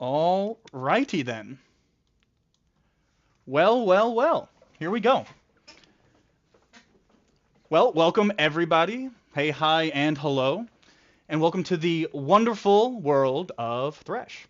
All righty then. Well. Here we go. Well, welcome everybody. Hey, hi, and hello. And welcome to the wonderful world of Thresh.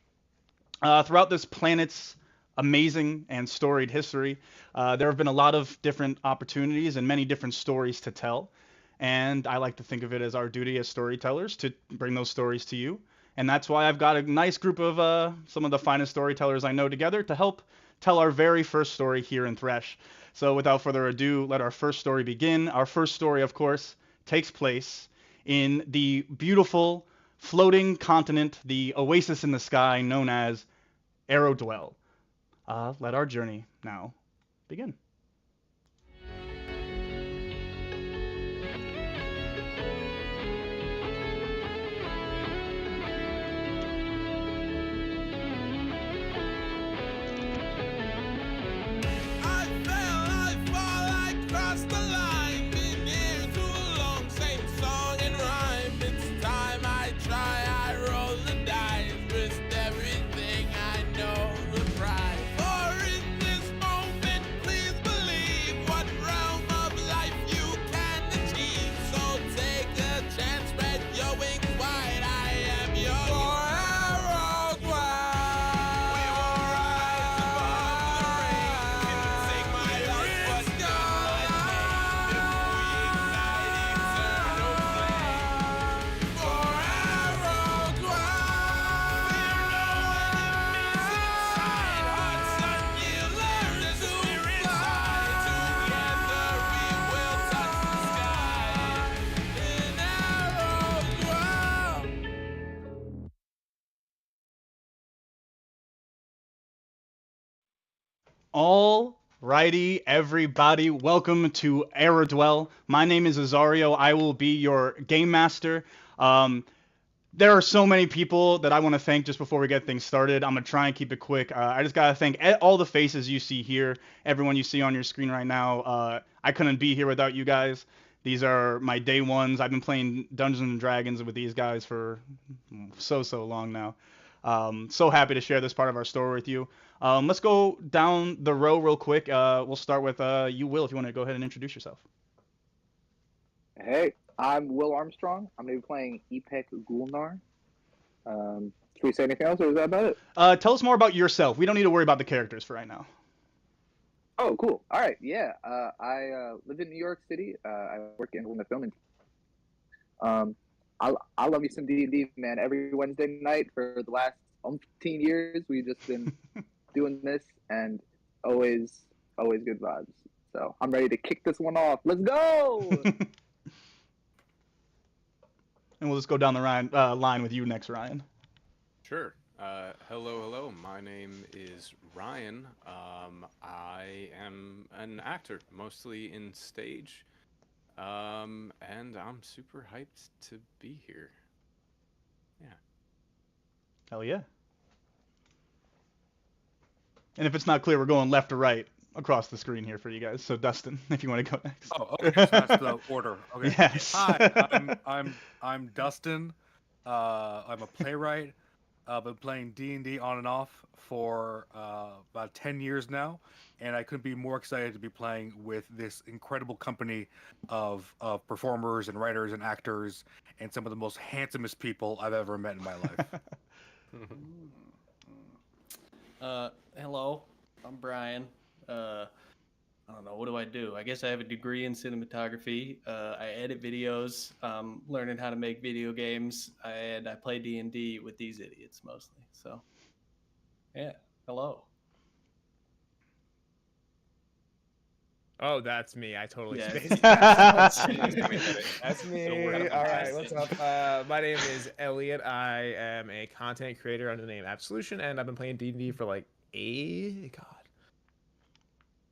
Throughout this planet's amazing and storied history, there have been a lot of different opportunities and many different stories to tell. And I like to think of it as our duty as storytellers to bring those stories to you. And that's why I've got a nice group of some of the finest storytellers I know together to help tell our very first story here in Thresh. So without further ado, let our first story begin. Our first story, of course, takes place in the beautiful floating continent, the oasis in the sky known as Aerodwell. Let our journey now begin. I fall, I crossed the line. Been here too long, same song and rhyme. It's time I try, I roll the dice. Risked everything, I know the prize. For in this moment, please believe what realm of life you can achieve. So take a chance, spread your wings wide. I am your Aerodwell. We will rise above the rain. Can take my life, but not if we ignite eternal flame. For Aerodwell. Fear no enemies inside. Hearts unhealed, learn to fly. Together we will touch the sky. In Aerodwell. All righty, everybody. Welcome to Aerodwell. My name is Azario. I will be your game master. There are so many people that I want to thank just before we get things started. I'm going to try and keep it quick. I just got to thank all the faces you see here, everyone you see on your screen right now. I couldn't be here without you guys. These are my day ones. I've been playing Dungeons and Dragons with these guys for so long now. So happy to share this part of our story with you. Let's go down the row real quick. We'll start with you, Will, if you want to go ahead and introduce yourself. Hey, I'm Will Armstrong. I'm going to be playing Epek Gulnar. Should we say anything else, or is that about it? Tell us more about yourself. We don't need to worry about the characters for right now. Oh, cool. All right, yeah. I live in New York City. I work in the film. I love me some D&D, man. Every Wednesday night for the last umpteen years, we've just been doing this, and always good vibes. So I'm ready to kick this one off. Let's go! And we'll just go down the line with you next, Ryan. Sure. Hello. My name is Ryan. I am an actor, mostly in stage. And I'm super hyped to be here. Yeah. Hell yeah. And if it's not clear, we're going left to right across the screen here for you guys. So Dustin, if you want to go next. Oh, okay. So that's the order. Okay. Yes. Hi, I'm Dustin. I'm a playwright. I've been playing D&D on and off for about 10 years now, and I couldn't be more excited to be playing with this incredible company of performers and writers and actors and some of the most handsomest people I've ever met in my life. Hello, I'm Brian. I don't know, what do? I guess I have a degree in cinematography. I edit videos, learning how to make video games, and I play D&D with these idiots mostly. So, yeah, hello. Oh, that's me. I totally Yeah. spaced. That's me. All right, what's up? My name is Elliot. I am a content creator under the name Absolution, and I've been playing D&D for like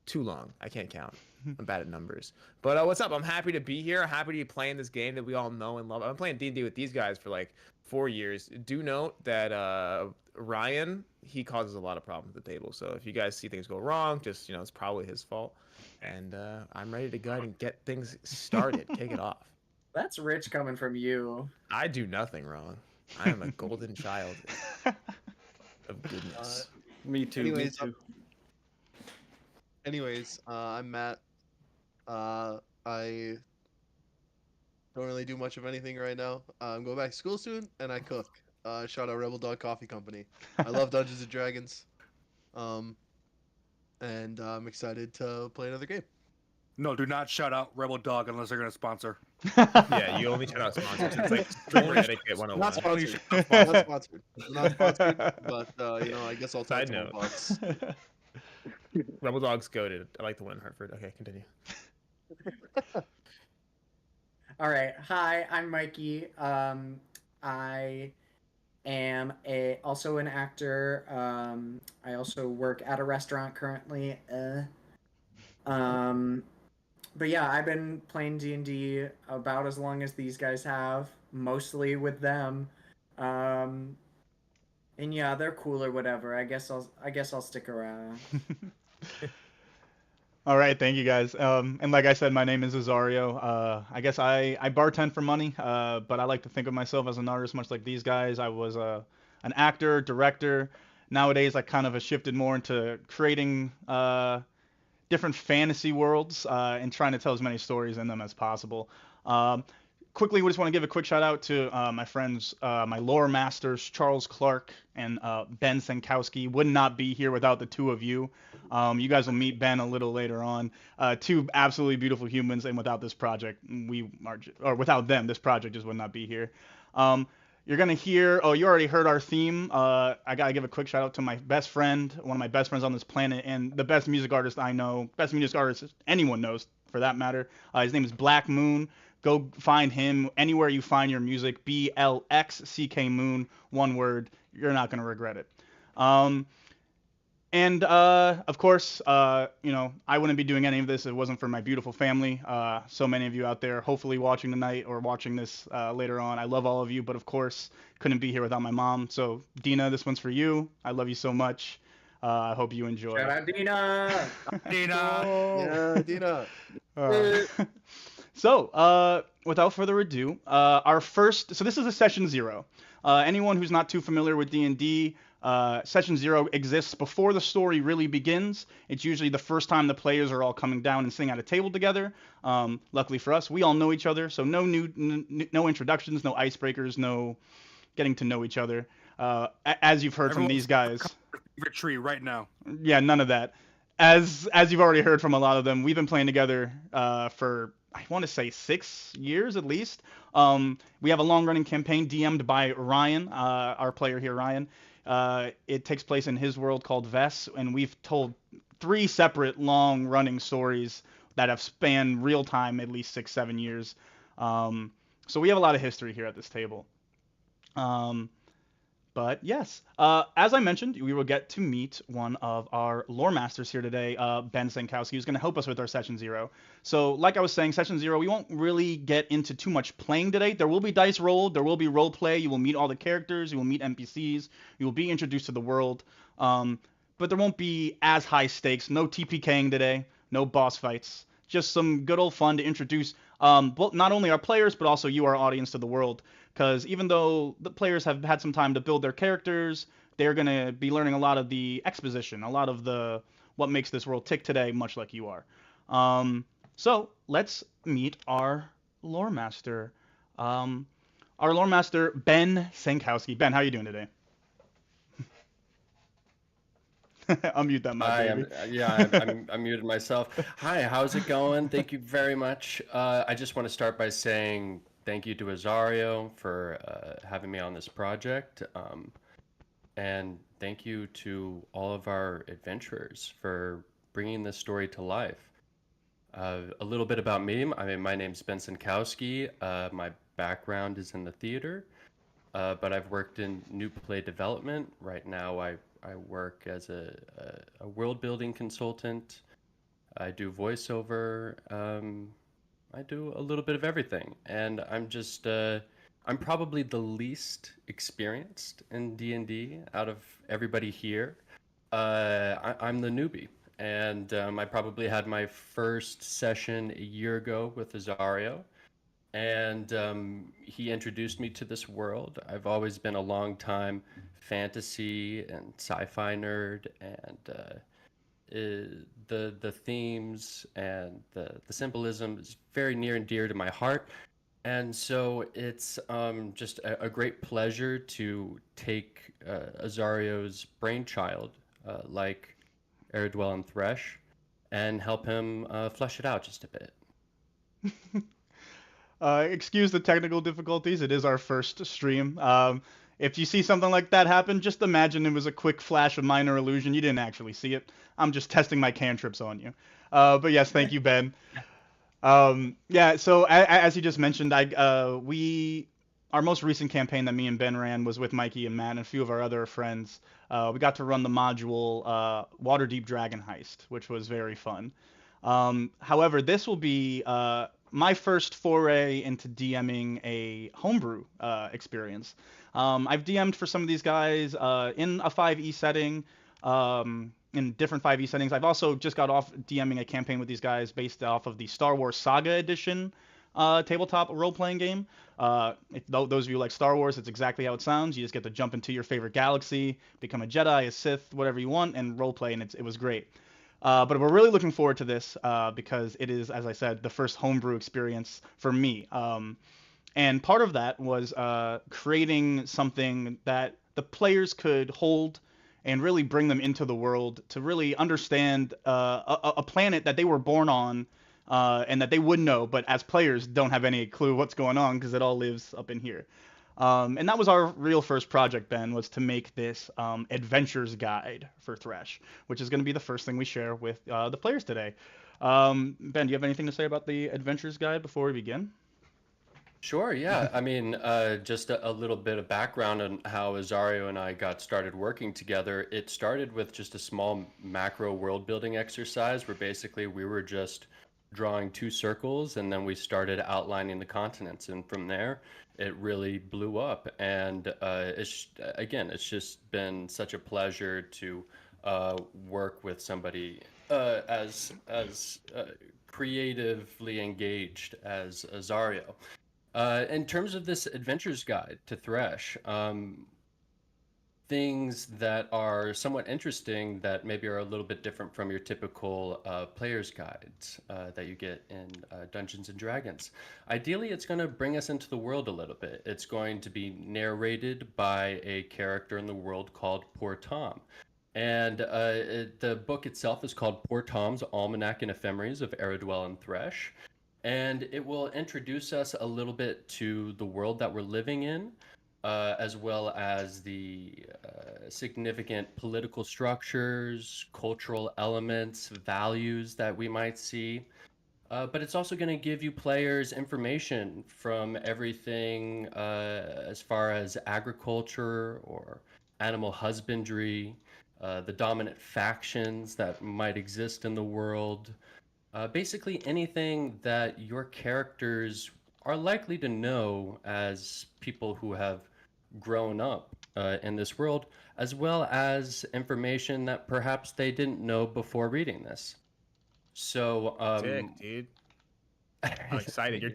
too long. I can't count. I'm bad at numbers. But what's up? I'm happy to be here. Happy to be playing this game that we all know and love. I've been playing D&D with these guys for like 4 years. Do note that Ryan, he causes a lot of problems at the table. So if you guys see things go wrong, just, it's probably his fault. And I'm ready to go ahead and get things started. Kick it off. That's rich coming from you. I do nothing wrong. I am a golden child. of goodness. Me too. anyways, me too. I'm Matt. I don't really do much of anything right now. I'm going back to school soon, and I cook. Shout out Rebel Dog Coffee Company. I love Dungeons and Dragons. And I'm excited to play another game. No, do not shout out Rebel Dog unless they're gonna sponsor. Yeah, you only shout out sponsors. It's like streamer etiquette 101. Not sponsored. Not sponsored. Not sponsored. But I guess I'll talk Side to note. my boss. Rebel Dog's goated. I like the one in Hartford. Okay, continue. All right. Hi, I'm Mikey. I am also an actor. I also work at a restaurant currently. But yeah, I've been playing D&D about as long as these guys have, mostly with them. And yeah, they're cool or whatever. I guess I'll stick around. All right, thank you guys. And like I said, my name is Azario. I guess I bartend for money, but I like to think of myself as an artist, much like these guys. I was an actor, director. Nowadays, I kind of have shifted more into creating different fantasy worlds and trying to tell as many stories in them as possible. Quickly, we just want to give a quick shout out to my friends, my lore masters, Charles Clark and Ben Senkowski. Would not be here without the two of you. You guys will meet Ben a little later on. Two absolutely beautiful humans, and without this project, without them, this project just would not be here. You're gonna hear. Oh, you already heard our theme. I gotta give a quick shout out to my best friend, one of my best friends on this planet, and the best music artist I know, best music artist anyone knows for that matter. His name is Black Moon. Go find him anywhere you find your music. BLXCK Moon, one word. You're not gonna regret it. And of course, I wouldn't be doing any of this if it wasn't for my beautiful family. So many of you out there, hopefully watching tonight or watching this later on. I love all of you, but of course, couldn't be here without my mom. So Dina, this one's for you. I love you so much. I hope you enjoy. Shout out Dina! Dina. Yeah, Dina. So, without further ado, so this is a session 0. Anyone who's not too familiar with D&D, session 0 exists before the story really begins. It's usually the first time the players are all coming down and sitting at a table together. Luckily for us, we all know each other, so no introductions, no icebreakers, no getting to know each other. As you've heard from these guys. Favorite tree right now. Yeah, none of that. As you've already heard from a lot of them, we've been playing together for, I want to say 6 years at least. We have a long-running campaign DM'd by Ryan, our player here, Ryan. It takes place in his world called Ves, and we've told 3 separate long-running stories that have spanned real time, at least 6-7 years. So we have a lot of history here at this table. But yes, as I mentioned, we will get to meet one of our lore masters here today, Ben Senkowski, who's going to help us with our session 0. So like I was saying, session 0, we won't really get into too much playing today. There will be dice rolled, there will be role play, you will meet all the characters, you will meet NPCs, you will be introduced to the world, but there won't be as high stakes, no TPKing today, no boss fights, just some good old fun to introduce not only our players, but also you, our audience, to the world. Because even though the players have had some time to build their characters, they're going to be learning a lot of the exposition, a lot of what makes this world tick today, much like you are. So let's meet our lore master. Our lore master, Ben Senkowski. Ben, how are you doing today? Unmute that mic. I'm muted myself. Hi, how's it going? Thank you very much. I just want to start by saying thank you to Azario for having me on this project. And thank you to all of our adventurers for bringing this story to life. A little bit about me. My name's Ben Senkowski. My background is in the theater, but I've worked in new play development. Right now, I work as a world building consultant. I do voiceover. I do a little bit of everything, and I'm probably the least experienced in D&D out of everybody here. I'm the newbie, and I probably had my first session a year ago with Azario, and he introduced me to this world. I've always been a long time fantasy and sci-fi nerd, and the themes and the symbolism is very near and dear to my heart. And so it's just a great pleasure to take Azario's brainchild, like Aerodwell and Thresh, and help him flesh it out just a bit. Excuse the technical difficulties. It is our first stream. If you see something like that happen, just imagine it was a quick flash of minor illusion. You didn't actually see it. I'm just testing my cantrips on you. But yes, thank you, Ben. Yeah, so as you just mentioned, our most recent campaign that me and Ben ran was with Mikey and Matt and a few of our other friends. We got to run the module Waterdeep Dragon Heist, which was very fun. However, this will be my first foray into DMing a homebrew experience. I've DM'd for some of these guys in a 5e setting, in different 5e settings. I've also just got off DMing a campaign with these guys based off of the Star Wars Saga Edition tabletop role-playing game. If those of you like Star Wars, it's exactly how it sounds. You just get to jump into your favorite galaxy, become a Jedi, a Sith, whatever you want, and role-play, and it was great. But we're really looking forward to this because it is, as I said, the first homebrew experience for me. And part of that was creating something that the players could hold and really bring them into the world to really understand a planet that they were born on and that they would know, but as players don't have any clue what's going on because it all lives up in here. And that was our real first project, Ben, was to make this adventures guide for Thresh, which is going to be the first thing we share with the players today. Ben, do you have anything to say about the adventures guide before we begin? Sure, yeah. I mean, just a little bit of background on how Azario and I got started working together. It started with just a small macro world building exercise where basically we were just drawing 2 circles and then we started outlining the continents. And from there, it really blew up. And it's just been such a pleasure to work with somebody as creatively engaged as Azario. In terms of this adventures guide to Thresh, things that are somewhat interesting that maybe are a little bit different from your typical player's guides that you get in Dungeons and Dragons. Ideally, it's going to bring us into the world a little bit. It's going to be narrated by a character in the world called Poor Tom. And the book itself is called Poor Tom's Almanac and Ephemeries of Aerodwell and Thresh. And it will introduce us a little bit to the world that we're living in, as well as the significant political structures, cultural elements, values that we might see. But it's also going to give you players information from everything as far as agriculture or animal husbandry, the dominant factions that might exist in the world. Basically anything that your characters are likely to know as people who have grown up in this world, as well as information that perhaps they didn't know before reading this. So, Sick, dude. I'm excited. You're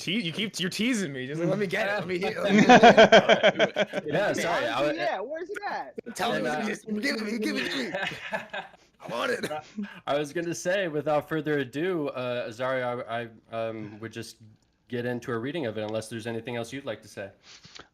teasing me. Just like, let me get it. Let me hear it. Yeah, sorry. Yeah, where's it at? Tell me. Give it to me. I want it. I was going to say, without further ado, Azario, I would just get into a reading of it, unless there's anything else you'd like to say.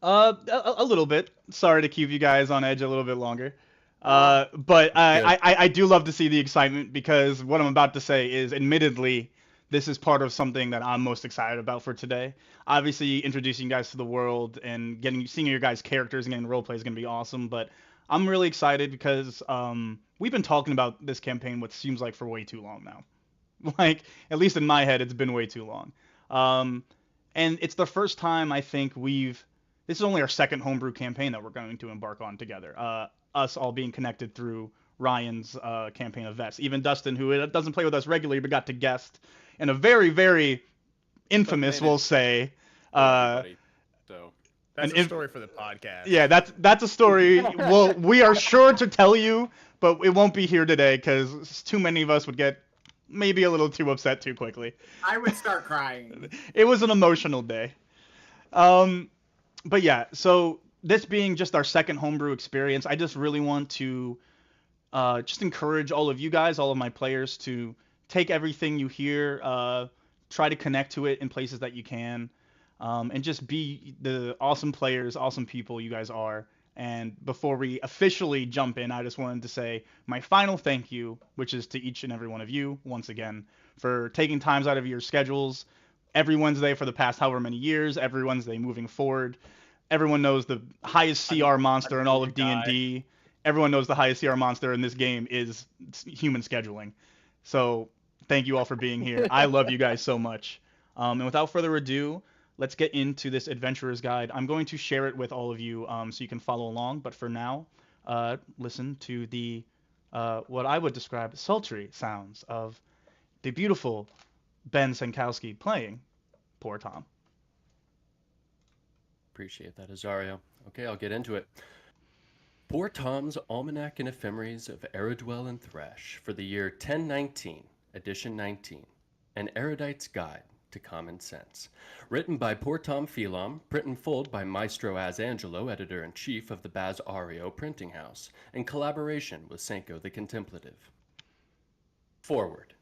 A little bit. Sorry to keep you guys on edge a little bit longer. But I do love to see the excitement, because what I'm about to say is, admittedly, this is part of something that I'm most excited about for today. Obviously, introducing you guys to the world and seeing your guys' characters and getting roleplay is going to be awesome, but I'm really excited because we've been talking about this campaign what seems like for way too long now. Like, at least in my head, it's been way too long. And it's the first time I think this is only our second homebrew campaign that we're going to embark on together. Us all being connected through Ryan's campaign of Vest. Even Dustin, who doesn't play with us regularly, but got to guest in a very, very infamous, we'll say. That's a story for the podcast. Yeah, that's a story we are sure to tell you, but it won't be here today because too many of us would get maybe a little too upset too quickly. I would start crying. It was an emotional day. But yeah, so this being just our second homebrew experience, I just really want to just encourage all of you guys, all of my players, to take everything you hear, try to connect to it in places that you can, and just be the awesome players, awesome people you guys are. And before we officially jump in, I just wanted to say my final thank you, which is to each and every one of you, once again, for taking times out of your schedules every Wednesday for the past however many years, every Wednesday moving forward. Everyone knows the highest CR monster in all of D&D. Everyone knows the highest CR monster in this game is human scheduling. So thank you all for being here. I love you guys so much. And without further ado, let's get into this adventurer's guide. I'm going to share it with all of you so you can follow along. But for now, listen to the what I would describe sultry sounds of the beautiful Ben Senkowski playing Poor Tom. Appreciate that, Azario. Okay, I'll get into it. Poor Tom's Almanac and Ephemeries of Aerodwell and Thresh for the year 1019, edition 19, an erudite's guide to common sense. Written by Poor Tom Phelan, print and fold by Maestro Azangelo, editor-in-chief of the Baz Ario printing house, in collaboration with Senko the Contemplative. Forward.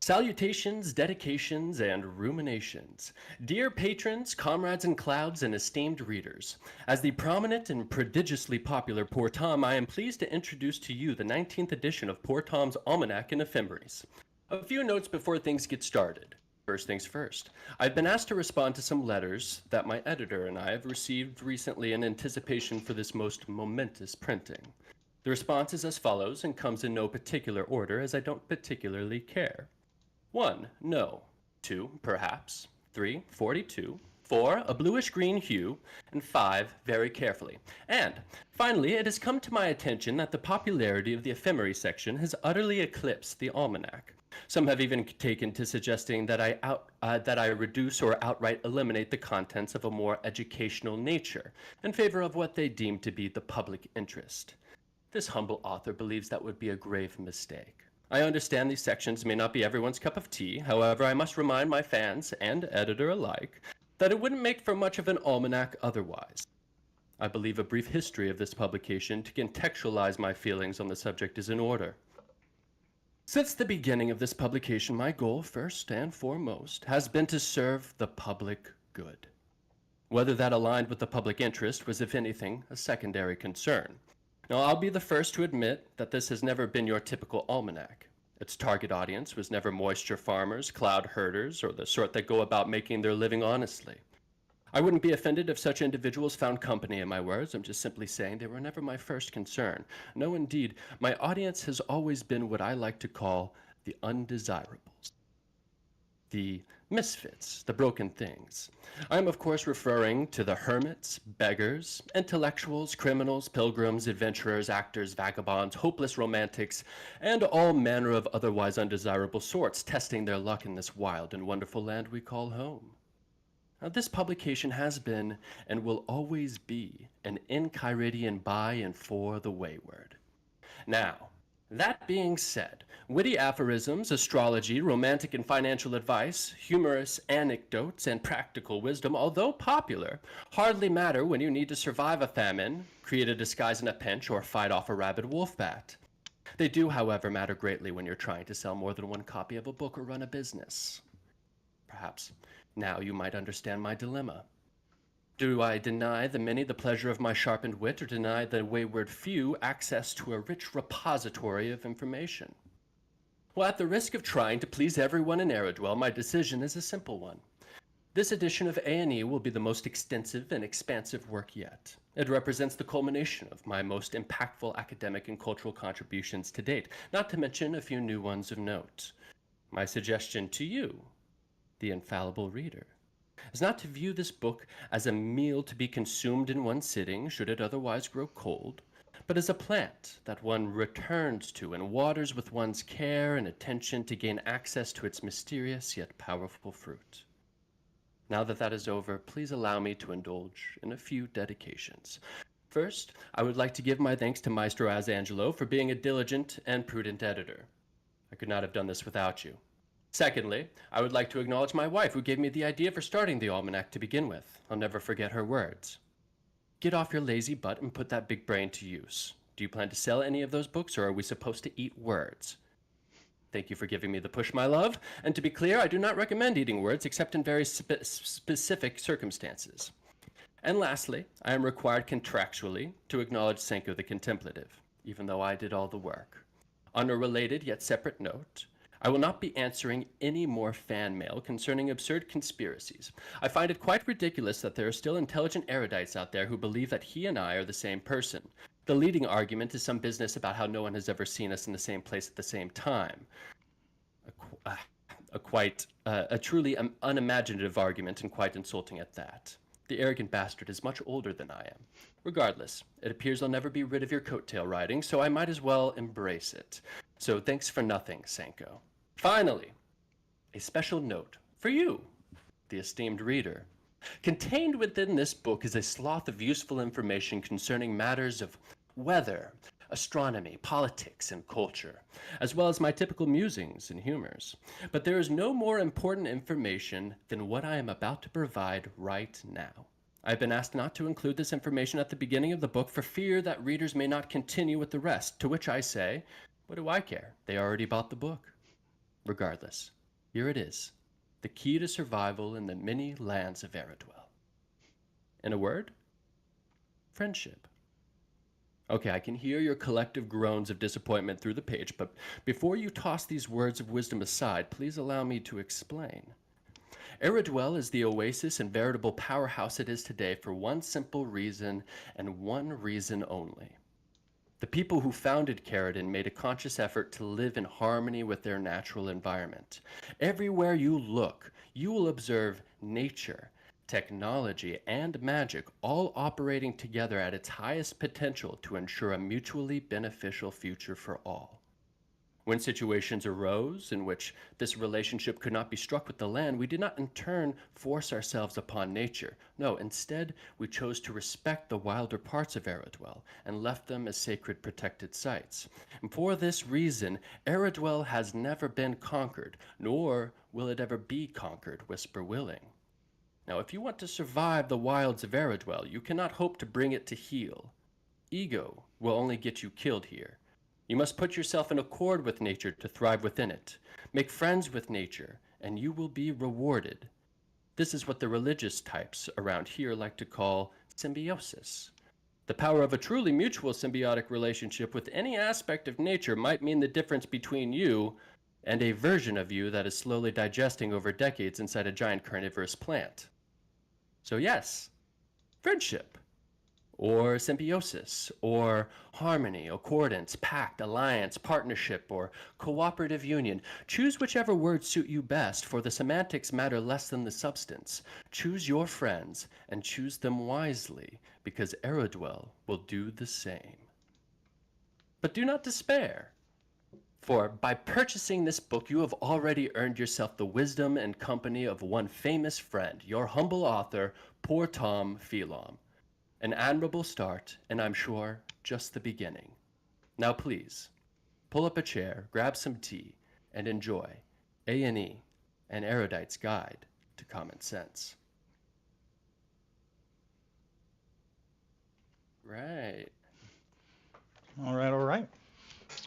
Salutations, dedications, and ruminations. Dear patrons, comrades in clouds, and esteemed readers, as the prominent and prodigiously popular Poor Tom, I am pleased to introduce to you the 19th edition of Poor Tom's Almanac and Ephemeries. A few notes before things get started. First things first. I've been asked to respond to some letters that my editor and I have received recently in anticipation for this most momentous printing. The response is as follows and comes in no particular order as I don't particularly care. 1. No. 2. Perhaps. 3. 42. 4. A bluish-green hue. And 5. Very carefully. And, finally, it has come to my attention that the popularity of the ephemery section has utterly eclipsed the almanac. Some have even taken to suggesting that I reduce or outright eliminate the contents of a more educational nature in favor of what they deem to be the public interest. This humble author believes that would be a grave mistake. I understand these sections may not be everyone's cup of tea. However, I must remind my fans and editor alike that it wouldn't make for much of an almanac otherwise. I believe a brief history of this publication to contextualize my feelings on the subject is in order. Since the beginning of this publication, my goal, first and foremost, has been to serve the public good. Whether that aligned with the public interest was, if anything, a secondary concern. Now, I'll be the first to admit that this has never been your typical almanac. Its target audience was never moisture farmers, cloud herders, or the sort that go about making their living honestly. I wouldn't be offended if such individuals found company in my words. I'm just simply saying they were never my first concern. No, indeed, my audience has always been what I like to call the undesirables. The misfits, the broken things. I'm of course referring to the hermits, beggars, intellectuals, criminals, pilgrims, adventurers, actors, vagabonds, hopeless romantics, and all manner of otherwise undesirable sorts testing their luck in this wild and wonderful land we call home. Now, this publication has been and will always be an Enchiridion by and for the wayward. Now, that being said, witty aphorisms, astrology, romantic and financial advice, humorous anecdotes, and practical wisdom, although popular, hardly matter when you need to survive a famine, create a disguise in a pinch, or fight off a rabid wolf bat. They do, however, matter greatly when you're trying to sell more than one copy of a book or run a business. Perhaps now you might understand my dilemma. Do I deny the many the pleasure of my sharpened wit, or deny the wayward few access to a rich repository of information? Well, at the risk of trying to please everyone in Aerodwell, my decision is a simple one. This edition of A&E will be the most extensive and expansive work yet. It represents the culmination of my most impactful academic and cultural contributions to date, not to mention a few new ones of note. My suggestion to you, the infallible reader, is not to view this book as a meal to be consumed in one sitting should it otherwise grow cold, but as a plant that one returns to and waters with one's care and attention to gain access to its mysterious yet powerful fruit. Now that that is over, please allow me to indulge in a few dedications. First, I would like to give my thanks to Maestro Azangelo for being a diligent and prudent editor. I could not have done this without you. Secondly, I would like to acknowledge my wife who gave me the idea for starting the almanac to begin with. I'll never forget her words. Get off your lazy butt and put that big brain to use. Do you plan to sell any of those books, or are we supposed to eat words? Thank you for giving me the push, my love. And to be clear, I do not recommend eating words except in very specific circumstances. And lastly, I am required contractually to acknowledge Senko the Contemplative, even though I did all the work. On a related yet separate note, I will not be answering any more fan mail concerning absurd conspiracies. I find it quite ridiculous that there are still intelligent erudites out there who believe that he and I are the same person. The leading argument is some business about how no one has ever seen us in the same place at the same time. A truly unimaginative argument, and quite insulting at that. The arrogant bastard is much older than I am. Regardless, it appears I'll never be rid of your coattail riding, so I might as well embrace it. So thanks for nothing, Senko. Finally, a special note for you, the esteemed reader. Contained within this book is a sloth of useful information concerning matters of weather, astronomy, politics, and culture, as well as my typical musings and humors. But there is no more important information than what I am about to provide right now. I've been asked not to include this information at the beginning of the book for fear that readers may not continue with the rest, to which I say, what do I care? They already bought the book. Regardless, here it is, the key to survival in the many lands of Aerodwell. In a word, friendship. Okay, I can hear your collective groans of disappointment through the page, but before you toss these words of wisdom aside, please allow me to explain. Aerodwell is the oasis and veritable powerhouse it is today for one simple reason, and one reason only. The people who founded Caridon made a conscious effort to live in harmony with their natural environment. Everywhere you look, you will observe nature, technology, and magic all operating together at its highest potential to ensure a mutually beneficial future for all. When situations arose in which this relationship could not be struck with the land, we did not in turn force ourselves upon nature. No, instead, we chose to respect the wilder parts of Aerodwell and left them as sacred protected sites. And for this reason, Aerodwell has never been conquered, nor will it ever be conquered, whisper willing. Now, if you want to survive the wilds of Aerodwell, you cannot hope to bring it to heal. Ego will only get you killed here. You must put yourself in accord with nature to thrive within it. Make friends with nature, and you will be rewarded. This is what the religious types around here like to call symbiosis. The power of a truly mutual symbiotic relationship with any aspect of nature might mean the difference between you and a version of you that is slowly digesting over decades inside a giant carnivorous plant. So yes, friendship. Or symbiosis, or harmony, accordance, pact, alliance, partnership, or cooperative union. Choose whichever words suit you best, for the semantics matter less than the substance. Choose your friends, and choose them wisely, because Aerodwell will do the same. But do not despair, for by purchasing this book you have already earned yourself the wisdom and company of one famous friend, your humble author, Poor Tom Phelom. An admirable start, and I'm sure just the beginning. Now please, pull up a chair, grab some tea, and enjoy A&E, an erudite's guide to common sense. Right. All right, all right.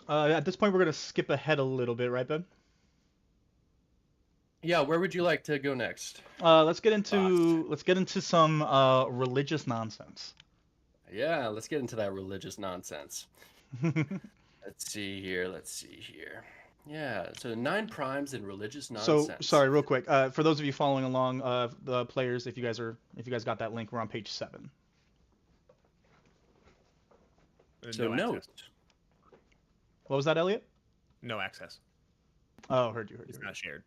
At this point, we're gonna skip ahead a little bit, right, Ben? Yeah, where would you like to go next? Let's get into some religious nonsense. Yeah, let's get into that religious nonsense. Let's see here. Yeah, so 9 primes in religious nonsense. So sorry, real quick. For those of you following along, the players, if you guys got that link, we're on page 7. So no note. access. What was that, Elliot? No access. Oh, heard you. It's not shared.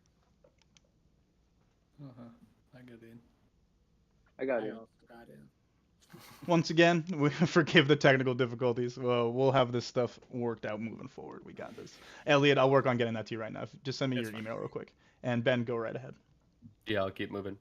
I get in. I got it. Once again, we forgive the technical difficulties. We'll have this stuff worked out moving forward. We got this. Elliot, I'll work on getting that to you right now. Just send me That's your fine. email real quick. And Ben, go right ahead. Yeah, I'll keep moving.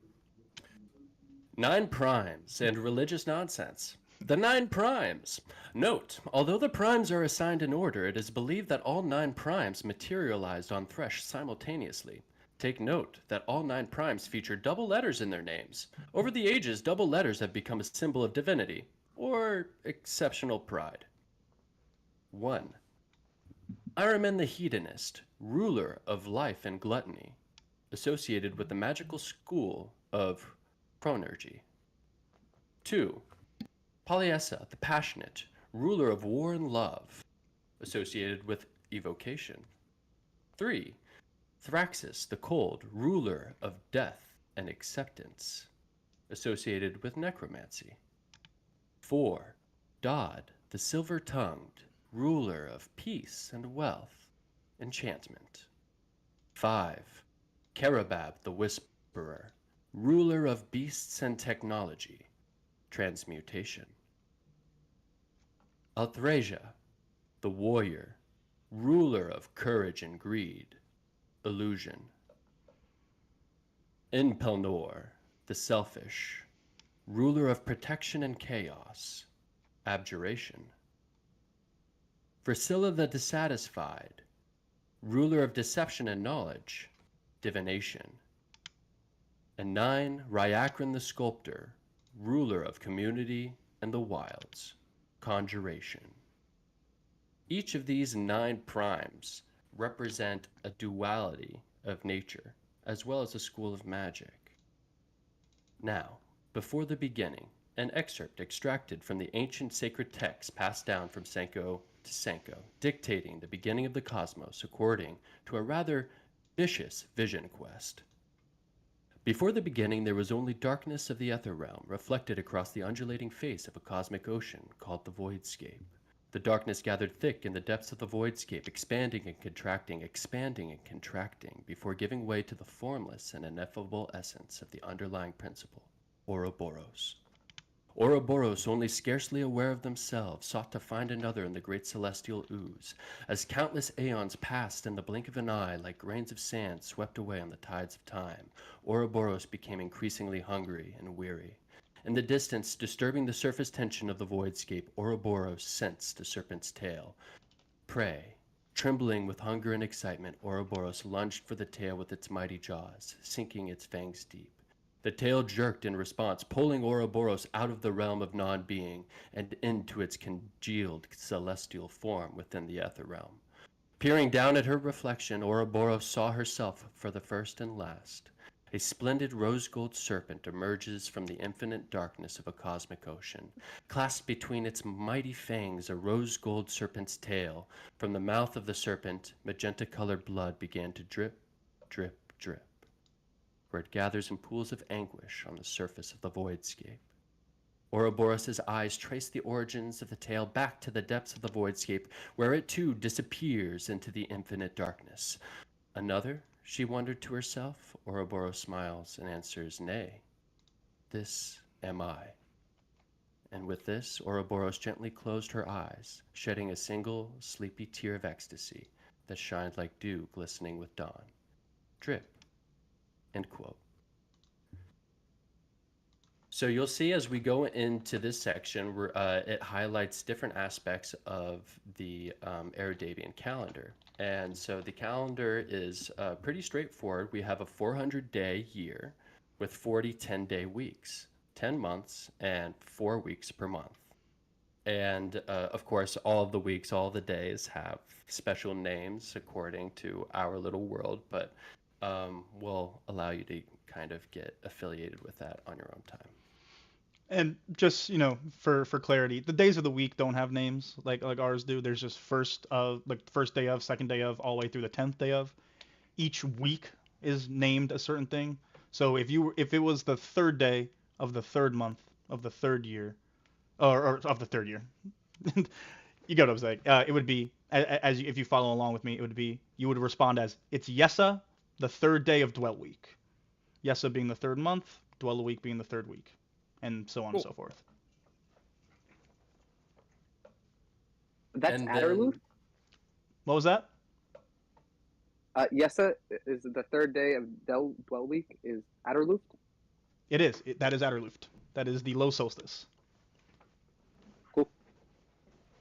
9 primes and religious nonsense. The 9 primes. Note, although the primes are assigned in order, it is believed that all 9 primes materialized on Thresh simultaneously. Take note that all 9 primes feature double letters in their names. Over the ages, double letters have become a symbol of divinity, or exceptional pride. 1. Ahriman the Hedonist, ruler of life and gluttony, associated with the magical school of chronergy. 2. Polyessa the Passionate, ruler of war and love, associated with evocation. 3. Thraxis the Cold, ruler of death and acceptance, associated with necromancy. 4. Dodd the Silver-Tongued, ruler of peace and wealth, enchantment. 5. Karabab the Whisperer, ruler of beasts and technology, transmutation. Althrasia the Warrior, ruler of courage and greed, illusion. Impelnor the Selfish, ruler of protection and chaos, abjuration. Versilla the Dissatisfied, ruler of deception and knowledge, divination. And 9, Ryakran the Sculptor, ruler of community and the wilds, conjuration. Each of these 9 primes represent a duality of nature, as well as a school of magic. Now, before the beginning, an excerpt extracted from the ancient sacred texts passed down from Senko to Senko, dictating the beginning of the cosmos according to a rather vicious vision quest. Before the beginning, there was only darkness of the ether realm, reflected across the undulating face of a cosmic ocean called the Voidscape. The darkness gathered thick in the depths of the Voidscape, expanding and contracting, before giving way to the formless and ineffable essence of the underlying principle, Ouroboros. Ouroboros, only scarcely aware of themselves, sought to find another in the great celestial ooze. As countless aeons passed in the blink of an eye like grains of sand swept away on the tides of time, Ouroboros became increasingly hungry and weary. In the distance, disturbing the surface tension of the Voidscape, Ouroboros sensed a serpent's tail. Prey. Trembling with hunger and excitement, Ouroboros lunged for the tail with its mighty jaws, sinking its fangs deep. The tail jerked in response, pulling Ouroboros out of the realm of non-being and into its congealed celestial form within the ether realm. Peering down at her reflection, Ouroboros saw herself for the first and last. A splendid rose-gold serpent emerges from the infinite darkness of a cosmic ocean. Clasped between its mighty fangs, a rose-gold serpent's tail. From the mouth of the serpent, magenta-colored blood began to drip, drip, drip, where it gathers in pools of anguish on the surface of the Voidscape. Ouroboros' eyes trace the origins of the tail back to the depths of the Voidscape, where it too disappears into the infinite darkness. Another? She wondered to herself. Ouroboros smiles and answers, "Nay, this am I." And with this, Ouroboros gently closed her eyes, shedding a single sleepy tear of ecstasy that shined like dew glistening with dawn. Drip. End quote. So you'll see as we go into this section, it highlights different aspects of the Aerodavian calendar. And so the calendar is pretty straightforward. We have a 400-day year with 40 10-day weeks, 10 months, and 4 weeks per month. And of course, all of the weeks, all of the days have special names according to our little world, but we'll allow you to kind of get affiliated with that on your own time. And just, for clarity, the days of the week don't have names like ours do. There's just first day of, second day of, all the way through the 10th day of. Each week is named a certain thing. So if it was the third day of the third month of the third year, or of the third year, you get what I'm saying. It would be, if you follow along with me, you would respond as, it's Yessa, the third day of Dwell Week. Yessa being the third month, Dwell Week being the third week, and so on and so forth. That's Adderloof? What was that? Yessa is the third day of Dwell Week is Adderloof? It is. That is Adderloof. That is the low solstice. Cool.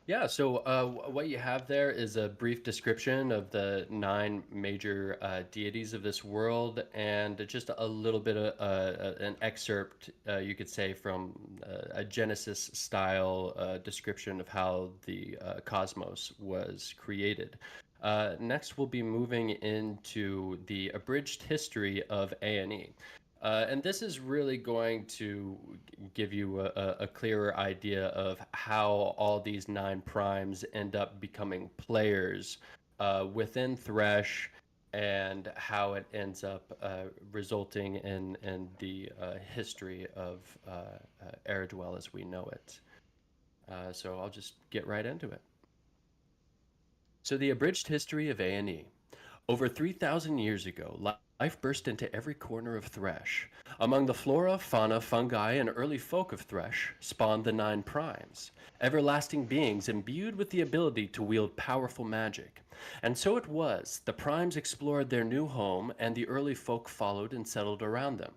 Yeah, so what you have there is a brief description of the 9 major deities of this world, and just a little bit of an excerpt, you could say, from a Genesis style description of how the cosmos was created. Next, we'll be moving into the abridged history of A&E. And this is really going to give you a clearer idea of how all these 9 primes end up becoming players within Thresh, and how it ends up resulting in the history of Aerodwell as we know it. So I'll just get right into it. So the abridged history of A&E. Over 3,000 years ago, life burst into every corner of Thresh. Among the flora, fauna, fungi, and early folk of Thresh spawned the 9 primes, everlasting beings imbued with the ability to wield powerful magic. And so it was, the primes explored their new home, and the early folk followed and settled around them.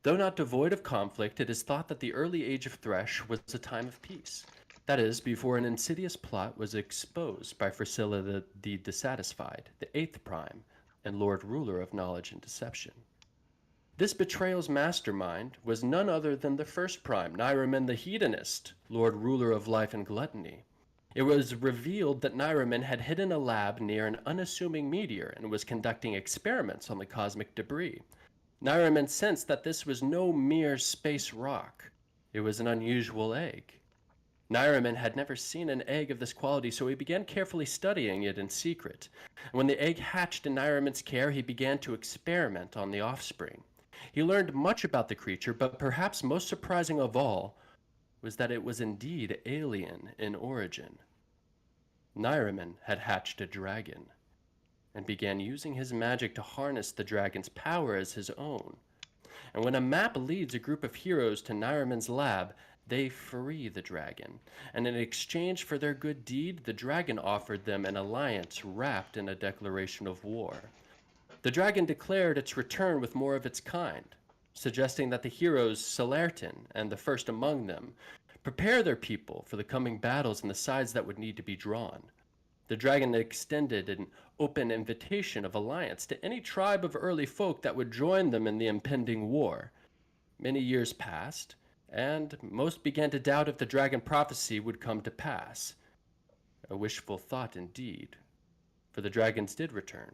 Though not devoid of conflict, it is thought that the early age of Thresh was a time of peace. That is, before an insidious plot was exposed by Priscilla the Dissatisfied, the 8th prime, and Lord Ruler of Knowledge and Deception. This betrayal's mastermind was none other than the 1st prime, Nyraman the Hedonist, Lord Ruler of Life and Gluttony. It was revealed that Nyraman had hidden a lab near an unassuming meteor and was conducting experiments on the cosmic debris. Nyraman sensed that this was no mere space rock. It was an unusual egg. Nyraman had never seen an egg of this quality, so he began carefully studying it in secret. When the egg hatched in Nyraman's care, he began to experiment on the offspring. He learned much about the creature, but perhaps most surprising of all was that it was indeed alien in origin. Nyraman had hatched a dragon, and began using his magic to harness the dragon's power as his own. And when a map leads a group of heroes to Nyraman's lab, they free the dragon, and in exchange for their good deed, the dragon offered them an alliance wrapped in a declaration of war. The dragon declared its return with more of its kind, suggesting that the heroes Celertin and the first among them prepare their people for the coming battles and the sides that would need to be drawn. The dragon extended an open invitation of alliance to any tribe of early folk that would join them in the impending war. Many years passed, and most began to doubt if the dragon prophecy would come to pass. A wishful thought indeed, for the dragons did return,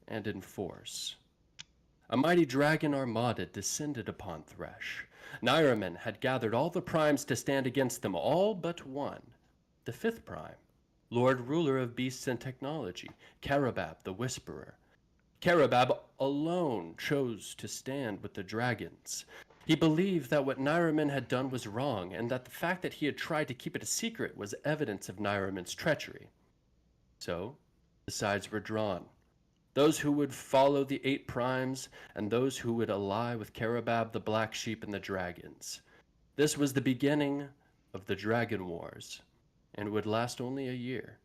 and in force. A mighty dragon armada descended upon Thresh. Nyraman had gathered all the primes to stand against them, all but one, the 5th prime, Lord Ruler of Beasts and Technology, Karabab the Whisperer. Karabab alone chose to stand with the dragons. He believed that what Nyraman had done was wrong, and that the fact that he had tried to keep it a secret was evidence of Nyraman's treachery. So, the sides were drawn. Those who would follow the 8 primes, and those who would ally with Karabab the Black Sheep and the dragons. This was the beginning of the Dragon Wars, and would last only a year.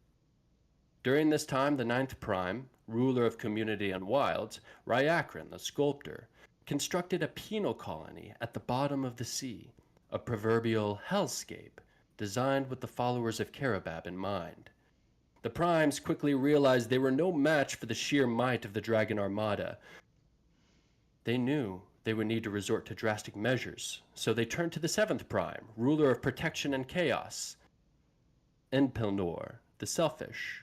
During this time, the 9th prime, ruler of community and wilds, Ryakran the Sculptor, constructed a penal colony at the bottom of the sea, a proverbial hellscape designed with the followers of Karabab in mind. The primes quickly realized they were no match for the sheer might of the dragon armada. They knew they would need to resort to drastic measures, so they turned to the 7th prime, ruler of protection and chaos, Enpilnor the Selfish.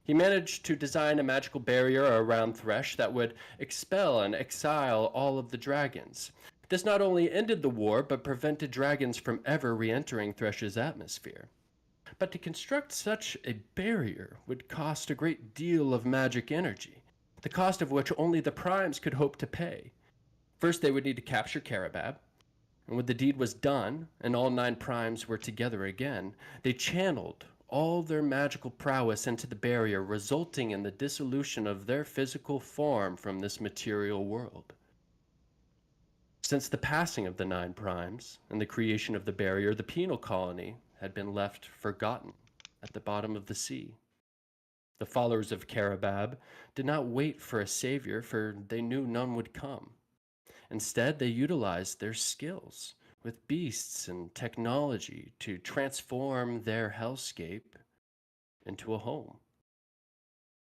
He managed to design a magical barrier around Thresh that would expel and exile all of the dragons. This not only ended the war, but prevented dragons from ever re-entering Thresh's atmosphere. But to construct such a barrier would cost a great deal of magic energy, the cost of which only the primes could hope to pay. First, they would need to capture Karabab, and when the deed was done, and all 9 primes were together again, they channeled all their magical prowess into the barrier, resulting in the dissolution of their physical form from this material world. Since the passing of the 9 primes and the creation of the barrier, the penal colony had been left forgotten at the bottom of the sea. The followers of Karabab did not wait for a savior, for they knew none would come. Instead, they utilized their skills, with beasts and technology to transform their hellscape into a home.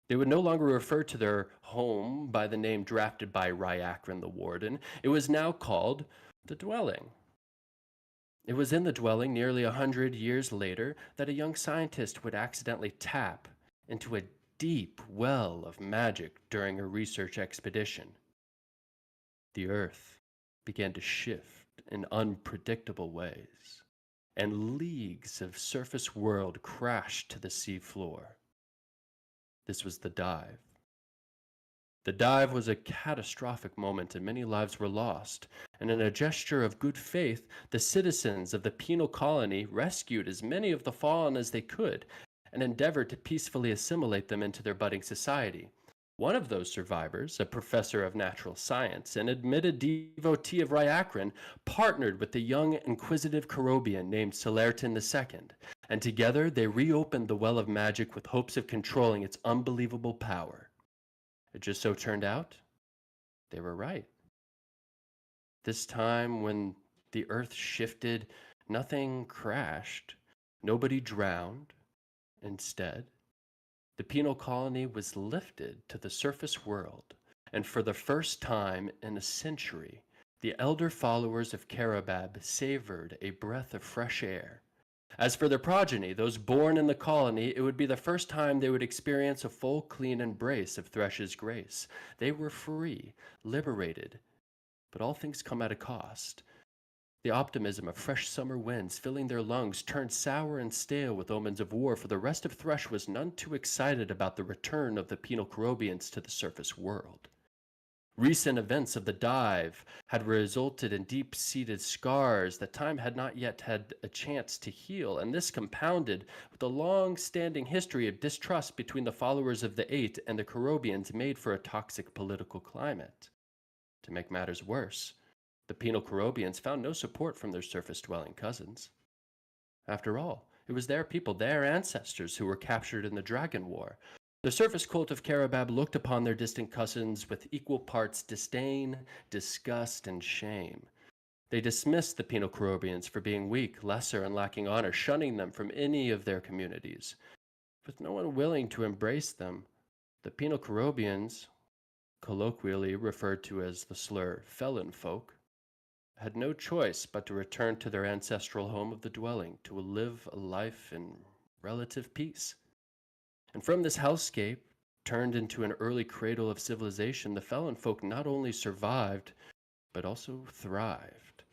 They would no longer refer to their home by the name drafted by Ryakran the Warden. It was now called the Dwelling. It was in the dwelling nearly 100 years later that a young scientist would accidentally tap into a deep well of magic during a research expedition. The earth began to shift in unpredictable ways, and leagues of surface world crashed to the sea floor. This was the dive. The dive was a catastrophic moment, and many lives were lost. And in a gesture of good faith, the citizens of the penal colony rescued as many of the fallen as they could and endeavored to peacefully assimilate them into their budding society. One of those survivors, a professor of natural science, an admitted devotee of Ryakran, partnered with the young inquisitive Carobian named Celerton II, and together they reopened the Well of Magic with hopes of controlling its unbelievable power. It just so turned out they were right. This time, when the earth shifted, nothing crashed, nobody drowned. Instead, the penal colony was lifted to the surface world, and for the first time in a century, the elder followers of Karabab savored a breath of fresh air. As for their progeny, those born in the colony, it would be the first time they would experience a full, clean embrace of Thresh's grace. They were free, liberated, but all things come at a cost. The optimism of fresh summer winds filling their lungs turned sour and stale with omens of war, for the rest of Thresh was none too excited about the return of the penal Carobians to the surface world. Recent events of the dive had resulted in deep-seated scars that time had not yet had a chance to heal, and this compounded with a long-standing history of distrust between the followers of the Eight and the Carobians made for a toxic political climate. To make matters worse, the penal Carobians found no support from their surface-dwelling cousins. After all, it was their people, their ancestors, who were captured in the Dragon War. The surface cult of Karabab looked upon their distant cousins with equal parts disdain, disgust, and shame. They dismissed the penal Carobians for being weak, lesser, and lacking honor, shunning them from any of their communities. With no one willing to embrace them, the penal Carobians, colloquially referred to as the slur felon folk, had no choice but to return to their ancestral home of the dwelling to live a life in relative peace. And from this hellscape, turned into an early cradle of civilization, the felon folk not only survived, but also thrived.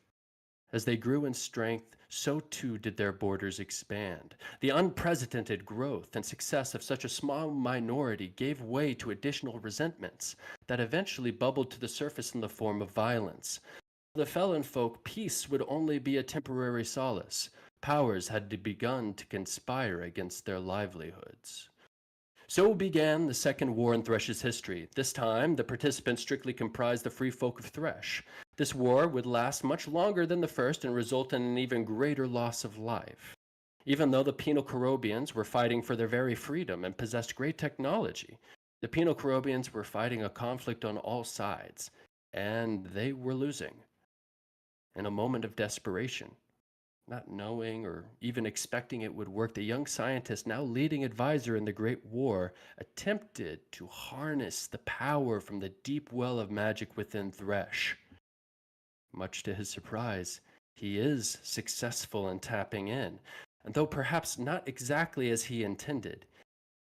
As they grew in strength, so too did their borders expand. The unprecedented growth and success of such a small minority gave way to additional resentments that eventually bubbled to the surface in the form of violence. The felon folk, peace would only be a temporary solace. Powers had begun to conspire against their livelihoods. So began the second war in Thresh's history. This time, the participants strictly comprised the free folk of Thresh. This war would last much longer than the first and result in an even greater loss of life. Even though the penal Carobians were fighting for their very freedom and possessed great technology, the penal Carobians were fighting a conflict on all sides, and they were losing. In a moment of desperation, not knowing or even expecting it would work, the young scientist, now leading advisor in the Great War, attempted to harness the power from the deep well of magic within Thresh. Much to his surprise, he is successful in tapping in, and though perhaps not exactly as he intended,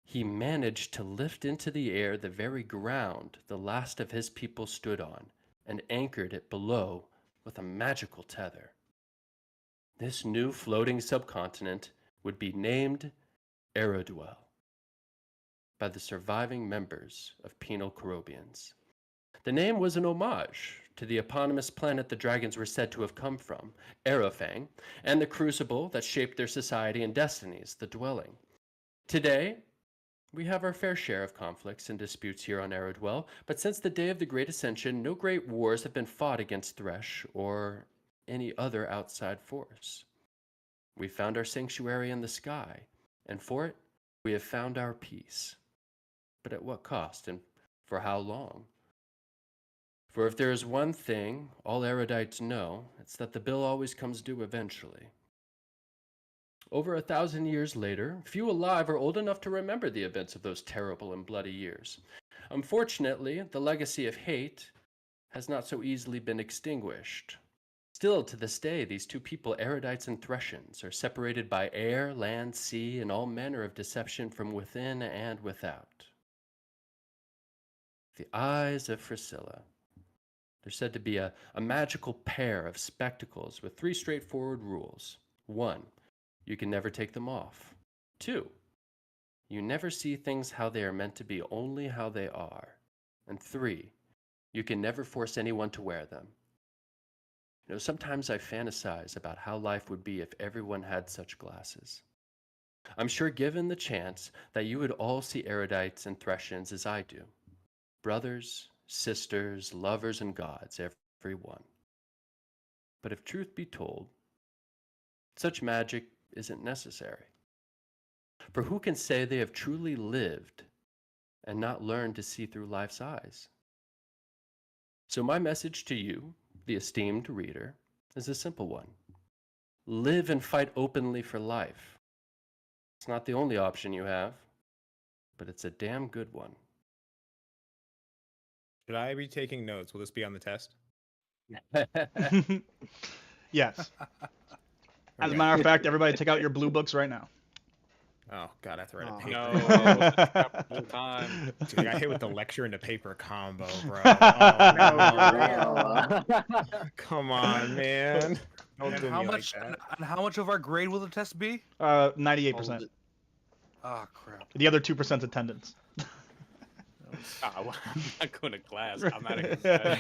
he managed to lift into the air the very ground the last of his people stood on, and anchored it below with a magical tether. This new floating subcontinent would be named Aerodwell by the surviving members of penal Carobians. The name was an homage to the eponymous planet the dragons were said to have come from, Aerofang, and the crucible that shaped their society and destinies, the Dwelling. Today, we have our fair share of conflicts and disputes here on Aerodwell, but since the day of the Great Ascension, no great wars have been fought against Thresh or any other outside force. We found our sanctuary in the sky, and for it, we have found our peace. But at what cost, and for how long? For if there is one thing all erudites know, it's that the bill always comes due eventually. Over 1,000 years later, few alive are old enough to remember the events of those terrible and bloody years. Unfortunately, the legacy of hate has not so easily been extinguished. Still, to this day, these two people, erudites and Threshens, are separated by air, land, sea, and all manner of deception from within and without. The eyes of Priscilla. They're said to be a magical pair of spectacles with 3 straightforward rules. 1, you can never take them off. 2, you never see things how they are meant to be, only how they are. And 3, you can never force anyone to wear them. You know, sometimes I fantasize about how life would be if everyone had such glasses. I'm sure given the chance that you would all see erudites and Threshens as I do. Brothers, sisters, lovers, and gods, every one. But if truth be told, such magic isn't necessary. For who can say they have truly lived and not learned to see through life's eyes? So my message to you, the esteemed reader, is a simple one. Live and fight openly for life. It's not the only option you have, but it's a damn good one. Should I be taking notes? Will this be on the test? Yes. As a Okay. matter of fact, everybody take out your blue books right now. Oh god, I have to write a Oh. paper. No, full time. Dude, I got hit with the lecture into paper combo, bro. No, Come on, man. Don't And do how me much? like that. And how much of our grade will the test be? 98%. Oh crap! The other 2% attendance. Ah, well, I'm not going to class. I'm out of here.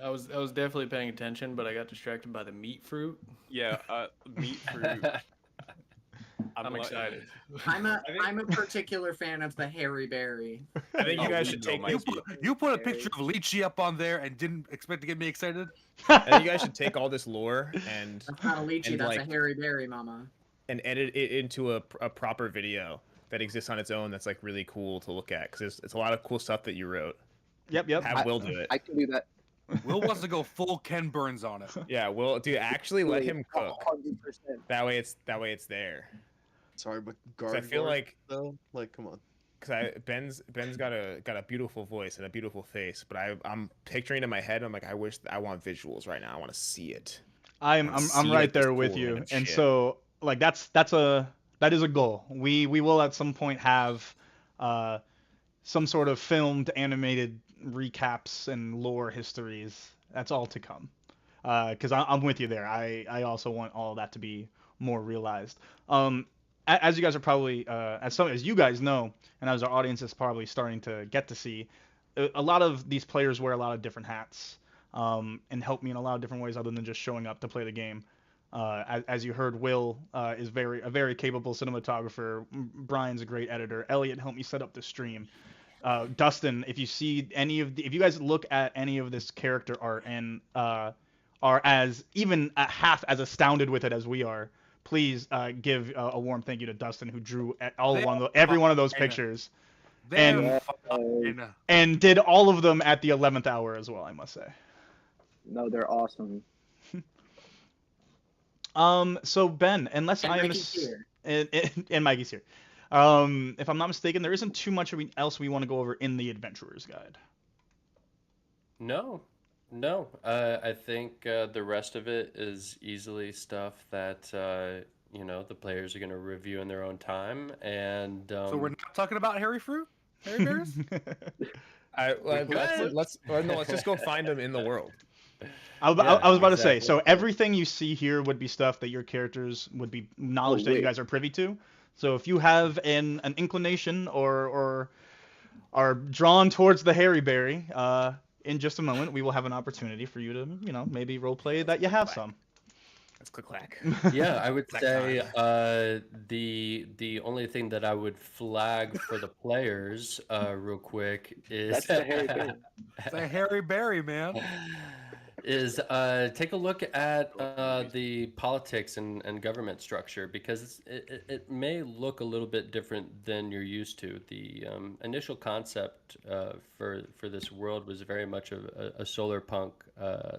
I was definitely paying attention, but I got distracted by the meat fruit. Yeah, meat fruit. I'm excited. I'm a particular fan of the hairy berry. I think you Oh, guys we should know take my this. You put a picture of lychee up on there and didn't expect to get me excited. I think you guys should take all this lore and That's not a lychee, And, that's like- a hairy berry, mama. edit it into a proper video that exists on its own. That's like really cool to look at because it's a lot of cool stuff that you wrote. Yep. Have Will do it. I can do that. Will wants to go full Ken Burns on it. Yeah, Will. Dude, actually let him cook. 100%. That way it's there. Sorry, but 'Cause guard. I feel like though, like, come on. because Ben's got a beautiful voice and a beautiful face, but I'm picturing it in my head. I'm like, I want visuals right now. I want to see it. I'm See, right like, this there with cool you, random and shit. so like that is a goal. We will at some point have some sort of filmed animated recaps and lore histories. That's all to come. Because I'm with you there. I also want all that to be more realized. As you guys are probably as you guys know, and as our audience is probably starting to get to see, a lot of these players wear a lot of different hats. And help me in a lot of different ways other than just showing up to play the game. As you heard, Will is a very capable cinematographer. Brian's a great editor. Elliot helped me set up the stream. Dustin, if you guys look at any of this character art and are as even a half as astounded with it as we are, please give a warm thank you to Dustin who drew every one of those pictures They're And- fine. and did all of them at the 11th hour as well, I must say. No, they're awesome. So Ben, unless And I am Mikey's here. and Mikey's here. If I'm not mistaken, there isn't too much else we want to go over in the Adventurer's Guide. No. I think the rest of it is easily stuff that the players are going to review in their own time. And So we're not talking about hairy fruit, hairy bears. Let's just go find them in the world. I was about to say, so exactly. everything you see here would be stuff that your characters would be knowledge that you wait. guys are privy to. So if you have an inclination or are drawn towards the hairy berry, in just a moment we will have an opportunity for you to maybe roleplay that you have some. Let's click clack. Yeah, I would Clack say the only thing that I would flag for the players real quick is That's the hairy bear. It's a hairy berry, man. is take a look at the politics and government structure, because it may look a little bit different than you're used to. The initial concept for this world was very much a solar punk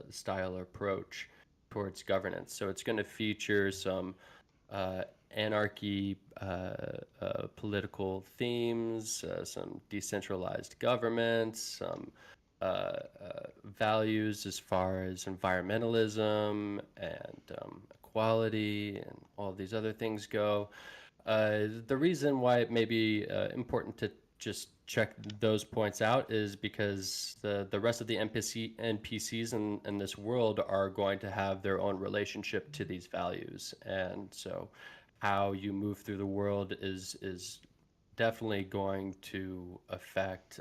style approach towards governance. So it's going to feature some anarchy political themes, some decentralized governments, some values as far as environmentalism and equality and all these other things go. The reason why it may be important to just check those points out is because the rest of the NPCs in this world are going to have their own relationship to these values, and so how you move through the world is definitely going to affect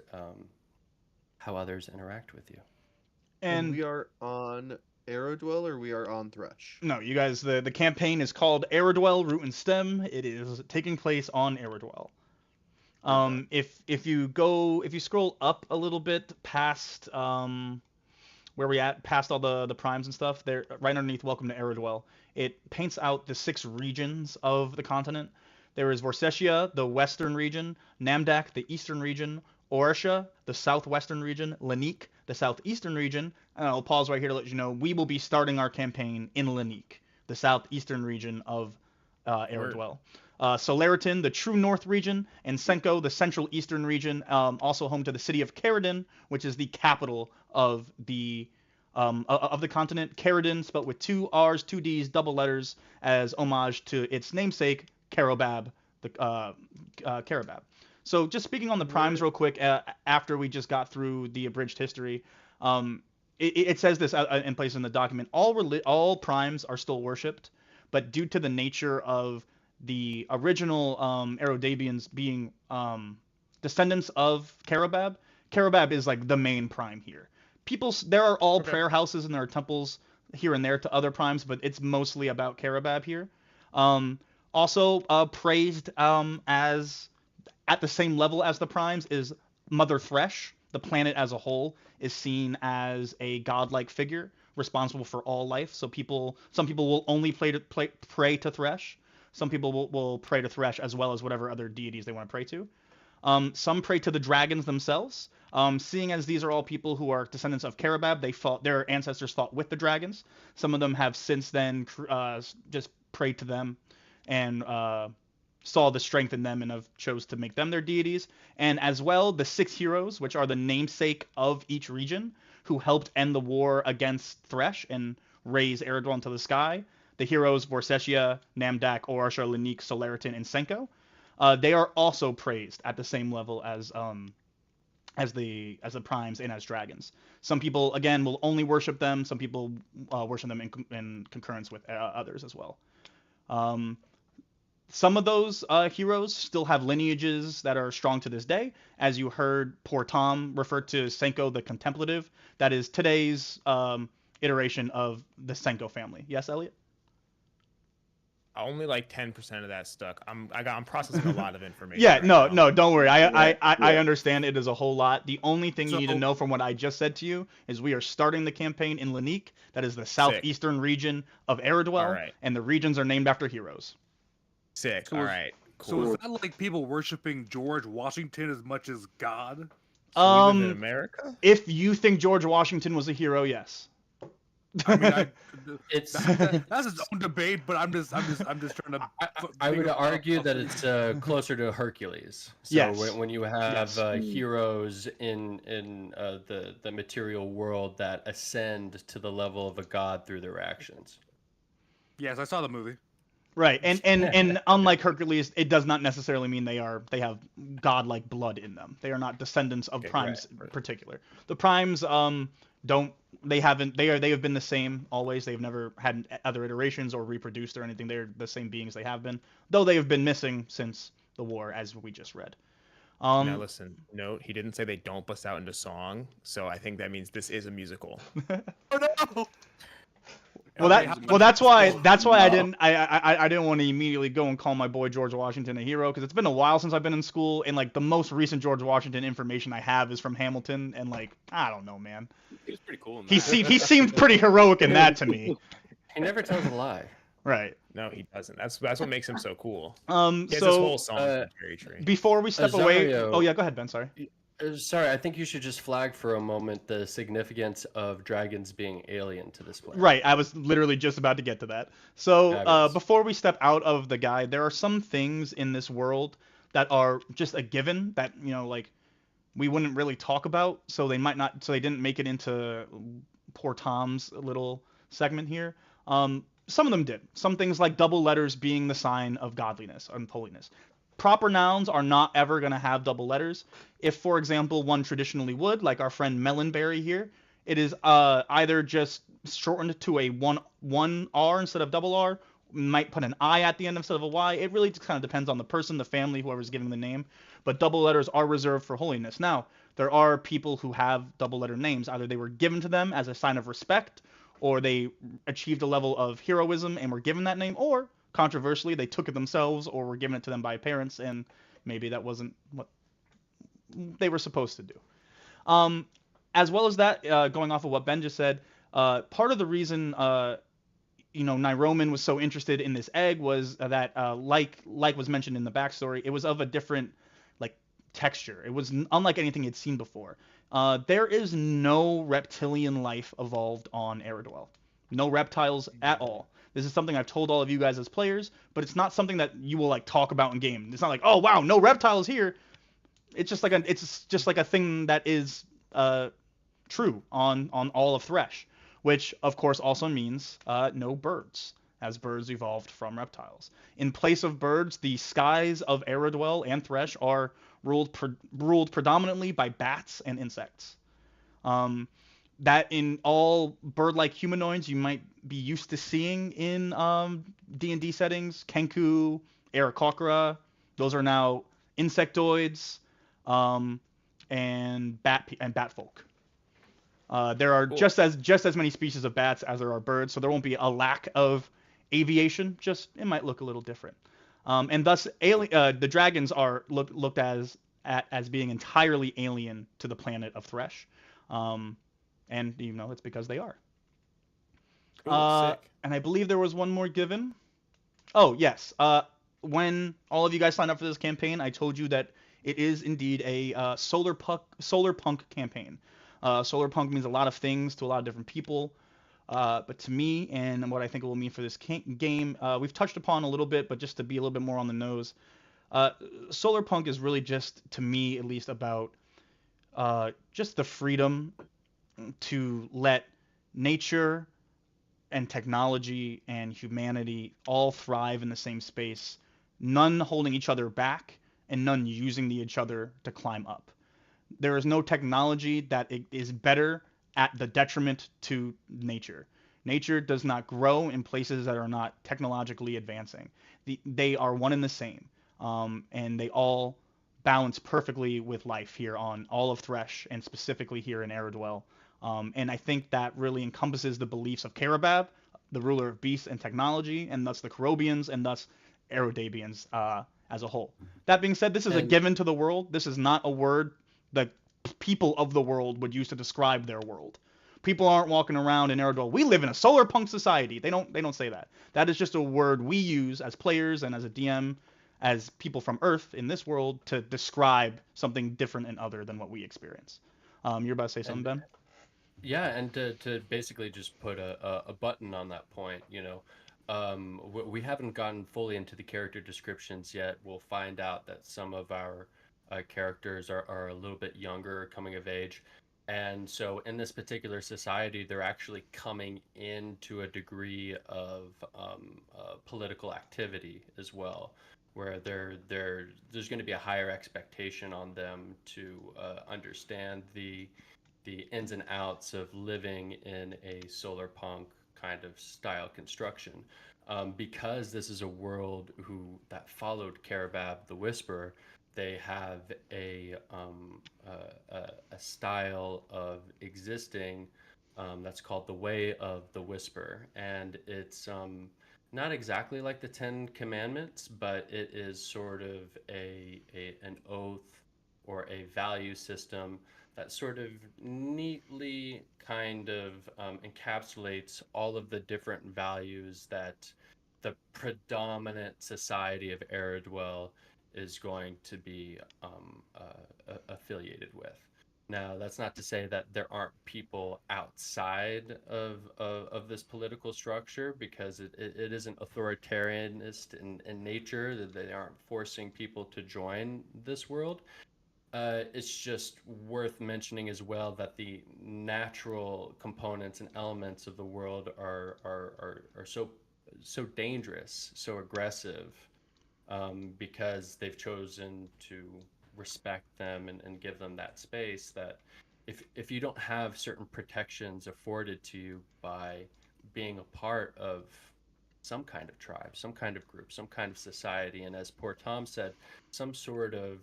how others interact with you. And we are on Aerodwell, or we are on Thresh? No, you guys, the campaign is called Aerodwell, Root and Stem. It is taking place on Aerodwell. If you scroll up a little bit past where we at, past all the primes and stuff, there right underneath Welcome to Aerodwell, it paints out the 6 regions of the continent. There is Vorsetia, the western region, Namdak, the eastern region, Orisha, the southwestern region, Lanique, the southeastern region, and I'll pause right here to let you know we will be starting our campaign in Lanique, the southeastern region of Aerodwell. Solaritan, the true north region, and Senko, the central eastern region, also home to the city of Caridin, which is the capital of the continent. Caridin, spelled with 2 R's, 2 D's, double letters, as homage to its namesake, Carobab, Carobab. So just speaking on the primes real quick, after we just got through the abridged history, it says this in place in the document. All primes are still worshipped, but due to the nature of the original Aerodabians being descendants of Carobab, Carobab is like the main prime here. There are all prayer houses and there are temples here and there to other primes, but it's mostly about Carobab here. Also praised as at the same level as the primes is Mother Thresh. The planet as a whole is seen as a godlike figure responsible for all life. So some people will only pray to Thresh. Some people will pray to Thresh as well as whatever other deities they want to pray to. Some pray to the dragons themselves. Seeing as these are all people who are descendants of Carobab, their ancestors fought with the dragons. Some of them have since then just prayed to them and saw the strength in them and have chose to make them their deities. And as well, the 6 heroes, which are the namesake of each region, who helped end the war against Thresh and raise Aerodwell into the sky. The heroes Vorsetia, Namdak, Orisha, Lanique, Solaritan, and Senko. They are also praised at the same level as the primes and as dragons. Some people, again, will only worship them. Some people worship them in concurrence with others as well. Some of those heroes still have lineages that are strong to this day. As you heard poor Tom refer to Senko the Contemplative. That is today's iteration of the Senko family. Yes, Elliot? Only like 10% of that stuck. I'm processing a lot of information. Yeah, right no, now. don't worry. I understand it is a whole lot. The only thing you need to know from what I just said to you is we are starting the campaign in Lanique. That is the southeastern region of Aerodwell, right. and the regions are named after heroes. Sick. So All right. Cool. So is that like people worshiping George Washington as much as God? So we live in America? If you think George Washington was a hero, yes. I mean, It's that's its own debate, but I'm just trying to. I would argue that it's closer to Hercules. So Yes. when you have Yes. heroes in the material world that ascend to the level of a god through their actions. Yes, I saw the movie. Right, and unlike Hercules, it does not necessarily mean they have godlike blood in them. They are not descendants of primes in particular. The primes they have been the same always. They've never had other iterations or reproduced or anything. They're the same beings they have been, though they have been missing since the war, as we just read. Now listen, note, he didn't say they don't bust out into song, so I think that means this is a musical. Oh no! Well, Okay, that's why I No. didn't want to immediately go and call my boy George Washington a hero, because it's been a while since I've been in school, and like the most recent George Washington information I have is from Hamilton, and like I don't know, man. He was pretty cool in that. He seemed pretty heroic in that to me. He never tells a lie. Right. No, he doesn't. That's what makes him so cool. He has this So whole song from Cherry Tree. before we step away, Azario- oh yeah, go ahead, Ben. Sorry. Sorry, I think you should just flag for a moment the significance of dragons being alien to this planet. Right, I was literally just about to get to that. So, Fabulous. before we step out of the guide, there are some things in this world that are just a given that, you know, like we wouldn't really talk about, so they didn't make it into poor Tom's little segment here. Some of them did. Some things like double letters being the sign of godliness and holiness. Proper nouns are not ever going to have double letters. If, for example, one traditionally would, like our friend Melonberry here, it is either just shortened to a one R instead of double R, might put an I at the end instead of a Y. It really just kind of depends on the person, the family, whoever's giving the name. But double letters are reserved for holiness. Now, there are people who have double letter names. Either they were given to them as a sign of respect, or they achieved a level of heroism and were given that name, or controversially, they took it themselves or were given it to them by parents, and maybe that wasn't what they were supposed to do. As well as that, going off of what Ben just said, part of the reason Nyroman was so interested in this egg was that, like was mentioned in the backstory, it was of a different like texture. It was unlike anything he'd seen before. There is no reptilian life evolved on Aerodwell. No reptiles at all. This is something I've told all of you guys as players, but it's not something that you will like talk about in game. It's not like, oh wow, no reptiles here. It's just like a thing that is true on all of Thresh, which of course also means no birds, as birds evolved from reptiles. In place of birds, the skies of Aerodwell and Thresh are ruled predominantly by bats and insects. That in all bird-like humanoids you might be used to seeing in D&D settings, Kenku, Aarakocra, those are now insectoids, and bat folk. There are Cool. just as many species of bats as there are birds, so there won't be a lack of aviation. Just it might look a little different, and thus the dragons are looked as being entirely alien to the planet of Thresh. And you know it's because they are. Sick. And I believe there was one more given. Oh yes. When all of you guys signed up for this campaign, I told you that it is indeed a solar punk campaign. Solar punk means a lot of things to a lot of different people, but to me and what I think it will mean for this game, we've touched upon a little bit, but just to be a little bit more on the nose, solar punk is really just, to me at least, about just the freedom to let nature and technology and humanity all thrive in the same space, none holding each other back and none using each other to climb up. There is no technology that is better at the detriment to nature. Nature does not grow in places that are not technologically advancing. They are one and the same, and they all balance perfectly with life here on all of Thresh, and specifically here in Aerodwell. And I think that really encompasses the beliefs of Karabab, the ruler of beasts and technology, and thus the Karobians, and thus Aerodabians as a whole. That being said, this is a given to the world. This is not a word that people of the world would use to describe their world. People aren't walking around in Aerodwell, we live in a solar punk society. They don't say that. That is just a word we use as players and as a DM, as people from Earth in this world, to describe something different and other than what we experience. You're about to say something, Ben? Yeah, and to basically just put a button on that point, we haven't gotten fully into the character descriptions yet. We'll find out that some of our characters are a little bit younger, coming of age. And so in this particular society, they're actually coming into a degree of political activity as well, where there's going to be a higher expectation on them to understand the ins and outs of living in a solar punk kind of style construction. Because this is a world that followed Karabab the Whisperer, they have a style of existing that's called the Way of the Whisper, and it's not exactly like the Ten Commandments, but it is sort of an oath or a value system that sort of neatly kind of encapsulates all of the different values that the predominant society of Aerodwell is going to be affiliated with. Now, that's not to say that there aren't people outside of this political structure, because it isn't authoritarianist in nature, that they aren't forcing people to join this world. It's just worth mentioning as well that the natural components and elements of the world are so dangerous, so aggressive, because they've chosen to respect them and give them that space, that if you don't have certain protections afforded to you by being a part of some kind of tribe, some kind of group, some kind of society, and as poor Tom said, some sort of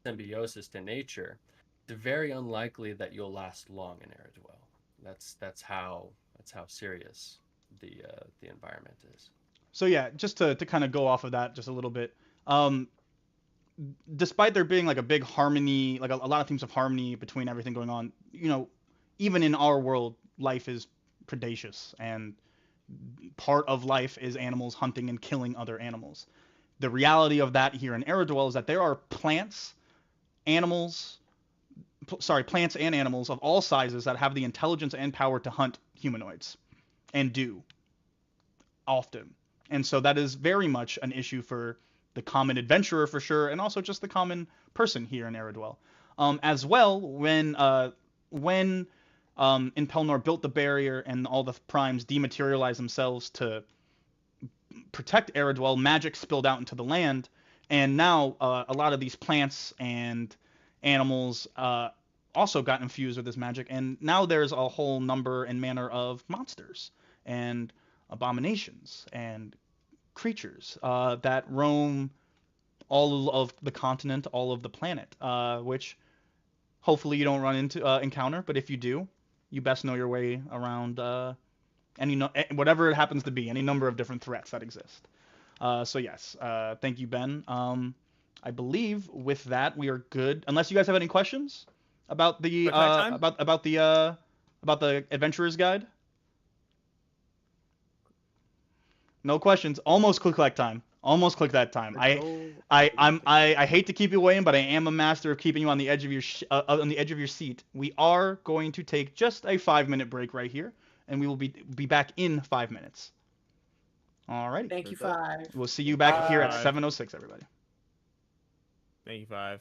symbiosis to nature, it's very unlikely that you'll last long in Aerodwell. That's how serious the environment is. So yeah, just to kind of go off of that just a little bit, despite there being like a big harmony, like a lot of themes of harmony between everything going on, you know, even in our world, life is predacious, and part of life is animals hunting and killing other animals. The reality of that here in Aerodwell is that there are plants and animals of all sizes that have the intelligence and power to hunt humanoids, and do often. And so that is very much an issue for the common adventurer, for sure, and also just the common person here in Aerodwell. As well, when Impelnor built the barrier and all the primes dematerialized themselves to protect Aerodwell, magic spilled out into the land, and now a lot of these plants and animals also got infused with this magic, and now there's a whole number and manner of monsters and abominations and creatures that roam all of the continent, all of the planet, which hopefully you don't encounter, but if you do, you best know your way around whatever it happens to be, any number of different threats that exist. So yes, thank you, Ben. I believe with that we are good, unless you guys have any questions about the about the adventurer's guide. No questions. Almost click time. Almost click that time. I hate to keep you waiting, but I am a master of keeping you on the edge of your seat. We are going to take just a 5-minute break right here, and we will be back in 5 minutes. All right. Thank you, 5. We'll see you back here at 7:06, everybody. Thank you, 5.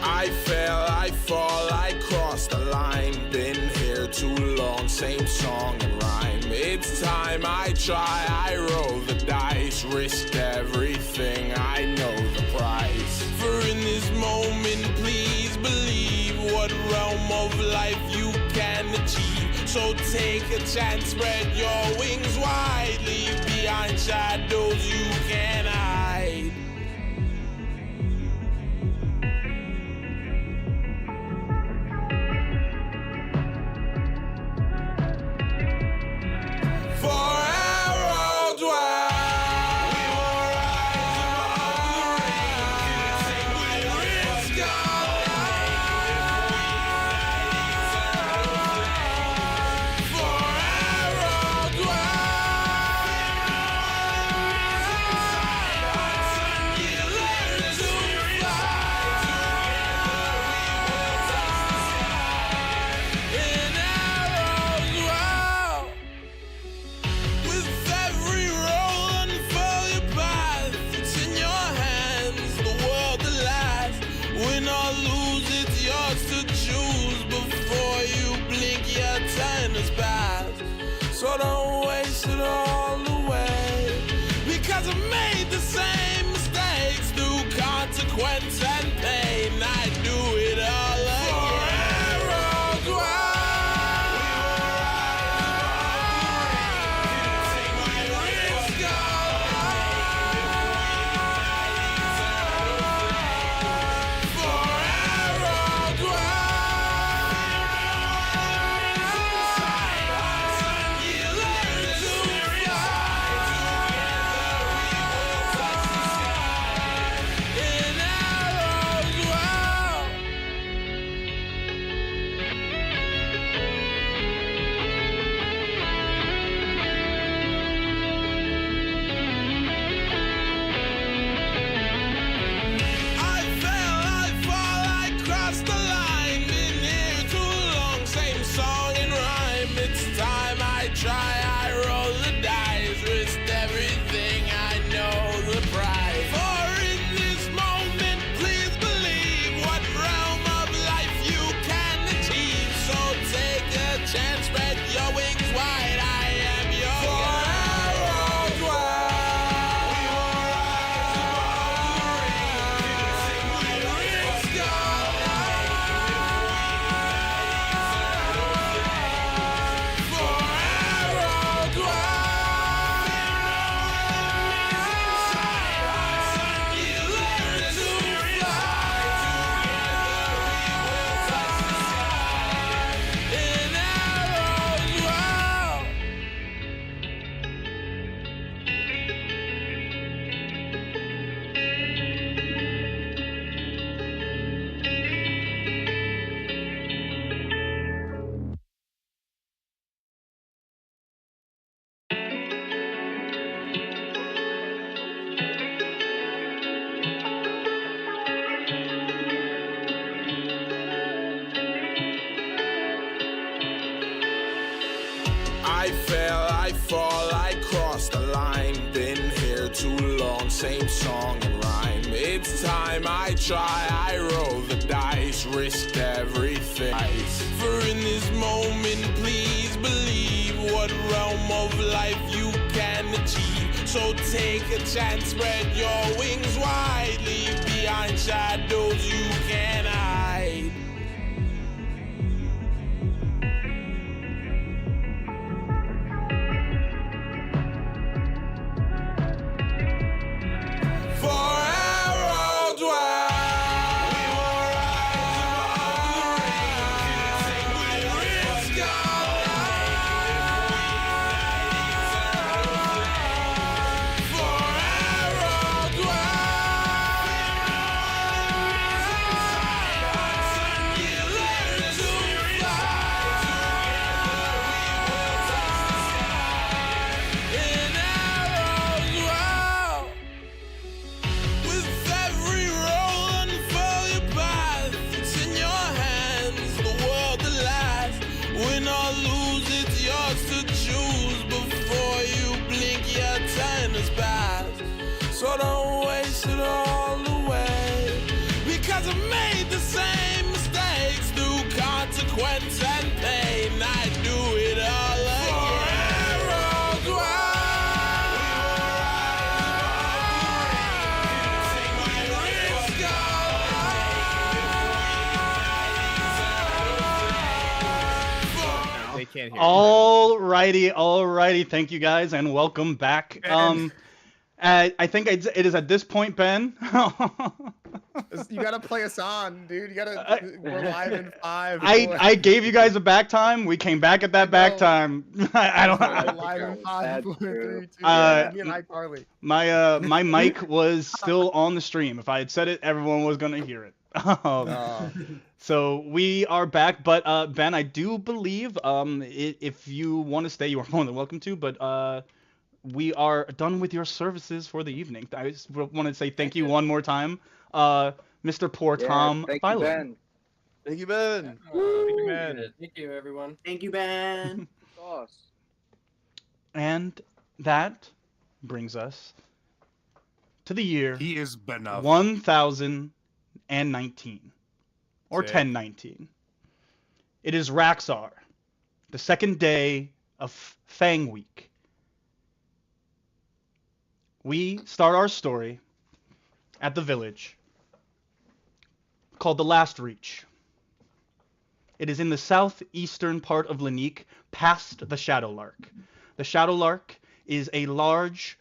I fell, I fall, I crossed the line. Been here too long, same song and rhyme. It's time I try, I roll the dice. Risked everything, I know the price. For in this moment, please believe what realm of life you can achieve. So take a chance, spread your wings wide. Leave behind shadows you can hide. So don't waste it all away, because I made the same mistakes through consequence and pain. I do it all again. fail, I fall, I cross the line. Been here too long, same song and rhyme. It's time I try, I roll the dice, risked everything. For in this moment, please believe what realm of life you can achieve. So take a chance, spread your wings wide, leave behind shadows you can hide. For Aerodwell, we will rise above the rain, we risk our lives. For Aerodwell, you learn to fly. In Aerodwell. With every roll unfurl your path. It's in your hands, the world at last. Win or lose, it's yours to choose. Before you blink, your turn has passed. So don't waste it all away. Because I made the same mistakes through consequence and pain. I do it all again. They can't hear. Alrighty. Thank you guys, and welcome back. I think it is at this point, Ben. You gotta play us on, dude. You gotta. We're live in 5. I gave you guys a back time. We came back at that back time. I don't. We're live in 5. That's 4, true. 3, 2. Me and iCarly. My mic was still on the stream. If I had said it, everyone was gonna hear it. So we are back, but Ben, I do believe if you want to stay, you are more than welcome to. But we are done with your services for the evening. I just want to say thank you one more time, Mr. Poor Tom. Thank you, Ben. Thank you, Ben. Thank you, everyone. Thank you, Ben. Sauce. And that brings us to the year He is Benuff. 1019, or Sick. 1019. It is Raxar, the second day of Fang Week. We start our story at the village called the Last Reach. It is in the southeastern part of Lanique, past the Shadowlark. The Shadowlark is a large,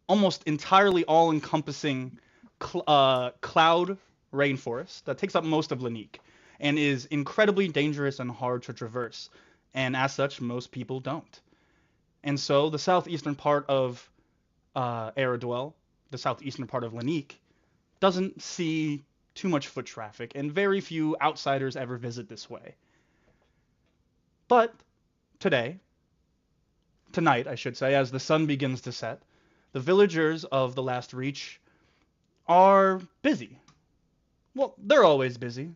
almost entirely all-encompassing cloud rainforest that takes up most of Lanique and is incredibly dangerous and hard to traverse. And as such, most people don't. And so the southeastern part of Aerodwell, the southeastern part of Lanique, doesn't see too much foot traffic, and very few outsiders ever visit this way. But tonight, I should say, as the sun begins to set, the villagers of the Last Reach are busy. Well, they're always busy.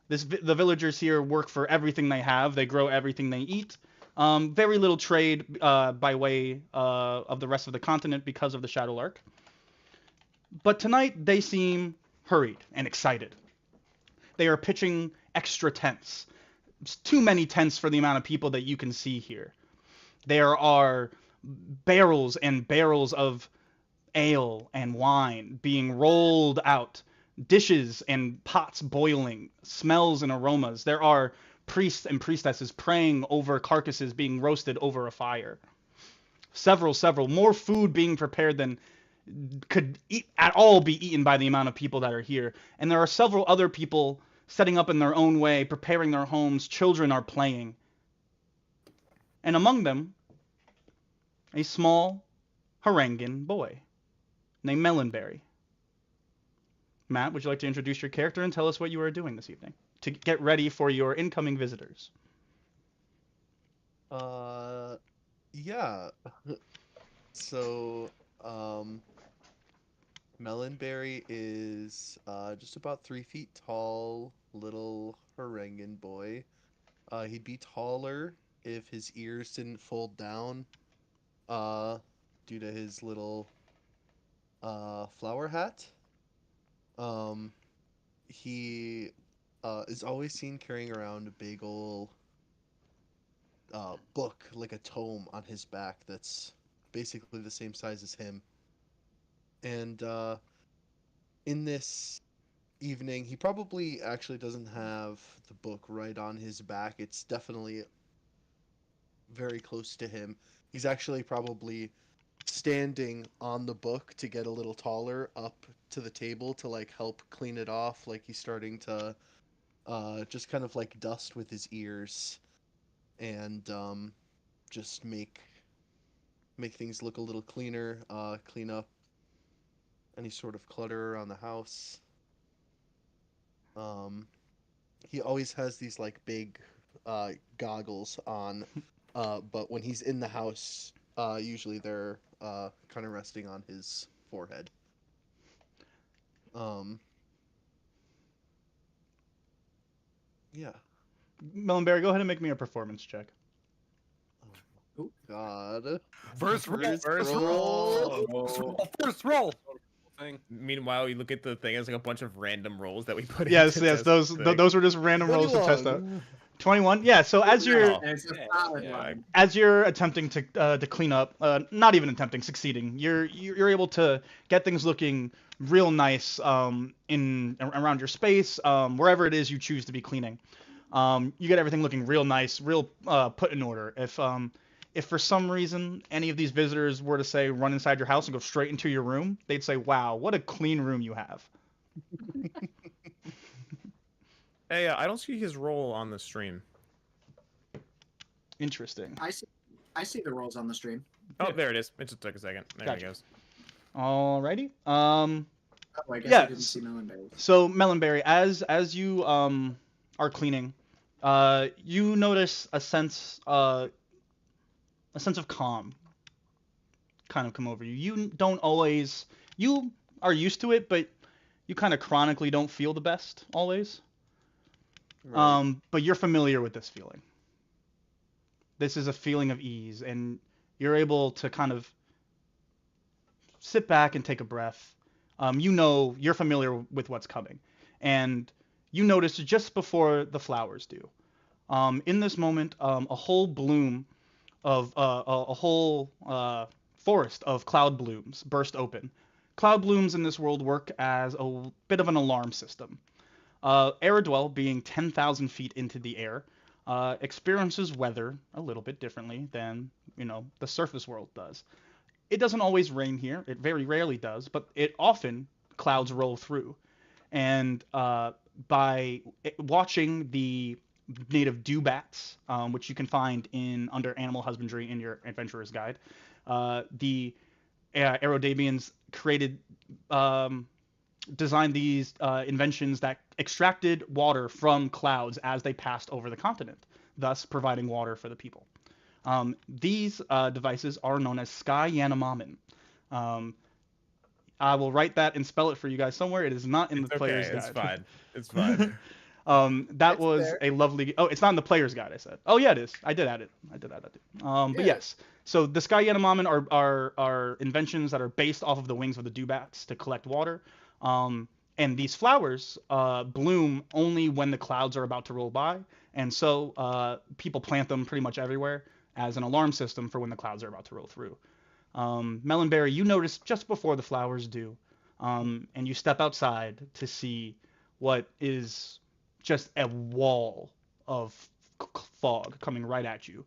The villagers here work for everything they have. They grow everything they eat. Very little trade by way of the rest of the continent because of the Shadowlark. But tonight they seem hurried and excited. They are pitching extra tents. It's too many tents for the amount of people that you can see here. There are barrels and barrels of ale and wine being rolled out, dishes and pots boiling, smells and aromas. There are priests and priestesses praying over carcasses being roasted over a fire. Several more food being prepared than could at all be eaten by the amount of people that are here. And there are several other people setting up in their own way, preparing their homes. Children are playing. And among them, a small Harangan boy named Melonberry. Matt, would you like to introduce your character and tell us what you are doing this evening to get ready for your incoming visitors? Yeah. So, Melonberry is just about 3 feet tall, little Harangan boy. He'd be taller if his ears didn't fold down, due to his little flower hat. Um, he is always seen carrying around a big ol' book, like a tome, on his back that's basically the same size as him. And in this evening, he probably actually doesn't have the book right on his back. It's definitely very close to him. He's actually probably standing on the book to get a little taller up to the table to like help clean it off. Like he's starting to just kind of like dust with his ears and just make things look a little cleaner, clean up any sort of clutter around the house. He always has these like big goggles on, but when he's in the house, usually they're kind of resting on his forehead. Yeah. Melonberry, go ahead and make me a performance check. Oh God. First roll. First roll. First roll. Thing. Meanwhile, you look at the thing as like a bunch of random rolls that we put in. Yes, to yes, test those the thing. those were just random rolls to test out. 21. 21. Yeah. So as you're It's a solid one. as you're attempting to clean up, not even attempting, succeeding, you're able to get things looking real nice in around your space, wherever it is you choose to be cleaning. You get everything looking real nice, real put in order. If for some reason any of these visitors were to say run inside your house and go straight into your room, they'd say, "Wow, what a clean room you have." Hey, I don't see his roll on the stream. Interesting. I see the rolls on the stream. Oh, there it is. It just took a second. There Gotcha. it goes. Alrighty. Oh, I guess Yeah, I didn't see Melonberry. So Melonberry, as you are cleaning, you notice a sense of calm kind of come over you. You are used to it, but you kind of chronically don't feel the best always. Right. But you're familiar with this feeling. This is a feeling of ease, and you're able to kind of sit back and take a breath. You're familiar with what's coming, and you notice just before the flowers do. In this moment, a whole bloom of a whole forest of cloud blooms burst open. Cloud blooms in this world work as a bit of an alarm system. Aerodwell, being 10,000 feet into the air, experiences weather a little bit differently than the surface world does. It doesn't always rain here. It very rarely does, but it often clouds roll through. And by watching the native dewbats, which you can find under animal husbandry in your adventurer's guide, the Aerodabians designed these inventions that extracted water from clouds as they passed over the continent, thus providing water for the people. These devices are known as Sky Yanomamin. I will write that and spell it for you guys somewhere. It is not in the player's guide. It's fine. It's fine. That It's was there. a lovely. Oh, it's not in the player's guide. I said. Oh yeah, it is. I did add it. But Yeah. yes. So the Sky Yanomamin are inventions that are based off of the wings of the dewbats to collect water. And these flowers bloom only when the clouds are about to roll by, and so people plant them pretty much everywhere as an alarm system for when the clouds are about to roll through. Melonberry, you notice just before the flowers do, and you step outside to see what is just a wall of fog coming right at you.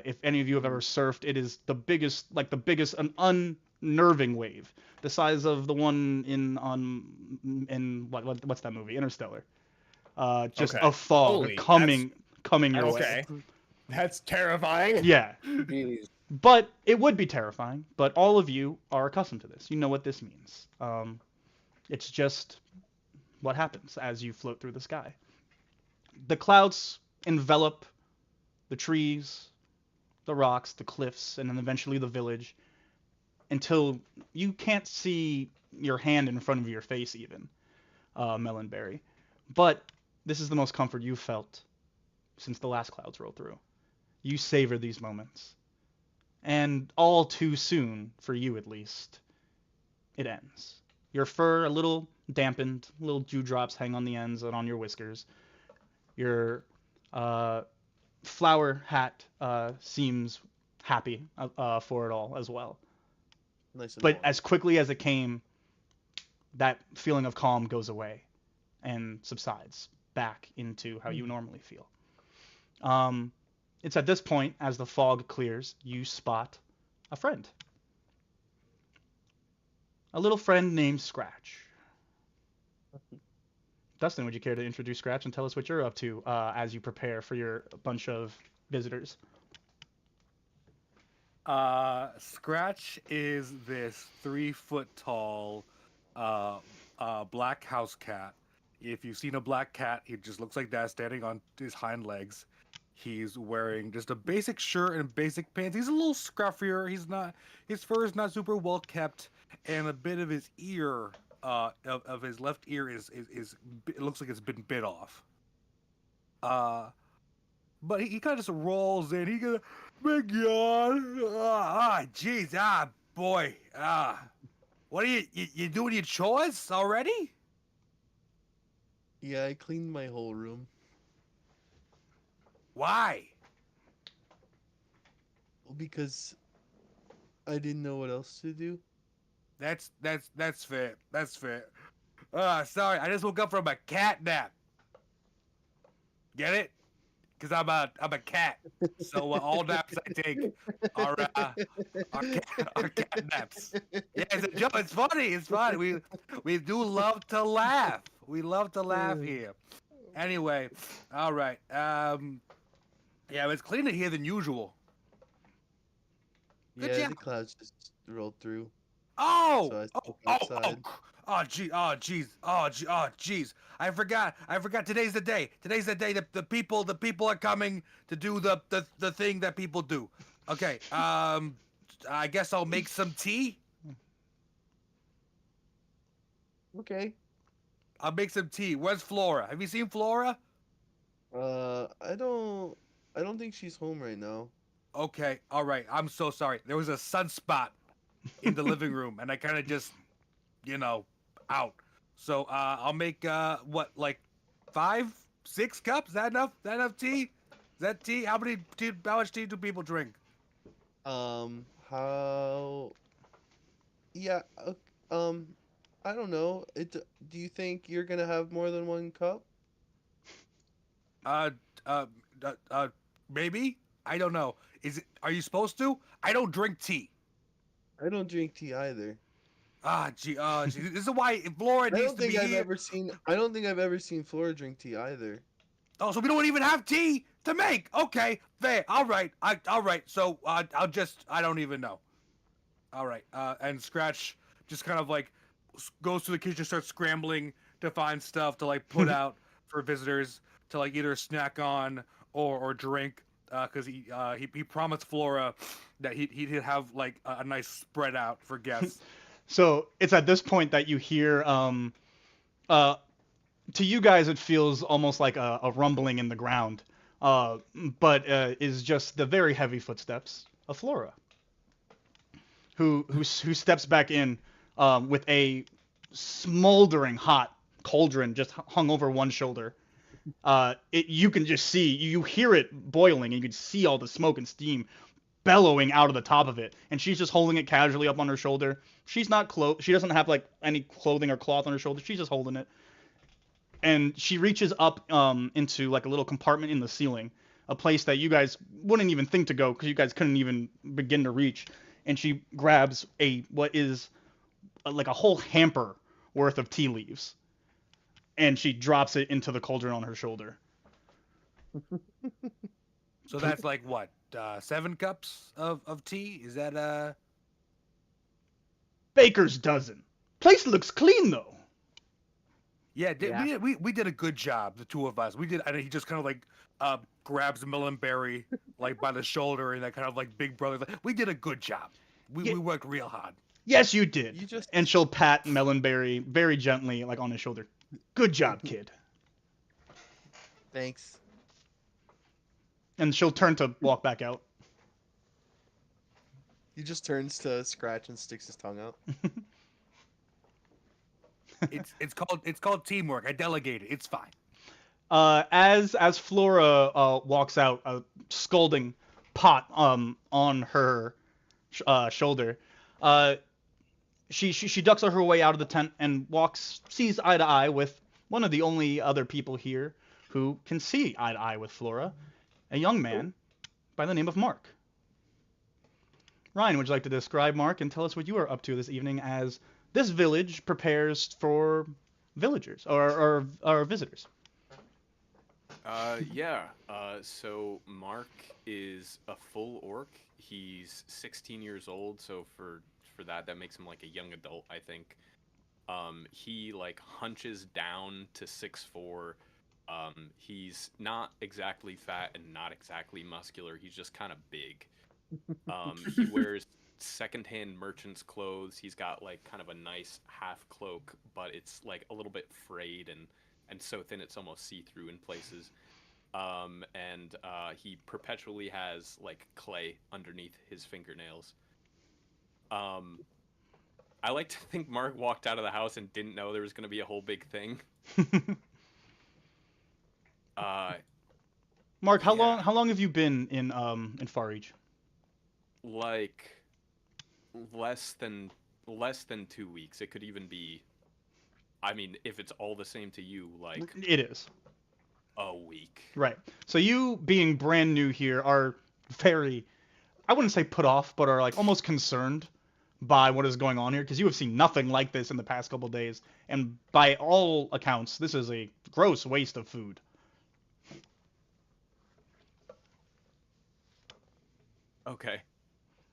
If any of you have ever surfed, it is the biggest an unnerving wave, the size of the one in what's that movie, Interstellar. Just Okay. a fog Holy, coming your way. Okay. That's terrifying. Yeah. Jeez. But it would be terrifying. But all of you are accustomed to this. You know what this means. It's just what happens as you float through the sky. The clouds envelop the trees, the rocks, the cliffs, and then eventually the village, until you can't see your hand in front of your face even, Melonberry. But this is the most comfort you've felt since the last clouds rolled through. you savor these moments. And all too soon, for you at least, it ends. Your fur a little dampened, little dewdrops hang on the ends and on your whiskers. Your flower hat seems happy for it all as well. Nice and But warm. as quickly as it came, that feeling of calm goes away and subsides back into how you normally feel. It's at this point, as the fog clears, you spot a friend. A little friend named Scratch. Dustin, would you care to introduce Scratch and tell us what you're up to as you prepare for your bunch of visitors? Scratch is this 3-foot tall black house cat. If you've seen a black cat, he just looks like that, standing on his hind legs. He's wearing just a basic shirt and basic pants. He's a little scruffier. His fur is not super well kept, and a bit of his ear, of his left ear is it looks like it's been bit off. But he kind of just rolls in. He goes, big yawn. Jeez, boy. What are you doing your chores already? Yeah, I cleaned my whole room. Why? Because I didn't know what else to do. That's fair. That's fair. Sorry, I just woke up from a cat nap. Get it? Because I'm a cat. So all naps I take are cat naps. Yeah, it's a joke. It's funny. It's funny. We do love to laugh. We love to laugh here. Anyway, all right. Yeah, it's cleaner here than usual. Good Yeah, job. the clouds just rolled through. Oh! So I stepped Oh, outside. Jeez. I forgot. Today's the day. Today's the day that the people are coming to do the thing that people do. Okay. I guess I'll make some tea. Okay. I'll make some tea. Where's Flora? Have you seen Flora? I don't think she's home right now. Okay. All right. I'm so sorry. There was a sunspot in the living room, and I kind of just, out. So I'll make like 5, 6 cups? Is that enough? Tea? Is that tea? How much tea do people drink? How? Yeah. I don't know. Do you think you're gonna have more than 1 cup? Maybe. I don't know. Are you supposed to? I don't drink tea. I don't drink tea either. Gee. This is why Flora needs to be here. I don't think I've ever seen Flora drink tea either. Oh, so we don't even have tea to make. Okay, fair. All right. All right. So I don't even know. All right. And Scratch just kind of like goes to the kitchen, starts scrambling to find stuff to like put out for visitors to like either snack on or drink. Because he promised Flora that he'd have like a nice spread out for guests. So it's at this point that you hear, to you guys, it feels almost like a rumbling in the ground, but is just the very heavy footsteps of Flora, who steps back in with a smoldering hot cauldron just hung over one shoulder. You can just see, you hear it boiling, and you can see all the smoke and steam bellowing out of the top of it, and she's just holding it casually up on her shoulder. She's not she doesn't have like any clothing or cloth on her shoulder. She's just holding it, and she reaches up into like a little compartment in the ceiling, a place that you guys wouldn't even think to go because you guys couldn't even begin to reach, and she grabs what is like a whole hamper worth of tea leaves, and she drops it into the cauldron on her shoulder. So that's like what, 7 cups of tea? Is that Baker's dozen. Place looks clean though. Yeah, we did a good job, the two of us. We did, and he just kind of like grabs Melonberry like by the shoulder, and that kind of like big brother. We did a good job. We worked real hard. Yes, you did. And she'll pat Melonberry very gently, like on his shoulder. Good job, kid. Thanks. And she'll turn to walk back out. He just turns to Scratch and sticks his tongue out. It's called teamwork. I delegated. It's fine. As Flora walks out, a scalding pot on her shoulder, she ducks her way out of the tent and sees eye to eye with one of the only other people here who can see eye to eye with Flora, a young man by the name of Mark. Ryan, would you like to describe Mark and tell us what you are up to this evening as this village prepares for villagers or visitors? Yeah. So Mark is a full orc. He's 16 years old, so for that makes him like a young adult, I think. He like hunches down to 6'4". He's not exactly fat and not exactly muscular. He's just kind of big. He wears secondhand merchant's clothes. He's got like kind of a nice half cloak, but it's like a little bit frayed and so thin it's almost see-through in places. And he perpetually has like clay underneath his fingernails. I like to think Mark walked out of the house and didn't know there was going to be a whole big thing. Mark, how long have you been in Far Reach? Like less than 2 weeks. It could even be, I mean, if it's all the same to you, like it is a week. Right. So you being brand new here are very, I wouldn't say put off, but are like almost concerned by what is going on here because you have seen nothing like this in the past couple days, and by all accounts, this is a gross waste of food. Okay.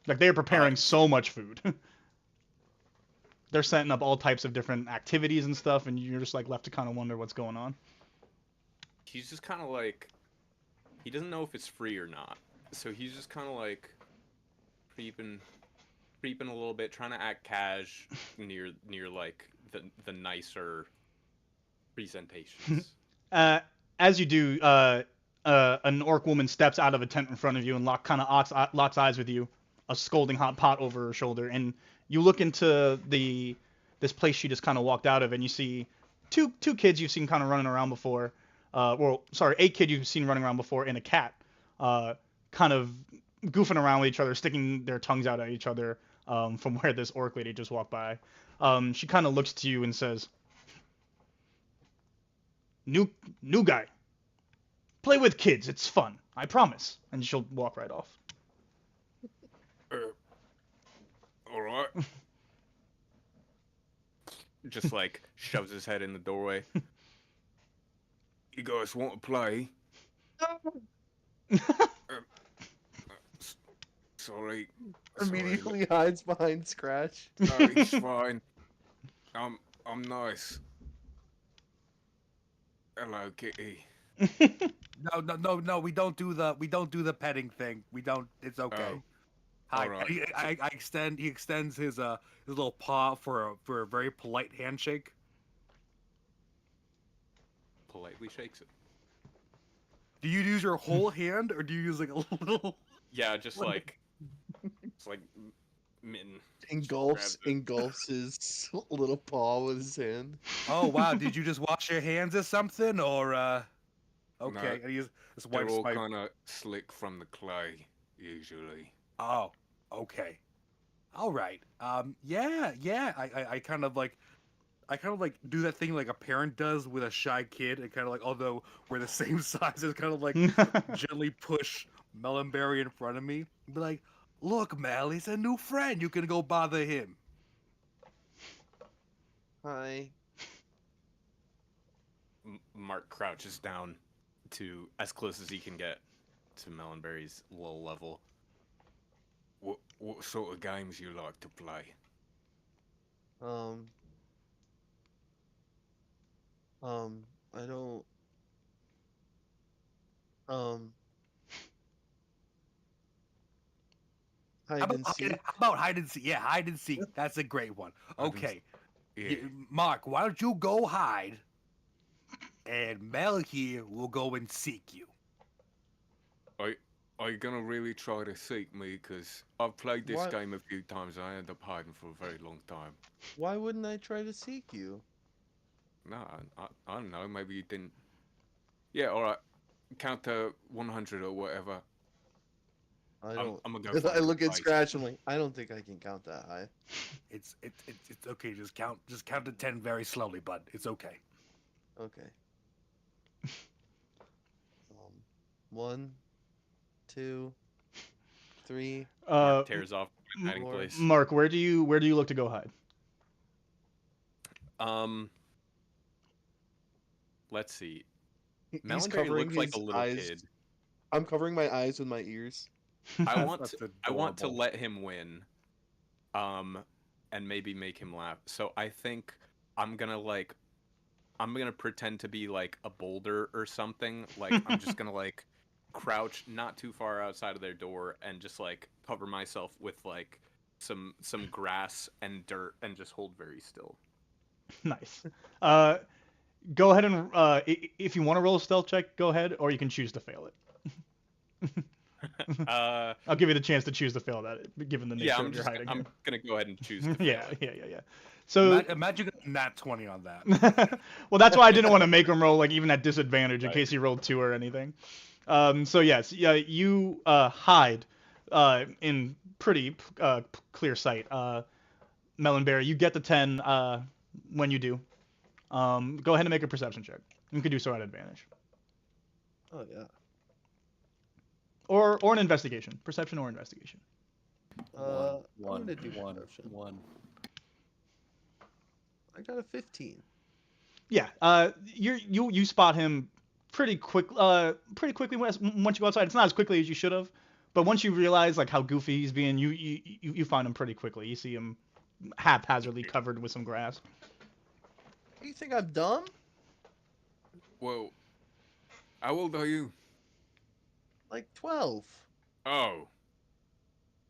Like they're preparing so much food. They're setting up all types of different activities and stuff, and you're just like left to kind of wonder what's going on. He's just kind of like, he doesn't know if it's free or not, so he's just kind of like creeping a little bit, trying to act cash near like the nicer presentations. As you do, an orc woman steps out of a tent in front of you and locks eyes with you, a scalding hot pot over her shoulder, and you look into this place she just kind of walked out of, and you see two kids you've seen kind of running around before. A kid you've seen running around before, and a cat, kind of goofing around with each other, sticking their tongues out at each other, from where this orc lady just walked by. She kind of looks to you and says, "New guy. Play with kids. It's fun. I promise." And she'll walk right off. All right. Just like shoves his head in the doorway. You guys want to play? Sorry. Immediately hides behind Scratch. No, it's fine. I'm nice. Hello, kitty. No. We don't do the petting thing. We don't. It's okay. Oh. Hi. Alright. He extends his little paw for a very polite handshake. Politely shakes it. Do you use your whole hand or do you use like a little? Yeah, just like it's like mitten. Engulfs his little paw with his hand. Oh wow! Did you just wash your hands or something, or Okay, No, I use this They're wipes all my. kind of slick from the clay, usually. Oh, okay. All right. Yeah. I kind of like do that thing like a parent does with a shy kid, and kind of like, although we're the same size, it's kind of like gently push Melonberry in front of me, and be like, "Look, Mel, he's a new friend. You can go bother him." Hi. Mark crouches down to as close as he can get to Melonberry's low level. What sort of games you like to play? I don't. Hide and seek. How about hide and seek? Yeah, hide and seek. That's a great one. Okay. Yeah. Mark, why don't you go hide, and Mel here will go and seek you. Are you gonna really try to seek me? Because I've played this What? game a few times and I end up hiding for a very long time. Why wouldn't I try to seek you? No, I don't know. Maybe you didn't. Yeah, all right. Count to 100 or whatever. I don't. I'm gonna go. Because I find look at advice. Scratch and like, I don't think I can count that high. It's okay. Just count to 10 very slowly, bud. It's okay. Okay. 1, 2, 3. Mark tears off my hiding Lord. place. Mark, where do you look to go hide? Let's see. He's Malaga covering looks like his a little eyes. kid. I'm covering my eyes with my ears. I want That's to adorable. let him win, and maybe make him laugh. So I think I'm gonna pretend to be like a boulder or something. Like I'm just gonna like crouch not too far outside of their door and just like cover myself with like some grass and dirt and just hold very still. Nice. Go ahead and if you want to roll a stealth check, go ahead, or you can choose to fail it. I'll give you the chance to choose to fail that, given the nature Yeah, of your hiding. I'm gonna go ahead and choose. To Yeah, fail it. yeah. So Imagine you got a nat 20 on that. well, that's why I didn't want to make him roll like even at disadvantage in Right. case he rolled 2 or anything. So yes, yeah, you hide in pretty clear sight. Melonberry, you get the 10 when you do. Go ahead and make a perception check. You can do so at advantage. Oh yeah. Or an investigation. Perception or investigation. I'm One. gonna do One. perception. One. I got a 15. Yeah. You spot him pretty quickly once you go outside. It's not as quickly as you should have, but once you realize like how goofy he's being, you find him pretty quickly. You see him haphazardly covered with some grass. You think I'm dumb? Whoa. How old are you? Like 12. Oh.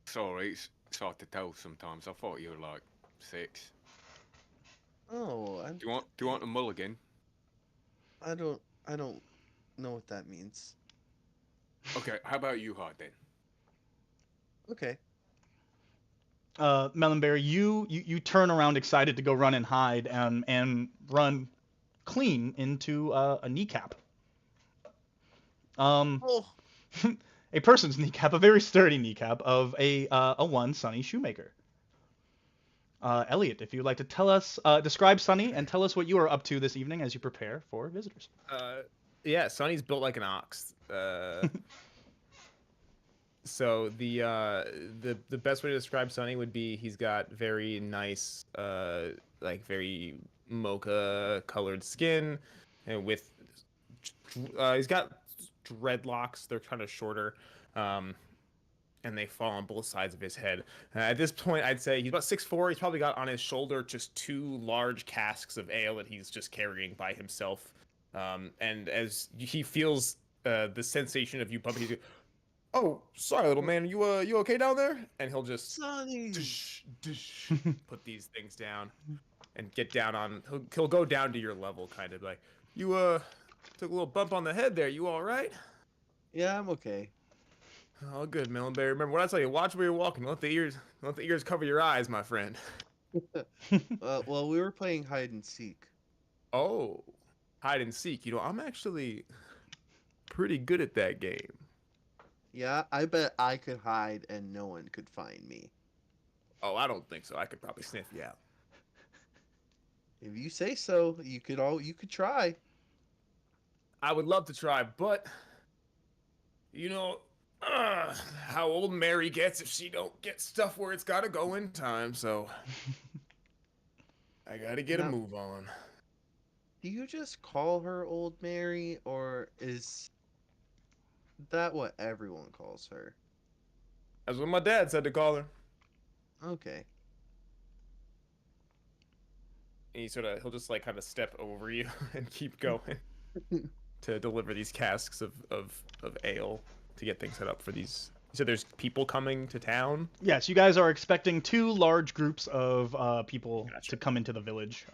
Sorry, it's hard to tell sometimes. I thought you were like 6. Oh, Do you want a mulligan? I don't know what that means. Okay, how about you hide then? Okay. Melonberry, you turn around excited to go run and hide and run clean into a kneecap. Oh, A person's kneecap, a very sturdy kneecap of a one Sunny Shoemaker. Elliot, if you'd like to tell us, describe Sunny and tell us what you are up to this evening as you prepare for visitors. Yeah, Sonny's built like an ox. So the best way to describe Sonny would be he's got very nice, like very mocha colored skin, and with he's got dreadlocks. They're kind of shorter, and they fall on both sides of his head. At this point, I'd say he's about 6'4". He's probably got on his shoulder just 2 large casks of ale that he's just carrying by himself. And as he feels the sensation of you bumping, he's like, "Oh, sorry, little man. You okay down there?" And he'll just Sonny. put these things down and get down on. He'll go down to your level, kind of like, "You took a little bump on the head there. You all right?" Yeah, I'm okay. Oh, good, Melonberry. Remember what I tell you? Watch where you're walking. Don't let the ears cover your eyes, my friend. Well, we were playing hide and seek. Oh, hide and seek. You know, I'm actually pretty good at that game. Yeah, I bet I could hide and no one could find me. Oh, I don't think so. I could probably sniff you out. If you say so, you could try. I would love to try, but you know how old Mary gets if she don't get stuff where it's got to go in time. So I got to get a Now- move on. Do you just call her Old Mary, or is that what everyone calls her? That's what my dad said to call her. Okay. And he'll just like kind of step over you and keep going to deliver these casks of ale to get things set up for these. You said there's people coming to town? Yes, you guys are expecting 2 large groups of people Gotcha. to come into the village,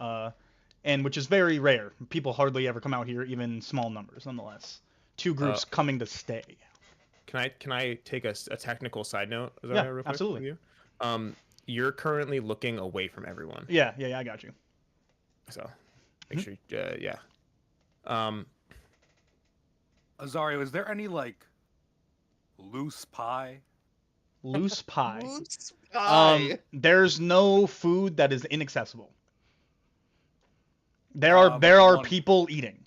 and which is very rare. People hardly ever come out here, even in small numbers, nonetheless. 2 groups coming to stay. can I take a technical side note? Yeah, real quick absolutely. with you? You're currently looking away from everyone. Yeah, I got you. So make sure, yeah. Azario, is there any like loose pie? Loose pie. Loose pie. There's no food that is inaccessible. There are one- people eating.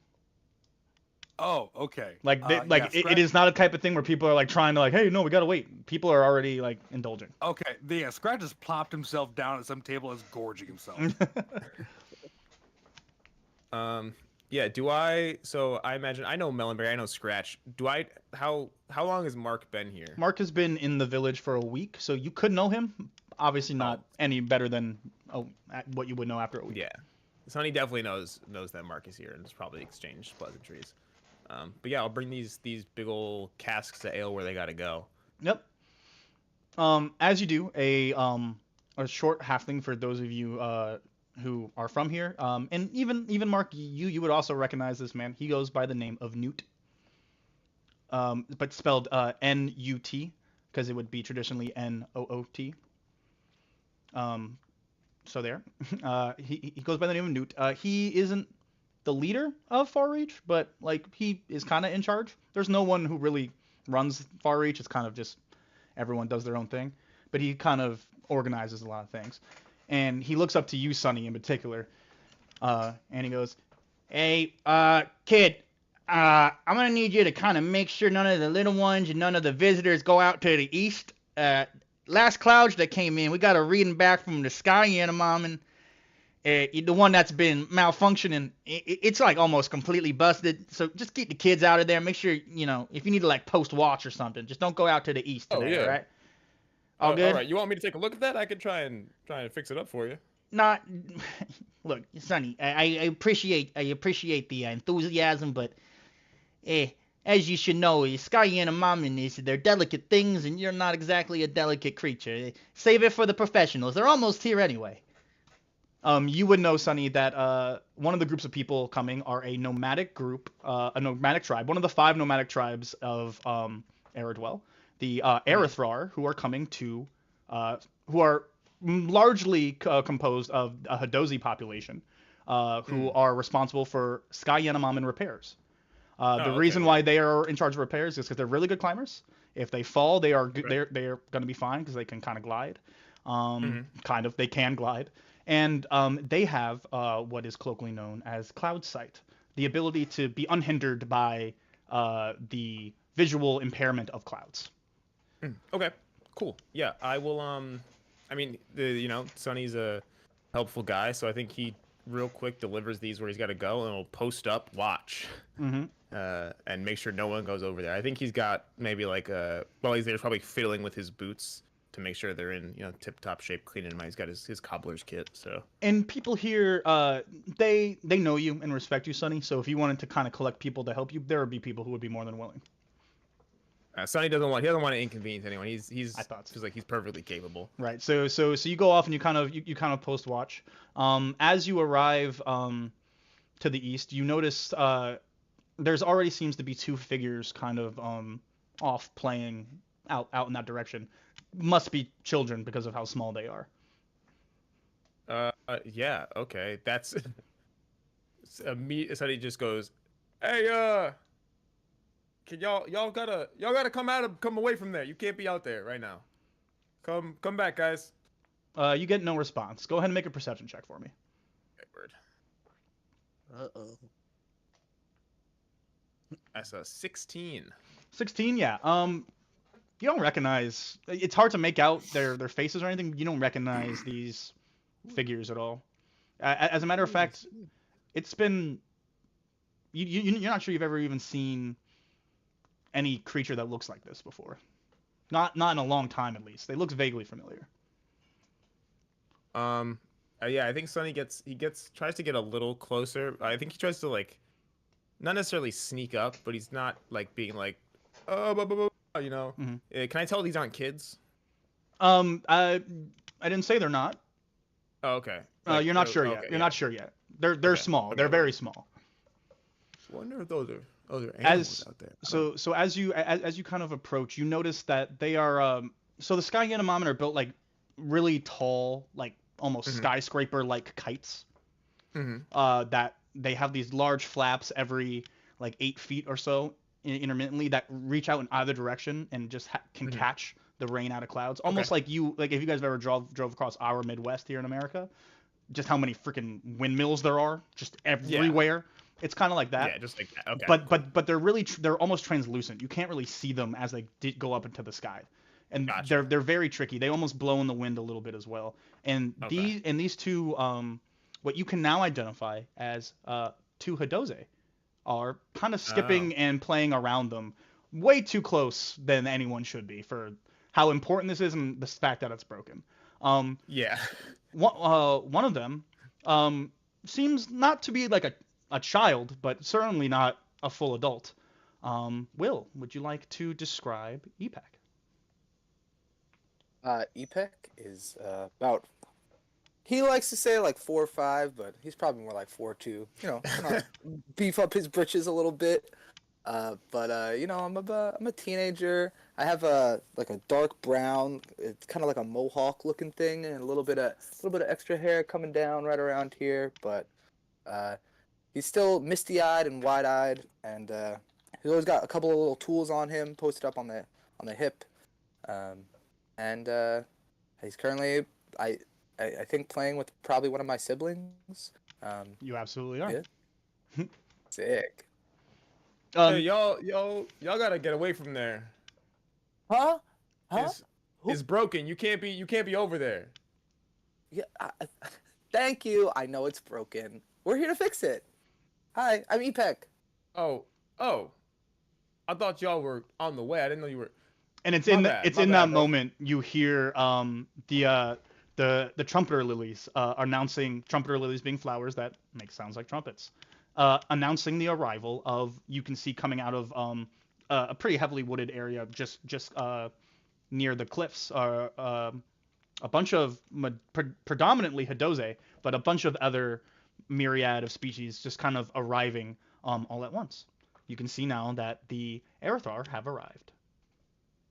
Oh, okay. Like yeah, it is not a type of thing where people are like trying to like, hey, no, we gotta wait. People are already like indulging. Okay, yeah, Scratch just plopped himself down at some table and is gorging himself. Yeah. So I imagine I know Melonberry. I know Scratch. How long has Mark been here? Mark has been in the village for a week, so you could know him. Obviously, not any better than what you would know after a week. Yeah. Sonny definitely knows that Mark is here and has probably exchanged pleasantries. But yeah, I'll bring these big old casks of ale where they gotta go. Yep. As you do, a short halfling for those of you who are from here, and even Mark, you would also recognize this man. He goes by the name of Newt, but spelled N-U-T, because it would be traditionally N-O-O-T. So there, he goes by the name of Newt. He isn't the leader of Far Reach, but like he is kind of in charge. There's no one who really runs Far Reach. It's kind of just everyone does their own thing, but he kind of organizes a lot of things. And he looks up to you, Sonny, in particular, and he goes, "Hey, kid, I'm gonna need you to kind of make sure none of the little ones and none of the visitors go out to the east. Last clouds that came in, we got a reading back from the sky animal, and the one that's been malfunctioning, it's like almost completely busted. So just keep the kids out of there. Make sure, if you need to like post watch or something, just don't go out to the east today, all right? All good? All right. You want me to take a look at that? I could try and fix it up for you. Not, look, Sonny, I appreciate the enthusiasm, but as you should know, Sky Animamin they're delicate things, and you're not exactly a delicate creature. Save it for the professionals. They're almost here anyway. You would know, Sonny, that one of the groups of people coming are a nomadic group, a nomadic tribe, one of the 5 nomadic tribes of Aerodwell, the Aerodwell, who are coming to, who are largely composed of a Hadozi population, who are responsible for Sky Animamin repairs. The reason why they are in charge of repairs is because they're really good climbers. If they fall, they are they're going to be fine because they can kind of glide. They can glide. And they have what is colloquially known as cloud sight, the ability to be unhindered by the visual impairment of clouds. Okay, cool. Yeah, I will. I mean, Sonny's a helpful guy, so I think he real quick delivers these where he's got to go, and will post up, watch, and make sure no one goes over there. I think he's got maybe like he's there probably fiddling with his boots to make sure they're in tip-top shape, cleaning them out. He's got his cobbler's kit. So. And people here, they know you and respect you, Sonny. So if you wanted to kind of collect people to help you, there would be people who would be more than willing. Sonny doesn't want to inconvenience anyone. He's I thought so. Feels like he's perfectly capable. Right. So you go off and you kind of post watch. As you arrive to the east, you notice there's already seems to be 2 figures kind of off playing out in that direction. Must be children because of how small they are. Yeah. Okay. That's Sonny just goes, "Hey, can y'all gotta come away from there. You can't be out there right now. Come back, guys." You get no response. Go ahead and make a perception check for me. Okay, word. Uh-oh. That's a 16. 16, yeah. You don't recognize. It's hard to make out their faces or anything. You don't recognize these figures at all. As a matter of fact, it's been. You're not sure you've ever even seen any creature that looks like this before. Not in a long time, at least. They look vaguely familiar. Yeah, I think Sonny tries to get a little closer. I think he tries to like, not necessarily sneak up, but he's not like being like, Can I tell these aren't kids? I didn't say they're not. Oh, okay. You're not sure yet. Okay, You're not sure yet. They're small. Okay, They're very small. I wonder if those are. Oh, there are animals As out there. so as you kind of approach, you notice that they are so the sky anemones are built like really tall, like almost Mhm. skyscraper like kites. Mm-hmm. That they have these large flaps every like 8 feet or so intermittently that reach out in either direction and just can Mhm. catch the rain out of clouds. Okay. Almost like if you guys have ever drove across our Midwest here in America, just how many freaking windmills there are just everywhere. It's kind of like that. Yeah, just like that. Okay. But cool. but they're really they're almost translucent. You can't really see them as they go up into the sky, and Gotcha. they're very tricky. They almost blow in the wind a little bit as well. And Okay. these two what you can now identify as two Hidose are kind of skipping and playing around them way too close than anyone should be for how important this is and the fact that it's broken. Yeah. One of them seems not to be like a child, but certainly not a full adult. Will, would you like to describe EPEC? Epec is about. He likes to say like 4'5", but he's probably more like 4'2". You know, beef up his britches a little bit. But you know, I'm a teenager. I have like a dark brown. It's kind of like a mohawk looking thing, and a little bit of extra hair coming down right around here. But he's still misty-eyed and wide-eyed, and he's always got a couple of little tools on him, posted up on the hip. And he's currently I think playing with probably one of my siblings. You absolutely are. Yeah. Sick. Hey, y'all gotta get away from there. Huh? It's broken. You can't be over there. Yeah. Thank you. I know it's broken. We're here to fix it. Hi, I'm Epec. Oh. I thought y'all were on the way. I didn't know you were. And it's My in bad, it's my in bad, that bro. moment you hear the trumpeter lilies announcing, trumpeter lilies being flowers that make sounds like trumpets, announcing the arrival of, you can see coming out of a pretty heavily wooded area just near the cliffs are a bunch of predominantly Hidose, but a bunch of other myriad of species just kind of arriving all at once. You can see now that the Aerothar have arrived.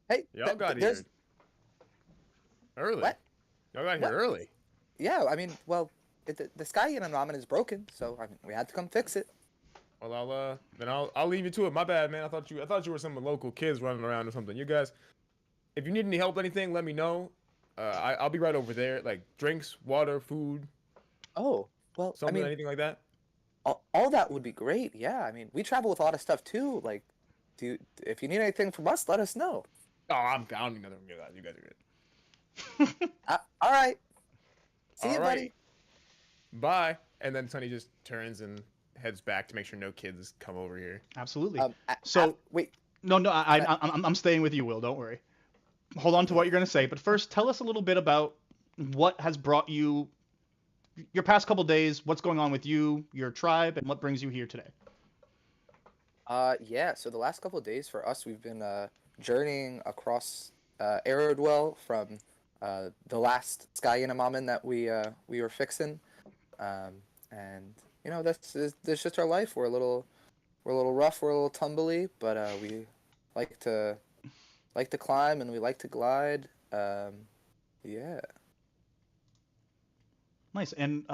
Hey, Y'all got there's here early. what? Y'all got What? here early. Yeah, I mean, well, the sky anemones is broken, so I mean, we had to come fix it. Well, I'll leave you to it. My bad, man. I thought you were some local kids running around or something. You guys, if you need any help, anything, let me know. I'll be right over there. Like drinks, water, food, Oh, well, I something, mean, anything like that. all that would be great. Yeah, I mean, we travel with a lot of stuff too. Like, if you need anything from us, let us know. Oh, I don't need nothing from you guys. You guys are good. All right. See you, All buddy. right. Bye. And then Sonny just turns and heads back to make sure no kids come over here. Absolutely. So wait. No, I'm staying with you, Will. Don't worry. Hold on to what you're gonna say, but first, tell us a little bit about what has brought you your past couple days. What's going on with you, your tribe, and what brings you here today? Yeah. So the last couple of days for us, we've been journeying across Aerodwell from the last sky anemonen that we were fixing, and you know that's just our life. We're a little rough, we're a little tumbly, but we like to climb and we like to glide. Yeah. Nice. And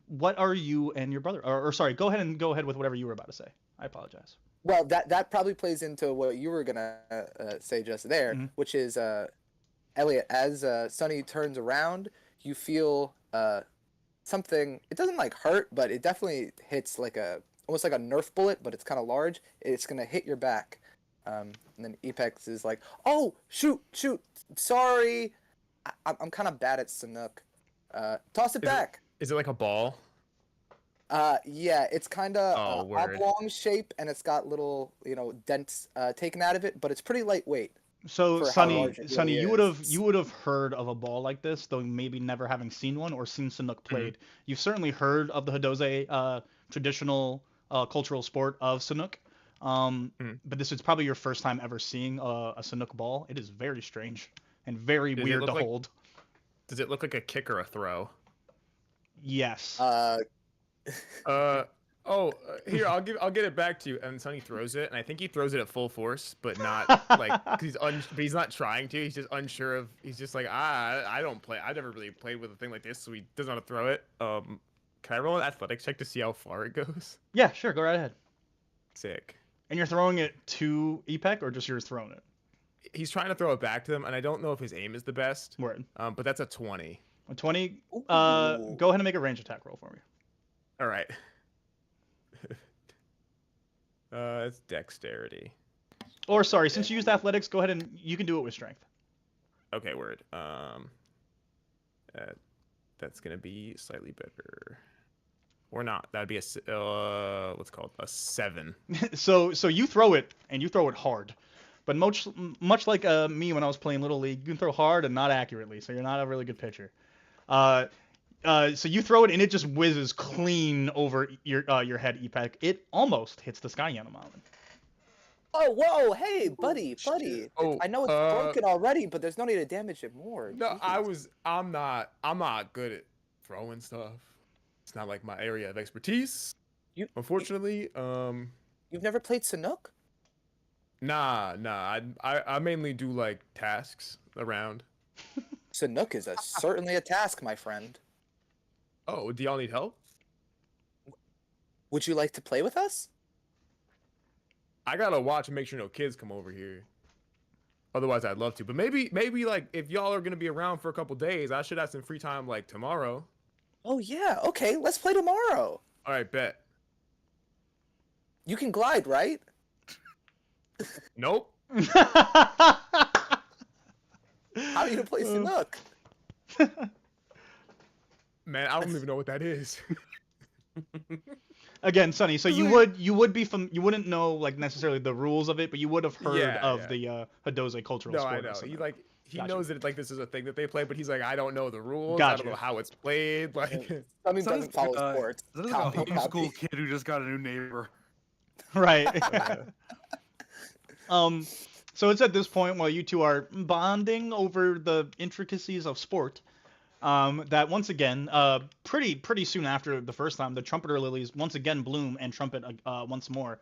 what are you and your brother? Or sorry, go ahead with whatever you were about to say. I apologize. Well, that probably plays into what you were gonna say just there, Mhm. which is Elliot. As Sunny turns around, you feel something. It doesn't like hurt, but it definitely hits like almost like a Nerf bullet, but it's kind of large. It's gonna hit your back. And then Apex is like, "Oh, shoot! Sorry, I'm kind of bad at Sanook. Toss it back." Is it like a ball? Yeah, it's kind of word. oblong shape, and it's got little, dents taken out of it, but it's pretty lightweight. So For how Sonny, large it Sonny, really you would have heard of a ball like this, though maybe never having seen one or seen Sanook played. You've certainly heard of the Hidose traditional cultural sport of Sanook. But this is probably your first time ever seeing a Sanook ball. It is very strange and very Does it weird look to like- hold. Does it look like a kick or a throw? Yes. Uh, Oh, here I'll get it back to you. And Sonny throws it, and I think he throws it at full force, but not like because but he's not trying to. He's just unsure of. He's just like I don't play. I've never really played with a thing like this, so he doesn't know how to throw it. Can I roll an athletics check to see how far it goes? Yeah, sure. Go right ahead. Sick. And you're throwing it to Epek, or just you're throwing it? He's trying to throw it back to him, and I don't know if his aim is the best. Word. But that's a 20. A 20. Ooh. Go ahead and make a range attack roll for me. All right. It's dexterity. Or sorry, since you used athletics, go ahead and you can do it with strength. Okay, word. That's gonna be slightly better, or not. That'd be a what's it called a 7. So you throw it and you throw it hard, but much like me when I was playing Little League, you can throw hard and not accurately, so you're not a really good pitcher. So you throw it and it just whizzes clean over your head, Epek. It almost hits the Sky Animal Mountain. Oh, whoa, hey, buddy. Oh, I know it's broken already, but there's no need to damage it more. No, Jeez. I'm not good at throwing stuff. It's not like my area of expertise. Unfortunately, You've never played Sanook? Nah. I mainly do like tasks around. Sanook is certainly a task, my friend. Oh, do y'all need help? Would you like to play with us? I gotta watch and make sure no kids come over here. Otherwise, I'd love to. But maybe like if y'all are gonna be around for a couple days, I should have some free time like tomorrow. Oh yeah, okay, let's play tomorrow. All right, bet. You can glide, right? Nope. How do you play Sanook? Man, I don't even know what that is. Again, Sonny, so you would be you wouldn't know like necessarily the rules of it, but you would have heard of the Hadose cultural No, sport. I know. He Gotcha. knows that like this is a thing that they play, but he's like, I don't know the rules. I Gotcha. don't know how it's played. Like, Sonny doesn't follow sports. That is like a homeschool kid who just got a new neighbor. Right. So it's at this point while you two are bonding over the intricacies of sport, that once again, pretty soon after the first time, the trumpeter lilies once again bloom and trumpet once more,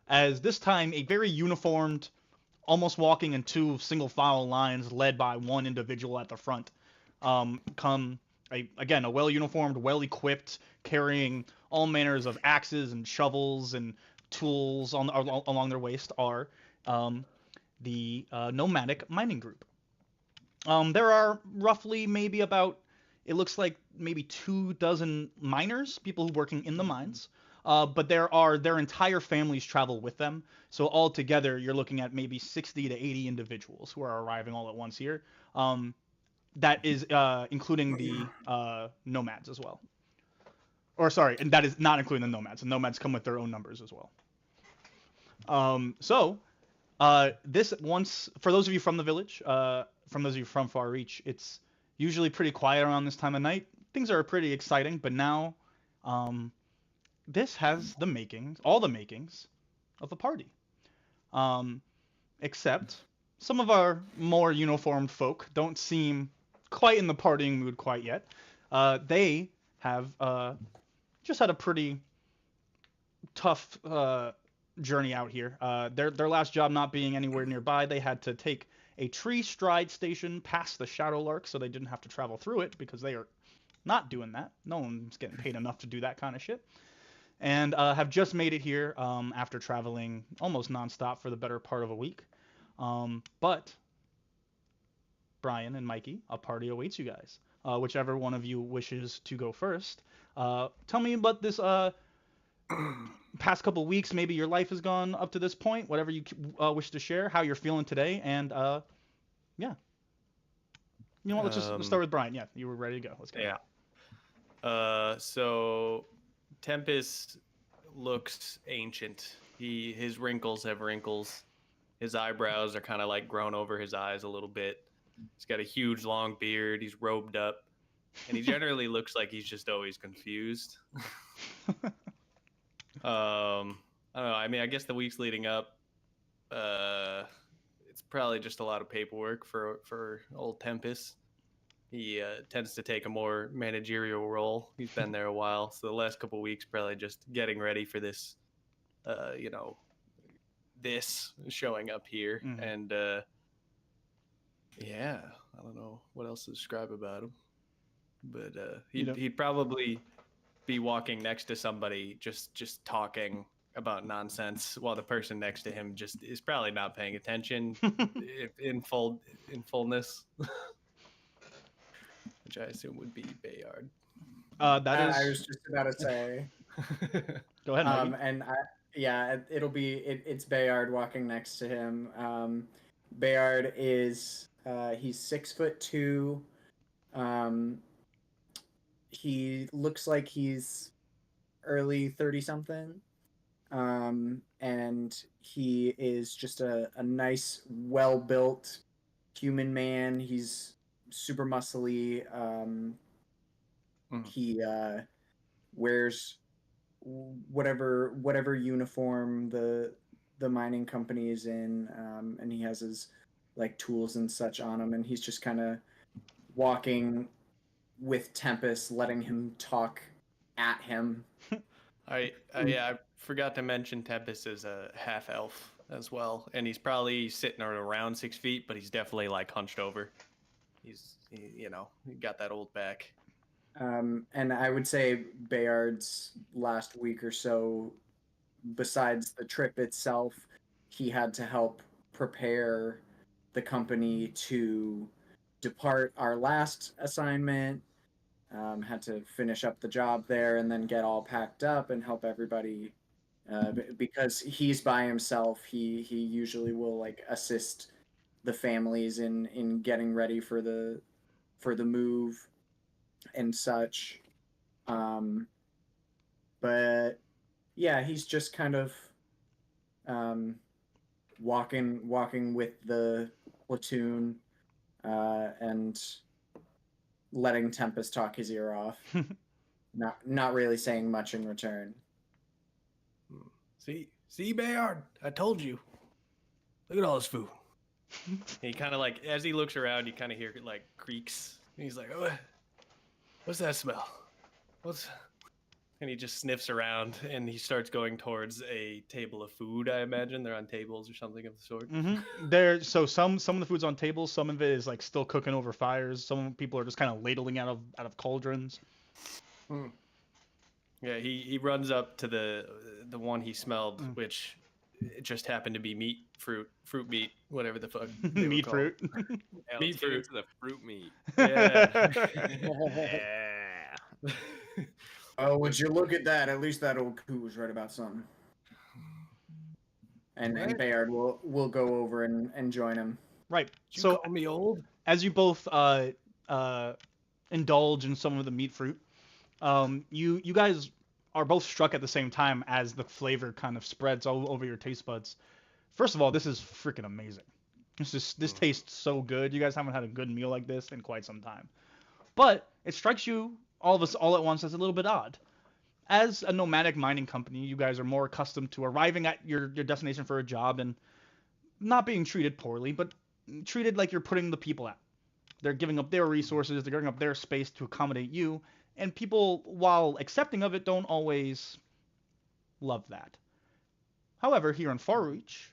as this time a very uniformed, almost walking in two single file lines led by one individual at the front, come again a well uniformed, well equipped, carrying all manners of axes and shovels and tools along their waist are the nomadic mining group. There are roughly maybe about, it looks like maybe 24 miners, people who are working in the mines, but their entire families travel with them. So altogether, you're looking at maybe 60 to 80 individuals who are arriving all at once here. That is including the nomads as well. Or sorry, and that is not including the nomads. The nomads come with their own numbers as well. This once, for those of you from the village, from those of you from Far Reach, it's usually pretty quiet around this time of night. Things are pretty exciting, but now, this has all the makings of a party. Except some of our more uniformed folk don't seem quite in the partying mood quite yet. They have just had a pretty tough journey out here. Their last job not being anywhere nearby, they had to take a tree stride station past the Shadow Lark, so they didn't have to travel through it because they are not doing that. No one's getting paid enough to do that kind of shit. And have just made it here after traveling almost nonstop for the better part of a week. But Brian and Mikey, a party awaits you guys. Whichever one of you wishes to go first. Tell me about this past couple weeks. Maybe your life has gone up to this point. Whatever you wish to share, how you're feeling today, and yeah. You know what? Let's start with Brian. Yeah, you were ready to go. Let's go. Yeah. So Tempest looks ancient. His wrinkles have wrinkles. His eyebrows are kind of like grown over his eyes a little bit. He's got a huge long beard. He's robed up, and he generally looks like he's just always confused. I don't know. I mean, I guess the weeks leading up, it's probably just a lot of paperwork for old Tempest. He tends to take a more managerial role. He's been there a while, so the last couple weeks probably just getting ready for this, this showing up here, and yeah, I don't know what else to describe about him, but he'd probably be walking next to somebody just talking about nonsense while the person next to him just is probably not paying attention in fullness. Which I assume would be Bayard. That is. I was just about to say. Go ahead, Mikey. And it's Bayard walking next to him. Bayard is he's 6'2". He looks like he's early 30-something. And he is just a nice, well-built human man. He's super muscly. He wears whatever uniform the mining company is in, and he has his like tools and such on him, and he's just kind of walking with Tempest, letting him talk at him. I forgot to mention Tempest is a half elf as well, and he's probably sitting around 6 feet, but he's definitely like hunched over. He got that old back. And I would say Bayard's last week or so, besides the trip itself, he had to help prepare the company to depart our last assignment, had to finish up the job there and then get all packed up and help everybody, because he's by himself. He usually will like assist the families in getting ready for the move and such. But yeah, he's just kind of walking with the platoon and letting Tempest talk his ear off. not really saying much in return. See, Bayard, I told you. Look at all this food. He kind of like, as he looks around, you kind of hear like creaks. And he's like, oh, what's that smell? And he just sniffs around and he starts going towards a table of food. I imagine they're on tables or something of the sort. So some of the food's on tables. Some of it is like still cooking over fires. Some people are just kind of ladling out of cauldrons. Yeah, he runs up to the one he smelled, which it just happened to be fruit meat, whatever the fuck. Meat fruit. Yeah, meat fruit. The fruit meat. Yeah. Yeah. Oh, would you look at that? At least that old coup was right about something. And Bayard will go over and join him. Right. You So call me old? as you both indulge in some of the meat fruit, you guys are both struck at the same time as the flavor kind of spreads all over your taste buds. First of all, this is freaking amazing. This tastes so good. You guys haven't had a good meal like this in quite some time. But it strikes you all at once as a little bit odd. As a nomadic mining company, you guys are more accustomed to arriving at your destination for a job and not being treated poorly, but treated like you're putting the people out. They're giving up their resources, they're giving up their space to accommodate you, and people, while accepting of it, don't always love that. However, here in Far Reach,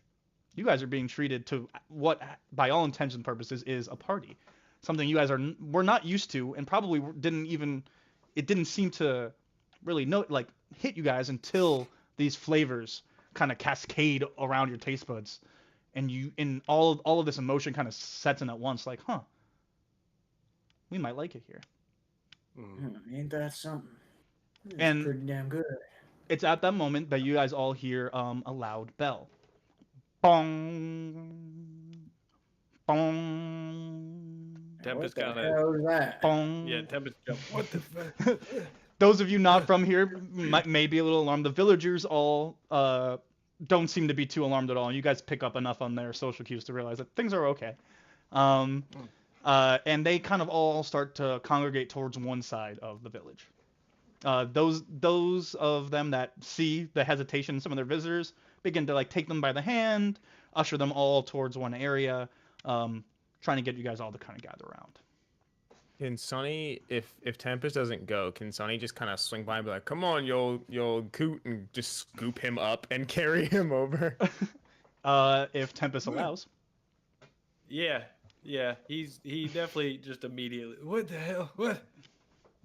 you guys are being treated to what, by all intents and purposes, is a party. Something you guys were not used to, and probably didn't seem to really hit you guys until these flavors kind of cascade around your taste buds, and all of this emotion kind of sets in at once. Like, we might like it here. Ain't that something? It's And pretty damn good. it's at that moment that you guys all hear a loud bell. Bong, bong. Tempest What the kind of. hell is that? Bong. Yeah, Tempest jumped. What the fuck? Those of you not from here may be a little alarmed. The villagers all don't seem to be too alarmed at all. And you guys pick up enough on their social cues to realize that things are okay. And they kind of all start to congregate towards one side of the village. Those of them that see the hesitation in some of their visitors begin to take them by the hand, usher them all towards one area, trying to get you guys all to kind of gather around. Can Sonny, if Tempest doesn't go, can Sonny just kind of swing by and be like, "Come on, yo coot," and just scoop him up and carry him over? If Tempest allows. Yeah, he definitely just immediately. What the hell? What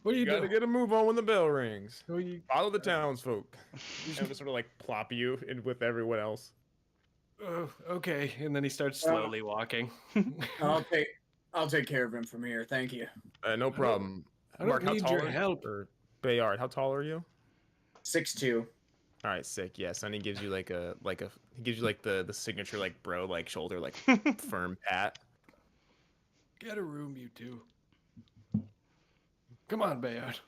are you You gotta doing? get a move on when the bell rings. Who are you? Follow the townsfolk. And just sort of like plop you in with everyone else. Oh, okay. And then he starts slowly walking. I'll take care of him from here. Thank you. No problem. I don't Mark, how need tall your are you? help. Or Bayard, how tall are you? 6'2". All right, sick. Yeah, Sonny gives you he gives you like the signature like bro like shoulder like firm pat. Get a room, you two. Come on, Bayard.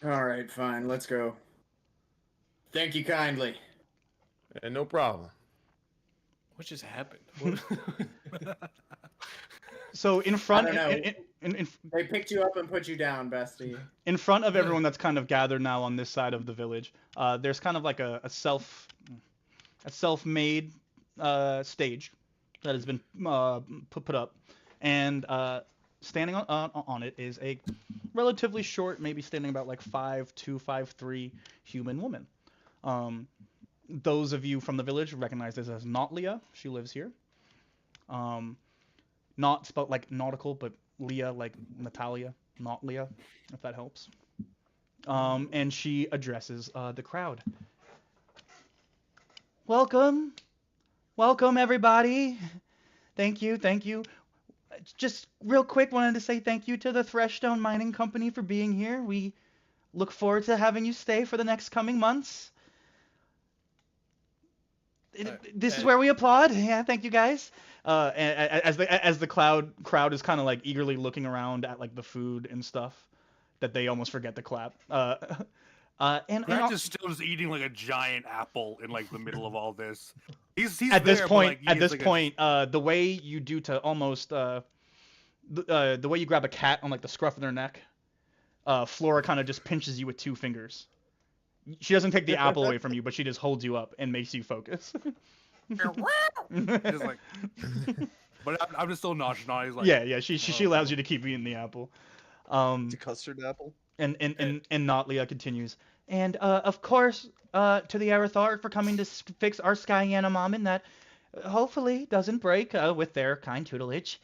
All right, fine. Let's go. Thank you kindly. And no problem. What just happened? So in front, I don't know. They picked you up and put you down, bestie. in front of everyone that's kind of gathered now on this side of the village, there's kind of like a self-made stage that has been put up, and standing on it is a relatively short, maybe standing about like 5'2", 5'3" human woman. Those of you from the village recognize this as Nautlia. She lives here. Not spelled like nautical, but Leah like Natalia, Nautlia, if that helps. And she addresses the crowd. Welcome everybody. Thank you. Just real quick, wanted to say thank you to the Threshstone Mining Company for being here. We look forward to having you stay for the next coming months. This is where we applaud. Yeah, thank you guys. As the crowd is kind of like eagerly looking around at like the food and stuff, that they almost forget to clap. Grant is still just eating like a giant apple in like the middle of all this. He's at this there, but, point, like, he at is, this like, point, the way you do to almost the way you grab a cat on like the scruff of their neck, Flora kind of just pinches you with 2 fingers. She doesn't take the apple away from you, but she just holds you up and makes you focus. just like, but I'm just still nauseous. He's like, yeah. She allows you to keep eating the apple. It's a custard apple. And Nautlia continues. And of course, to the Aerodwell for coming to fix our Sky Animamin that hopefully doesn't break with their kind tutelage.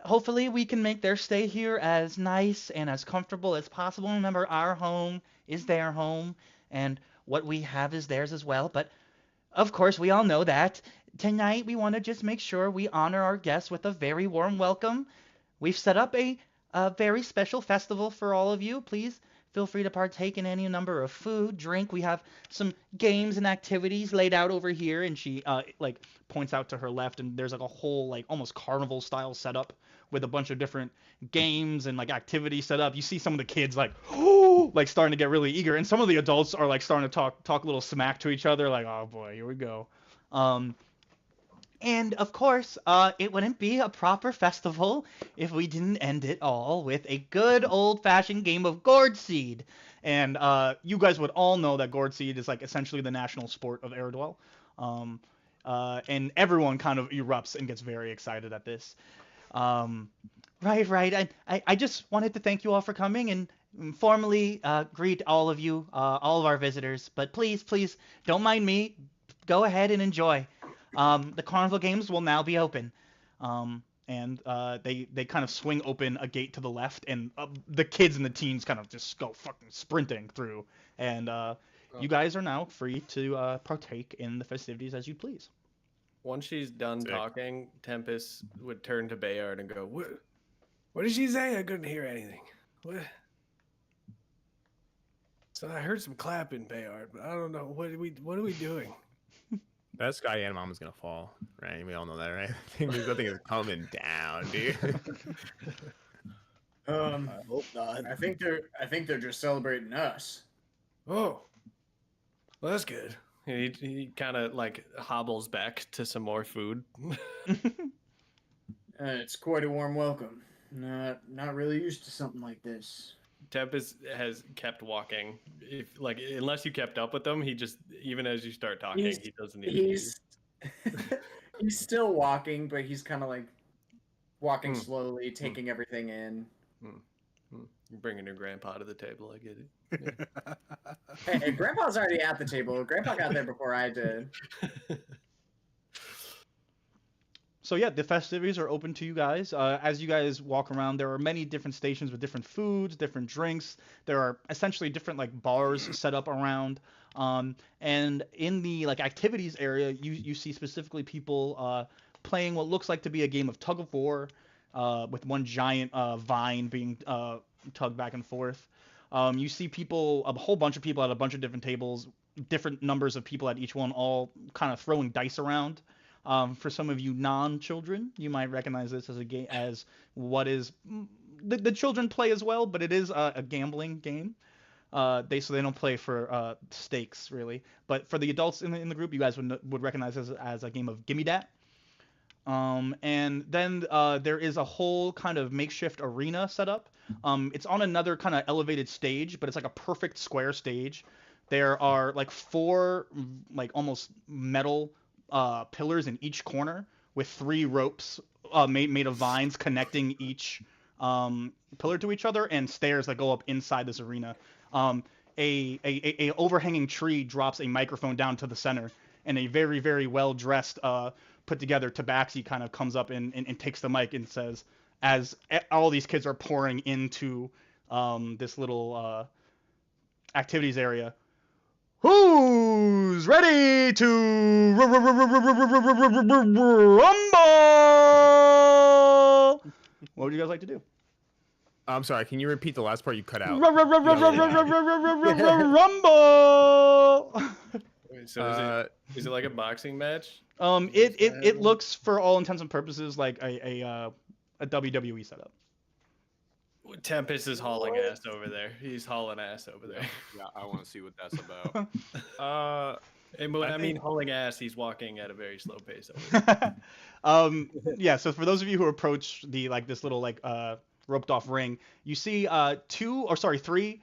Hopefully we can make their stay here as nice and as comfortable as possible. Remember, our home is their home, and what we have is theirs as well. But of course, we all know that. Tonight, we want to just make sure we honor our guests with a very warm welcome. We've set up a very special festival for all of you. Please feel free to partake in any number of food, drink. We have some games and activities laid out over here, and she like points out to her left, and there's like a whole like almost carnival style setup with a bunch of different games and like activities set up. You see some of the kids like like starting to get really eager, and some of the adults are like starting to talk a little smack to each other, like, oh boy, here we go. And of course, it wouldn't be a proper festival if we didn't end it all with a good old-fashioned game of gourd seed. And you guys would all know that gourd seed is like essentially the national sport of Aerodwell. And everyone kind of erupts and gets very excited at this. Right. I just wanted to thank you all for coming and formally greet all of you, all of our visitors. But please, don't mind me. Go ahead and enjoy. The carnival games will now be open. And they kind of swing open a gate to the left, and the kids and the teens kind of just go fucking sprinting through. And you guys are now free to partake in the festivities as you please. Once she's done talking, Tempest would turn to Bayard and go, What did she say? I couldn't hear anything. What? So I heard some clapping, Bayard, but I don't know. What are we doing? That Sky Animam is gonna fall, right? We all know that, right? I think it's coming down, dude. I hope not. I think they're just celebrating us. Oh, well, that's good. He kind of like hobbles back to some more food. It's quite a warm welcome. Not really used to something like this. Tempest has kept walking. Unless you kept up with him, he just, even as you start talking, he doesn't even. He's still walking, but he's kind of like walking slowly, taking everything in. You're bringing your grandpa to the table. I get it. Yeah. Hey, Grandpa's already at the table. Grandpa got there before I did. So yeah, the festivities are open to you guys. As you guys walk around, there are many different stations with different foods, different drinks. There are essentially different like bars set up around. And in the like activities area, you see specifically people playing what looks like to be a game of tug of war, with one giant vine being tugged back and forth. You see people, a whole bunch of people at a bunch of different tables, different numbers of people at each one, all kind of throwing dice around. For some of you non-children, you might recognize this as a game, as what is the children play as well, but it is a gambling game. They don't play for stakes really, but for the adults in the group, you guys would recognize this as a game of Gimme Dat. And then there is a whole kind of makeshift arena set up. It's on another kind of elevated stage, but it's like a perfect square stage. There are like 4 like almost metal pillars in each corner with 3 ropes made of vines connecting each pillar to each other, and stairs that go up inside this arena. A overhanging tree drops a microphone down to the center, and a very, very well dressed put together tabaxi kind of comes up and takes the mic and says, as all these kids are pouring into this little activities area, "Who's ready to rumble?" What would you guys like to do? I'm sorry. Can you repeat the last part you cut out? Rumble. Wait, so is it like a boxing match? It looks for all intents and purposes like a WWE setup. Tempest is hauling ass over there. He's hauling ass over there. Yeah, I want to see what that's about. And when I mean hauling ass, he's walking at a very slow pace over there. Yeah, so for those of you who approach this little roped off ring, you see 3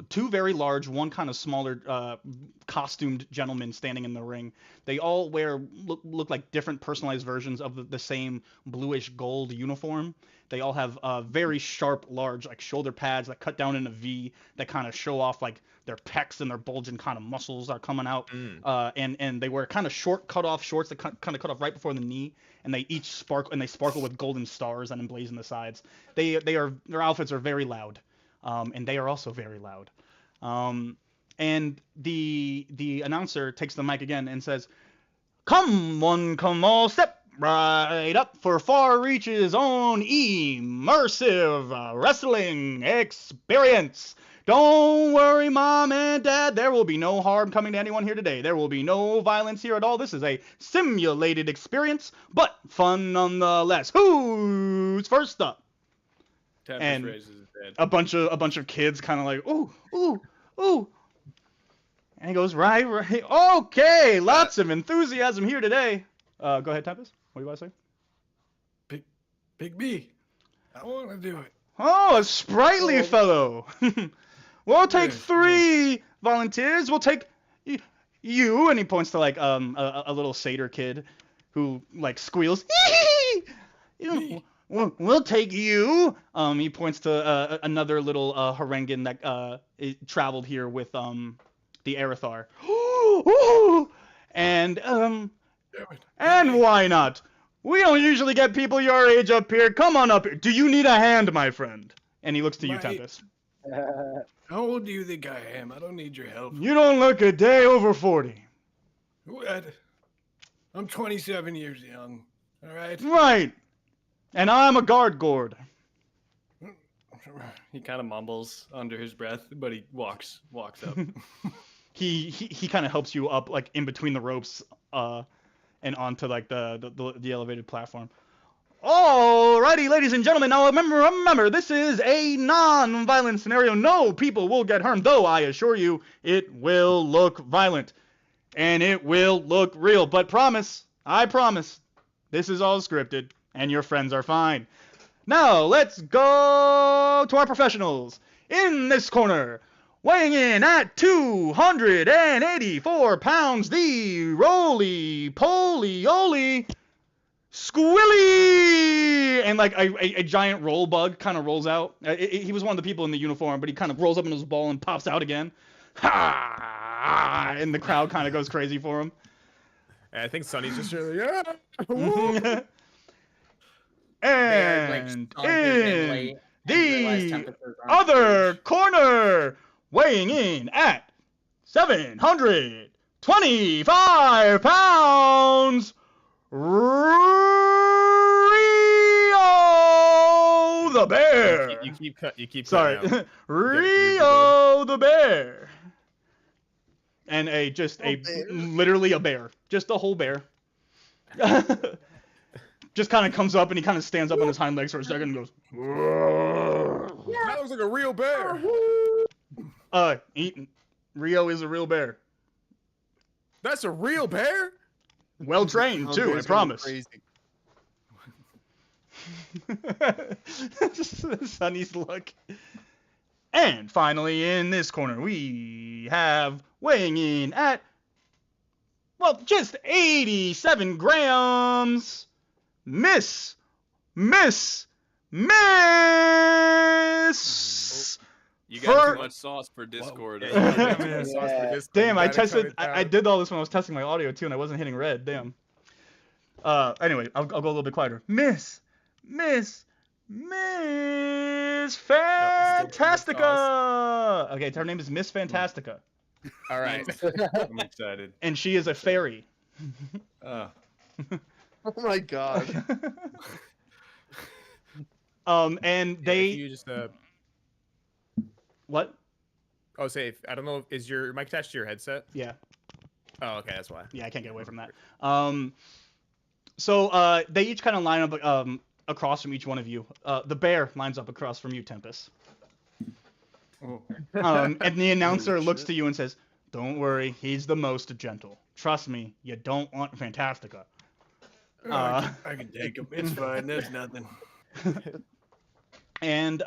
two very large, one kind of smaller costumed gentlemen standing in the ring. They all look like different personalized versions of the same bluish gold uniform. They all have very sharp, large shoulder pads that cut down in a V that kind of show off like their pecs and their bulging kind of muscles are coming out. And they wear kind of short cut off shorts that kind of cut off right before the knee, and they each sparkle with golden stars that emblazon the sides. Their outfits are very loud. And they are also very loud. And the announcer takes the mic again and says, "Come all, step right up for Far Reach's own immersive wrestling experience. Don't worry, Mom and Dad, there will be no harm coming to anyone here today. There will be no violence here at all. This is a simulated experience, but fun nonetheless. Who's first up?" Tempest And raises his head. a bunch of kids kind of like, "Ooh, ooh, ooh." And he goes, right. Okay, lots of enthusiasm here today. Go ahead, Tempest. What do you want to say? Big B. I want to do it. Oh, a sprightly fellow. We'll take 3 volunteers. We'll take you. And he points to a little satyr kid who squeals. We'll take you. He points to another little Harengan that traveled here with the Aerothar. And why not? We don't usually get people your age up here. Come on up here. Do you need a hand, my friend? And he looks to you, Tempest. How old do you think I am? I don't need your help. You don't look a day over 40. What? I'm 27 years young. All right. Right. And I'm a guard gourd. He kind of mumbles under his breath, but he walks up. He kind of helps you up in between the ropes and onto the elevated platform. Alrighty, ladies and gentlemen, now remember, this is a non-violent scenario. No people will get harmed, though I assure you it will look violent. And it will look real. But I promise, this is all scripted, and your friends are fine. Now, let's go to our professionals. In this corner, weighing in at 284 pounds, the roly-poly-oly Squilly! And like a giant roll bug kind of rolls out. He was one of the people in the uniform, but he kind of rolls up in his ball and pops out again. Ha! And the crowd kind of goes crazy for him. And I think Sunny's just really, yeah. And in the other corner, weighing in at 725 pounds, Rio the Bear. You keep. Sorry, cutting out. Rio the Bear. And literally a bear, just a whole bear. Just kind of comes up and he kind of stands up on his hind legs for a second and goes. That looks like a real bear. Rio is a real bear. That's a real bear. Well trained too, I promise. Crazy. Sunny's look. And finally, in this corner, we have weighing in at, well, just 87 grams, Miss. You got too much sauce for Discord. Damn, I did all this when I was testing my audio too, and I wasn't hitting red. Damn. Anyway, I'll go a little bit quieter. Miss Fantastica. Okay, her name is Miss Fantastica. All right. I'm excited. And she is a fairy. Oh my god. And they. You just What? Oh, say I don't know. Is your mic attached to your headset? Yeah. Oh, okay, that's why. Yeah, I can't get away from that. So they each kind of line up across from each one of you. The bear lines up across from you, Tempest. Oh. And the announcer looks to you and says, "Don't worry, he's the most gentle. Trust me, you don't want Fantastica." I can take him. It's fine. There's nothing. And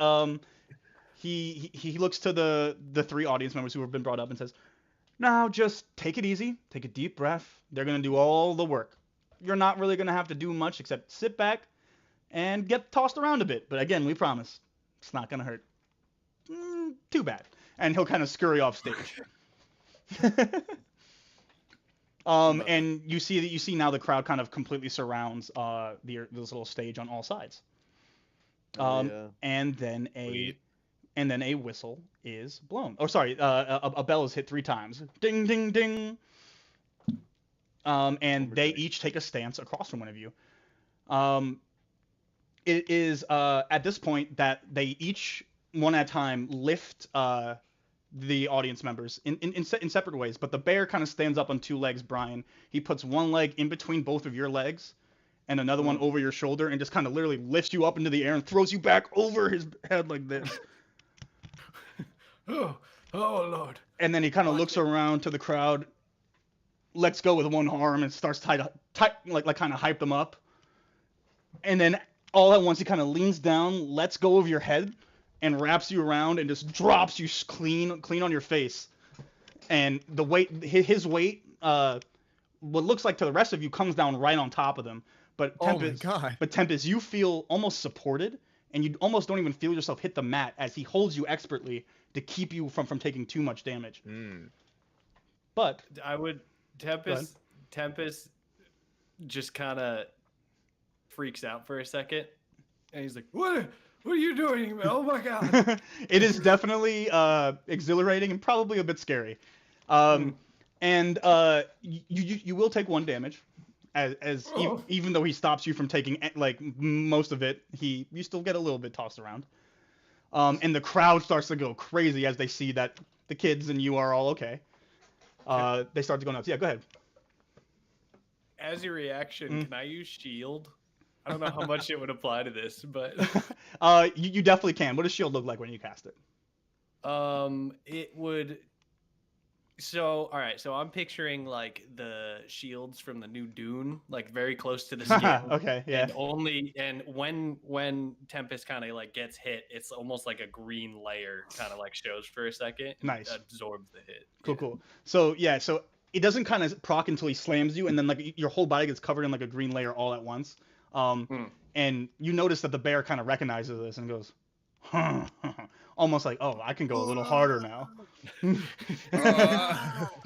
he looks to the three audience members who have been brought up and says, "Now just take it easy, take a deep breath. They're gonna do all the work. You're not really gonna have to do much except sit back and get tossed around a bit. But again, we promise, it's not gonna hurt. Too bad." And he'll kind of scurry off stage. And you see now the crowd kind of completely surrounds this little stage on all sides. And then a whistle is blown. Oh, sorry, a bell is hit 3 times. Ding, ding, ding. And they each take a stance across from one of you. It is at this point that they each, one at a time, lift the audience members in separate ways. But the bear kind of stands up on 2 legs, Brian. He puts one leg in between both of your legs and another one over your shoulder and just kind of literally lifts you up into the air and throws you back over his head like this. Oh Lord. And then he kind of looks around to the crowd, lets go with one arm and starts kind of hype them up. And then all at once he kind of leans down, lets go of your head, and wraps you around and just drops you clean on your face. And the weight, his weight, what looks like to the rest of you comes down right on top of them. But Tempest, you feel almost supported, and you almost don't even feel yourself hit the mat as he holds you expertly to keep you from taking too much damage. But I would Tempest just kind of freaks out for a second, and he's like, "What are you doing? Oh my god!" It is definitely exhilarating and probably a bit scary. And you will take 1 damage. Even though he stops you from taking like most of it, you still get a little bit tossed around. And the crowd starts to go crazy as they see that the kids and you are all okay. They start to go nuts. Yeah, go ahead. As your reaction, can I use shield? I don't know how much it would apply to this, but you definitely can. What does shield look like when you cast it? It would. So, all right. So I'm picturing like the shields from the new Dune, like very close to the skin. Okay, yeah. And when Tempest kind of like gets hit, it's almost like a green layer kind of like shows for a second. Nice. Absorbs the hit. Cool. So yeah, so it doesn't kind of proc until he slams you, and then like your whole body gets covered in like a green layer all at once. And you notice that the bear kind of recognizes this and goes, huh, almost like, oh, I can go a little harder now.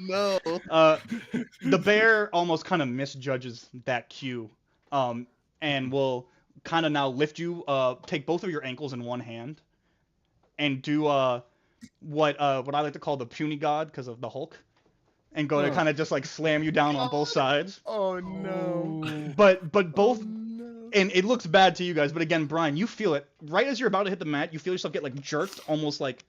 No. The bear almost kind of misjudges that cue, and will kind of now lift you, take both of your ankles in one hand, and do what I like to call the puny god because of the Hulk, and go to kind of just like slam you down on both sides. Oh no. But both, No. and it looks bad to you guys. But again, Brian, you feel it right as you're about to hit the mat. You feel yourself get like jerked, almost like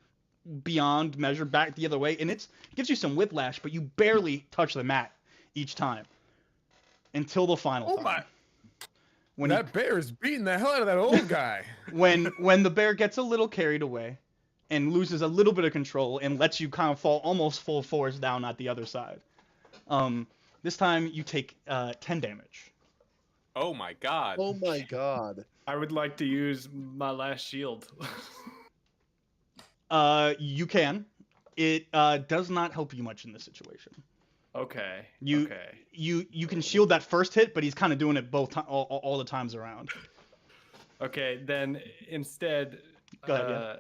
beyond measure back the other way, and it gives you some whiplash, but you barely touch the mat each time until the final time. My. When That bear is beating the hell out of that old guy. when the bear gets a little carried away and loses a little bit of control and lets you kind of fall almost full force down at the other side. This time you take 10 damage. Oh my god. Oh my god. I would like to use my last shield. You can. It does not help you much in this situation. Okay. You can shield that first hit, but he's kind of doing it all the times around. Okay, then instead, Go ahead, yeah.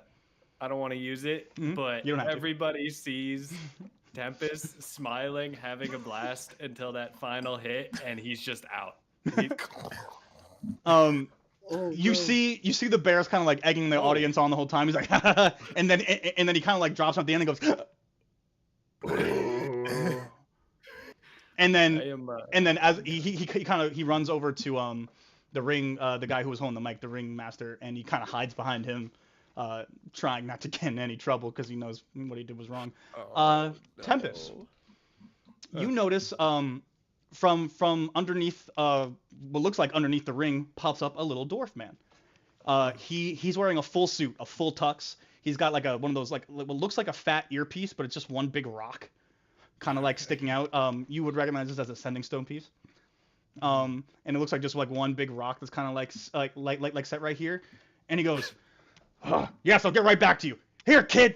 I don't want to use it, Mhm. but You don't have to. everybody sees Tempest smiling, having a blast until that final hit, and he's just out. Oh, You no. see the bear's kind of like egging the audience on the whole time. He's like, and then he kind of like drops at the end and goes, and then I am, as he runs over to the ring, the guy who was holding the mic, the ring master, and he kind of hides behind him, trying not to get in any trouble because he knows what he did was wrong. Tempest, you notice from underneath what looks like underneath the ring pops up a little dwarf man. He's wearing a full suit, a full tux. He's got like one of those like what looks like a fat earpiece, but it's just one big rock, kind of like sticking out. You would recognize this as a sending stone piece. And it looks like just like one big rock that's kind of like set right here. And he goes, yes, I'll get right back to you. Here, kid,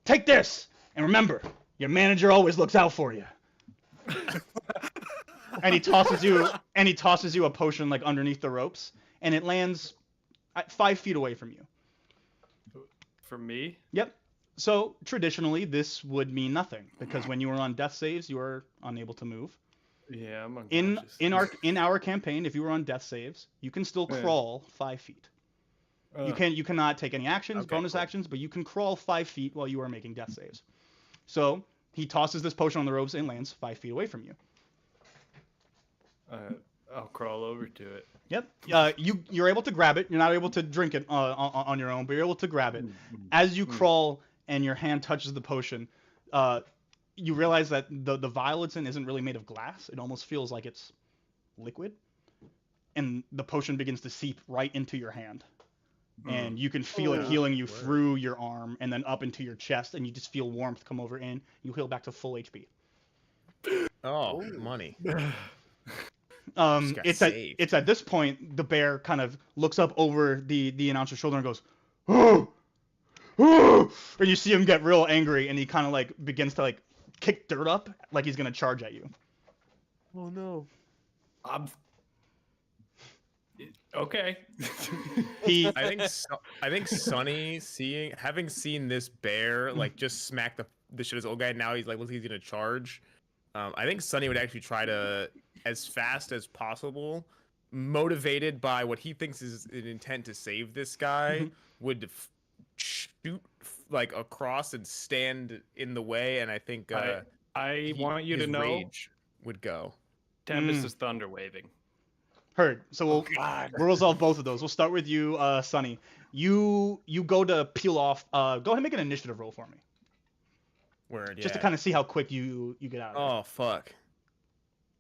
take this, and remember, your manager always looks out for you. And he tosses you a potion like underneath the ropes, and it lands at 5 feet away from you. for me? Yep. So traditionally, this would mean nothing because when you were on death saves, you were unable to move. Yeah, I'm unconscious. In our campaign, if you were on death saves, you can still crawl 5 feet. You cannot take any actions, bonus actions, but you can crawl 5 feet while you are making death saves. So he tosses this potion on the ropes and lands 5 feet away from you. I'll crawl over to it. Yep. You're able to grab it. You're not able to drink it on your own, but you're able to grab it. As you crawl and your hand touches the potion, you realize that the vial it's in isn't really made of glass. It almost feels like it's liquid. And the potion begins to seep right into your hand. And you can feel it healing you through your arm and then up into your chest, and you just feel warmth come over in. You heal back to full HP. Oh, money. It's at this point the bear kind of looks up over the announcer's shoulder and goes, oh, oh, and you see him get real angry, and he kind of like begins to like kick dirt up like he's gonna charge at you. Oh no. Okay. I think Sonny having seen this bear like just smack the shit as old guy, now he's like looks like he's gonna charge. I think Sonny would actually try to, as fast as possible, motivated by what he thinks is an intent to save this guy, would shoot like across and stand in the way, and I think I want you to his know rage would go. Tempest is thunder waving. Heard. So we'll resolve both of those. We'll start with you, Sonny. You go to peel off. Go ahead and make an initiative roll for me. Word, Just to kind of see how quick you get out of it. Oh fuck.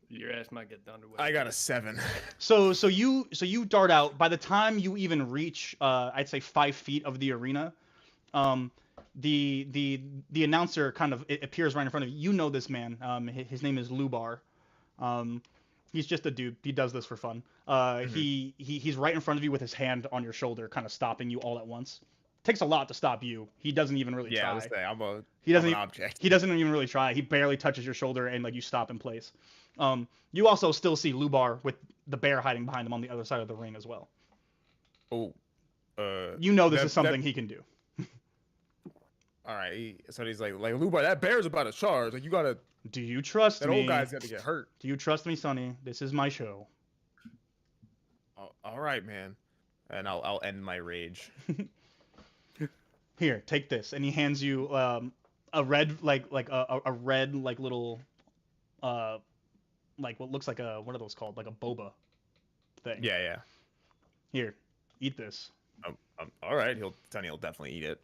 Your ass might get thunder waving. I got a 7. So you dart out. By the time you even reach, I'd say 5 feet of the arena, the announcer kind of appears right in front of you. You know this man. His name is Lubar. He's just a dude. He does this for fun. He's right in front of you with his hand on your shoulder, kind of stopping you all at once. Takes a lot to stop you. He doesn't even really try. I'm an He doesn't object. He doesn't even really try. He barely touches your shoulder and like you stop in place. You also still see Lubar with the bear hiding behind him on the other side of the ring as well. Oh. You know this that- is something he can do. All right. So he's like Lubar, that bear's about to charge. Like you gotta. Do you trust That me? old guy's got to get hurt. Do you trust me, Sonny? This is my show. Oh, all right, man. And I'll end my rage. Here, take this, and he hands you a red a red little like what looks like a what are those called, like a boba thing. Yeah. Here, eat this. All right. Sonny will definitely eat it.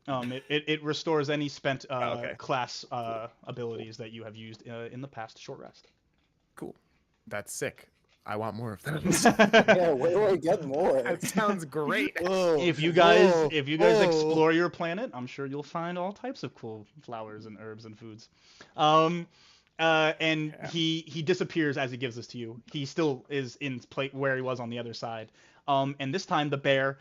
It restores any spent okay. class abilities that you have used in the past short rest. Cool. That's sick. I want more of those. Yeah, where do I get more? That sounds great. If you guys explore your planet, I'm sure you'll find all types of cool flowers and herbs and foods. He disappears as he gives this to you. He still is in place where he was on the other side. And this time the bear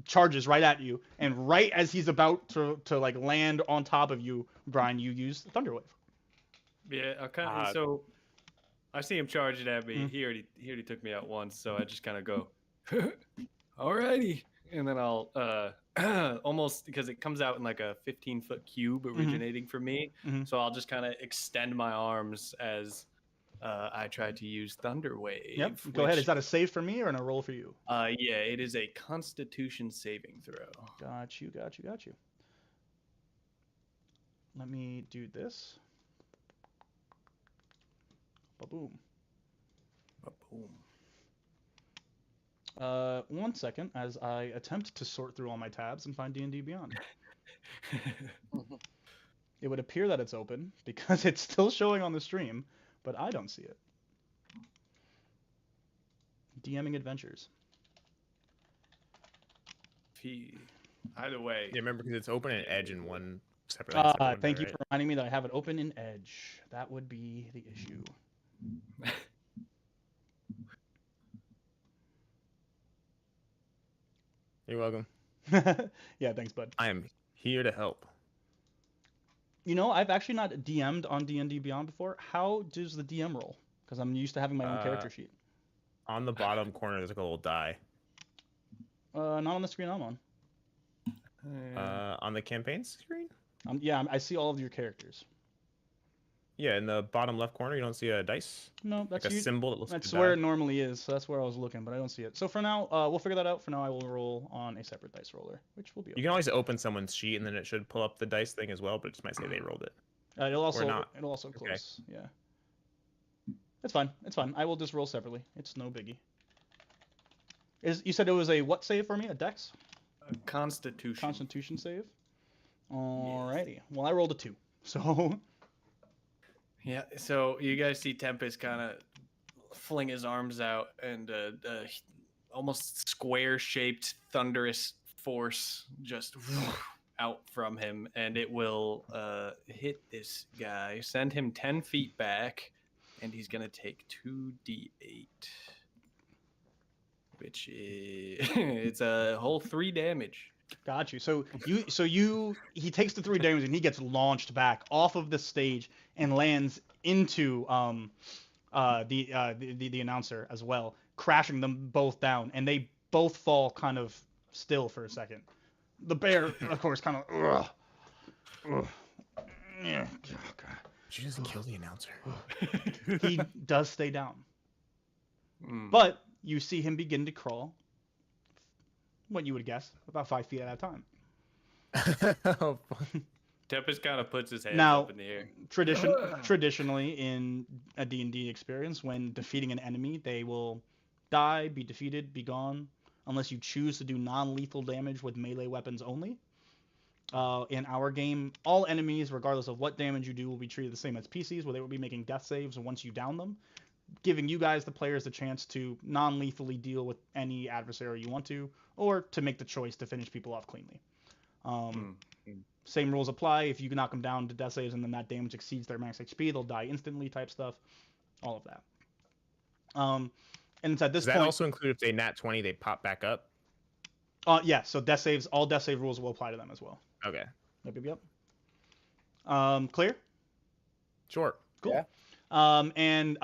charges right at you, and right as he's about to like land on top of you, Brian, you use Thunderwave. Yeah, okay. So I see him charging at me. He already took me out once, so I just kind of go, alrighty, and then I'll almost, because it comes out in like a 15-foot cube originating from me, so I'll just kind of extend my arms as I try to use Thunder Wave. Yep. Go ahead. Is that a save for me or a roll for you? Yeah, it is a Constitution saving throw. Got you. Let me do this. Ba-boom. Boom. 1 second as I attempt to sort through all my tabs and find D&D Beyond. It would appear that it's open because it's still showing on the stream, but I don't see it. DMing Adventures. Either way. Yeah, remember, because it's open and Edge in one separate. Thank you for reminding me that I have it open in Edge. That would be the issue. You're welcome. Yeah, thanks, bud. I am here to help. You know, I've actually not DM'd on D&D Beyond before. How does the DM roll? Because I'm used to having my own character sheet. On the bottom corner, there's like a little die. Not on the screen I'm on. On the campaign screen? Yeah, I see all of your characters. Yeah, in the bottom left corner, you don't see a dice? No, that's like a symbol that looks like that's where it normally is, so that's where I was looking, but I don't see it. So for now, we'll figure that out. For now, I will roll on a separate dice roller, which will be okay. You can always open someone's sheet, and then it should pull up the dice thing as well, but it just might say they rolled it. It'll also close. Okay. Yeah. It's fine. It's fine. I will just roll separately. It's no biggie. You said it was a what save for me? A Dex? A Constitution. Constitution save. Alrighty. Well, I rolled a 2, so. Yeah. So you guys see Tempest kind of fling his arms out, and almost square-shaped thunderous force just out from him, and it will hit this guy, send him 10 feet back, and he's gonna take 2d8, which is it's a whole 3 damage. Got you. So he takes the 3 damage and he gets launched back off of the stage and lands into the announcer as well, crashing them both down, and they both fall kind of still for a second. The bear, of course, kind of. Yeah. Oh, God. She doesn't kill the announcer. He does stay down, but you see him begin to crawl. What you would guess, about 5 feet at a time. Tempest kind of puts his hands Now, up in the air. Traditionally, in a D&D experience, when defeating an enemy, they will die, be defeated, be gone, unless you choose to do non-lethal damage with melee weapons only. In our game, all enemies, regardless of what damage you do, will be treated the same as PCs, where they will be making death saves once you down them, giving you guys, the players, the chance to non-lethally deal with any adversary you want to, or to make the choice to finish people off cleanly. Same rules apply. If you knock them down to death saves and then that damage exceeds their max HP, they'll die instantly type stuff. All of that. And it's at this Does point... that also include if they nat 20, they pop back up? Yeah, so death saves, all death save rules will apply to them as well. Okay. Yep. Clear? Sure. Cool. And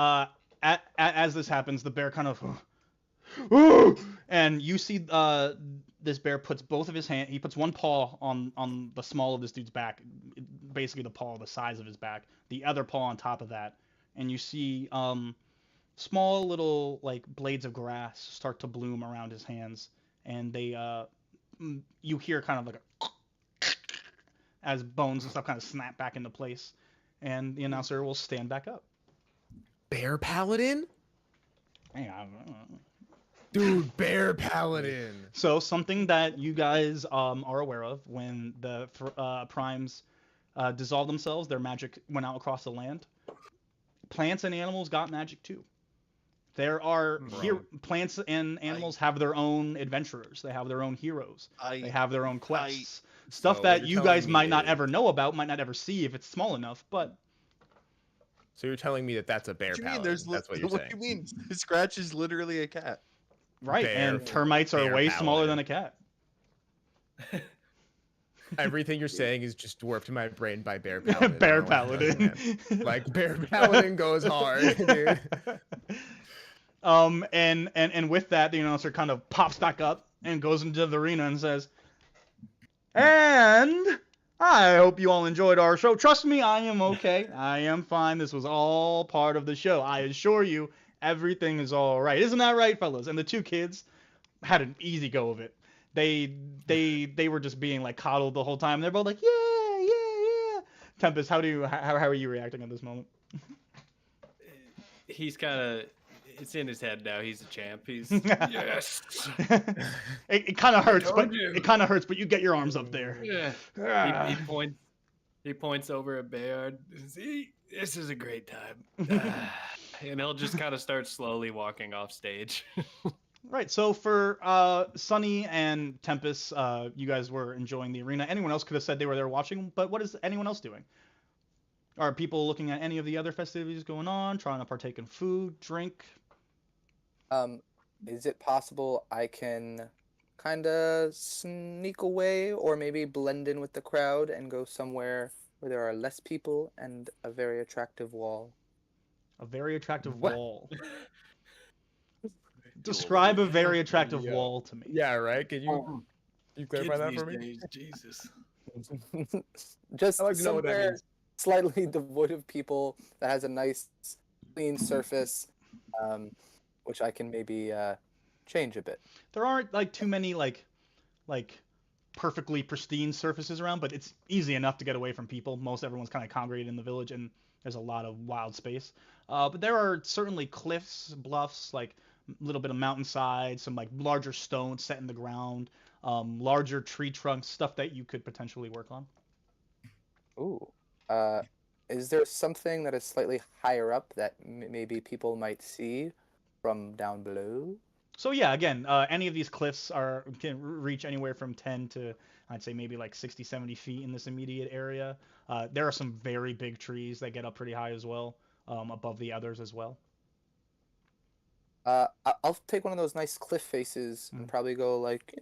as this happens, the bear kind of, and you see this bear puts both of his hands. He puts one paw on the small of this dude's back, basically the paw the size of his back. The other paw on top of that, and you see small little like blades of grass start to bloom around his hands, and they you hear kind of like a as bones and stuff kind of snap back into place, and the announcer will stand back up. Bear Paladin? Hang on. Dude, Bear Paladin. So something that you guys are aware of, when the primes dissolved themselves, their magic went out across the land. Plants and animals got magic too. There are plants and animals have their own adventurers. They have their own heroes. They have their own quests. Stuff So that you're you telling guys me might not is- ever know about, might not ever see if it's small enough, but So you're telling me that that's a bear What do you mean? paladin? There's That's what you're what saying. do you mean? Scratch is literally a cat. right, Bear- and termites are bear way smaller than paladin. a cat. Everything you're saying is just dwarfed in my brain by Bear Paladin. I Bear don't know what it does, Paladin. man. Like Bear Paladin goes hard, dude. And with that, the announcer kind of pops back up and goes into the arena and says, "And I hope you all enjoyed our show. Trust me, I am okay. I am fine. This was all part of the show. I assure you, everything is all right. Isn't that right, fellas?" And the two kids had an easy go of it. They were just being like coddled the whole time. They're both like, yeah, yeah, yeah. Tempest, how are you reacting at this moment? He's kind of. It's in his head now. He's a champ. He's yes. It kind of hurts, but told you. it kind of hurts, but you get your arms up there. Yeah. Ah. He points. He points over at Bayard. See, this is a great time. And he'll just kind of start slowly walking off stage. Right. So for Sunny and Tempest, you guys were enjoying the arena. Anyone else could have said they were there watching, but what is anyone else doing? Are people looking at any of the other festivities going on, trying to partake in food, drink? Is it possible I can kind of sneak away or maybe blend in with the crowd and go somewhere where there are less people and a very attractive wall? A very attractive What? wall. Describe a very attractive Yeah. wall to me. Yeah, right. Can you clarify that for me? Days, Jesus. Just I'd like to know what that somewhere means. slightly devoid of people that has a nice clean surface, which I can maybe change a bit. There aren't like too many like perfectly pristine surfaces around, but it's easy enough to get away from people. Most everyone's kind of congregated in the village, and there's a lot of wild space. But there are certainly cliffs, bluffs, like a little bit of mountainside, some like larger stones set in the ground, larger tree trunks, stuff that you could potentially work on. Ooh. Is there something that is slightly higher up that maybe people might see from down below? So yeah, again, any of these cliffs can reach anywhere from 10 to, I'd say maybe like 60, 70 feet in this immediate area. There are some very big trees that get up pretty high as well, above the others as well. I'll take one of those nice cliff faces and probably go like,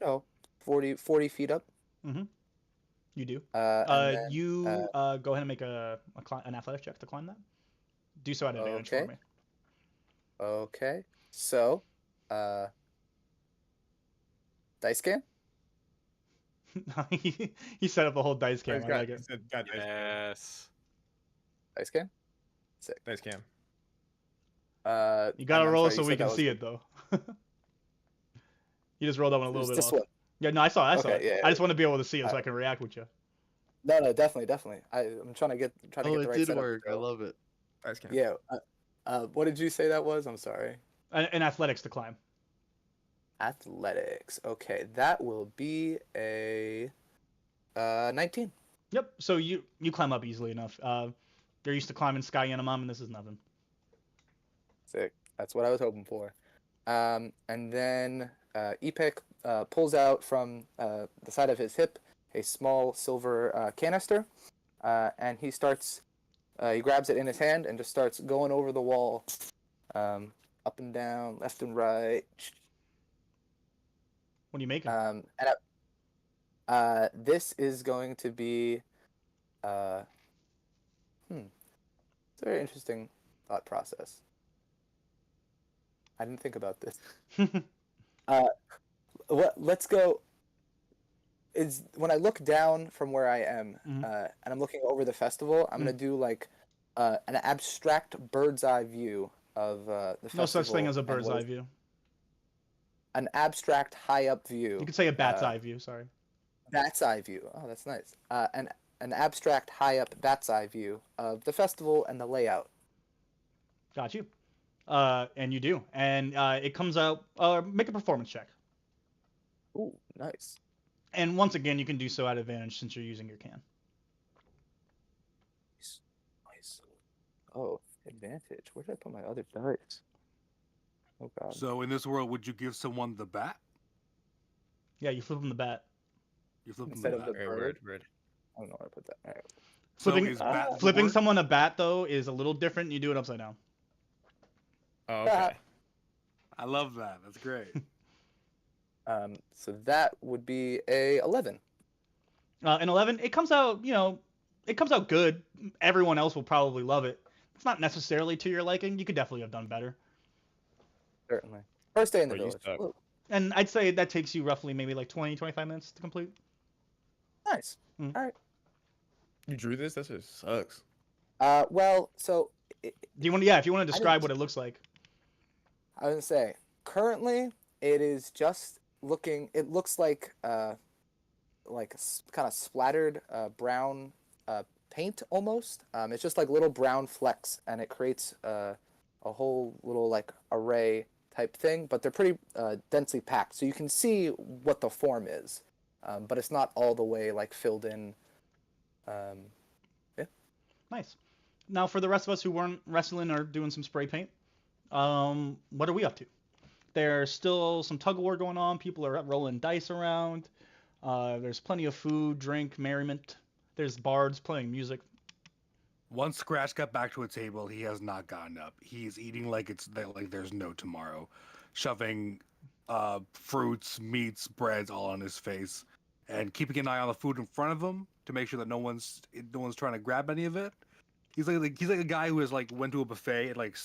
40 feet up. Mm-hmm. You do. And then, You go ahead and make an athletics check to climb that. Do so at advantage for Okay. me. Okay. So, dice game? He set up a whole dice cam. He's I got- like he it. said, "God, Yes. Dice game? nice cam." You gotta I'm roll sorry, so you we said can that see was- it though. You just rolled that one a It little was bit this off. one. Yeah, no, I saw it. Okay, yeah, I just want to be able to see it so Uh, I can react with you. No, definitely. I'm trying to get Oh, the it right did setup. work. I love it. Nice cam. Yeah. What did you say that was? I'm sorry. An athletics to climb. Athletics. Okay, that will be a 19. Yep. So you climb up easily enough. You're used to climbing Sky Animam, and this is nothing. Sick. That's what I was hoping for. And then Epik pulls out from the side of his hip a small silver canister, and he grabs it in his hand and just starts going over the wall, up and down, left and right. What are you making? This is going to be, it's very interesting. thought process. I didn't think about this. Let's go. Is when I look down from where I am, and I'm looking over the festival, I'm gonna do like an abstract bird's eye view of the festival. No such thing as a and bird's eye view. An abstract high up view. You could say a bat's eye view. Sorry. Bat's eye view. Oh, that's nice. An abstract high up bat's eye view of the festival and the layout. Got you. And you do, and it comes out. Make a performance check. Ooh, nice. And once again, you can do so at advantage since you're using your can. Nice. Oh, advantage. Where did I put my other dice? Oh god. So in this world, would you give someone the bat? Yeah, you flip them the bat. You flip them Instead the of bat. the bird. I don't know where I put that. All right. Flipping, is bat the flipping word? someone a bat though is a little different. You do it upside down. Oh, okay. I love that. That's great. So that would be a 11. An 11, it comes out, it comes out good. Everyone else will probably love it. It's not necessarily to your liking. You could definitely have done better. Certainly. First day in the Well, you village. suck. Woo. And I'd say that takes you roughly maybe like 20, 25 minutes to complete. Nice. All right. You drew this? That just sucks. Well, so Do you want? Yeah, if you want to describe what it looks like. I was gonna say currently it is just looking. It looks like kind of splattered brown paint almost. It's just like little brown flecks, and it creates a whole little like array type thing. But they're pretty densely packed, so you can see what the form is, but it's not all the way like filled in. Yeah. Nice. Now, for the rest of us who weren't wrestling or doing some spray paint, what are we up to? There's still some tug of war going on. People are rolling dice around. There's plenty of food, drink, merriment. There's bards playing music. Once Scratch got back to a table, he has not gotten up. He's eating like there's no tomorrow, shoving fruits, meats, breads all on his face, and keeping an eye on the food in front of him to make sure that no one's trying to grab any of it. He's like a guy who has like went to a buffet and like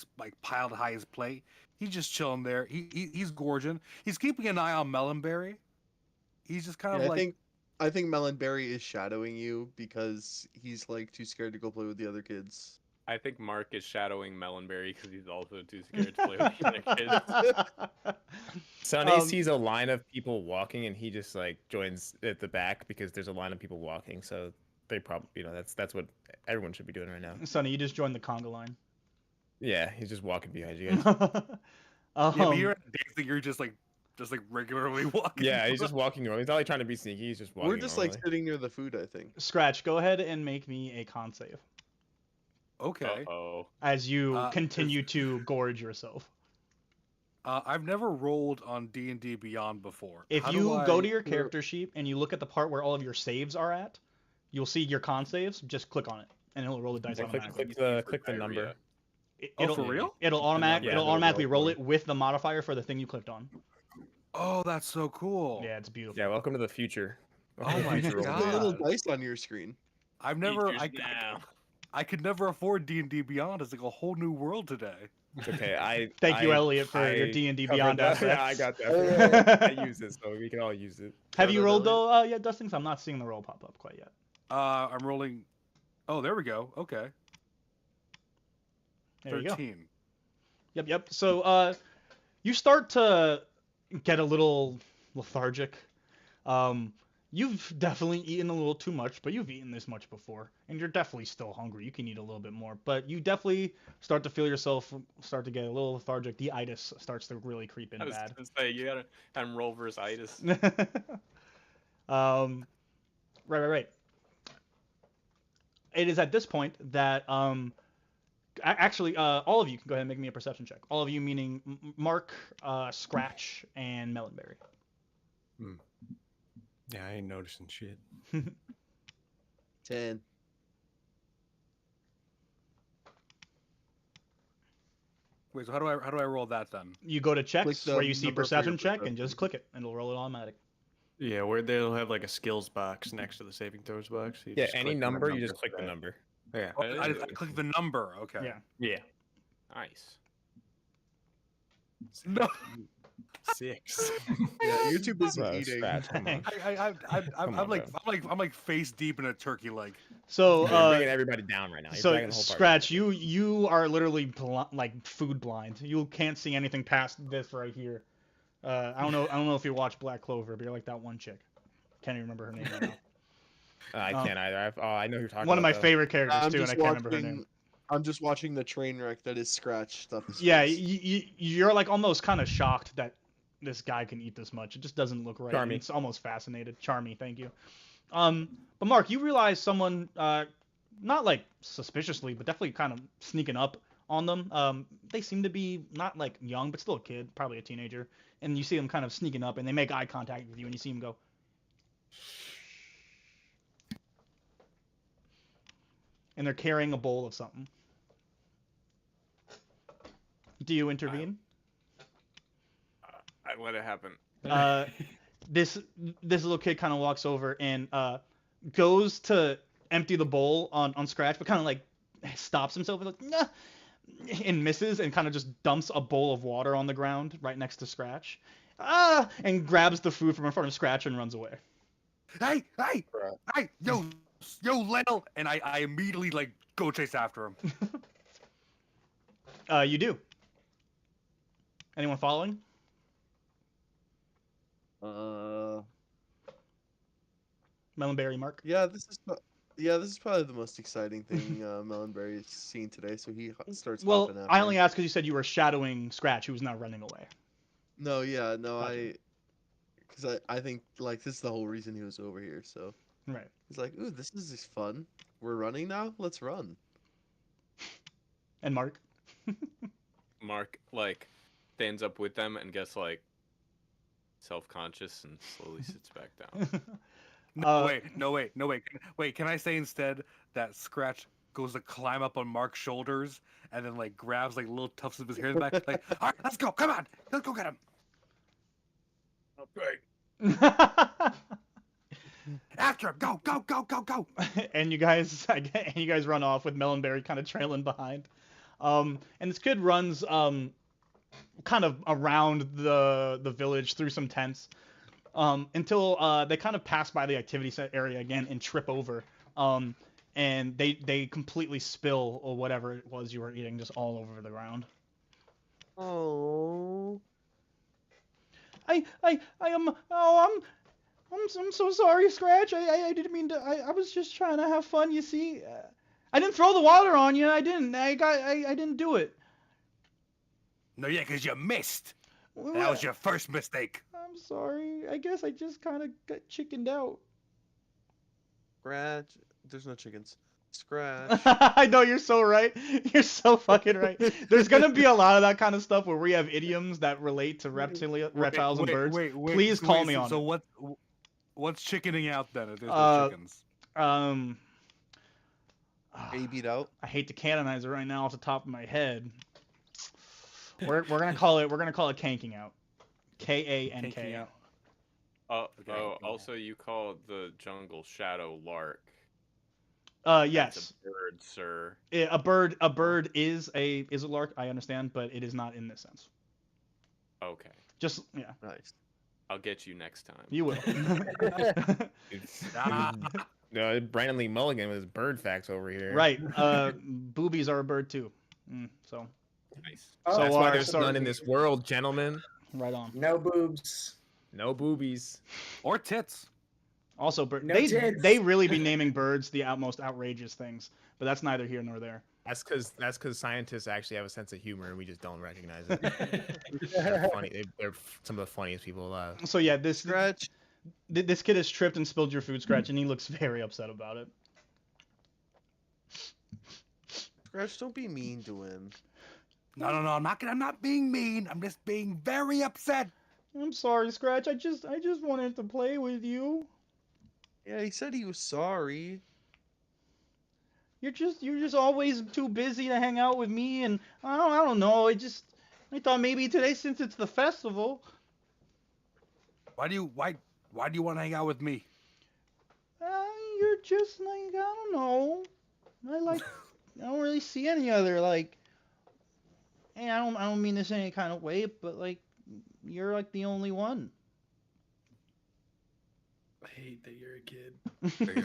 piled high his plate. He's just chilling there. He's gorging. He's keeping an eye on Melonberry. He's just kind of like. I think Melonberry is shadowing you because he's like too scared to go play with the other kids. I think Mark is shadowing Melonberry because he's also too scared to play with the other kids. Sonny sees a line of people walking, and he just like joins at the back because there's a line of people walking. So they probably, that's what everyone should be doing right now. Sonny, you just joined the conga line. Yeah, he's just walking behind you guys. Yeah, but you're you're just like regularly walking. Yeah, he's just walking around. He's not like trying to be sneaky. He's just walking. We're just like sitting near the food, I think. Scratch, go ahead and make me a con save. Okay. Uh-oh. As you continue to gorge yourself. I've never rolled on D&D Beyond before. If How you do go I- to your character sheet and you look at the part where all of your saves are at, you'll see your con saves. Just click on it, and it'll roll the dice automatically. Click the number. It'll, for real? It'll automatically roll it with the modifier for the thing you clicked on. Oh, that's so cool. Yeah, it's beautiful. Yeah, welcome to the future. Oh my The god. little dice on your screen. I've never. Features now. I could never afford D&D Beyond. It's like a whole new world today. It's okay. Thank you, Elliot, for your D&D Beyond that. aspect. Yeah, I got that. I use it, so we can all use it. Have you rolled though? Yeah, Dustin. 'Cause I'm not seeing the roll pop up quite yet. I'm rolling. Oh, there we go. Okay. There you go. 13. Yep. So you start to get a little lethargic. You've definitely eaten a little too much, but you've eaten this much before, and you're definitely still hungry. You can eat a little bit more, but you definitely start to feel yourself start to get a little lethargic. The itis starts to really creep in I was bad. gonna say you gotta roll versus itis. Right. It is at this point that actually all of you can go ahead and make me a perception check. All of you meaning Mark, Scratch, and Melonberry. Yeah, I ain't noticing shit. 10. Wait, so how do I roll that then? You go to Click checks the where you see number for perception your check and perception. just click it, and it'll roll it automatic. Yeah, where they'll have like a skills box next to the saving throws box. So you Yeah, just any click the number, you just click for the that. number. Yeah. Oh, I click the number. Okay. Yeah. Yeah. Nice. No. 6. Yeah, you're too busy Bro, eating. Scratch, come on. I'm on, like bro. I'm like face deep in a turkey leg. So You're bringing everybody down right now. You're so dragging the whole party Scratch, down. you are literally like food blind. You can't see anything past this right here. I don't know if you watch Black Clover, but you're like that one chick. Can't even remember her name right now. I can't either. I know who you're talking One of my about. favorite characters I'm too, and just I can't remember her name. watching. I'm just watching the train wreck that is Scratch stuff. Yeah, you're like almost kind of shocked that this guy can eat this much. It just doesn't look right. Charmy. It's almost fascinated. Charmy, thank you. But Mark, you realize someone, not like suspiciously, but definitely kind of sneaking up on them. They seem to be not like young, but still a kid, probably a teenager. And you see them kind of sneaking up, and they make eye contact with you, and you see them go. And they're carrying a bowl of something. Do you intervene? I let it happen. This little kid kind of walks over and goes to empty the bowl on Scratch, but kind of like stops himself and like, nah, and misses and kind of just dumps a bowl of water on the ground right next to Scratch. And grabs the food from in front of Scratch and runs away. Hey, yo, Lil, and I immediately like go chase after him. You do. Anyone following? Melonberry, Mark. Yeah, this is probably the most exciting thing Melonberry's seen today. So he starts. Well, hopping after I only him. asked because you said you were shadowing Scratch, who was now running away. No, yeah, no, Gotcha. because I think like this is the whole reason he was over here. So Right. he's like, ooh, this is fun. We're running now. Let's run. And Mark. Mark like stands up with them and gets like self-conscious and slowly sits back down. No, wait. Can I say instead that Scratch goes to climb up on Mark's shoulders and then like grabs like little tufts of his hair in the back, like, all right, let's go, come on, let's go get him. Okay. After him, go. And you guys run off with Melonberry kind of trailing behind. And this kid runs kind of around the village through some tents until they kind of pass by the activity set area again and trip over. And they completely spill or whatever it was you were eating just all over the ground. Oh. I'm so sorry, Scratch. I didn't mean to. I was just trying to have fun. You see, I didn't throw the water on you. I didn't. I didn't do it. No, yeah, because you missed. That was your first mistake. I'm sorry. I guess I just kind of got chickened out. Scratch. There's no chickens. Scratch. I know, you're so right. You're so fucking right. There's gonna be a lot of that kind of stuff where we have idioms that relate to reptiles and birds. Please call me on so it. What's chickening out then? If there's no chickens. Babied out. I hate to canonize it right now off the top of my head. We're gonna call it kanking out. K-A-N-K out. Also you call the jungle shadow lark. Yes. That's a bird, sir. A bird is a lark. I understand, but it is not in this sense. Okay. Just yeah. Nice. I'll get you next time. You will. Brandon Lee Mulligan with his bird facts over here. Right. Boobies are a bird too. So. Nice. Oh, That's why there's none in this world, gentlemen. Right on. No boobs. No boobies. Or tits. Also, No they tits. really be naming birds the most outrageous things, but that's neither here nor there. That's because scientists actually have a sense of humor and we just don't recognize it. They're funny. They're some of the funniest people alive. So yeah, this kid has tripped and spilled your food, Scratch, and he looks very upset about it. Scratch, don't be mean to him. No, I'm not being mean. I'm just being very upset. I'm sorry, Scratch. I just wanted to play with you. Yeah, he said he was sorry. You're just always too busy to hang out with me, and I don't know. I thought maybe today, since it's the festival. Why do you want to hang out with me? You're just like, I don't know. I don't really see any other like and I don't mean this in any kind of way, but like, you're like the only one. I hate that you're a kid.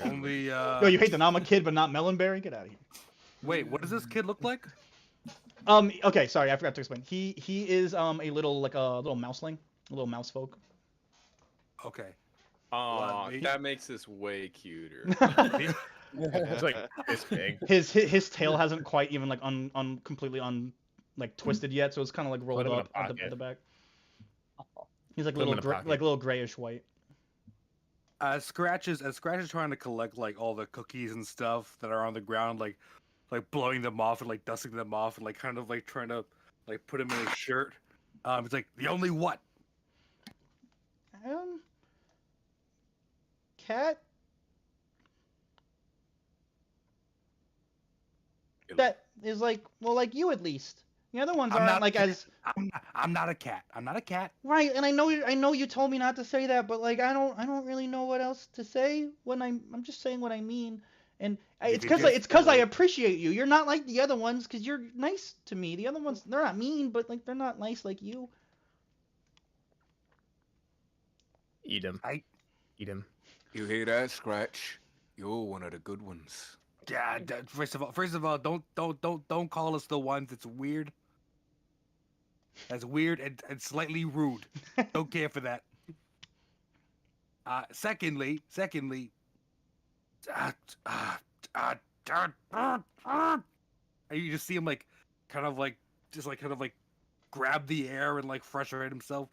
Only. Yo, you hate that I'm a kid, but not Melonberry? Get out of here. Wait, what does this kid look like? Okay, sorry, I forgot to explain. He is a little like a little mouseling, a little mouse folk. Okay. Oh, that makes this way cuter. It's like this big. His tail hasn't quite even like completely like twisted yet, so it's kind of like rolled Put him in up a at pocket. the back. He's like Put him in a pocket. little grayish white. Scratch is trying to collect like all the cookies and stuff that are on the ground, like blowing them off and like dusting them off and like kind of like trying to like put them in his shirt. It's like the only what? Cat. That is like, well, like you at least. The other ones aren't like as. I'm not a cat. I'm not a cat. Right, and I know you told me not to say that, but like I don't really know what else to say when I'm just saying what I mean, and it's because I appreciate you. You're not like the other ones because you're nice to me. The other ones, they're not mean, but like they're not nice like you. Eat him. Eat him. You hear that, Scratch? You're one of the good ones. Yeah. First of all, don't call us the ones. It's weird. That's weird and slightly rude. Don't care for that. Secondly, you just see him like kind of like grab the air and like frustrate himself.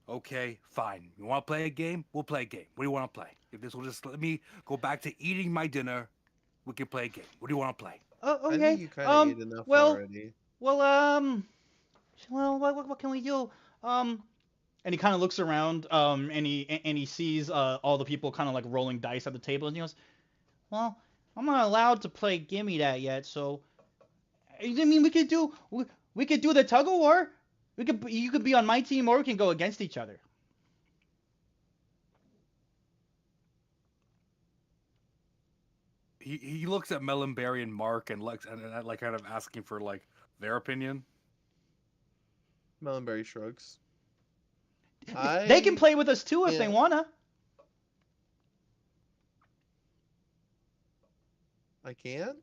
Okay, fine. You want to play a game? We'll play a game. What do you want to play? If this will just let me go back to eating my dinner, we can play a game. What do you want to play? Oh, okay. I think you kind of ate enough already. Well, what can we do? And he kind of looks around, and he sees all the people kind of like rolling dice at the table, and he goes, "Well, I'm not allowed to play Gimme That yet, so I mean we could do the tug of war. You could be on my team, or we can go against each other." He looks at Melonberry and Mark and like kind of asking for like their opinion. Melonberry shrugs. They can play with us too if they wanna. I can?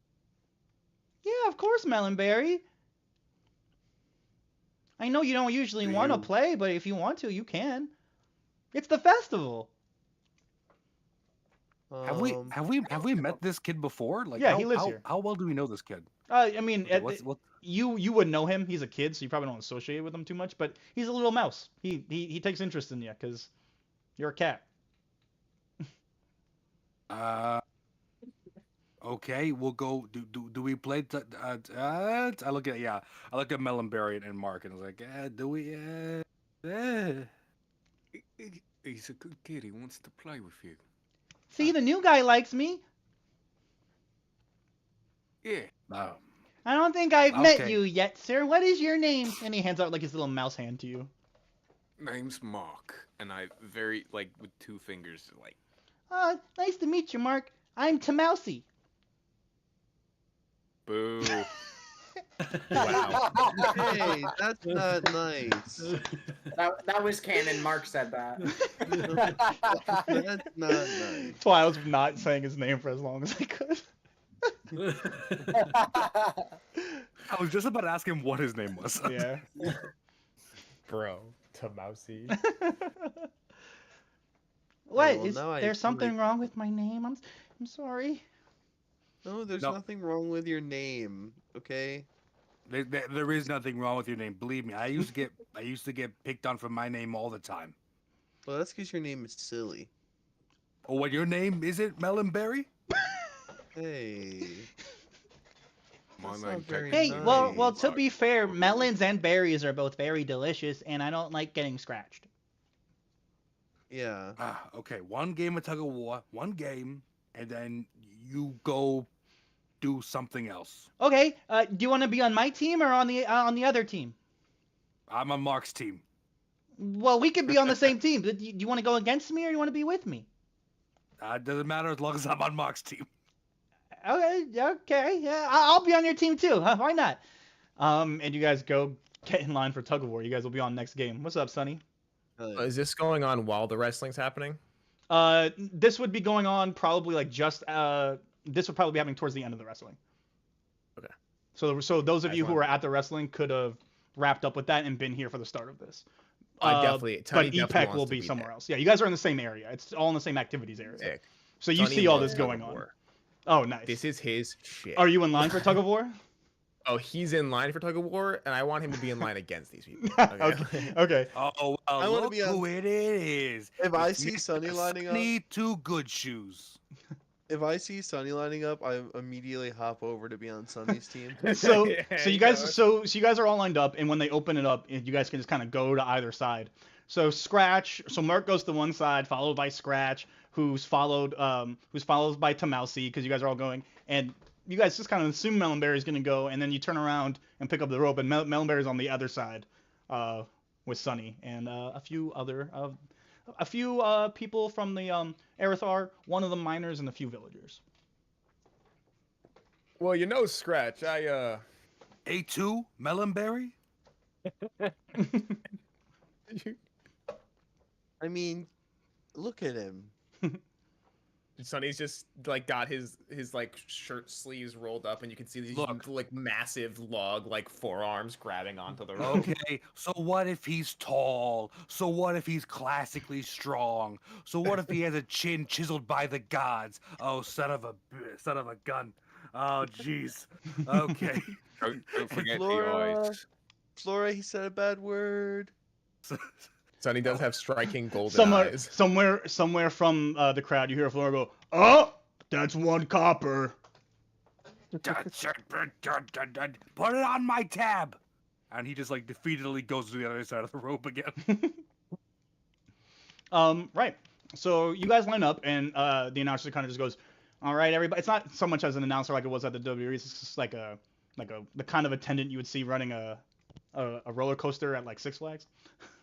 Yeah, of course, Melonberry. I know you don't usually want to play, but if you want to, you can. It's the festival. Have we met this kid before? Like, yeah, he lives here. How well do we know this kid? I mean, you would know him. He's a kid, so you probably don't associate with him too much. But he's a little mouse. He takes interest in you because you're a cat. Okay, we'll go. Do we play? I look at Melonberry and Mark, and I was like, do we? He's a good kid. He wants to play with you. See, the new guy likes me. Yeah. I don't think I've met you yet, sir. What is your name? And he hands out like his little mouse hand to you. Name's Mark, and I very like with two fingers like. Nice to meet you, Mark. I'm Tamousy. Boo. Wow. Hey, that's not nice. That was canon. Mark said that. That's not nice. That's why I was not saying his name for as long as I could. I was just about to ask him what his name was. Yeah. Bro, Tamousy. What? Well, Is now I there feel something like- wrong with my name? I'm sorry. No, there's nothing wrong with your name, okay? There is nothing wrong with your name. Believe me, I used to get picked on for my name all the time. Well, that's because your name is silly. Oh, what your name is it, Melonberry? Hey. My That's name not very Hey, nice. well, to be fair, melons and berries are both very delicious, and I don't like getting scratched. Yeah. Okay. One game of tug of war, one game, and then you go do something else. Okay, do you want to be on my team or on the other team? I'm on Mark's team. Well, we could be on the same team. Do you want to go against me or you want to be with me? It doesn't matter as long as I'm on Mark's team. Okay, yeah, I'll be on your team too. Huh? Why not? And you guys go get in line for tug of war. You guys will be on next game. What's up, Sonny? Is this going on while the wrestling's happening? This would be going on probably like just this would probably be happening towards the end of the wrestling. Okay. So those of you who were at the wrestling could have wrapped up with that and been here for the start of this. Definitely. But definitely EPEC wants will to be be somewhere there. else. Yeah, you guys are in the same area. It's all in the same activities area. Sick. So you Sonny see all loves this tug going of on. war. Oh, nice. This is his shit. Are you in line for tug of war? Oh, he's in line for tug of war, and I want him to be in line against these people. Okay. Oh, well, I wanna look be on- who it is. If I It's see Sonny Mr. lining up, Sonny Two Good Shoes. if I see Sonny lining up, I immediately hop over to be on Sonny's team. So Yeah, so you guys so you guys are all lined up, and when they open it up, you guys can just kind of go to either side. So Mark goes to one side, followed by Scratch, who's followed by Tamousy, because you guys are all going, and you guys just kind of assume Melonberry's gonna go, and then you turn around and pick up the rope, and Melonberry's on the other side, with Sunny and a few people from the Aerodwell, one of the miners, and a few villagers. Well, you know, Scratch, A2 Melonberry. I mean, look at him. Sonny's just like got his like shirt sleeves rolled up, and you can see these like massive log like forearms grabbing onto the rope. Okay, so what if he's tall? So what if he's classically strong? So what if he has a chin chiseled by the gods? Oh, son of a gun. Oh, jeez. Okay. Don't forget the Flora, eyes. Flora, he said a bad word. Sonny does have striking golden eyes. Somewhere from the crowd, you hear Flora go, "Oh, that's one copper." Put it on my tab. And he just like defeatedly goes to the other side of the rope again. Right. So you guys line up, and the announcer kind of just goes, "All right, everybody." It's not so much as an announcer like it was at the WWE. It's just like the kind of attendant you would see running a roller coaster at like Six Flags.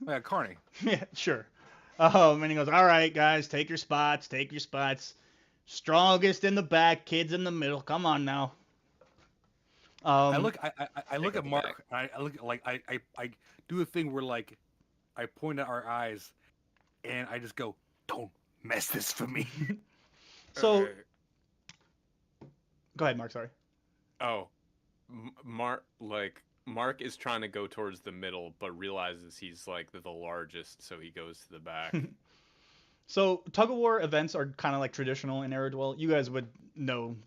Yeah, Carney. Yeah, sure. And he goes, "All right, guys, take your spots. Strongest in the back, kids in the middle. Come on now." I look at Mark. I look like I do a thing where like I point at our eyes, and I just go, "Don't mess this for me." So, go ahead, Mark. Sorry. Oh, Mark is trying to go towards the middle, but realizes he's like the largest, so he goes to the back. So tug of war events are kind of like traditional in Aerodwell. You guys would know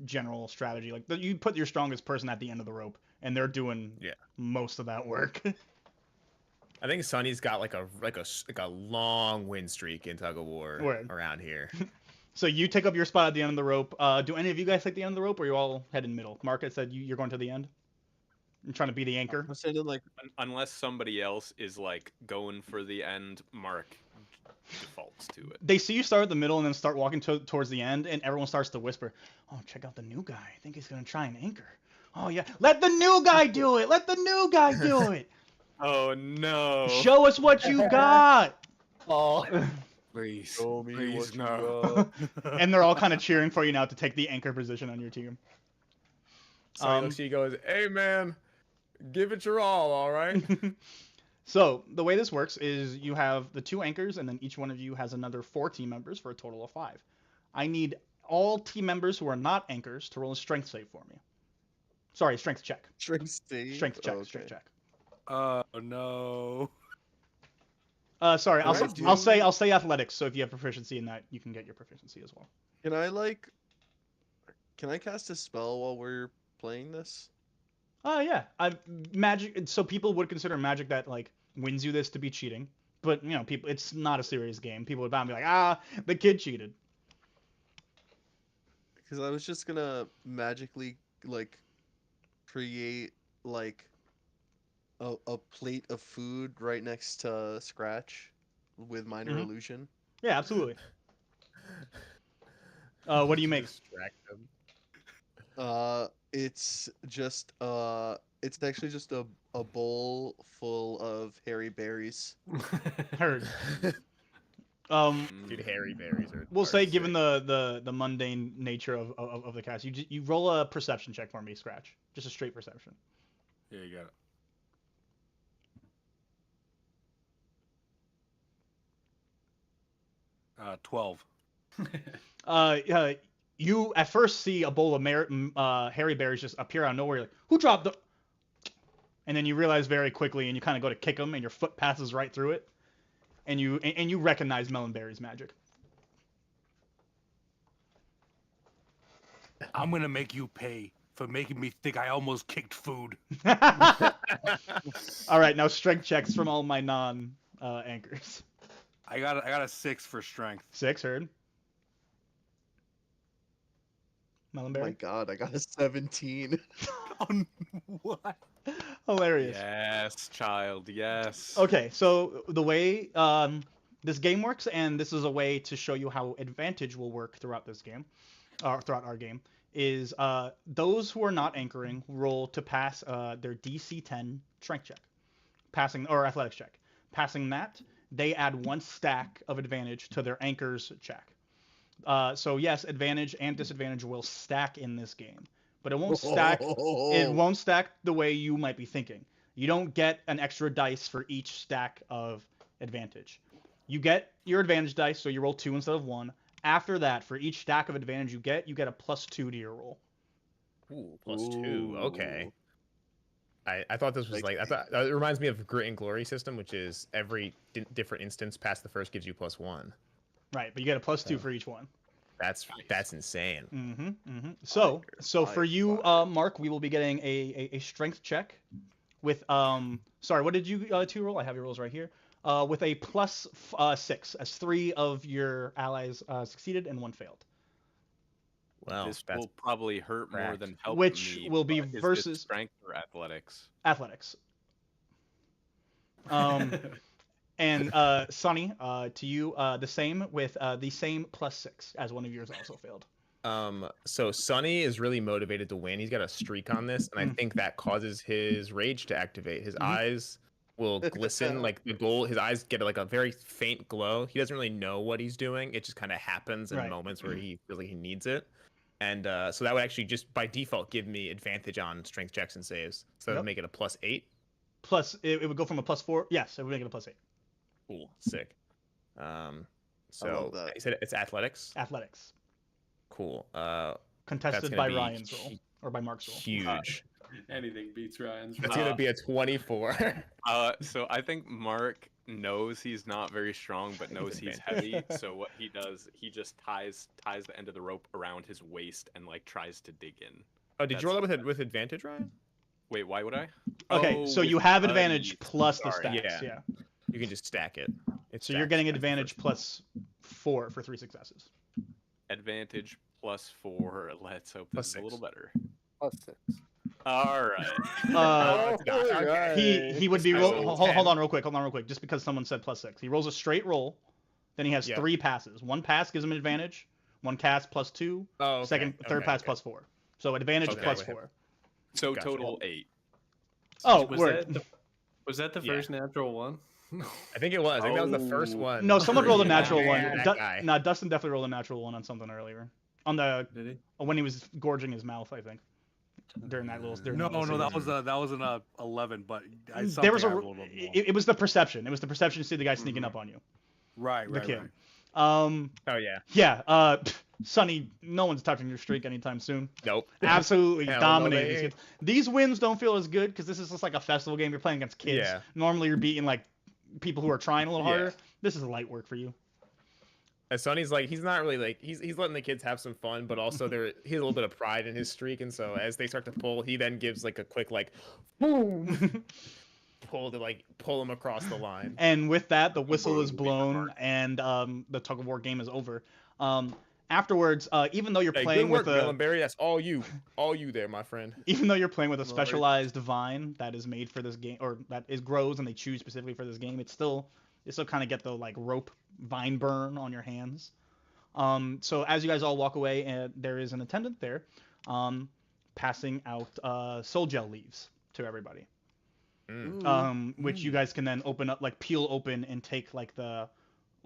general strategy. Like you put your strongest person at the end of the rope, and they're doing most of that work. I think Sonny's got like a long win streak in tug of war around here. So you take up your spot at the end of the rope. Do any of you guys take the end of the rope, or you all head in middle? Mark, I said you're going to the end. I'm trying to be the anchor. I'm saying like Unless somebody else is like going for the end, Mark defaults to it. They see you start at the middle and then start walking towards the end, and everyone starts to whisper, "Oh, check out the new guy. I think he's gonna try and anchor. Oh yeah, let the new guy do it. Let the new guy do it. Oh no! Show us what you got." Oh, please, no. And they're all kind of cheering for you now to take the anchor position on your team. So she goes, "Hey man, give it your all right?" So the way this works is you have the 2 anchors, and then each one of you has another 4 team members for a total of 5. I need all team members who are not anchors to roll a strength save for me. Sorry, strength check. Strength save. Strength check. Okay. Strength check. Oh no. Sorry, Can I'll say athletics. So if you have proficiency in that, you can get your proficiency as well. Can I cast a spell while we're playing this? Yeah. Magic. So people would consider magic that like wins you this to be cheating, but you know, people, it's not a serious game. People would be like, the kid cheated. Because I was just gonna magically like create like a plate of food right next to Scratch with minor illusion. Yeah, absolutely. What do you make? Distract them. It's just it's actually just a bowl full of hairy berries. Heard. Dude, hairy berries are. We'll are say, given sick. the mundane nature of the cast, you roll a perception check for me, Scratch. Just a straight perception. Yeah, you got it. 12. You at first see a bowl of hairy berries just appear out of nowhere. You're like, who dropped the? And then you realize very quickly, and you kind of go to kick them, and your foot passes right through it, and you recognize Melonberry's magic. I'm gonna make you pay for making me think I almost kicked food. All right, now strength checks from all my anchors. I got a 6 for strength. 6, heard. Oh my Melonberry. god, I got a 17. What? Hilarious. Yes, child. Yes. Okay, so the way this game works, and this is a way to show you how advantage will work throughout this game, or throughout our game, is those who are not anchoring roll to pass their DC 10 strength check, passing or athletics check. Passing that, they add 1 stack of advantage to their anchor's check. So yes, advantage and disadvantage will stack in this game, but it won't stack. It won't stack the way you might be thinking. You don't get an extra dice for each stack of advantage. You get your advantage dice, so you roll 2 instead of 1. After that, for each stack of advantage you get a +2 to your roll. Ooh, +2. Okay. Ooh. I thought this was like, I thought it reminds me of Grit and Glory system, which is every different instance past the first gives you +1. Right, but you get a +2 for each one. That's insane. So for you, Mark, we will be getting a strength check with sorry, what did you 2 roll? I have your rolls right here. With a +6, as 3 of your allies succeeded and 1 failed. Well, This will probably hurt more than help Which me. will be but is this versus strength or athletics. Athletics. And Sonny, to you, the same with the same +6 as one of yours also failed. So Sonny is really motivated to win. He's got a streak on this, and I think that causes his rage to activate. His eyes will glisten like the gold. His eyes get like a very faint glow. He doesn't really know what he's doing. It just kind of happens in moments where he feels like he needs it. And so that would actually just by default give me advantage on strength checks and saves. So that would make it a +8. Plus, it would go from a +4. Yes, it would make it a +8. Cool, sick. So you said it's athletics. Athletics. Cool. Contested by Ryan's roll or by Mark's roll. Huge. Anything beats Ryan's roll. It's gonna be a 24. So I think Mark knows he's not very strong, but knows he's heavy. So what he does, he just ties the end of the rope around his waist and like tries to dig in. Oh, did you roll that with advantage, Ryan? Wait, why would I? Okay, so you have advantage plus the stacks. Yeah. You can just stack it. So you're getting advantage +4 for 3 successes. Advantage +4. Let's hope this is a little better. +6. All right. He would be hold on real quick. Just because someone said +6, he rolls a straight roll, then he has 3 passes. 1 pass gives him advantage. 1 cast +2. Oh, okay. Third pass +4. So advantage +4. So total 8. Oh, was that the first natural one? I think it was. I think that was the first one. No, someone rolled a natural one. No, Dustin definitely rolled a natural one on something earlier. On the when he was gorging his mouth, I think. During that little. That was an 11, but there was it was the perception. It was the perception to see the guy sneaking up on you. Right. The kid. Right. Oh yeah. Yeah. Sonny, no one's touching your streak anytime soon. Nope. Absolutely dominating these kids. These wins don't feel as good because this is just like a festival game. You're playing against kids. Yeah. Normally you're beating like people who are trying a little harder. This is light work for you. And Sonny's like, he's not really like he's letting the kids have some fun, but also he has a little bit of pride in his streak, and so as they start to pull, he then gives like a quick like boom pull to like pull him across the line. And with that, the whistle is blown, and the tug of war game is over. Afterwards, even though you're playing with Barry, that's all you there, my friend. Even though you're playing with a specialized vine that is made for this game, or that grows and they choose specifically for this game, you still kind of get the like rope vine burn on your hands. So as you guys all walk away, and there is an attendant there, passing out soul gel leaves to everybody. Which you guys can then open up, like peel open and take like the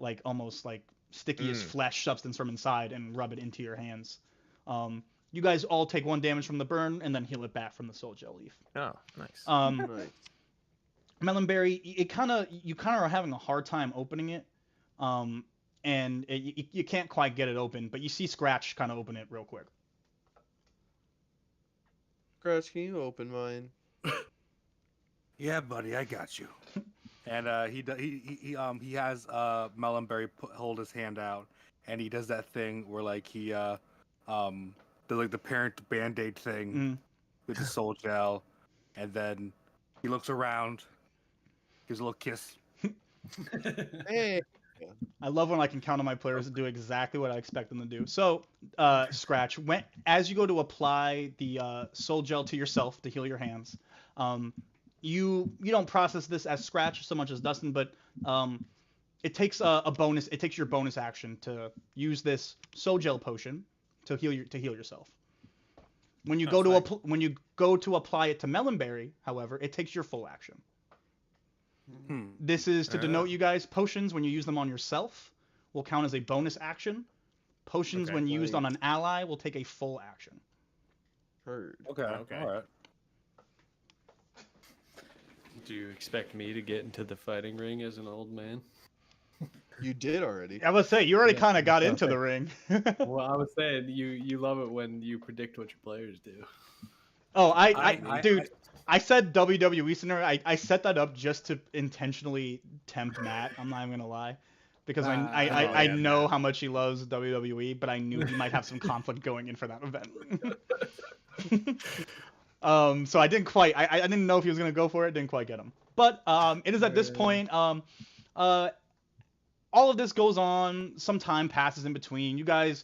like almost like sticky as flesh substance from inside and rub it into your hands. You guys all take 1 damage from the burn and then heal it back from the soul gel leaf. Oh, nice. Nice. Melonberry, you kind of are having a hard time opening it, and you can't quite get it open, but you see Scratch kind of open it real quick. Scratch, can you open mine? Yeah, buddy, I got you. And he has Melonberry hold his hand out, and he does that thing where like he does like the parent band-aid thing with the soul gel, and then he looks around, gives a little kiss. Hey. I love when I can count on my players to do exactly what I expect them to do. So, Scratch, as you go to apply the soul gel to yourself to heal your hands, you don't process this as Scratch so much as Dustin, but it takes a bonus. It takes your bonus action to use this soul gel potion to heal yourself. When you go to apply it to Melonberry, however, it takes your full action. This is to denote you guys. Potions, when you use them on yourself, will count as a bonus action. Potions, when used on an ally, will take a full action. Heard. Okay. All right. Do you expect me to get into the fighting ring as an old man? You did already. I was say you already kind of got into the ring. Well, I was saying you love it when you predict what your players do. Oh, I said WWE scenario. I set that up just to intentionally tempt Matt. I'm not even gonna lie, because I know how much he loves WWE, but I knew he might have some conflict going in for that event. So I didn't quite. I didn't know if he was gonna go for it. Didn't quite get him. But it is at this point. All of this goes on. Some time passes in between. You guys.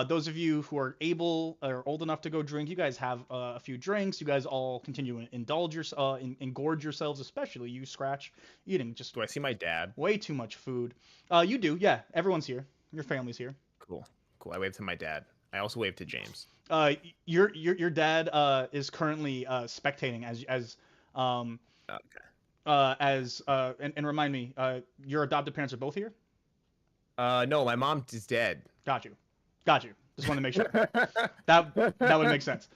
Those of you who are able or old enough to go drink, you guys have a few drinks. You guys all continue to indulge engorge yourselves, especially you, Scratch, eating just. Do I see my dad? Way too much food. You do, yeah. Everyone's here. Your family's here. Cool. I wave to my dad. I also wave to James. Your dad is currently spectating and remind me, your adopted parents are both here? No, my mom is dead. Got you. Just want to make sure. that would make sense.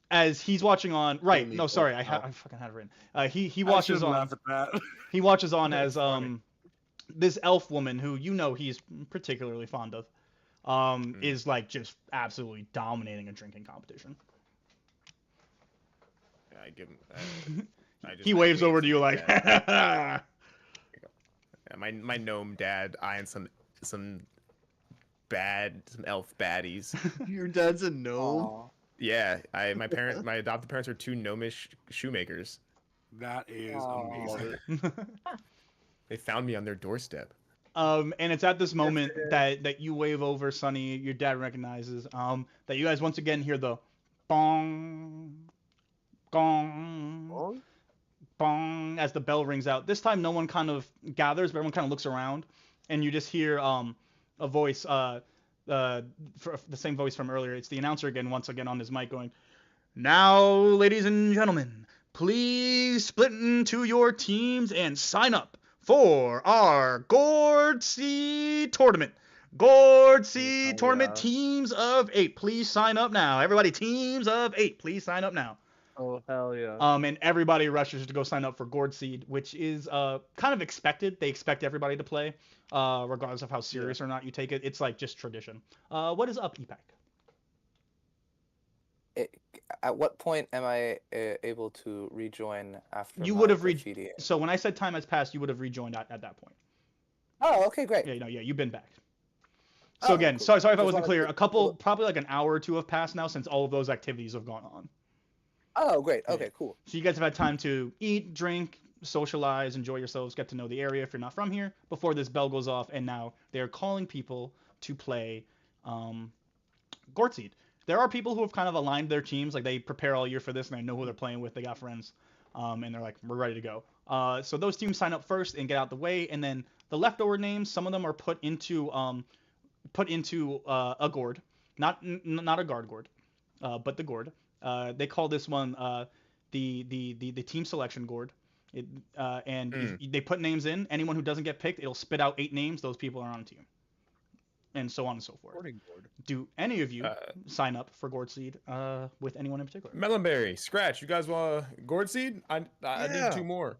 As he's watching on, right? No, sorry, I fucking had it written. He watches on. He watches on as this elf woman who he's particularly fond of, is like just absolutely dominating a drinking competition. I give him. He waves over to you like. Yeah, my gnome dad eyeing some elf baddies. Your dad's a gnome? Aww. Yeah, my adopted parents are 2 gnomish shoemakers. That is amazing. They found me on their doorstep. And it's at this moment that you wave over, Sonny. Your dad recognizes that you guys once again hear the bong, gong, bong as the bell rings out. This time, no one kind of gathers, but everyone kind of looks around, and you just hear a voice, the same voice from earlier. It's the announcer again, once again on his mic, going, "Now, ladies and gentlemen, please split into your teams and sign up for our Gourd Seed Tournament. Gourd Seed Tournament, teams of 8. Please sign up now. Everybody, teams of 8. Please sign up now." Oh, hell yeah. And everybody rushes to go sign up for Gourd Seed, which is kind of expected. They expect everybody to play, regardless of how serious or not you take it. It's like just tradition. What is up, EPAC? At what point am I able to rejoin after You my would have graffiti? So when I said time has passed, you would have rejoined at that point. Oh, okay, great. Yeah, you've been back. So again, cool. sorry if I wasn't clear. Probably like an hour or two have passed now since all of those activities have gone on. Oh, great. Okay, cool. So you guys have had time to eat, drink, socialize, enjoy yourselves, get to know the area if you're not from here, before this bell goes off, and now they're calling people to play Gourd Seed. There are people who have kind of aligned their teams, like they prepare all year for this, and they know who they're playing with, they got friends, and they're like, we're ready to go. So those teams sign up first and get out the way, and then the leftover names, some of them are put into a gourd, not a guard gourd, but the gourd. They call this one the team selection gourd. They put names in. Anyone who doesn't get picked, it'll spit out 8 names. Those people are on a team, and so on and so forth. Recording board. Do any of you sign up for Gourd Seed with anyone in particular? Melonberry, Scratch. You guys want Gourd Seed? I Yeah. need 2 more.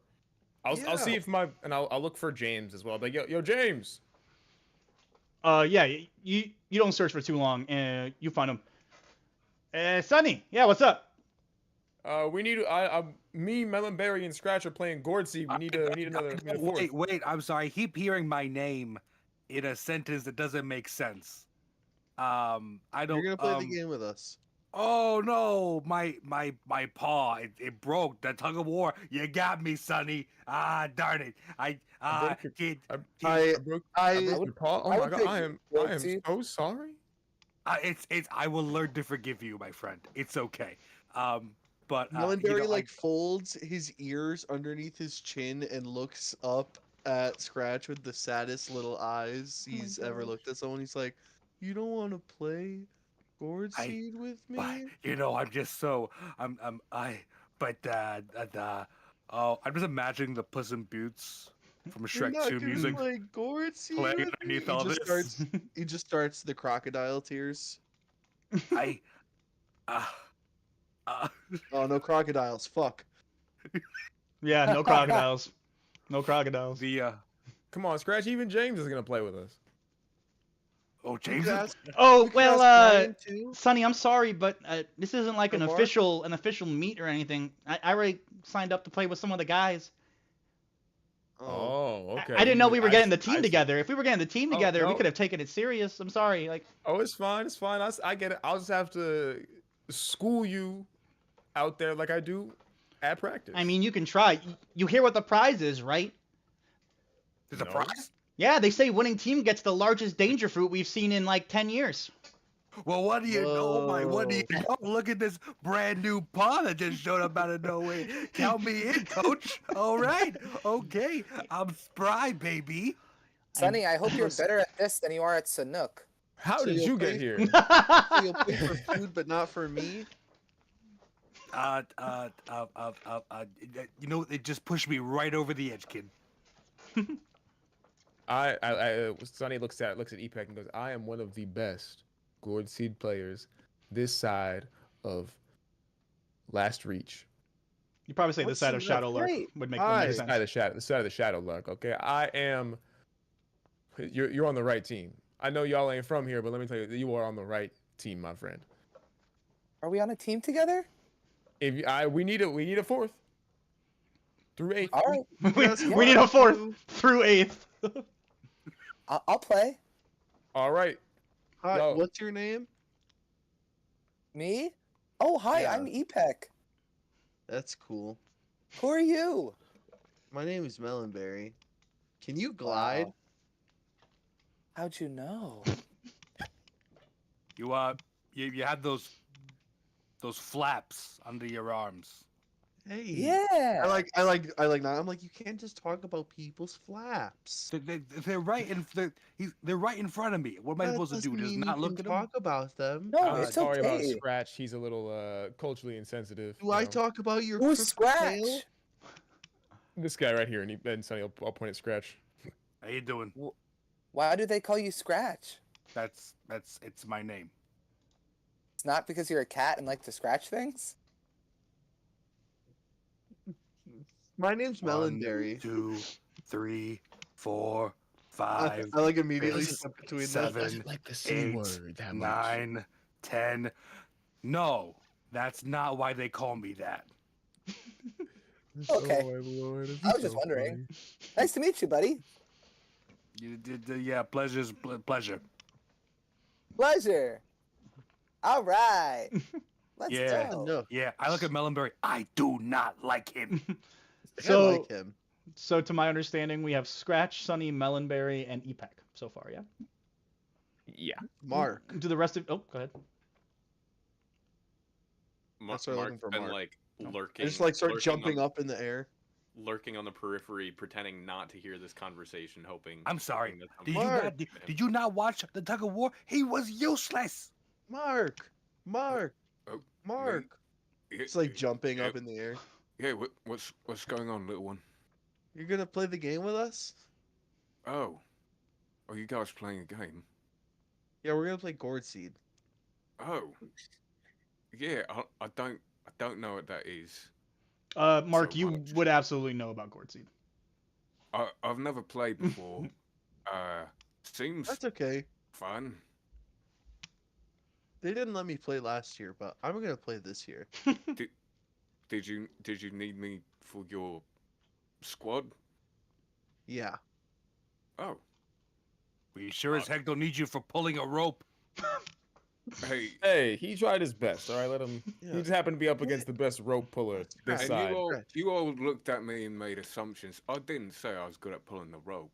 I'll Yeah. see if I'll look for James as well. But yo James. Yeah, you don't search for too long, and you find him. Sonny, yeah, what's up? We need me, Melonberry, and Scratch are playing Gourd Seed. We need another. Wait. I'm sorry. I keep hearing my name in a sentence that doesn't make sense. I don't. You're gonna play the game with us. Oh no, my paw, it broke. The tug of war. You got me, Sonny. Ah, darn it. I broke your paw. Oh my god, I am so sorry. I will learn to forgive you, my friend. It's okay. But Melonberry folds his ears underneath his chin and looks up at Scratch with the saddest little eyes he's ever looked at someone. He's like, "You don't want to play Gourd Seed with me?" I'm just so I'm just imagining the Puss in Boots from You're Shrek not 2 gonna music play Gourd Seed playing with me? underneath all this. He just starts the crocodile tears. Oh, no crocodiles. Fuck. Yeah, no crocodiles. No crocodiles. Come on, Scratch. Even James is gonna play with us. Oh, James. Oh well, Sonny, I'm sorry, but this isn't like an official meet or anything. I already signed up to play with some of the guys. Oh, okay. I didn't know we were getting the team together. If we were getting the team together, we could have taken it serious. I'm sorry. Oh, it's fine. It's fine. I get it. I'll just have to school you out there like I do at practice. I mean, you can try. You hear what the prize is, right? There's a prize? Yeah, they say winning team gets the largest danger fruit we've seen in 10 years. Well, what do you know, what do you know? Look at this brand new paw that just showed up out of nowhere. Count me in, coach. All right. Okay. I'm spry, baby. Sonny, I hope you're better at this than you are at Sanook. How did you get here? So you'll pay for food, but not for me? It just pushed me right over the edge, kid. Sonny looks at Epec and goes, "I am one of the best Gourd Seed players this side of Last Reach." You probably say this side of Shadow Lurk would make sense. The side of the Shadow Lurk. Okay, I am. You're on the right team. I know y'all ain't from here, but let me tell you, you are on the right team, my friend. Are we on a team together? We need a 4th through 8th. All right. we need a 4th through 8th. I'll play. All right. Hi, Yo. what's your name? Me? Oh, hi, Yeah. I'm Epec. That's cool. Who are you? My name is Melonberry. Can you glide? Wow. How'd you know? You had those flaps under your arms. Hey. Yeah. I like now. I'm like, you can't just talk about people's flaps. They're right in front of me. What am I supposed to do? Just not look at them? Talk about them. No, it's sorry about okay. Scratch. He's a little culturally insensitive. Do I talk about your Who's crooked Scratch? tail? This guy right here, and Sonny, I'll point at Scratch. How you doing? Why do they call you Scratch? It's my name. It's not because you're a cat and like to scratch things? My name's Melonberry. 1, 2, 3, 4, 5. I like immediately step between 7, like the C 8, word that 9, 10. No, that's not why they call me that. Okay. Oh, my Lord, I was just wondering. Nice to meet you, buddy. Yeah, pleasure. Pleasure. All right. Let's Yeah. go. No, Yeah, I look at Melonberry. I do not like him. I like him. So to my understanding, we have Scratch, Sonny, Melonberry, and Epec so far, yeah? Yeah. Mark. Do the rest of... Oh, go ahead. That's what I'm looking for, Been Mark. lurking. I just start lurking jumping on, up in the air. lurking on the periphery, pretending not to hear this conversation, hoping. I'm sorry. that Did you not watch the tug of war? He was useless. Mark. Oh, It's like jumping up in the air. Yeah, what's going on, little one? You're gonna play the game with us? Oh, are you guys playing a game? Yeah, we're gonna play Gourd Seed. Oh, yeah. I don't know what that is. Mark, So you much. would absolutely know about Gourd Seed. I've never played before. Seems That's okay. fun. They didn't let me play last year, but I'm gonna play this year. Did you need me for your squad? Yeah. Oh, We sure as heck don't need you for pulling a rope. hey. Hey, he tried his best. All right, let him. Yeah. He just happened to be up against the best rope puller this And side. you all looked at me and made assumptions. I didn't say I was good at pulling the rope.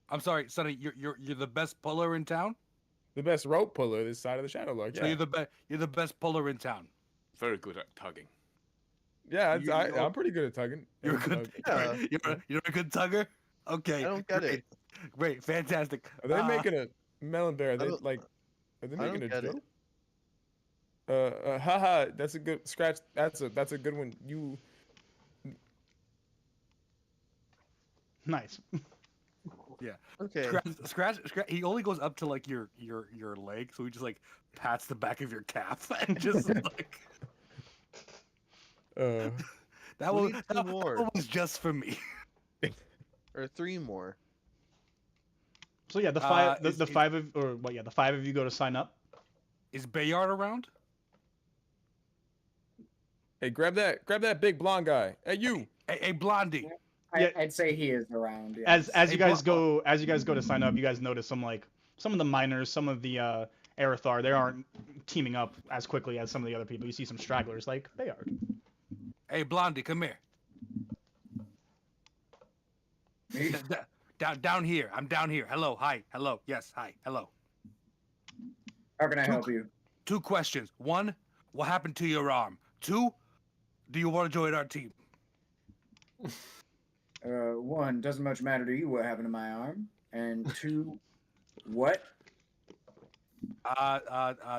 I'm sorry, Sonny. You're the best puller in town. The best rope puller this side of the Shadow Lord. So Yeah, you're the best puller in town. Very good at tugging. yeah. I'm pretty good at tugging. You're a good. Yeah. You're a good tugger. Okay. I don't get great. it. Great, fantastic. Are they making a melon bear? Are they don't- like? Are they I don't making a get it. joke? Haha. That's a good scratch. That's a good one. You. Nice. Yeah. Okay. Scratch. He only goes up to like your leg, so he just like pats the back of your calf and just like that We was need two more. that was just for me. Or 3 more. So yeah, the five, is- the is- five of, or what? Yeah, the 5 of you go to sign up. Is Bayard around? Hey, grab that big blonde guy. Hey, you. Hey, Blondie. Yeah. I'd say he is around. Yes. As you Hey, guys go to sign up, you guys notice some of the miners, some of the Aerothar, they aren't teaming up as quickly as some of the other people. You see some stragglers like Bayard. Hey, Blondie, come here. Me? Down here. I'm down here. Hello. Hi. Hello. Yes. Hi. Hello. How can I help you? 2 questions. 1, what happened to your arm? 2, do you want to join our team? 1, doesn't much matter to you what happened to my arm. And 2, what?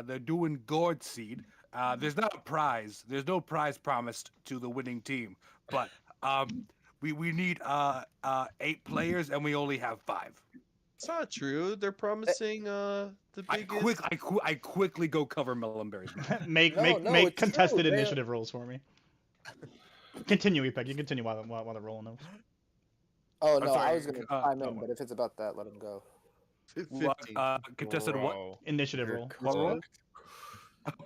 They're doing gourd seed. There's not a prize. There's no prize promised to the winning team. But we need 8 players and we only have 5. It's not true. They're promising the biggest. I quickly go cover Melonberry's mouth. make No, it's true. contested They- initiative rolls for me. Continue, Epec. You continue while they're rolling those. Oh I'm no, sorry, I was gonna chime in, oh. but if it's about that, let him go. 15. Contested what? Bro, Initiative you're roll. What roll?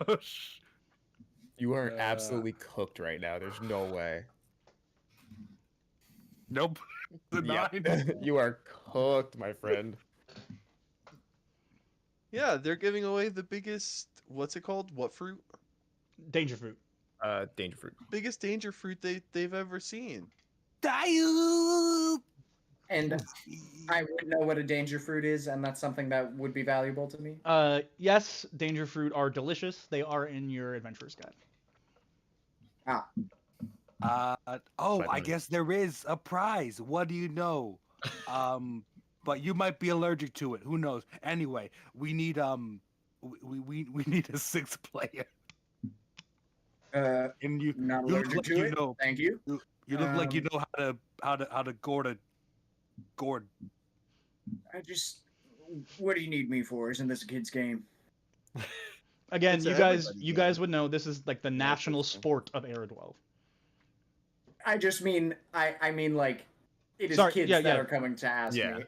cooked. You are absolutely cooked right now. There's no way. Nope. The Yeah. 9. You are cooked, my friend. Yeah, they're giving away the biggest. What's it called? What fruit? Danger fruit. Danger fruit. Biggest danger fruit they've ever seen. And I would know what a danger fruit is, and that's something that would be valuable to me. Yes, danger fruit are delicious. They are in your adventurer's guide. I guess there is a prize. What do you know? But you might be allergic to it. Who knows? Anyway, we need we need a 6th player. And you Not you look allergic like to you it. know. Thank you. You look like you know how to gourd a gourd. I just. What do you need me for? Isn't this a kid's game? Again, It's you a guys everybody you game. guys would know this is like the national sport of Aerodwell. I just mean, I mean, like, it is Sorry, kids yeah, that yeah. are coming to ask Yeah. me.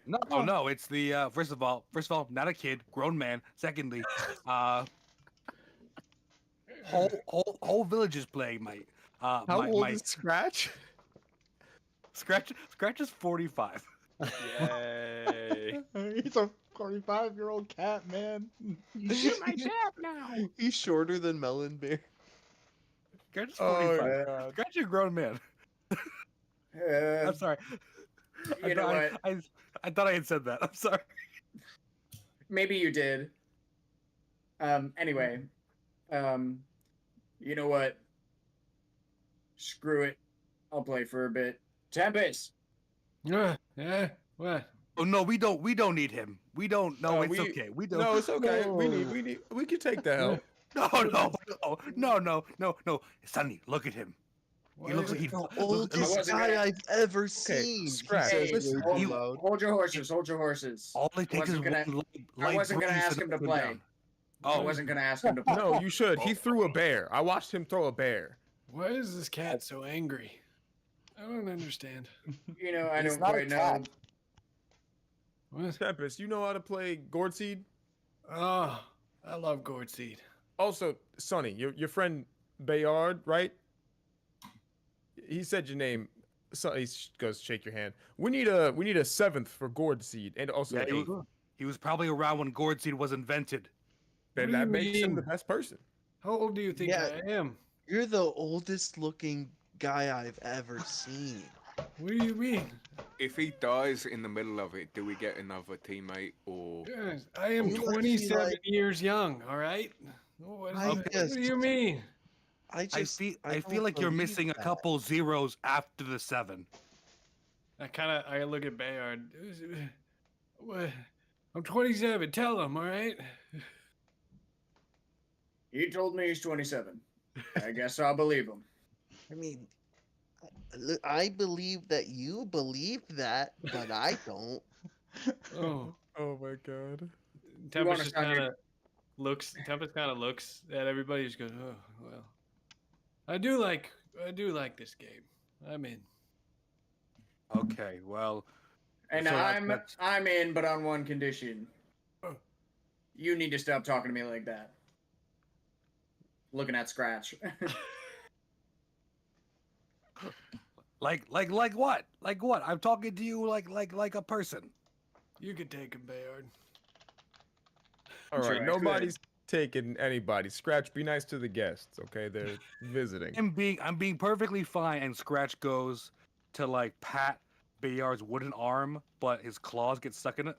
No, it's the first of all, not a kid, grown man. Secondly, whole village is playing, mate. How old is Scratch? Scratch is 45. Yay. He's a 45-year-old cat, man. He's shorter than Melon Bear. Scratch is Oh, 45. God. Scratch is a grown man. I'm sorry. You know what? I thought I had said that. I'm sorry. Maybe you did. Anyway, you know what? Screw it. I'll play for a bit. Tempest. What? Oh no, we don't need him. We don't. No, it's okay. We don't. No, it's okay. No. We can take the help. No. Sonny, look at him. He looks like he. The oldest guy I've ever seen. Scratch. He says Listen, way too loud. Hold your horses. Hold your horses. All it takes is Wasn't gonna- one I wasn't gonna ask him to play. Down. I wasn't gonna ask him to play. No, you should. He threw a bear. I watched him throw a bear. Why is this cat so angry? I don't understand. You know, I He's don't not a quite know. cat. What? Tempest, you know how to play Gourd Seed? Oh, I love gourd seed. Also, Sonny, your friend Bayard, right? He said your name. So he goes, shake your hand. We need a 7th for Gourd Seed, and also Yeah, an 8th. he was probably around when Gourd Seed was invented. Then What do that you makes him mean? the best person. How old do you think Yeah. I am? You're the oldest looking guy I've ever seen. What do you mean? If he dies in the middle of it, do we get another teammate or? Yes, I am You must be 27 like- years young. All right. What, I what just- do you mean? I I don't feel like you're believe missing a that. couple zeros after the 7. I look at Bayard. What? I'm 27. Tell him. All right. He told me he's 27. I guess I'll believe him. I mean, I believe that you believe that, but I don't. Oh. Oh my god. Tempest just sound your- kind of looks. Tempest kind of looks at everybody. Just goes, "Oh well." I do like this game. I'm in. Okay, well, And So that's- I'm in, but on one condition. You need to stop talking to me like that. Looking at Scratch. like what? Like what? I'm talking to you like a person. You could take him, Bayard. All Sure, right, I nobody's taking anybody. Scratch, be nice to the guests, okay? They're visiting. I'm being perfectly fine, and Scratch goes to like pat Bayard's wooden arm, but his claws get stuck in it.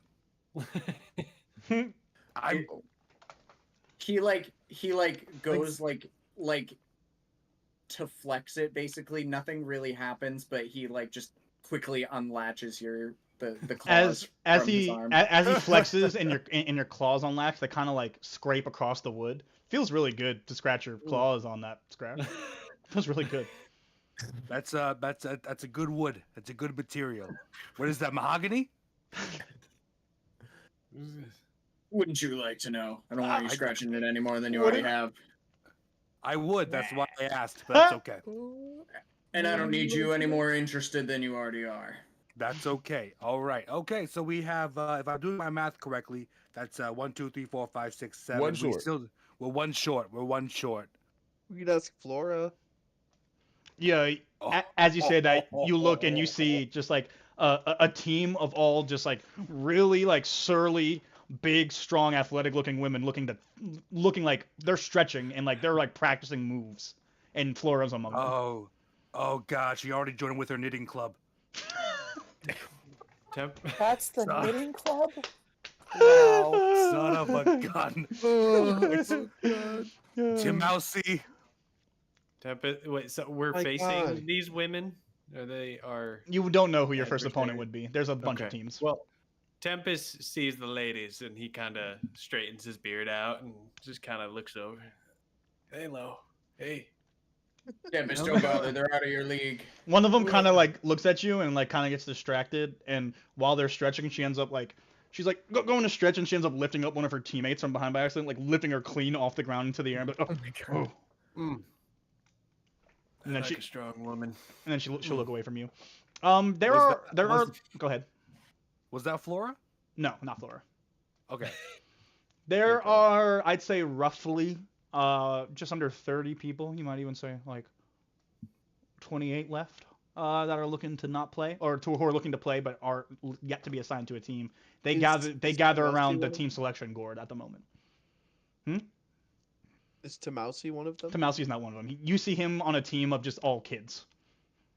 I'm he goes like to flex it. Basically, nothing really happens, but he like just quickly unlatches the claws as from his he arm. as he flexes and your claws unlatch, they kind of like scrape across the wood. Feels really good to scratch your claws on that scratch. Feels really good. that's a good wood. That's a good material. What is that, mahogany? Wouldn't you like to know? I don't want you I- scratching it any more than you already have. I would. That's why I asked. But that's okay. And I don't need you any more interested than you already are. That's okay. All right. Okay. So we have, if I'm doing my math correctly, that's 1, 2, 3, 4, 5, 6, 7. One short. We're one short. We're one short. We could ask Flora. Yeah, as you say that, you look and you see just like a team of all just like really like surly, big, strong, athletic-looking women looking like they're stretching and like they're like practicing moves, and Flora's among them. Oh God, she already joined with her knitting club. That's the Son. knitting club? Wow. Son of a gun. Tim Mousy. Tempest. Wait, so we're My facing God. these women? Or they are. You don't know who your first adversary? opponent would be. There's a bunch of Okay. teams. Well, Tempest sees the ladies and he kind of straightens his beard out and just kind of looks over. Hello. Hey. Tempest, don't bother. They're out of your league. One of them kind of like looks at you and like kind of gets distracted, and while they're stretching, she ends up like she's like going to stretch, and she ends up lifting up one of her teammates from behind by accident, like lifting her clean off the ground into the air. And like, oh my god! Mm. And then like she a strong woman. and then she'll look away from you. There Was are that- there was are. Go ahead. Was that Flora? No, not Flora. Okay. There are, I'd say, roughly just under 30 people. You might even say like 28 left that are looking to not play, or who are looking to play but are yet to be assigned to a team. They Is gather Tamausi around one the of team selection board at the moment. Is Tamausi one of them? Tamausi's not one of them. You see him on a team of just all kids.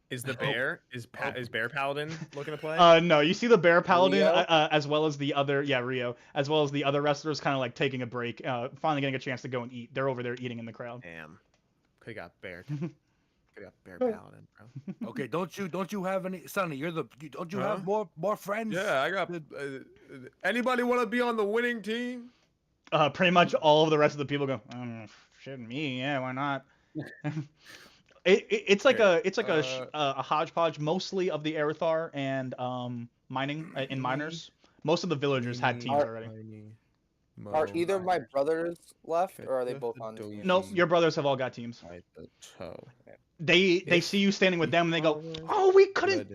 Is the bear is Bear Paladin looking to play? No, you see the Bear Paladin Rio? as well as the other, Rio, as well as the other wrestlers kind of like taking a break, finally getting a chance to go and eat. They're over there eating in the crowd. Damn. Could have got Bear. Could have got Bear Paladin, bro. Okay. Don't you have any, Sonny? Don't you have Huh? more friends? Yeah, I got. Anybody want to be on the winning team? Pretty much all of the rest of the people go, shit, me, yeah, why not? It's like a hodgepodge, mostly of the Aerothar and mining in miners. Most of the villagers had teams already. Are either of my brothers left, or are they both on teams? Nope, your brothers have all got teams. They see you standing with them and they go, oh, we couldn't.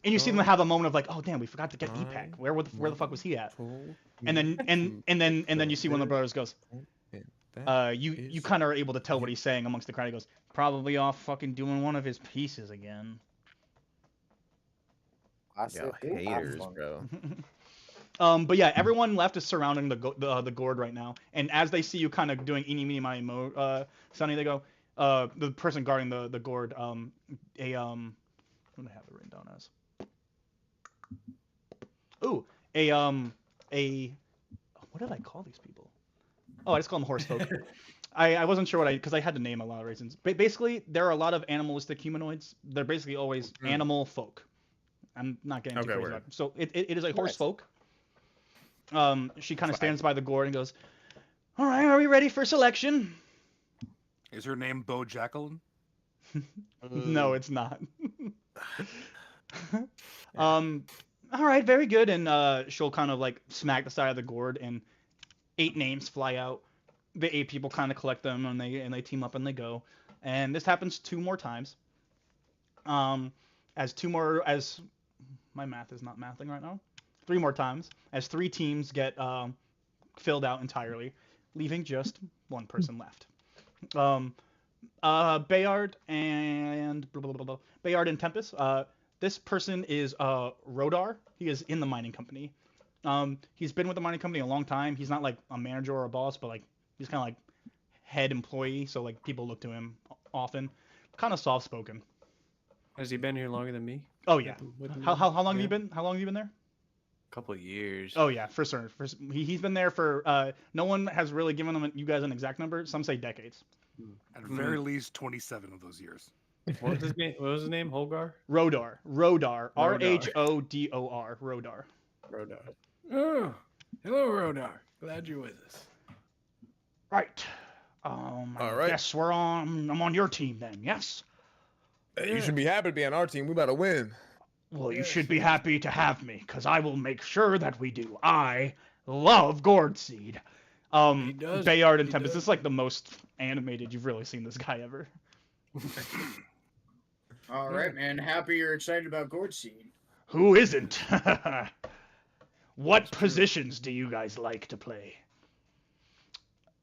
And you see them have a moment of like, oh damn, we forgot to get Epec. Where the fuck was he at? And then you see one of the brothers goes, you kind of are able to tell what he's saying amongst the crowd. He goes, probably off fucking doing one of his pieces again. Yo, haters, bro. But yeah, everyone left is surrounding the gourd right now, and as they see you kind of doing eeny meeny miny mo, Sonny, they go, the person guarding the gourd, what do I have it written down as? Ooh, what did I call these people? Oh, I just call them horse folk. I wasn't sure because I had to name a lot of reasons. But basically, there are a lot of animalistic humanoids. They're basically always animal folk. I'm not getting too crazy about it. So it is a horse folk. She kind of stands by the gourd and goes, all right, are we ready for selection? Is her name Bo Jacqueline? No, it's not. All right, very good. And she'll kind of like smack the side of the gourd, and 8 names fly out. The 8 people kind of collect them, and they team up and they go. And this happens 2 more times. As my math is not mathing right now. 3 more times, as 3 teams get filled out entirely, leaving just 1 person left. Bayard and Bayard and Tempest. This person is Rodar. He is in the mining company. He's been with the mining company a long time. He's not like a manager or a boss, but like he's kind of like head employee. So like people look to him often. Kind of soft spoken. Has he been here longer than me? Oh yeah. How long have you been? How long have you been there? Couple of years. Oh yeah, for certain. He's been there for. No one has really given you guys an exact number. Some say decades. At very least 27 of those years. What was his name? Holgar? Rodar. Rhodor. Rodor. Rodar. Rodar. Oh, hello, Rodar. Glad you're with us. Right. All right. Yes, I'm on your team then. Yes. Hey, you should be happy to be on our team. We about to win. Well, you should be happy to have me, because I will make sure that we do. I love gourd seed. Bayard and Tempest. This is like the most animated you've really seen this guy ever. All right, man. Happy you're excited about gourd seed. Who isn't? What positions do you guys like to play?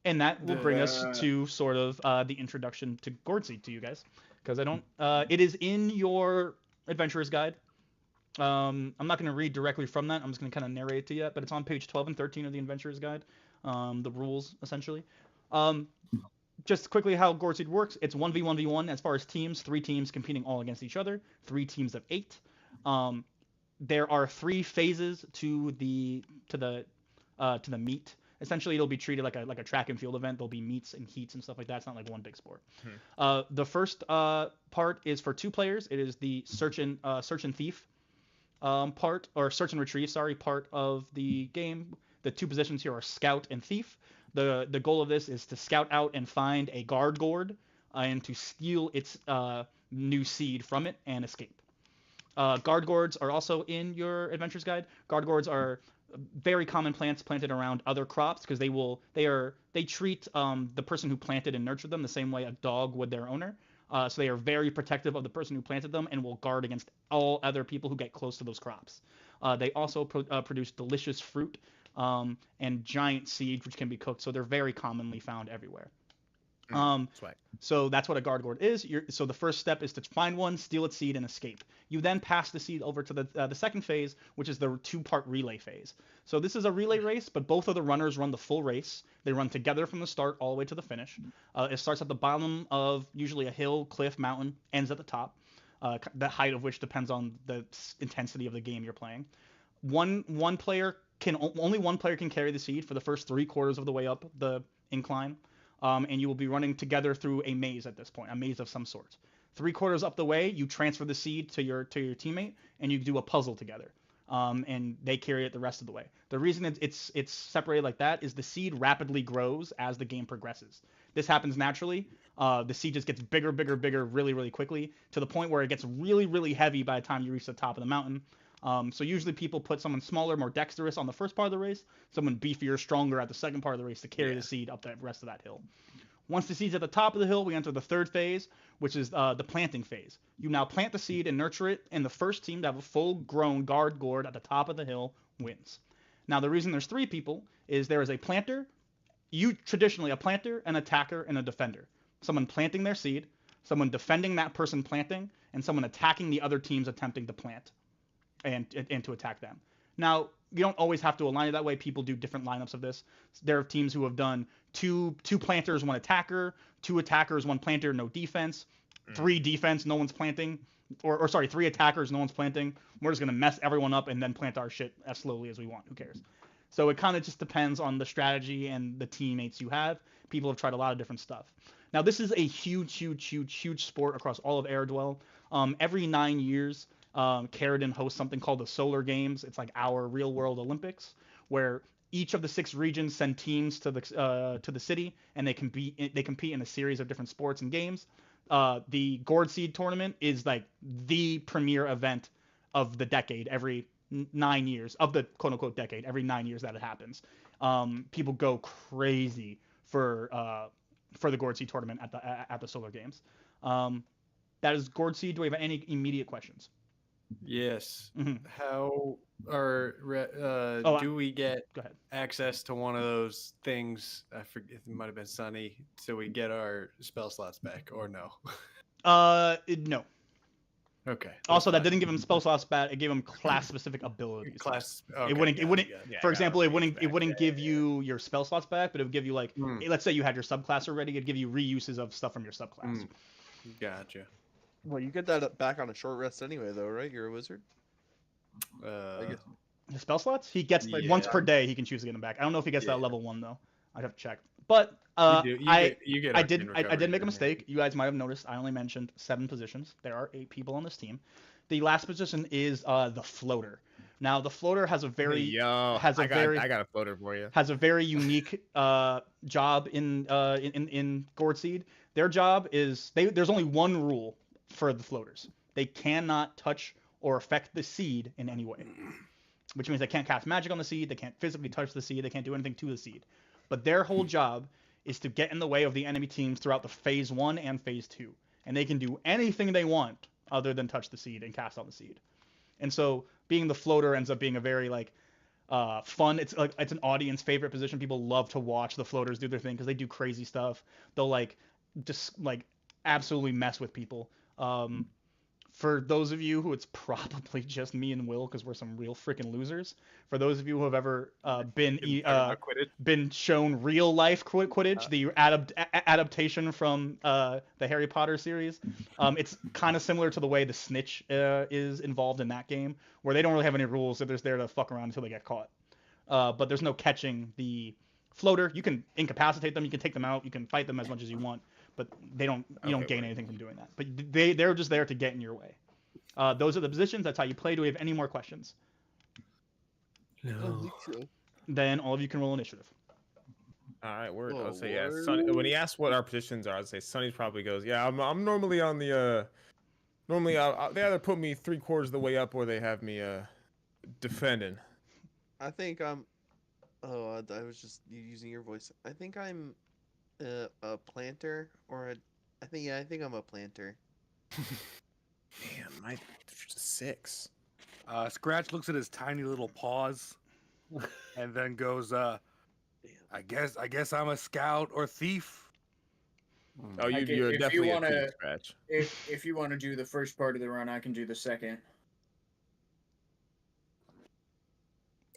And that will bring us to sort of the introduction to gourd seed to you guys, because I don't. It is in your adventurer's guide. I'm not going to read directly from that. I'm just going to kind of narrate it to you, but it's on page 12 and 13 of the adventurer's guide. The rules essentially. Just quickly how gourd seed works. It's 1v1v1 as far as teams. 3 teams competing all against each other. 3 teams of 8. There are 3 phases to the meet. Essentially, it'll be treated like a track and field event. There'll be meets and heats and stuff like that. It's not like one big sport. The first part is for 2 players. It is the search and thief part, or search and retrieve, part of the game. The 2 positions here are scout and thief. The goal of this is to scout out and find a guard gourd and to steal its new seed from it and escape. Guard gourds are also in your adventurer's guide. Guard gourds are very common plants planted around other crops because they treat the person who planted and nurtured them the same way a dog would their owner. So they are very protective of the person who planted them and will guard against all other people who get close to those crops. They also produce delicious fruit and giant seeds which can be cooked. So they're very commonly found everywhere. So that's what a guard gourd is. So the first step is to find one, steal its seed, and escape. You then pass the seed over to the second phase, which is the 2-part relay phase. So this is a relay race, but both of the runners run the full race. They run together from the start all the way to the finish. It starts at the bottom of usually a hill, cliff, mountain, ends at the top. The height of which depends on the intensity of the game you're playing. Only one player can carry the seed for the first 3/4 of the way up the incline. And you will be running together through a maze at this point, a maze of some sort. 3/4 up the way, you transfer the seed to your teammate, and you do a puzzle together. and they carry it the rest of the way. The reason it's separated like that is the seed rapidly grows as the game progresses. This happens naturally. The seed just gets bigger, bigger, bigger really, really quickly to the point where it gets really, really heavy by the time you reach the top of the mountain. So usually people put someone smaller, more dexterous on the first part of the race, someone beefier, stronger at the second part of the race to carry the seed up the rest of that hill. Once the seed's at the top of the hill, we enter the third phase, which is the planting phase. You now plant the seed and nurture it, and the first team to have a full-grown guard gourd at the top of the hill wins. Now, the reason there's 3 people is there is a planter, traditionally a planter, an attacker, and a defender. Someone planting their seed, someone defending that person planting, and someone attacking the other teams attempting to plant and to attack them. Now, you don't always have to align it that way. People do different lineups of this. There are teams who have done two planters, 1 attacker, 2 attackers, 1 planter, no defense, 3 defense, no one's planting, or sorry, 3 attackers, no one's planting. We're just gonna mess everyone up and then plant our shit as slowly as we want. Who cares? So it kind of just depends on the strategy and the teammates you have. People have tried a lot of different stuff. Now, this is a huge sport across all of Aerodwell. Every 9 years, Caradon hosts something called the Solar Games. It's like our real-world Olympics, where each of the 6 regions send teams to the city, and they compete in a series of different sports and games. The Gourd Seed tournament is like the premier event of the decade every 9 years, of the quote-unquote decade, every 9 years that it happens. People go crazy for the Gourd Seed tournament at the Solar Games. That is Gourd Seed. Do we have any immediate questions? Yes. Mm-hmm. How do we get access to one of those things? I forget. It might have been Sunny. So we get our spell slots back, or no? No. Okay. Also, that didn't give him spell slots back. It gave him class-specific abilities. Okay, it wouldn't. yeah, For example, it wouldn't give you your spell slots back, but it would give you like, let's say you had your subclass already. It'd give you reuses of stuff from your subclass. Gotcha. Well, you get that back on a short rest anyway, though, right? You're a wizard. I guess. The spell slots? He gets like once per day. He can choose to get them back. I don't know if he gets that level 1 though. I'd have to check. But I did make a mistake. You guys might have noticed. I only mentioned 7 positions. There are 8 people on this team. The last position is the floater. Now the floater has a very I got a floater for you. Has a very unique job in Gourd Seed. Their job is there's only one rule for the floaters. They cannot touch or affect the seed in any way, which means they can't cast magic on the seed, they can't physically touch the seed, they can't do anything to the seed. But their whole job is to get in the way of the enemy teams throughout the phase 1 and phase 2, and they can do anything they want other than touch the seed and cast on the seed. And so being the floater ends up being a very fun. It's an audience favorite position. People love to watch the floaters do their thing because they do crazy stuff. They'll just absolutely mess with people. For those of you who it's probably just me and Will because we're some real freaking losers. For those of you who have ever been shown real life Quidditch, the adaptation from the Harry Potter series, it's kind of similar to the way the Snitch is involved in that game, where they don't really have any rules. They're just there to fuck around until they get caught. But there's no catching the floater. You can incapacitate them, you can take them out, you can fight them as much as you want. But you don't gain anything from doing that. But they're just there to get in your way. Those are the positions. That's how you play. Do we have any more questions? No. Then all of you can roll initiative. All right, word. I'll say yeah. Sonny, when he asks what our positions are, I'd say Sonny probably goes, yeah. I'm normally on the normally they either put me 3/4 of the way up or they have me defending. I think I'm. Oh, I was just using your voice. I think I'm a planter I think I'm a planter. Damn, my 6. Scratch looks at his tiny little paws, and then goes, "I guess I'm a scout or thief." Oh, you're definitely a thief, Scratch. If you want to do the first part of the run, I can do the second.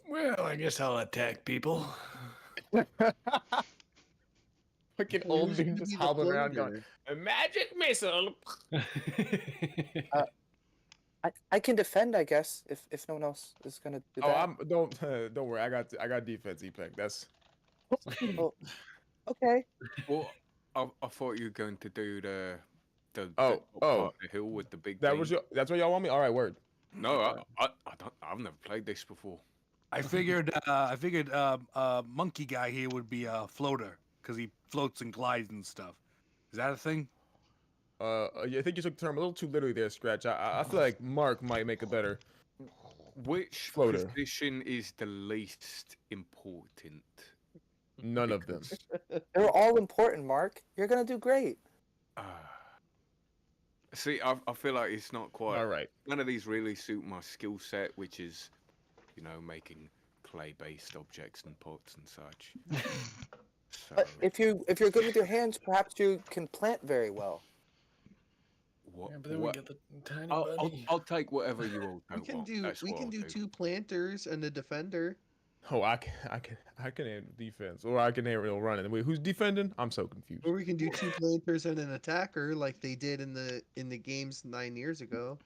Well, I guess I'll attack people. Fucking old dude just hobbling around going, magic missile. I can defend, I guess, if no one else is gonna do that. Don't worry. I got defense, Epec. That's. Oh, okay. Well, I thought you were going to do the Oh. hill with the big. That's what y'all want me. All right, word. No, I've never played this before. I figured monkey guy here would be a floater because he floats and glides and stuff. Is that a thing? Yeah, I think you took the term a little too literally there, Scratch. I feel like Mark might make a better Which floater. position is the least important? None of them. They're all important, Mark. You're gonna do great. See, I feel like it's not quite. All right. None of these really suit my skill set, which is, making clay-based objects and pots and such. But if you're good with your hands, perhaps you can plant very well. What? Yeah, but then we get the tiny I'll buddy. I'll take whatever you all We don't can want. do That's we what can I'll do 2 planters and a defender. Oh, I can handle defense, or I can handle running. Wait, who's defending? I'm so confused. Or we can do 2 planters and an attacker like they did in the games 9 years ago.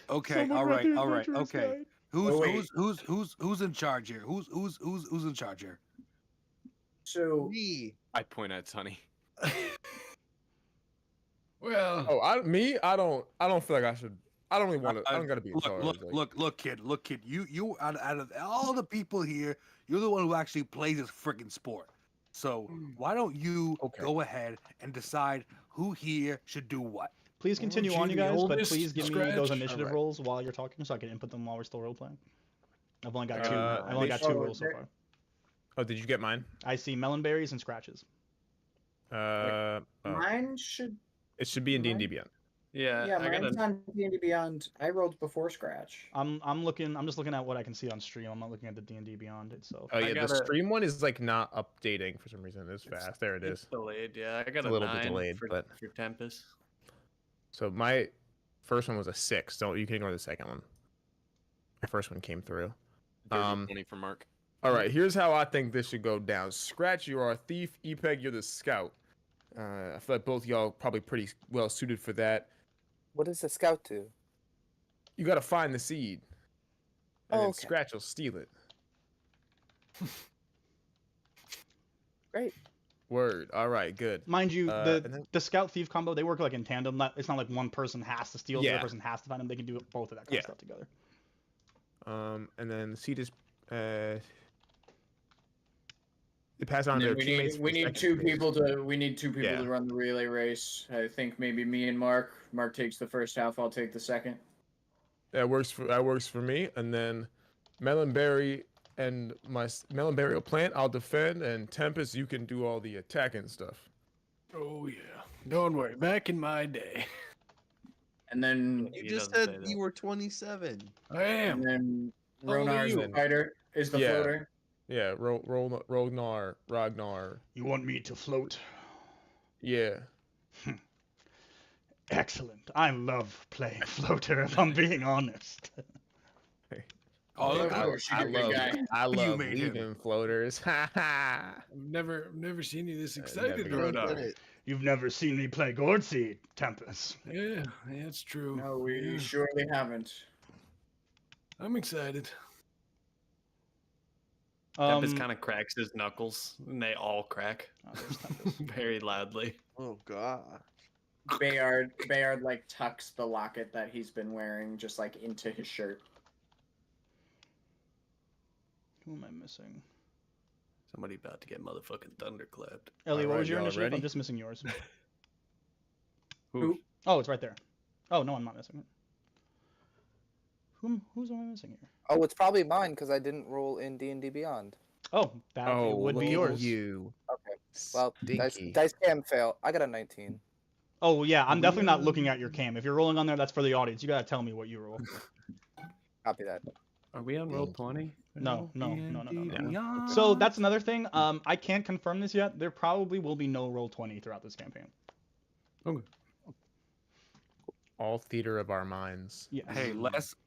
Okay, Someone all read right, the all right, adventurer's okay. guide. Who's in charge here? Who's in charge here? So Me. I point at Sonny. Well, Oh, I don't feel like I should. I don't really want to. I don't gotta be in charge. Look, kid. You out of all the people here, you're the one who actually plays this freaking sport. So why don't you go ahead and decide who here should do what? Please continue you on, you the guys, but oldest, please give me those Scratch? initiative Alright. rolls while you're talking, so I can input them while we're still role playing. I've only got two. Uh, I've only got two oh, rolls so there- far. Oh, did you get mine? I see melonberries and scratches. Oh. mine should. It should be in D&D Beyond. yeah, Yeah, I got mine's a, on D&D Beyond. I rolled before Scratch. I'm just looking at what I can see on stream. I'm not looking at the D&D Beyond itself. Oh yeah, got the a- stream one is like not updating for some reason. It's fast. There it it's is. delayed. Yeah, I got It's a a little bit 9 delayed, for, but- for Tempest. So my first one was a 6. Don't you can ignore the second one. My first one came through. Dirty 20 for Mark. All right, here's how I think this should go down. Scratch, you are a thief. Epeg, you're the scout. I feel like both y'all probably pretty well suited for that. What does the scout do? You got to find the seed, and Oh, then okay. Scratch will steal it. Great. Word. All right, good. Mind you, and then- the scout thief combo, they work like in tandem. It's not like one person has to steal, the Yeah. other person has to find them. They can do both of that kind of stuff together. And then the seed is it passes on to Yeah, their teammates. we for need second two phase. people to Yeah. to run the relay race. I think maybe me and Mark. Mark takes the first half. I'll take the second. That works for me. And then Melonberry and my Melonberry will plant. I'll defend, and Tempest, you can do all the attacking stuff. Oh yeah, don't worry. Back in my day, And then You just said you were 27. I am. And then How old are Ronar's you? the fighter is the Yeah. floater. Yeah, Ragnar. You want me to float? Yeah. Excellent. I love playing floater, if I'm being honest. Oh, look, Oh, she a good guy. I You love made him. leaving floaters. Ha ha. I've never seen you this never excited, got Did Rodar. it. You've never seen me play Gourd Seed, Tempest. Yeah, that's true. No, we Yeah. surely haven't. I'm excited. Tempest kind of cracks his knuckles, and they all crack there's Tempest. very loudly. Oh god. Bayard like tucks the locket that he's been wearing just like into his shirt. Who am I missing? Somebody about to get motherfucking thunderclapped. Ellie, what Alright, was your y'all initiative? ready? I'm just missing yours. Who? Oh, it's right there. Oh, no, I'm not missing it. Who's am I missing here? Oh, it's probably mine because I didn't roll in D&D Beyond. Oh, that it would be look at yours. You. Okay. Well, Stinky. dice cam fail. I got a 19. Oh, yeah, I'm definitely not looking at your cam. If you're rolling on there, that's for the audience. You gotta tell me what you roll. Copy that. Are we on roll 20? No. Beyond. So that's another thing. I can't confirm this yet. There probably will be no roll 20 throughout this campaign. Okay. All theater of our minds. Yes. Hey,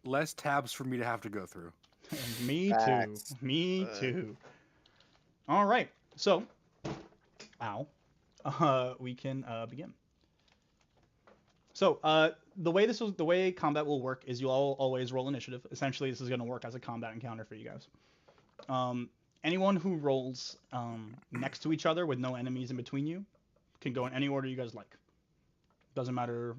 less tabs for me to have to go through. Me too. Facts. Me too. All right. So, we can begin. So, the way combat will work is you all always roll initiative. Essentially, this is going to work as a combat encounter for you guys. Anyone who rolls next to each other with no enemies in between you can go in any order you guys like. Doesn't matter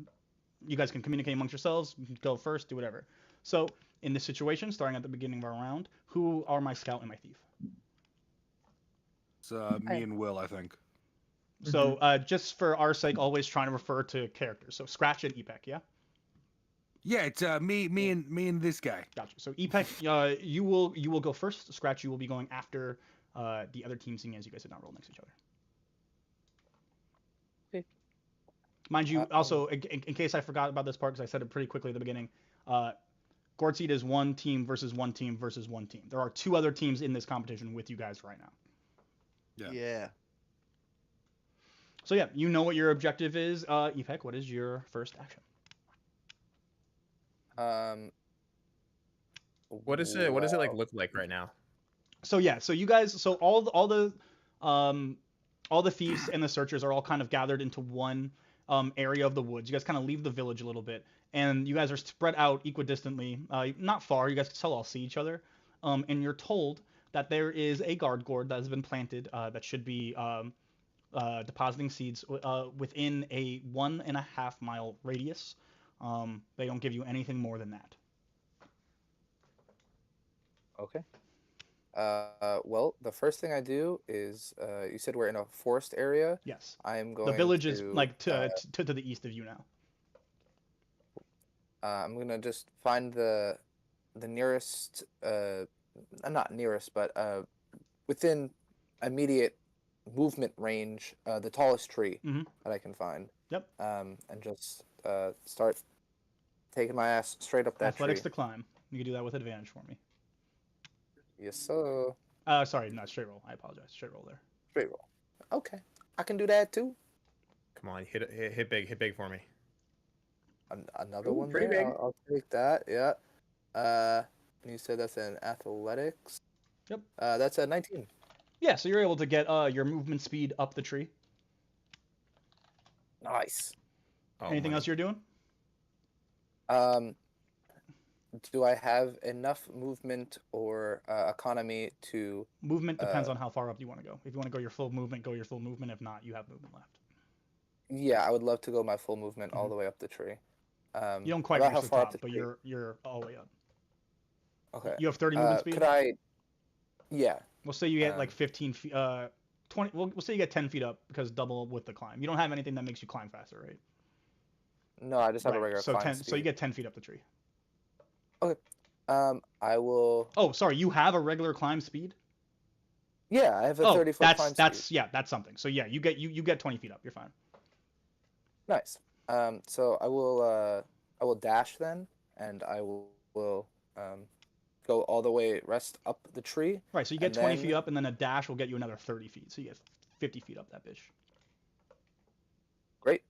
you guys can communicate amongst yourselves. Go first, do whatever. So in this situation, starting at the beginning of our round, who are my scout and my thief? It's me and Will, I think. So just for our sake, always trying to refer to characters. So Scratch and Epek, yeah. Yeah, it's me and this guy. Gotcha. So Epek, you will go first. Scratch, you will be going after the other team, seeing as you guys did not roll next to each other. Okay. Mind you, also in case I forgot about this part because I said it pretty quickly at the beginning, Gourd Seed is one team versus one team versus one team. There are 2 other teams in this competition with you guys right now. Yeah. So yeah, you know what your objective is. Epek, what is your first action? What does it like look like right now? So yeah, so you guys, so all the thieves and the searchers are all kind of gathered into one area of the woods. You guys kind of leave the village a little bit, and you guys are spread out equidistantly, not far. You guys can still all see each other, and you're told that there is a guard gourd that has been planted that should be depositing seeds within a 1.5 mile radius. They don't give you anything more than that. Okay. Well, the first thing I do is, you said we're in a forest area. Yes. I am going. The village is like to the east of you now. I'm gonna just find the nearest, not nearest, but within immediate movement range, the tallest tree that I can find. Yep. And just start taking my ass straight up that Athletics tree. to climb. You can do that with advantage for me. Yes, sir. Sorry, not straight roll. I apologize. Straight roll there. Straight roll. Okay, I can do that too. Come on, hit big for me. Another Ooh, one pretty there. big. I'll take that. Yeah. And you said that's an athletics. Yep. That's a 19. Yeah, so you're able to get your movement speed up the tree. Nice. Anything else you're doing? Do I have enough movement or economy to? Movement depends on how far up you want to go. If you want to go your full movement, go your full movement. If not, you have movement left. Yeah, I would love to go my full movement all the way up the tree. You don't quite about reach how the far top, up the but tree? you're all the way up. Okay. You have 30 movement speed? Could I? Yeah. We'll say you get like 15 feet, 20. We'll say you get 10 feet up because double with the climb. You don't have anything that makes you climb faster, right? No, I just have a regular so climb 10. speed. So you get 10 feet up the tree. Okay. I will. Oh, sorry. You have a regular climb speed? Yeah, I have a 30-foot climb speed. Yeah, that's something. So yeah, you get 20 feet up. You're fine. Nice. So I will dash then, and I will go all the way rest up the tree. Right. So you get 20 feet up, and then a dash will get you another 30 feet. So you get 50 feet up that bitch. Great.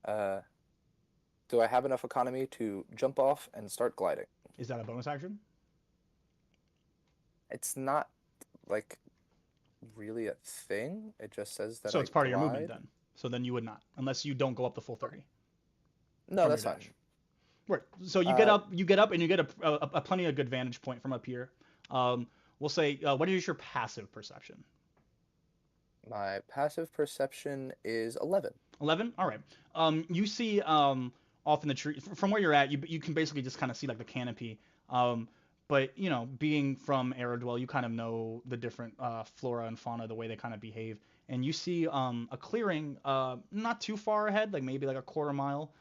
Do I have enough economy to jump off and start gliding? Is that a bonus action? It's not like really a thing. It just says that. So it's part of your glide. movement then. So then you would not, unless you don't go up the full 30. No, that's fine. Right. So you get up, and you get a plenty of good vantage point from up here. We'll say, what is your passive perception? My passive perception is 11. 11. All right. You see off in the tree from where you're at, you can basically just kind of see like the canopy. But you know, being from Aerodwell, you kind of know the different flora and fauna, the way they kind of behave. And you see a clearing not too far ahead, like maybe like a quarter mile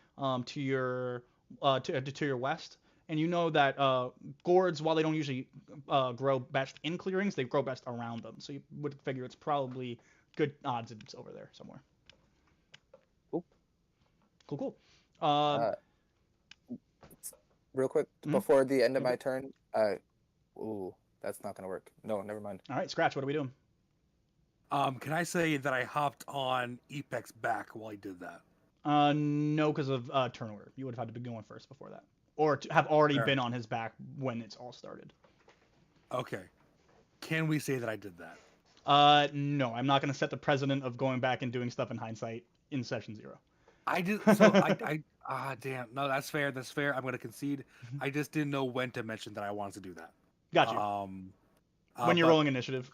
to your west. And you know that gourds, while they don't usually grow best in clearings, they grow best around them. So you would figure it's probably good odds it's over there somewhere. Cool. Real quick, before the end of my turn, ooh, that's not gonna work. No, never mind. All right, Scratch, what are we doing? Can I say that I hopped on Epek's back while he did that? No, because of turn order. You would have had to be going first before that, or to have already been on his back when it's all started. Okay. Can we say that I did that? No, I'm not going to set the precedent of going back and doing stuff in hindsight in session 0. I did. So damn. No, that's fair. That's fair. I'm going to concede. I just didn't know when to mention that I wanted to do that. Gotcha. When you're rolling initiative,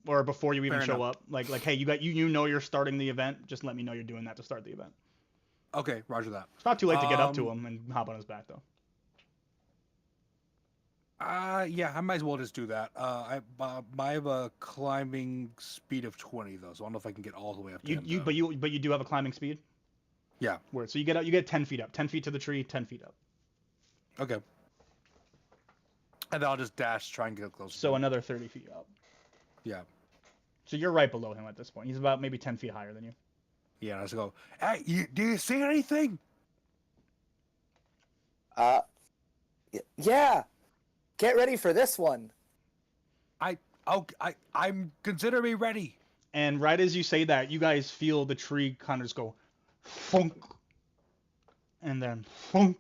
or before you even show up, like hey, you know you're starting the event. Just let me know you're doing that to start the event. Okay, roger that. It's not too late to get up to him and hop on his back, though. Yeah, I might as well just do that. I have a climbing speed of 20 though, so I don't know if I can get all the way up to him. But you do have a climbing speed. Yeah. Where so you get 10 feet up, 10 feet to the tree, 10 feet up. Okay. And then I'll just dash, try and get closer. So another 30 feet up. Yeah. So you're right below him at this point. He's about maybe 10 feet higher than you. Yeah, let's go. Hey, do you see anything? Yeah. Get ready for this one. I'm consider me ready. And right as you say that, you guys feel the tree kind of just go funk, and then funk.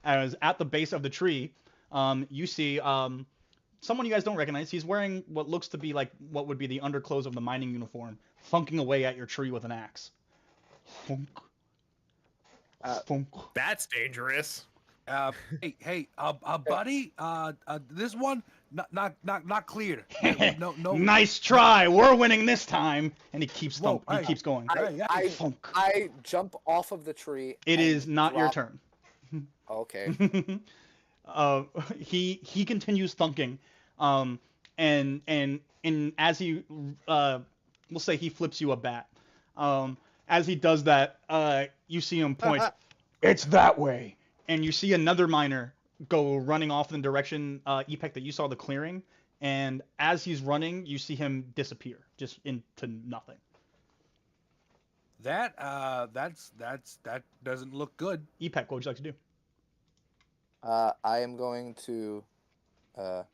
As at the base of the tree, you see someone you guys don't recognize. He's wearing what looks to be like what would be the underclothes of the mining uniform, funking away at your tree with an axe. Funk. Funk. That's dangerous. Hey, buddy. This one not cleared. No. Nice try. We're winning this time. And he keeps he keeps going. I jump off of the tree. It is not your turn. Okay. He continues thunking, and as he we'll say he flips you a bat. As he does that, you see him point. It's that way, and you see another miner go running off in the direction Epek that you saw the clearing, and as he's running, you see him disappear just into nothing. That doesn't look good. Epek, what would you like to do? I am going to. How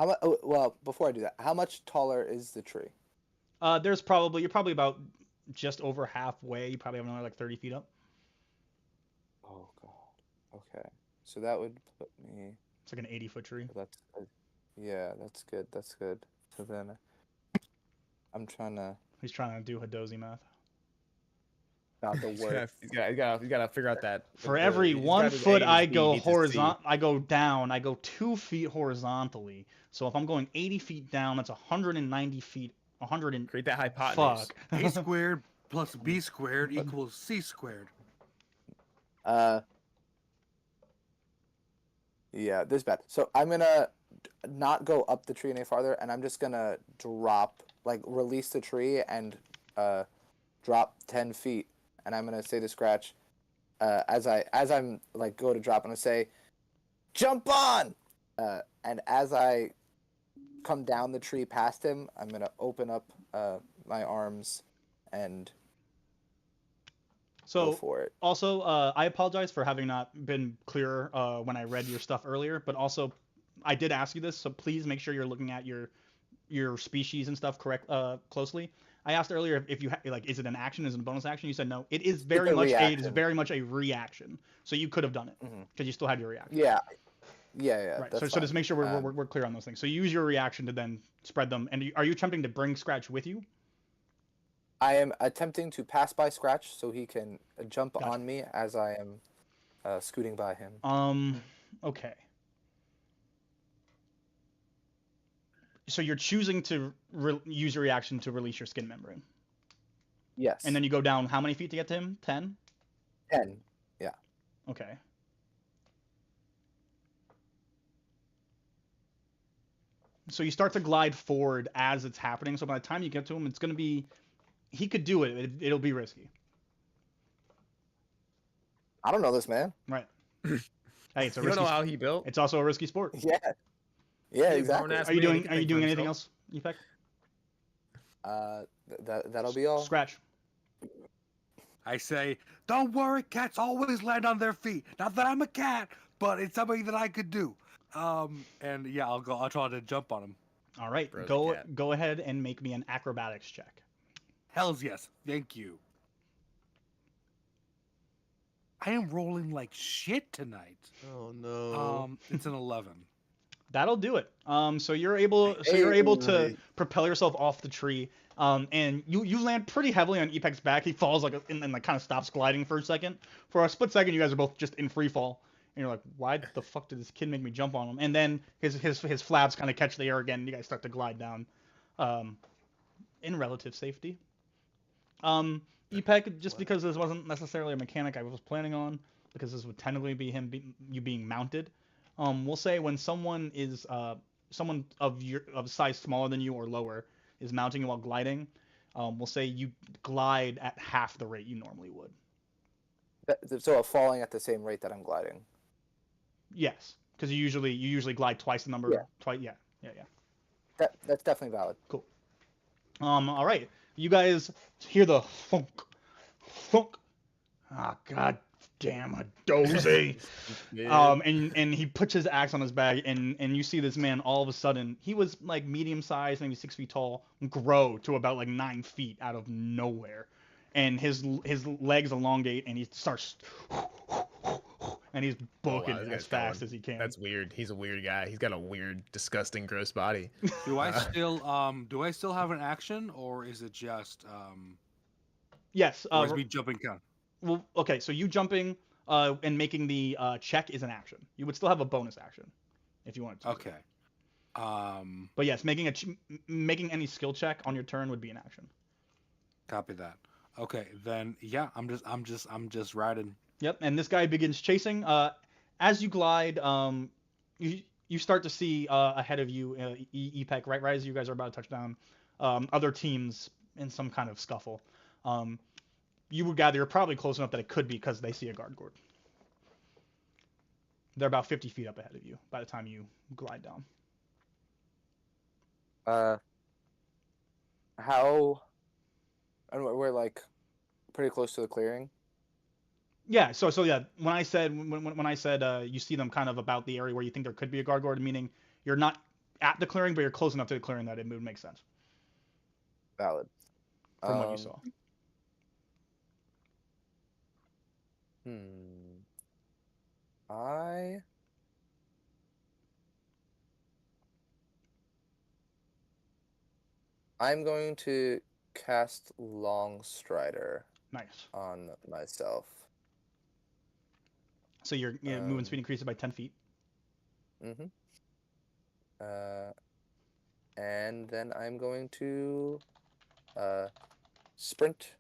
much? Oh, well, before I do that, how much taller is the tree? You're probably about just over halfway. You probably have another like 30 feet up. Oh God. Okay. So that would put me. It's like an 80-foot tree. That's good. Yeah, that's good. That's good. So then, I'm trying to. He's trying to do Hadozi math. Not the word. You gotta figure out that. For every 1 foot I go horizontal, I go down. I go 2 feet horizontally. So if I'm going 80 feet down, that's 190 feet. 100 and create that hypotenuse. Fuck. A squared plus B squared equals C squared. Yeah, this is bad. So I'm gonna not go up the tree any farther, and I'm just gonna drop, like, release the tree and drop 10 feet. And I'm gonna say to Scratch, as I'm like go to drop, I'm gonna say, "Jump on!" And as I come down the tree past him, I'm gonna open up my arms and go for it. Also, I apologize for having not been clearer when I read your stuff earlier, but also I did ask you this, so please make sure you're looking at your species and stuff closely. I asked earlier if you like, is it an action? Is it a bonus action? You said no. It is very much a reaction. So you could have done it because you still had your reaction. Yeah. Right. So just make sure we're clear on those things. So you use your reaction to then spread them. And are you attempting to bring Scratch with you? I am attempting to pass by Scratch so he can jump on me as I am scooting by him. Okay. So you're choosing to use your reaction to release your skin membrane. Yes. And then you go down how many feet to get to him? 10? 10. Yeah. Okay. So you start to glide forward as it's happening. So by the time you get to him, it's going to be... He could do it. It'll be risky. I don't know this man. Right. Hey, it's a you risky... don't know how he built? It's also a risky sport. Yeah. Yeah, exactly. Are you doing anything else, Epek? That'll be all. Scratch. I say, don't worry, cats always land on their feet. Not that I'm a cat, but it's something that I could do. And yeah, I'll try to jump on him. All right, go ahead and make me an acrobatics check. Hells yes, thank you. I am rolling like shit tonight. Oh no. It's an 11. That'll do it. So you're able to propel yourself off the tree. And you land pretty heavily on Epek's back. He falls and kind of stops gliding for a second. For a split second, you guys are both just in free fall. And you're like, why the fuck did this kid make me jump on him? And then his flaps kind of catch the air again, and you guys start to glide down in relative safety. Epec, just because this wasn't necessarily a mechanic I was planning on, because this would technically be you being mounted. We'll say when someone is someone of size smaller than you or lower is mounting you while gliding, we'll say you glide at half the rate you normally would. So falling at the same rate that I'm gliding. Yes, because you usually glide twice the number. Yeah. Yeah. That's definitely valid. Cool. All right. You guys hear the thunk, thunk. Ah, god damn a dozy. And he puts his axe on his back, and you see this man all of a sudden, he was like medium sized, maybe 6 feet tall, grow to about like 9 feet out of nowhere, and his legs elongate, and he starts. And he's booking as fast as he can. That's weird. He's a weird guy. He's got a weird, disgusting, gross body. Do I still have an action, or is it just Yes. Or is me jumping count? Well, okay. So you jumping and making the check is an action. You would still have a bonus action if you wanted to. Okay. But yes, making any skill check on your turn would be an action. Copy that. Okay, then yeah, I'm just riding. Yep, and this guy begins chasing. As you glide, you start to see ahead of you, Epec, right as you guys are about to touch down, other teams in some kind of scuffle. You would gather you're probably close enough that it could be because they see a guard gourd. They're about 50 feet up ahead of you by the time you glide down. And we're like pretty close to the clearing. Yeah, so yeah, when I said you see them kind of about the area where you think there could be a guard gourd, meaning you're not at the clearing, but you're close enough to the clearing that it would make sense. Valid. From what you saw. I'm going to cast Long Strider. Nice. On myself. So your movement speed increases by 10 feet. Mm-hmm. And then I'm going to sprint.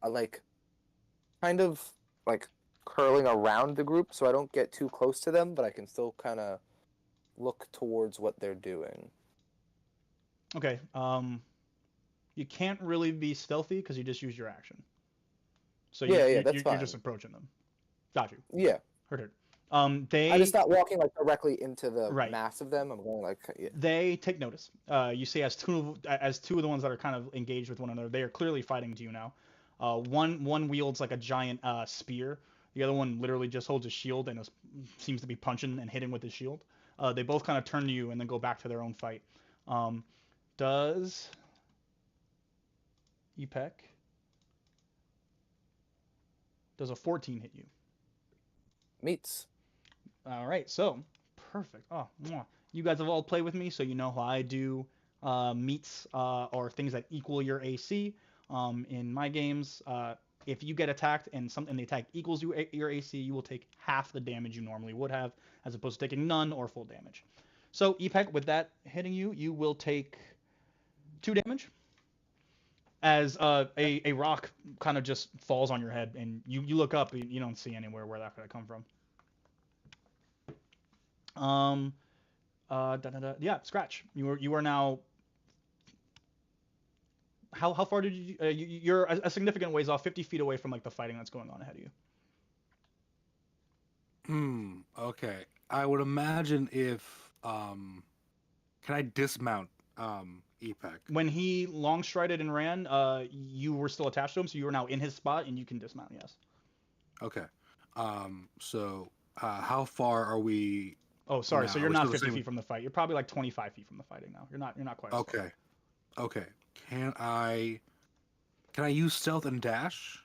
Like kind of like curling around the group so I don't get too close to them, but I can still kind of look towards what they're doing. Okay. You can't really be stealthy because you just used your action. So that's fine. You're just approaching them. Got you. Yeah. Heard. I'm just not walking like directly into the mass of them. I'm going like. Yeah. They take notice. You see, as two of the ones that are kind of engaged with one another, they are clearly fighting to you now. One wields like a giant spear. The other one literally just holds a shield and seems to be punching and hitting with his shield. They both kind of turn to you and then go back to their own fight. Does Epec? Does a 14 hit you? Meets. All right, so perfect. Oh, you guys have all played with me, so you know how I do meets or things that equal your AC. In my games, if you get attacked and the attack equals your AC, you will take half the damage you normally would have, as opposed to taking none or full damage. So Epec, with that hitting you, you will take 2 damage. As a rock kind of just falls on your head, and you look up, and you don't see anywhere where that could have come from. Yeah, scratch. You are now. How far did you? You're a significant ways off, 50 feet away from like the fighting that's going on ahead of you. Okay. I would imagine if can I dismount Epec? When he long strided and ran, you were still attached to him, so you are now in his spot and you can dismount. Yes. Okay. So how far are we? Oh, sorry. Now? So you're not 50 feet from the fight. You're probably like 25 feet from the fighting now. You're not quite. Okay. Okay. Can I use stealth and dash?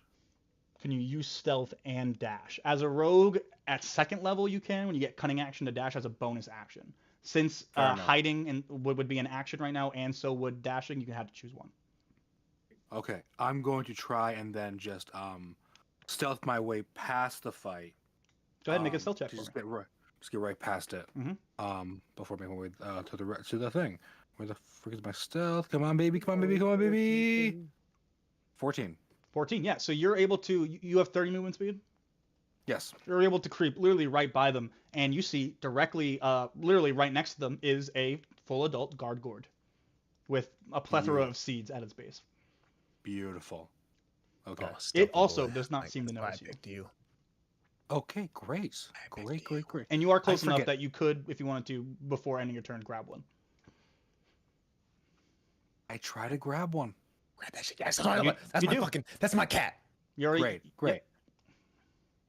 Can you use stealth and dash? As a rogue, at second level you can. When you get cunning action to dash as a bonus action. Since hiding would be an action right now, and so would dashing, you can have to choose one. Okay. I'm going to try and then just stealth my way past the fight. Go ahead and make a stealth check. Just get right past it. Before making my way to the thing. Where the frick is my stealth? Come on, baby! Come on, baby! Come on, baby! 14. 14. Yeah. So you're able to. You have 30 movement speed. Yes. You're able to creep literally right by them, and you see directly, literally right next to them is a full adult guard gourd, with a plethora of seeds at its base. Beautiful. Okay. Oh, It also boy. does not Like, seem to that's why I notice you. picked you. Okay, great. Great. And you are close enough forget. that you could, if you wanted to, before ending your turn, grab one. I try to grab one. Grab that shit. Yes, that's my cat. You're already, Great. Yep.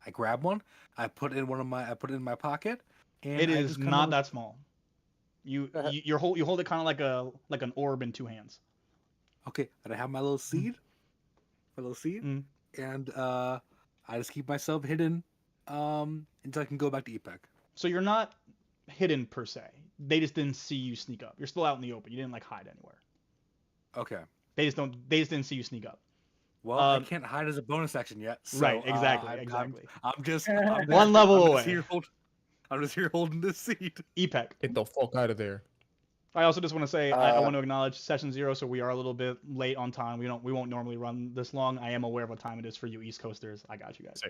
I grab one. I put it in my pocket. And It I is just kinda not that small. You hold it kind of like an orb in two hands. Okay, and I have my little seed. Mm. And I just keep myself hidden until I can go back to EPEC. So you're not hidden per se. They just didn't see you sneak up. You're still out in the open. You didn't like hide anywhere. Okay. They just didn't see you sneak up. Well, I can't hide as a bonus action yet. So, right. Exactly. I'm just one level away. I'm just here holding this seed. EPEC. Get the fuck out of there. I also just want to say I want to acknowledge session 0, so we are a little bit late on time. We won't normally run this long. I am aware of what time it is for you East Coasters. I got you guys.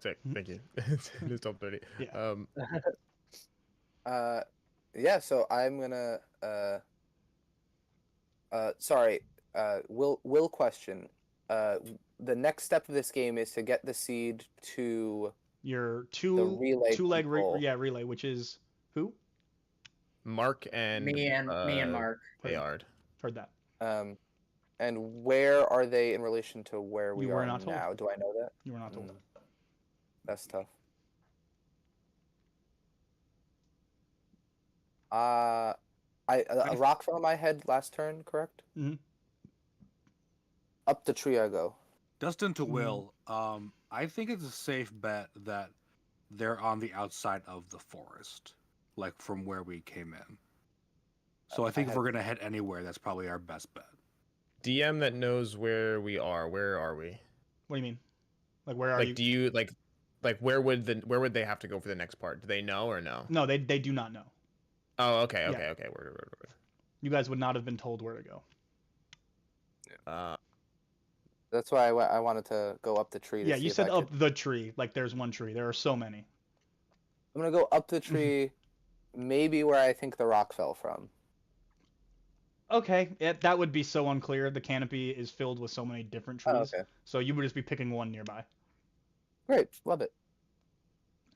Sick. Thank you. It's top 30. Yeah. Yeah. So I'm gonna. Sorry. Will question. The next step of this game is to get the seed to your relay, relay, which is who? Mark and me and Mark. Bayard. Heard that. And where are they in relation to where we are not told. now? Do I know that? You were not told. That's tough. A rock fell on my head last turn, correct? Mm-hmm. Up the tree I go. Dustin to Will, I think it's a safe bet that they're on the outside of the forest, like from where we came in. So I think if we're gonna head anywhere, that's probably our best bet. DM that knows where we are. Where are we? What do you mean? Like where are you? Do you like where would they have to go for the next part? Do they know or no? No, they do not know. Oh, okay. Word. You guys would not have been told where to go. That's why I wanted to go up the tree. Yeah, you said up the tree. Like there's one tree. There are so many. I'm gonna go up the tree, maybe where I think the rock fell from. Okay, that would be so unclear. The canopy is filled with so many different trees. Oh, okay. So you would just be picking one nearby. Great, love it.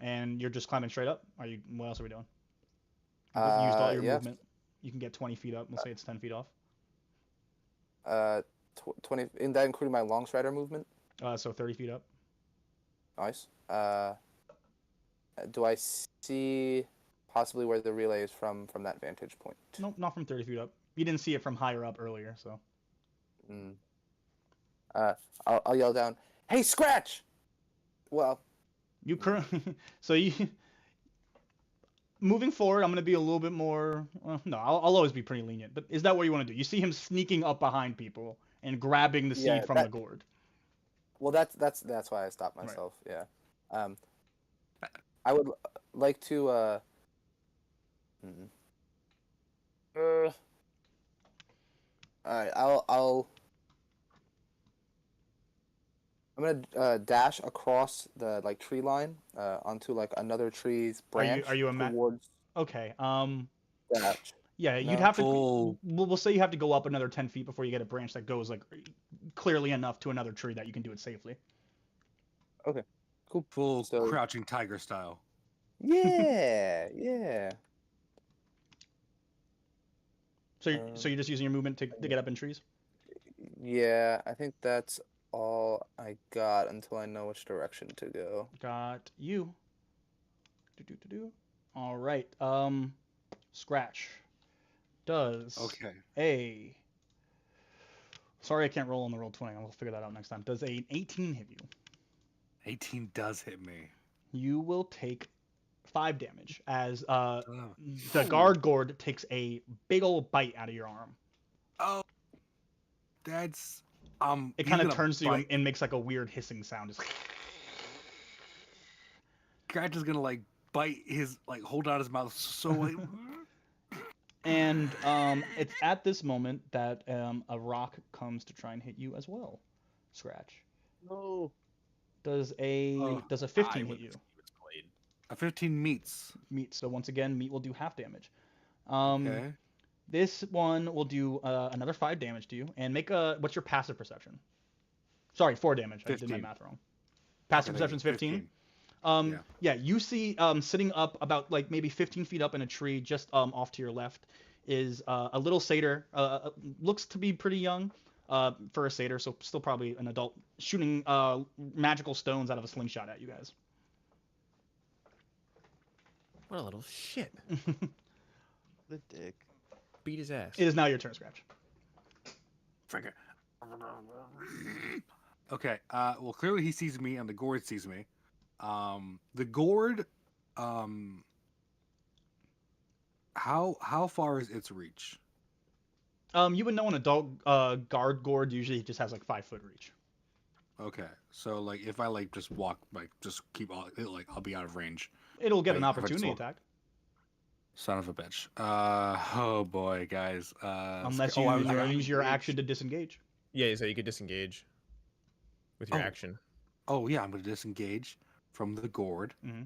And you're just climbing straight up? What else are we doing? You've used all your movement. You can get 20 feet up. We'll say it's 10 feet off. 20. In that including my long strider movement? So 30 feet up. Nice. Do I see possibly where the relay is from that vantage point? Nope, not from 30 feet up. You didn't see it from higher up earlier, so. I'll yell down, "Hey, Scratch!" Well, you currently moving forward, I'm gonna be a little bit more. Well, no, I'll always be pretty lenient. But is that what you want to do? You see him sneaking up behind people and grabbing the seed from the gourd. Well, that's why I stopped myself. Right. Yeah. I would like to. All right, I'm gonna dash across the tree line onto another tree's branch. Are you towards... Okay. Dash. Yeah, you'd have to. We'll say you have to go up another 10 feet before you get a branch that goes clearly enough to another tree that you can do it safely. Okay. Cool. Full crouching tiger style. Yeah, yeah. So you're just using your movement to get up in trees? Yeah, I think that's all I got until I know which direction to go. Got you. All right. Scratch does Sorry, I can't roll on the roll 20. I'll figure that out next time. Does an 18 hit you? 18 does hit me. You will take 5 damage as the guard gourd takes a big old bite out of your arm. Oh, that's It kind of turns to you and makes a weird hissing sound. Scratch is gonna bite his hold out his mouth so. And it's at this moment that a rock comes to try and hit you as well. Scratch. No. Does a 15 hit you? A 15 meets. Meat. So once again, meat will do half damage. Okay. This one will do another 5 damage to you. And make a what's your passive perception? Sorry, 4 damage. 15. I did my math wrong. Passive perception's 15. Yeah, you see sitting up about like maybe 15 feet up in a tree just off to your left is a little satyr. Looks to be pretty young for a satyr, so still probably an adult, shooting magical stones out of a slingshot at you guys. What a little shit. The dick. Beat his ass. It is now your turn, Scratch. Frickin'. Okay. Well, clearly he sees me, and the gourd sees me. The gourd. How far is its reach? You would know an adult guard gourd usually just has like 5-foot reach. Okay, so like if I like just walk, like just keep all, like I'll be out of range. It'll get Like, an if I just opportunity walk- attack. Son of a bitch. Oh boy, guys. Unless you use your action to disengage. Yeah, so you could disengage with your action. Oh yeah, I'm gonna disengage from the gourd. Mm-hmm.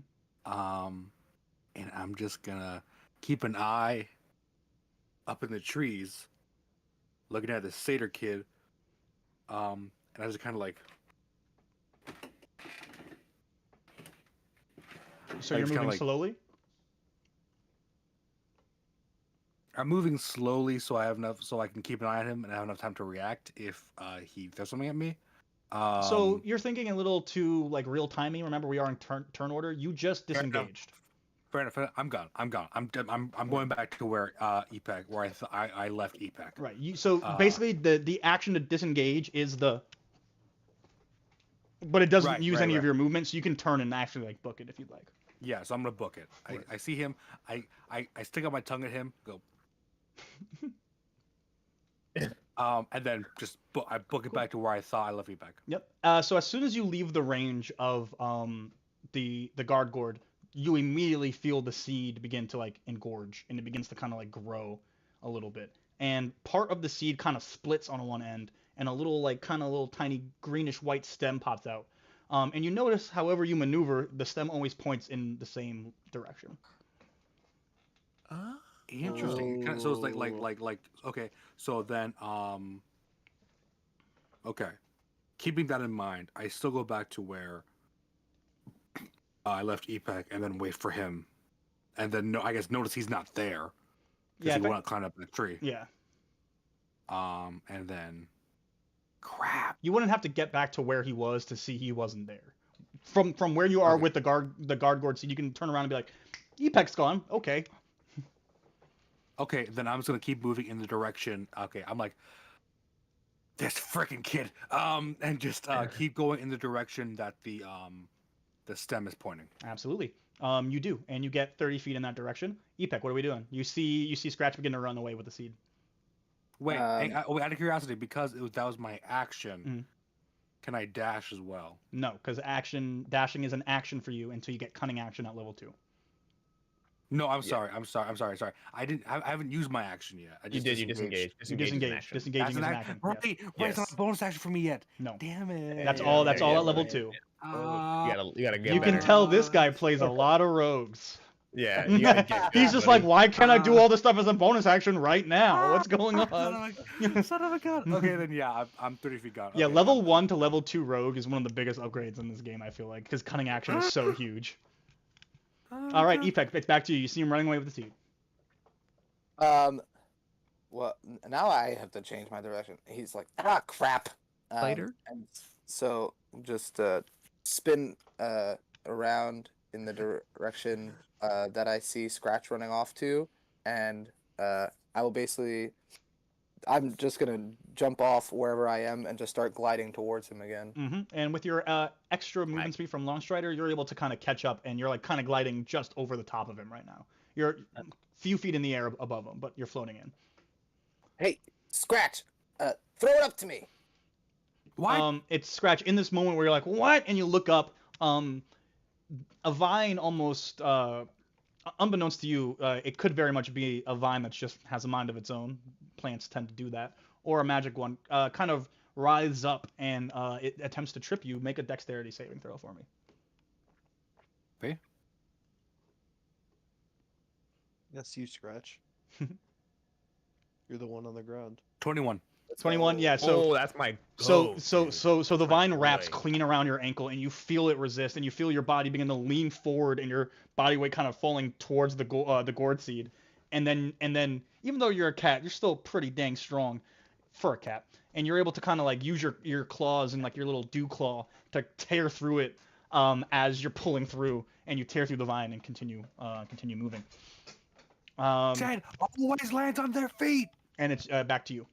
And I'm just gonna keep an eye up in the trees, looking at this satyr kid. And I just kind of like. So you're moving slowly? I'm moving slowly so I have enough, so I can keep an eye on him and have enough time to react if he does something at me. So you're thinking a little too like real timey. Remember, we are in turn order. You just disengaged. Fair enough. I'm gone. I'm going back to where Epec, where I left Epec. Right. So basically, the action to disengage is but it doesn't use any of your movement, so you can turn and actually like book it if you'd like. Yeah, so I'm gonna book it. I see him. I stick out my tongue at him. Go. And then just I book it back to where I thought I left Epec. Yep. So as soon as you leave the range of the guard gourd, you immediately feel the seed begin to like engorge, and it begins to kind of like grow a little bit. And part of the seed kind of splits on one end, and a little like kind of little tiny greenish white stem pops out. And you notice, however you maneuver, the stem always points in the same direction. Interesting. So it's like okay. So then okay. Keeping that in mind, I still go back to where I left Epec and then wait for him, and then I guess notice he's not there because he went to climb up the tree. Yeah. And then crap. You wouldn't have to get back to where he was to see he wasn't there. From where you are with the guard gourd seed, you can turn around and be like, Epec's gone. Okay. Okay, then I'm just gonna keep moving in the direction. Okay, I'm like this freaking kid. And just keep going in the direction that the stem is pointing. Absolutely. You do, and you get 30 feet in that direction. Epec, what are we doing? You see Scratch begin to run away with the seed. Wait, out of curiosity, because that was my action, can I dash as well? No, because dashing is an action for you until you get cunning action at level 2. No, I'm sorry. I haven't used my action yet. You disengaged. Disengaging is an action. Right, Yes. It's not a bonus action for me yet. No. Damn it. That's all at level 2. You gotta get You can tell this guy plays a lot of rogues. Yeah, you gotta get He's just like, why can't I do all this stuff as a bonus action right now? What's going on? Son of a gun. Okay, then yeah, I'm 30 feet gone. Yeah, Okay, level 1 to level 2 rogue is one of the biggest upgrades in this game, I feel like, because cunning action is so huge. All right, Epec, it's back to you. You see him running away with the seed. Well, now I have to change my direction. He's like, crap. Later. And so just spin around in the direction that I see Scratch running off to, and I will basically, I'm just gonna jump off wherever I am and just start gliding towards him again. And with your extra movement speed from Longstrider, you're able to kind of catch up, and you're like kind of gliding just over the top of him right now. You're a few feet in the air above him, but you're floating in. Hey, Scratch, throw it up to me. What? It's Scratch in this moment where you're like, what? And you look up. A vine almost, unbeknownst to you, it could very much be a vine that just has a mind of its own. Plants tend to do that. Or a magic one, kind of writhes up and it attempts to trip you. Make a dexterity saving throw for me. Okay. Yes, you Scratch. You're the one on the ground. 21. 21, yeah. So that's my so dude. the vine wraps boy. clean around your ankle, and you feel it resist, and you feel your body begin to lean forward, and your body weight kind of falling towards the gourd seed, and then even though you're a cat, you're still pretty dang strong for a cat, and you're able to kind of like use your claws and like your little dew claw to tear through it as you're pulling through, and you tear through the vine and continue moving. Ted always lands on their feet. And it's back to you.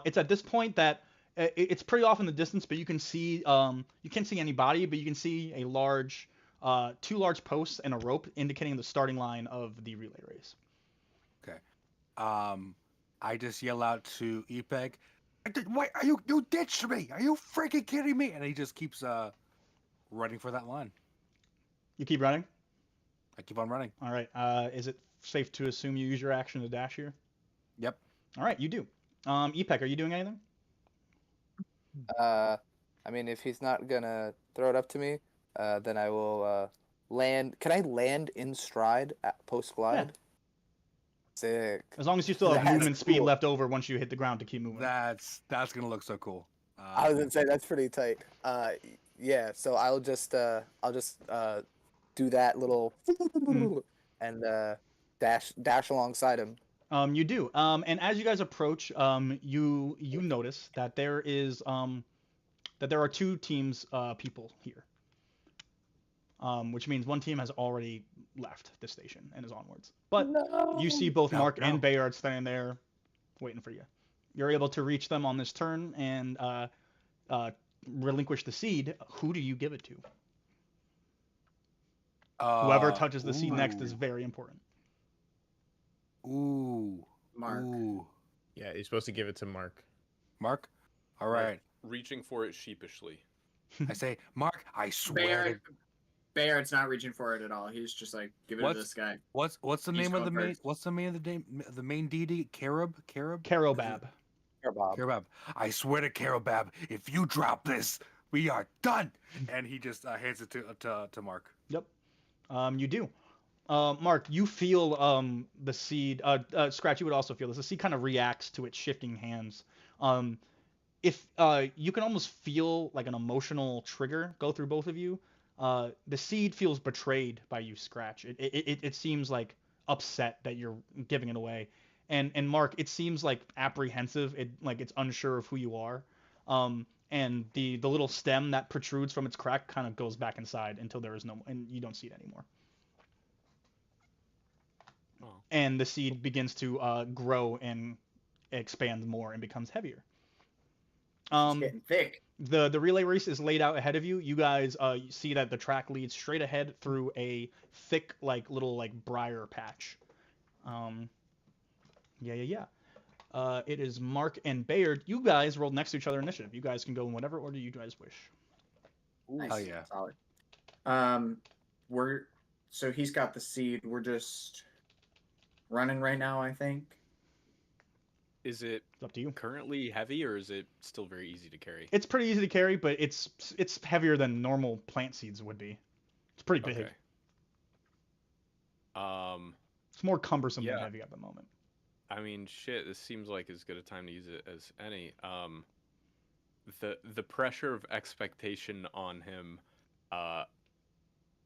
It's at this point that it's pretty off in the distance, but you can see you can't see anybody, but you can see a large, two large posts and a rope indicating the starting line of the relay race. Okay. I just yell out to Epeg, "Wait, you ditched me? Are you freaking kidding me?" And he just keeps running for that line. You keep running? I keep on running. All right. Is it safe to assume you use your action to dash here? Yep. All right, you do. Epeg, are you doing anything? I mean, if he's not gonna throw it up to me, then I will land. Can I land in stride at post glide? Yeah. Sick. As long as you still have That's movement speed cool. left over once you hit the ground to keep moving. That's gonna look so cool. I was gonna say that's pretty tight. Yeah. So I'll just do that little and dash alongside him. You do. And as you guys approach, you notice that there are two teams people here. Which means one team has already left the station and is onwards. But you see both Mark and Bayard standing there waiting for you. You're able to reach them on this turn and relinquish the seed. Who do you give it to? Whoever touches the seed next is very important. Ooh. Mark. Ooh. Yeah, you're supposed to give it to Mark. Mark? All right. Reaching for it sheepishly. I say, Mark, I swear. Bayard's not reaching for it at all. He's just like, give it to this guy. What's the He's name of the going main? first. What's the name of the main deity? Carobab. Carobab. Carobab. I swear to Carobab, if you drop this, we are done. And he just hands it to Mark. Yep. You do. Mark, you feel the seed. Scratch, you would also feel this. The seed kind of reacts to its shifting hands. If you can almost feel like an emotional trigger go through both of you. The seed feels betrayed by you, Scratch. It seems like upset that you're giving it away, and Mark, it seems like apprehensive. It's unsure of who you are. And the little stem that protrudes from its crack kind of goes back inside until there is no, and you don't see it anymore. Oh. And the seed begins to grow and expand more and becomes heavier. It's getting thick. The relay race is laid out ahead of you. You guys see that the track leads straight ahead through a thick little briar patch. It is Mark and Bayard. You guys rolled next to each other initiative. You guys can go in whatever order you guys wish. Nice. Hell yeah. Solid. So he's got the seed. We're just running right now, I think. Is it up to you? Currently heavy, or is it still very easy to carry? It's pretty easy to carry, but it's heavier than normal plant seeds would be. It's pretty big. Okay. It's more cumbersome than heavy at the moment. I mean, shit. This seems like as good a time to use it as any. The pressure of expectation on him,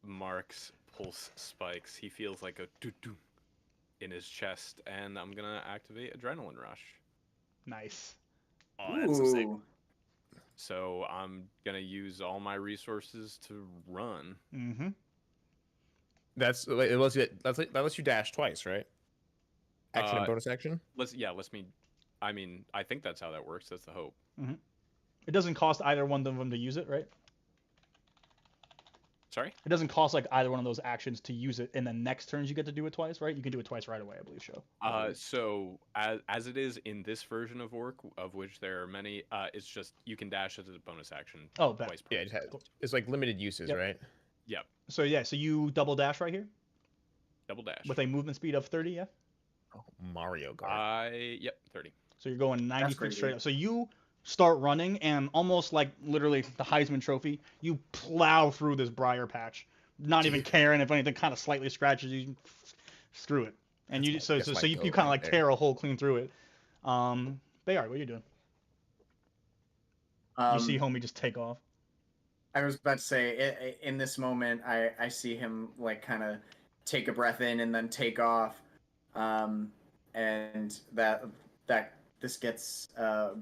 Mark's pulse spikes. He feels like a doo-doo in his chest, and I'm gonna activate Adrenaline Rush. Nice. Oh, that's so sick. So I'm gonna use all my resources to run. Mm-hmm. That lets you dash twice, right? Action and bonus action. I think that's how that works. That's the hope. Mm-hmm. It doesn't cost either one of them to use it, right? Sorry? It doesn't cost either one of those actions to use it, and then next turns you get to do it twice, right? You can do it twice right away, I believe, Show. So as it is in this version of Orc, of which there are many, it's just you can dash as a bonus action. Oh, that. Twice. Yeah, it's like limited uses, right? Yep. So you double dash right here? Double dash. With a movement speed of 30, yeah? Oh, Mario Kart. 30. So you're going 90 feet straight up. So you start running, and almost like literally the Heisman Trophy, you plow through this briar patch, not even caring if anything kind of slightly scratches you. Screw it. And you so you kind of like tear a hole clean through it. Bayard, what are you doing? You see homie just take off. I was about to say, in this moment, I see him like kind of take a breath in and then take off, and that this gets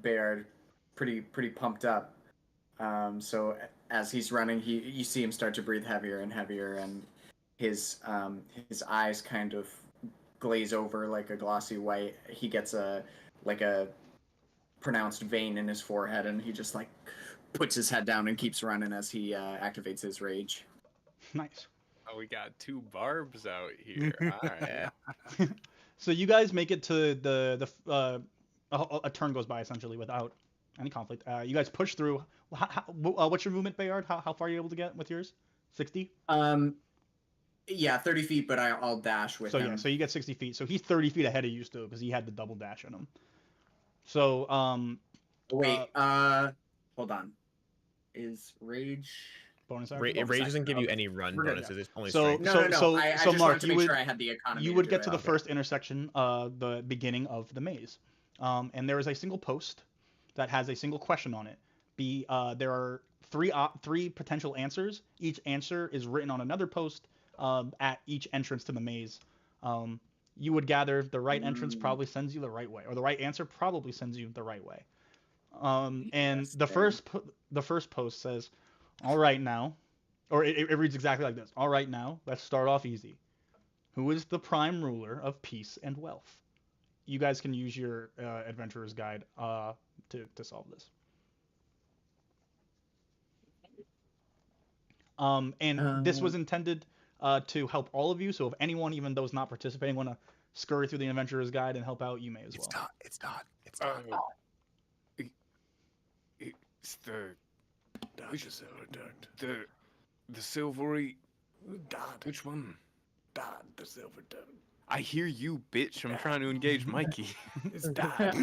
Bayard pretty pumped up. So as he's running, you see him start to breathe heavier and heavier, and his eyes kind of glaze over like a glossy white. He gets a pronounced vein in his forehead, and he just like puts his head down and keeps running as he activates his rage. Nice. Oh, we got 2 barbs out here. All right. So you guys make it to a turn goes by essentially without any conflict. You guys push through. What's your movement, Bayard? How far are you able to get with yours? 60? Yeah, 30 feet, but I'll dash with him. So yeah, so you get 60 feet. So he's 30 feet ahead of you still because he had the double dash in him. So wait, hold on. Is rage bonus action? Rage doesn't give you any run bonuses. It's only so strength. so I just Mark, wanted to make sure I had the economy. You would get to the first intersection, the beginning of the maze, and there is a single post that has a single question on it. There are three potential answers. Each answer is written on another post at each entrance to the maze. You would gather the right entrance probably sends you the right way, or the right answer probably sends you the right way. And the first post says, "All right now," or it reads exactly like this: "All right now, let's start off easy. Who is the prime ruler of peace and wealth?" You guys can use your adventurer's guide to solve this. And this was intended to help all of you. So if anyone, even those not participating, want to scurry through the adventurer's guide and help out, you may as well. It's not. It's the silvery Dad. Which one? Dad, the silver dad. I hear you, bitch. I'm trying to engage Mikey. It's Dad.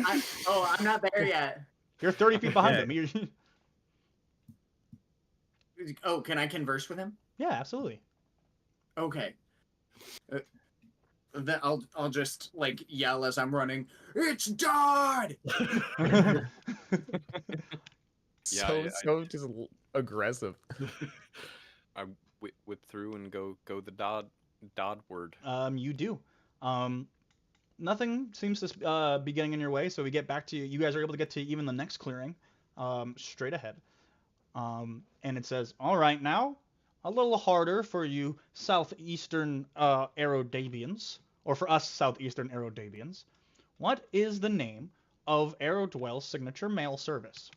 I'm not there yet. You're 30 feet behind him. Oh, can I converse with him? Yeah, absolutely. Okay. Then I'll just like yell as I'm running. It's Dad. So just aggressive. I whip through and go the Dodd word. You do. Nothing seems to be getting in your way, so we get back to you. You guys are able to get to even the next clearing, straight ahead. And it says, "All right, now a little harder for you southeastern Aerodabians, or for us southeastern Aerodabians. What is the name of Aerodwell's signature mail service?"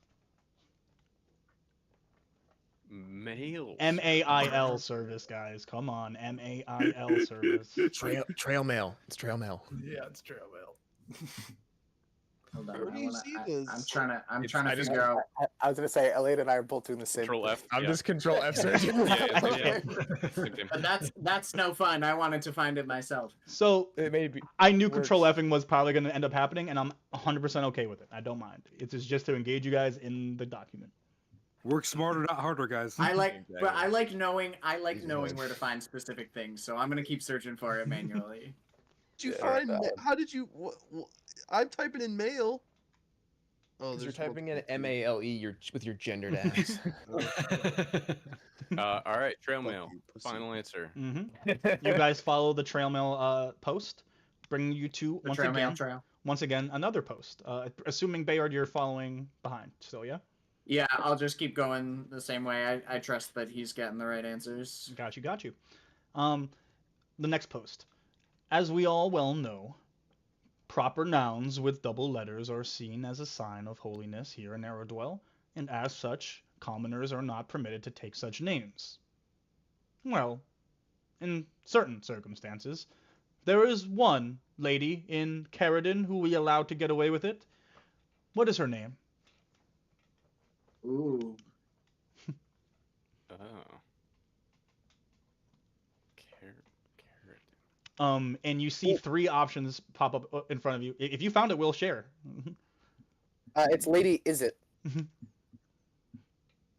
Mail. MAIL service, guys. Come on, MAIL service. Trail mail. It's trail mail. Yeah, it's trail mail. Hold on. Where do you see this? I'm trying to figure out. I was gonna say, Elliot and I are both doing the same. Control F. I'm just Control F searching. But that's no fun. I wanted to find it myself. So it may be. I knew Control Fing was probably going to end up happening, and I'm 100% okay with it. I don't mind. It's just to engage you guys in the document. Work smarter, not harder, guys. But I like knowing where to find specific things, so I'm gonna keep searching for it manually. Did you find? How did you? I'm typing in mail. Oh, you're typing in MALE with your gendered ass. All right, trail mail. Final answer. Mm-hmm. You guys follow the trail mail post, bringing you to once again another post. Assuming Bayard, you're following behind still, yeah? Yeah, I'll just keep going the same way. I trust that he's getting the right answers. Got you. The next post. As we all well know, proper nouns with double letters are seen as a sign of holiness here in Aerodwell, and as such, commoners are not permitted to take such names. Well, in certain circumstances, there is one lady in Caradon who we allowed to get away with it. What is her name? Ooh. And you see three options pop up in front of you. If you found it, we'll share. It's Lady Is It.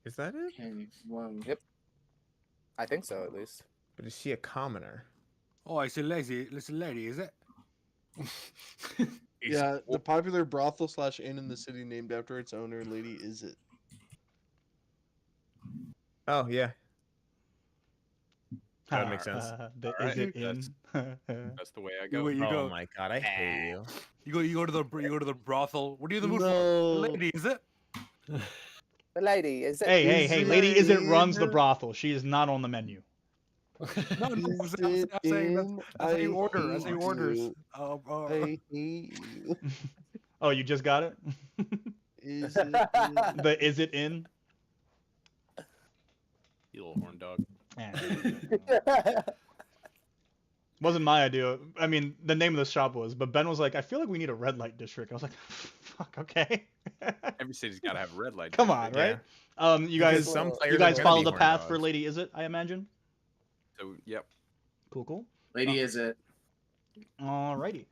Is that it? Okay, whoa. Yep. I think so, at least. But is she a commoner? Oh, it's a lady, is it? Yeah, the popular brothel / inn in the city named after its owner, Lady Is It. Oh yeah. That makes sense. Is it in? That's the way I go. You go. Oh my god, I hate you. You go to the brothel. What are you in the mood for? No. Lady, is it? The lady, is it? Hey, Lady Is It runs the brothel. She is not on the menu. No, I'm saying that's how you order. That's how you orders. I hate you. Oh, you just got it? Is it in? The Is It in? You little horn dog. Wasn't my idea. I mean, the name of the shop was, but Ben was like, I feel like we need a red light district. I was like, fuck, okay. Every city's got to have a red light. Come on, right? You guys, follow the path for Lady Is It, I imagine? So, yep. Cool. Lady Is It. Alrighty.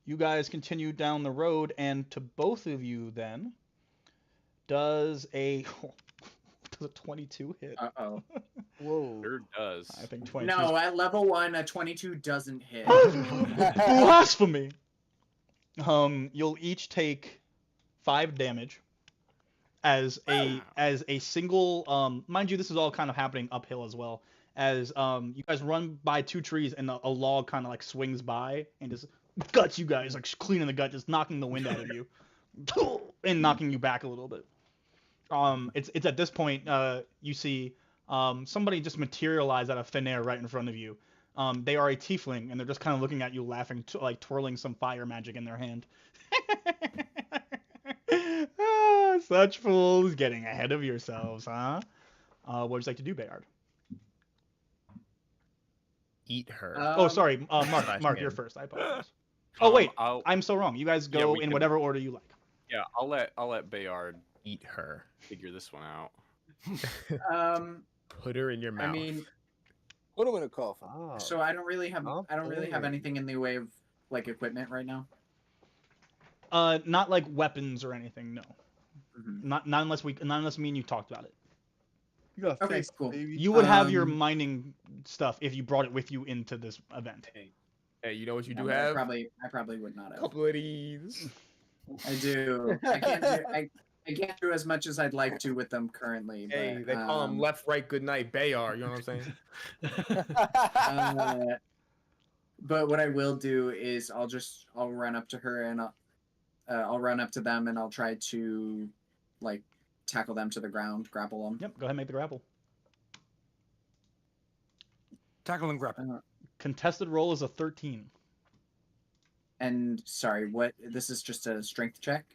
You guys continue down the road, and to both of you then, does a 22 hit? Uh-oh. Whoa. Sure does. I think 22. No, at level 1, a 22 doesn't hit. Blasphemy! You'll each take 5 damage as a single. Mind you, this is all kind of happening uphill as well. As you guys run by 2 trees and a log kind of like swings by and just guts you guys, like cleaning the gut, just knocking the wind out of you, and knocking you back a little bit. It's at this point you see somebody just materialize out of thin air right in front of you. They are a tiefling, and they're just kind of looking at you, laughing, like twirling some fire magic in their hand. Such fools, getting ahead of yourselves, huh? What would you like to do, Bayard? Eat her. Oh, sorry, Mark, you're first. I apologize. Oh wait, I'm so wrong. You guys go in whatever order you like. Yeah, I'll let Bayard eat her. Figure this one out. Put her in your mouth. I mean, what am I gonna call for? So I don't really have anything in the way of like equipment right now. Not like weapons or anything. No. Mm-hmm. Not unless me and you talked about it. You got Okay, face, cool. baby. You would have your mining stuff if you brought it with you into this event. Hey, you know what you do No, have? I probably would not have. Couple of these. I do. I can't do as much as I'd like to with them currently. Hey, but, they call them left, right, good night, Bayard. You know what I'm saying? But what I will do is I'll run up to her and I'll run up to them and I'll try to like tackle them to the ground, grapple them. Yep, go ahead and make the grapple. Tackle and grapple. Contested roll is a 13. And sorry, what? This is just a strength check.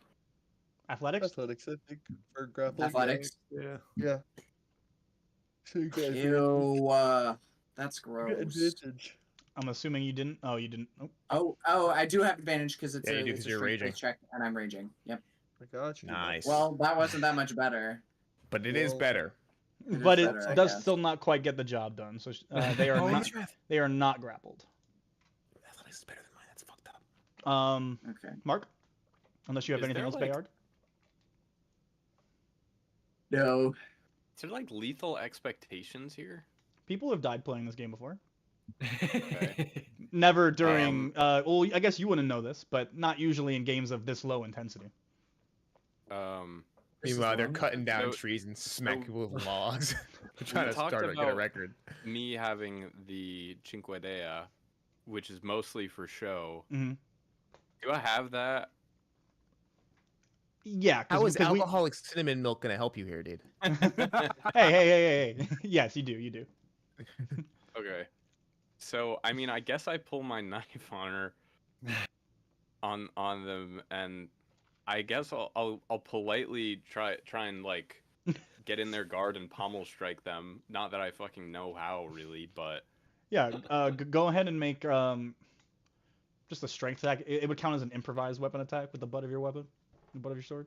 Athletics. Athletics, I think, for grappling. Athletics. Yeah. So you guys Ew, that's gross. advantage. I'm assuming you didn't. Oh, you didn't. Oh, I do have advantage because it's you do, it's 'cause a you're strength raging. check and I'm raging. Yep. I got you. Nice. Well, that wasn't that much better. But it is better. But better, I it does guess. still not quite get the job done. So they are they are not grappled. Athletics is better than mine. That's fucked up. Okay. Mark, unless you have Is anything there, else, like- Bayard. No. Is there like lethal expectations here? People have died playing this game before. Okay. Never during. Well, I guess you wouldn't know this, but not usually in games of this low intensity. Meanwhile, they're cutting down So- trees and smacking people with logs. They're trying We to talked start to get a about record. Me having the Cinque Dea, which is mostly for show. Mhm. Do I have that? Yeah. How is 'cause we- alcoholic cinnamon milk gonna help you here, dude? Hey. Yes, you do. Okay. So I mean, I guess I pull my knife on her, on them, and I guess I'll politely try and like get in their guard and pommel strike them. Not that I fucking know how really, but Yeah. Go ahead and make just a strength attack. It would count as an improvised weapon attack with the butt of your weapon, the butt of your sword.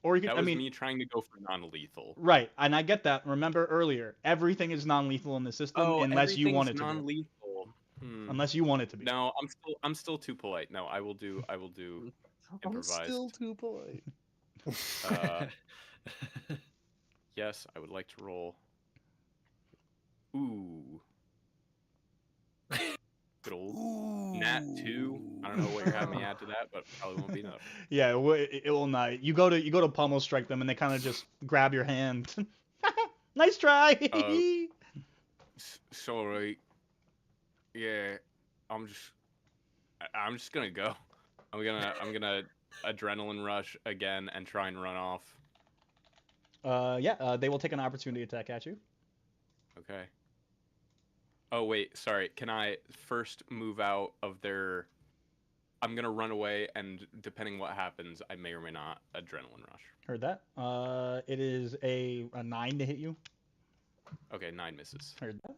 Or you can. That I was mean, me trying to go for non-lethal. right, and I get that. Remember earlier, everything is non-lethal in the system unless you want it to. be. Non-lethal. Unless you want it to be. No, I'm still too polite. No, I will do I'm improvised. still too polite. Yes, I would like to roll. Ooh. Good old Nat 2. I don't know what you're having me add to that, but probably won't be enough. Yeah, it will not. You go to pummel strike them, and they kind of just grab your hand. Nice try. Sorry. Yeah, I'm just gonna go. I'm gonna adrenaline rush again and try and run off. They will take an opportunity attack at you. Okay. Oh wait, sorry. Can I first move out of their? I'm gonna run away, and depending what happens, I may or may not adrenaline rush. Heard that. It is a 9 to hit you. Okay, 9 misses. Heard that.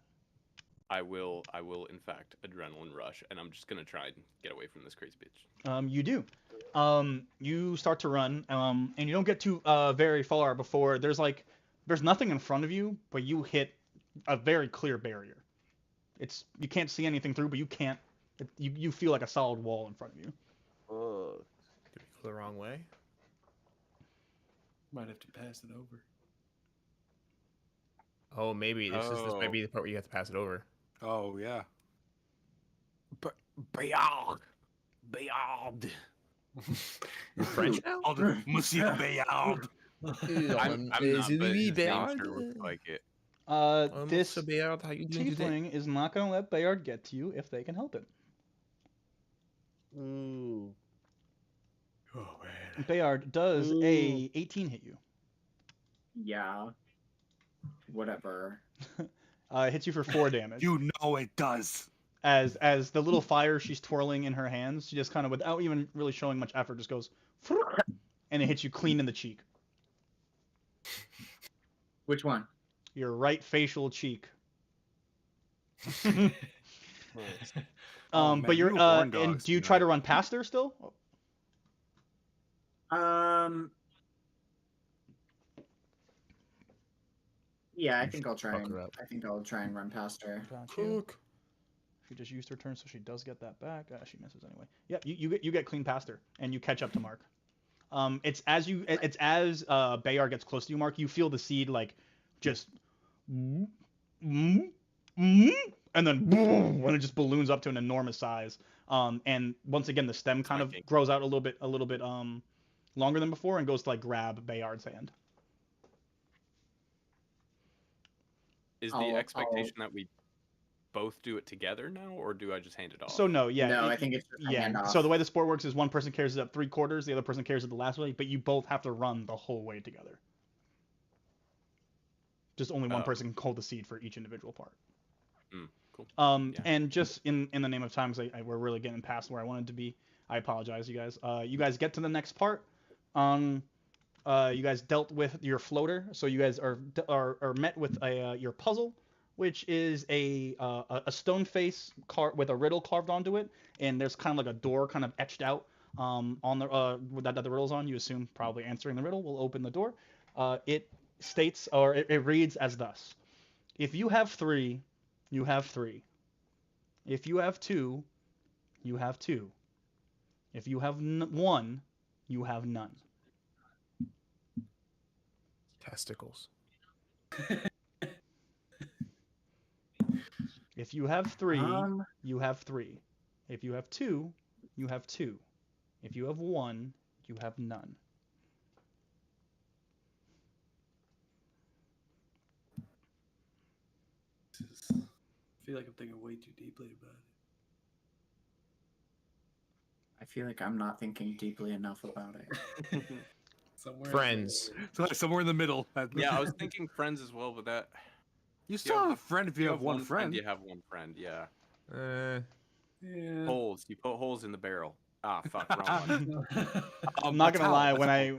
I will in fact adrenaline rush, and I'm just gonna try and get away from this crazy bitch. You do. You start to run, and you don't get too very far before there's nothing in front of you, but you hit a very clear barrier. You can't see anything through, but you feel like a solid wall in front of you. Did we go the wrong way? Might have to pass it over. Oh, maybe this might be the part where you have to pass it over. Oh yeah. Bayard. French now? Monsieur Bayard. I'm not, but his name sure looks like it. This Bayard, how you doing today? tiefling is not going to let Bayard get to you if they can help it. Ooh. Oh man. Bayard, does a 18 hit you? Yeah. Whatever. It hits you for 4 damage. You know it does. As the little fire she's twirling in her hands, she just kind of, without even really showing much effort, just goes, and it hits you clean in the cheek. Which one? Your right facial cheek. Man, But you're you horn and dogs do you tonight. try to run past her still? Yeah, I think I'll try fuck and her up. run past her. Cook. She just used her turn, so she does get that back. She misses anyway. Yeah, you get clean past her, and you catch up to Mark. It's as Bayard gets close to you, Mark. You feel the seed just, and then boom, when it just balloons up to an enormous size. And once again, the stem kind of grows out a little bit longer than before, and goes to grab Bayard's hand. Is the expectation that we both do it together now, or do I just hand it off? So no, yeah. No, I think it's just a handoff. So the way the sport works is one person carries it up 3/4, the other person carries it the last way, but you both have to run the whole way together. Just only one person can hold the seed for each individual part. Cool. Yeah. And just in the name of time, because we're really getting past where I wanted to be, I apologize, you guys. You guys get to the next part. You guys dealt with your floater, so you guys are met with your puzzle, which is a stone face with a riddle carved onto it, and there's kind of like a door kind of etched out on the that the riddle's on. You assume probably answering the riddle will open the door. It states, or it reads as thus: if you have 3, you have 3. If you have 2, you have 2. If you have 1, you have none. Testicles. If you have 3, you have 3. If you have 2, you have 2. If you have 1, you have none. I feel like I'm thinking way too deeply about it. I feel like I'm not thinking deeply enough about it. Friends. Somewhere in the middle. Yeah, I was thinking friends as well, but that. You still have a friend if you have one friend. You have one friend, yeah. Yeah. Holes. You put holes in the barrel. Ah, fuck, wrong one. I'm not gonna lie. When I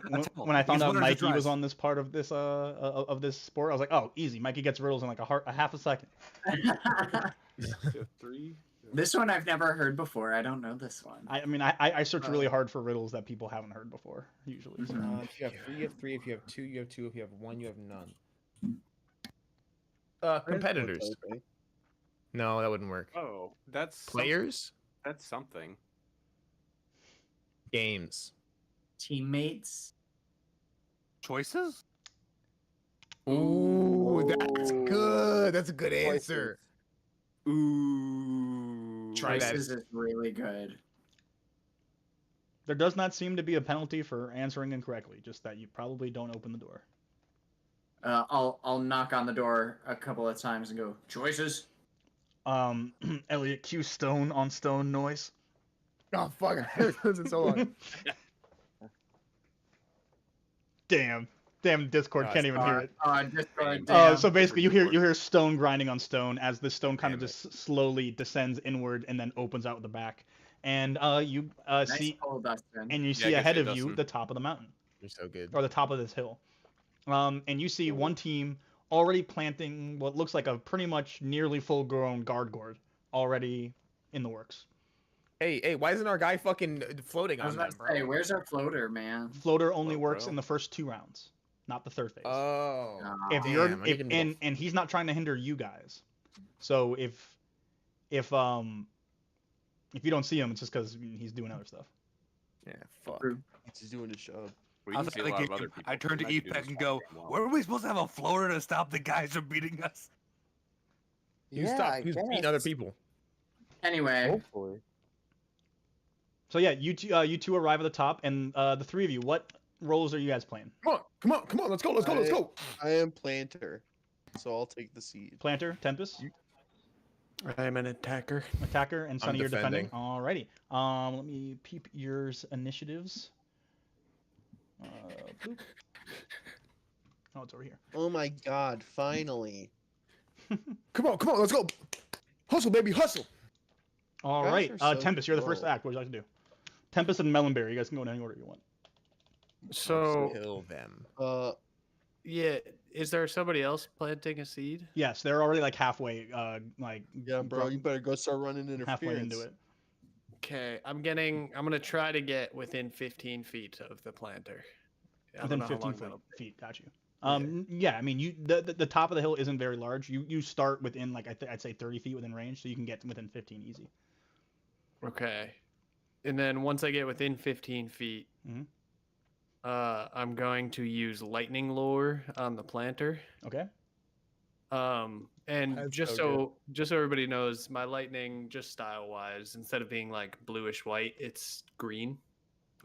found out Mikey was on this part of this sport, I was like, oh, easy. Mikey gets riddles in like a half a second. 3. This one I've never heard before. I don't know this one. I search really hard for riddles that people haven't heard before, usually. So. If you have 3, you have 3. If you have 2, you have 2. If you have 1, you have none. Competitors. No, that wouldn't work. Oh, that's Players? That's something. Games. Teammates. Choices? Ooh, that's good. That's a good answer. Ooh. Try that. Choices is really good. There does not seem to be a penalty for answering incorrectly, just that you probably don't open the door. I'll knock on the door a couple of times and go, choices. Elliot, cue stone on stone noise. Oh fuck! It wasn't so long. Damn, Discord can't even hear it. Discord, damn. So basically, you hear stone grinding on stone as the stone kind of just slowly descends inward and then opens out the back, and you see, pull, Dustin. and you see ahead of you the top of the mountain. You're so good. Or the top of this hill, and you see one team already planting what looks like a pretty much nearly full-grown guard gourd already in the works. Hey, why isn't our guy fucking floating I was on about them, to bro? say, where's our floater, man? Floater only works in the first 2 rounds, not the third phase. Oh. If you're and he's not trying to hinder you guys. So if you don't see him, it's just because he's doing other stuff. Yeah, fuck. He's doing his job. Outside the game, I turn to Epek and go, "Where are we supposed to have a floater to stop the guys from beating us?" Who's beating other people? Anyway. Hopefully. So yeah, you two arrive at the top, and the 3 of you, what roles are you guys playing? Come on, let's go. I am planter, so I'll take the seed. Planter, Tempest. I am an attacker. Attacker, and Sunny, you're defending. defending. Alrighty. Let me peep yours initiatives. Boop. Oh, it's over here. Oh my god! Finally. Come on, let's go. Hustle, baby, hustle. All Guys right, are so Tempest, you're the first slow. act. What would you like to do? Tempest and Melonberry, you guys can go in any order you want. So, Kill them. yeah, is there somebody else planting a seed? Yes, they're already like halfway, Yeah, bro, you better go start running interference. halfway into it. Okay, I'm gonna try to get within 15 feet of the planter. I don't Within know how 15 long that'll be. feet, got you. Yeah, I mean, the top of the hill isn't very large. You start within like I'd say 30 feet within range, so you can get within 15 easy. Okay, and then once I get within 15 feet, Mhm. I'm going to use lightning lure on the planter. Okay. And That's just so so everybody knows, my lightning, just style wise, instead of being like bluish white, it's green.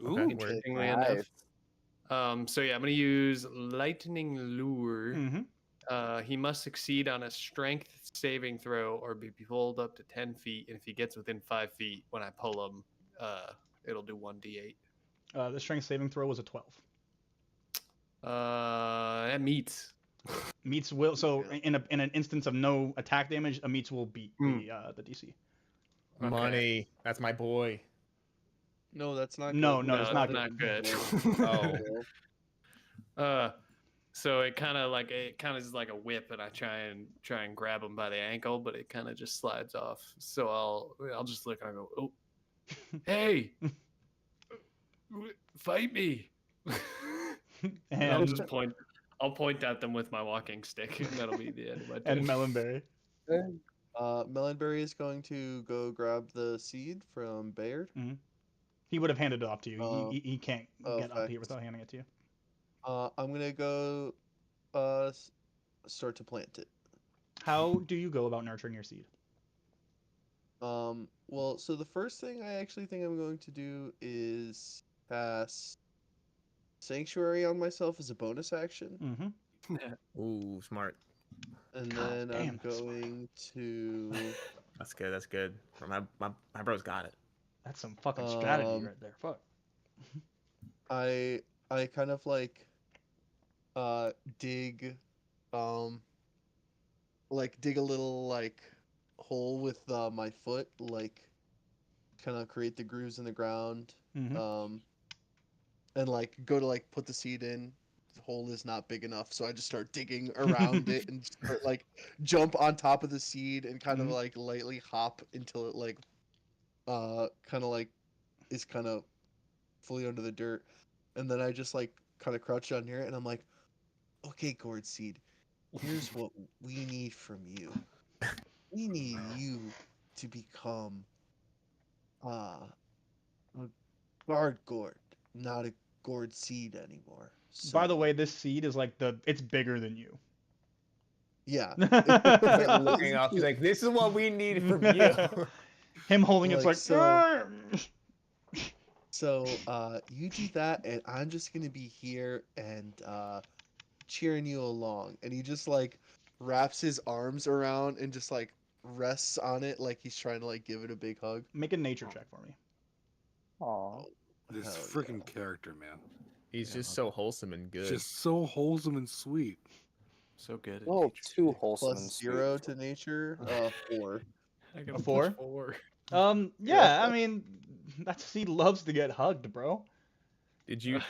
Ooh, Interestingly enough. So yeah, I'm gonna use lightning lure. He must succeed on a strength saving throw or be pulled up to 10 feet. And if he gets within 5 feet, when I pull him, it'll do 1d8. The strength saving throw was a 12. That meets. Meets will. So in an instance of no attack damage, a meets will beat the DC. Money. That's my boy. No, that's not. No, good. no, it's not good. Oh. So it kind of is like a whip, and I try and grab him by the ankle, but it kind of just slides off. So I'll just look and I go, oh, hey, fight me. And I'll just point. I'll point at them with my walking stick, and that'll be the end of my turn. And Melonberry. Melonberry is going to go grab the seed from Bayard. He would have handed it off to you. He can't get up here without handing it to you. I'm gonna go start to plant it. How do you go about nurturing your seed? Well, so the first thing I actually think I'm going to do is pass Sanctuary on myself as a bonus action. Ooh, smart. And then I'm going to. That's good. My bro's got it. That's some fucking strategy right there. Fuck. I kind of like dig dig a little like hole with my foot, like kind of create the grooves in the ground. And like go to like put the seed in. The hole is not big enough, so I just start digging around it and start, like jump on top of the seed and kind of like lightly hop until it like kind of like is kind of fully under the dirt, and then I just like kind of crouch down here and I'm like, okay, gourd seed, here's what we need from you. we need you to become a guard gourd, not a gourd seed anymore. By the So, way, this seed is like it's bigger than you. yeah. He's like looking up. He's like, "This is what we need from you." Him holding it's like So you do that, and I'm just gonna be here and cheering you along. And he just like wraps his arms around and just like rests on it like he's trying to like give it a big hug. Make a nature check for me. Aw. This Hell freaking character, man. He's just so wholesome and good. Just so wholesome and sweet. So good. At Oh, nature. too wholesome and Plus sweet. 0 to nature. 4. I got A 4? plus 4. Yeah, I mean, that seed loves to get hugged, bro. Did you?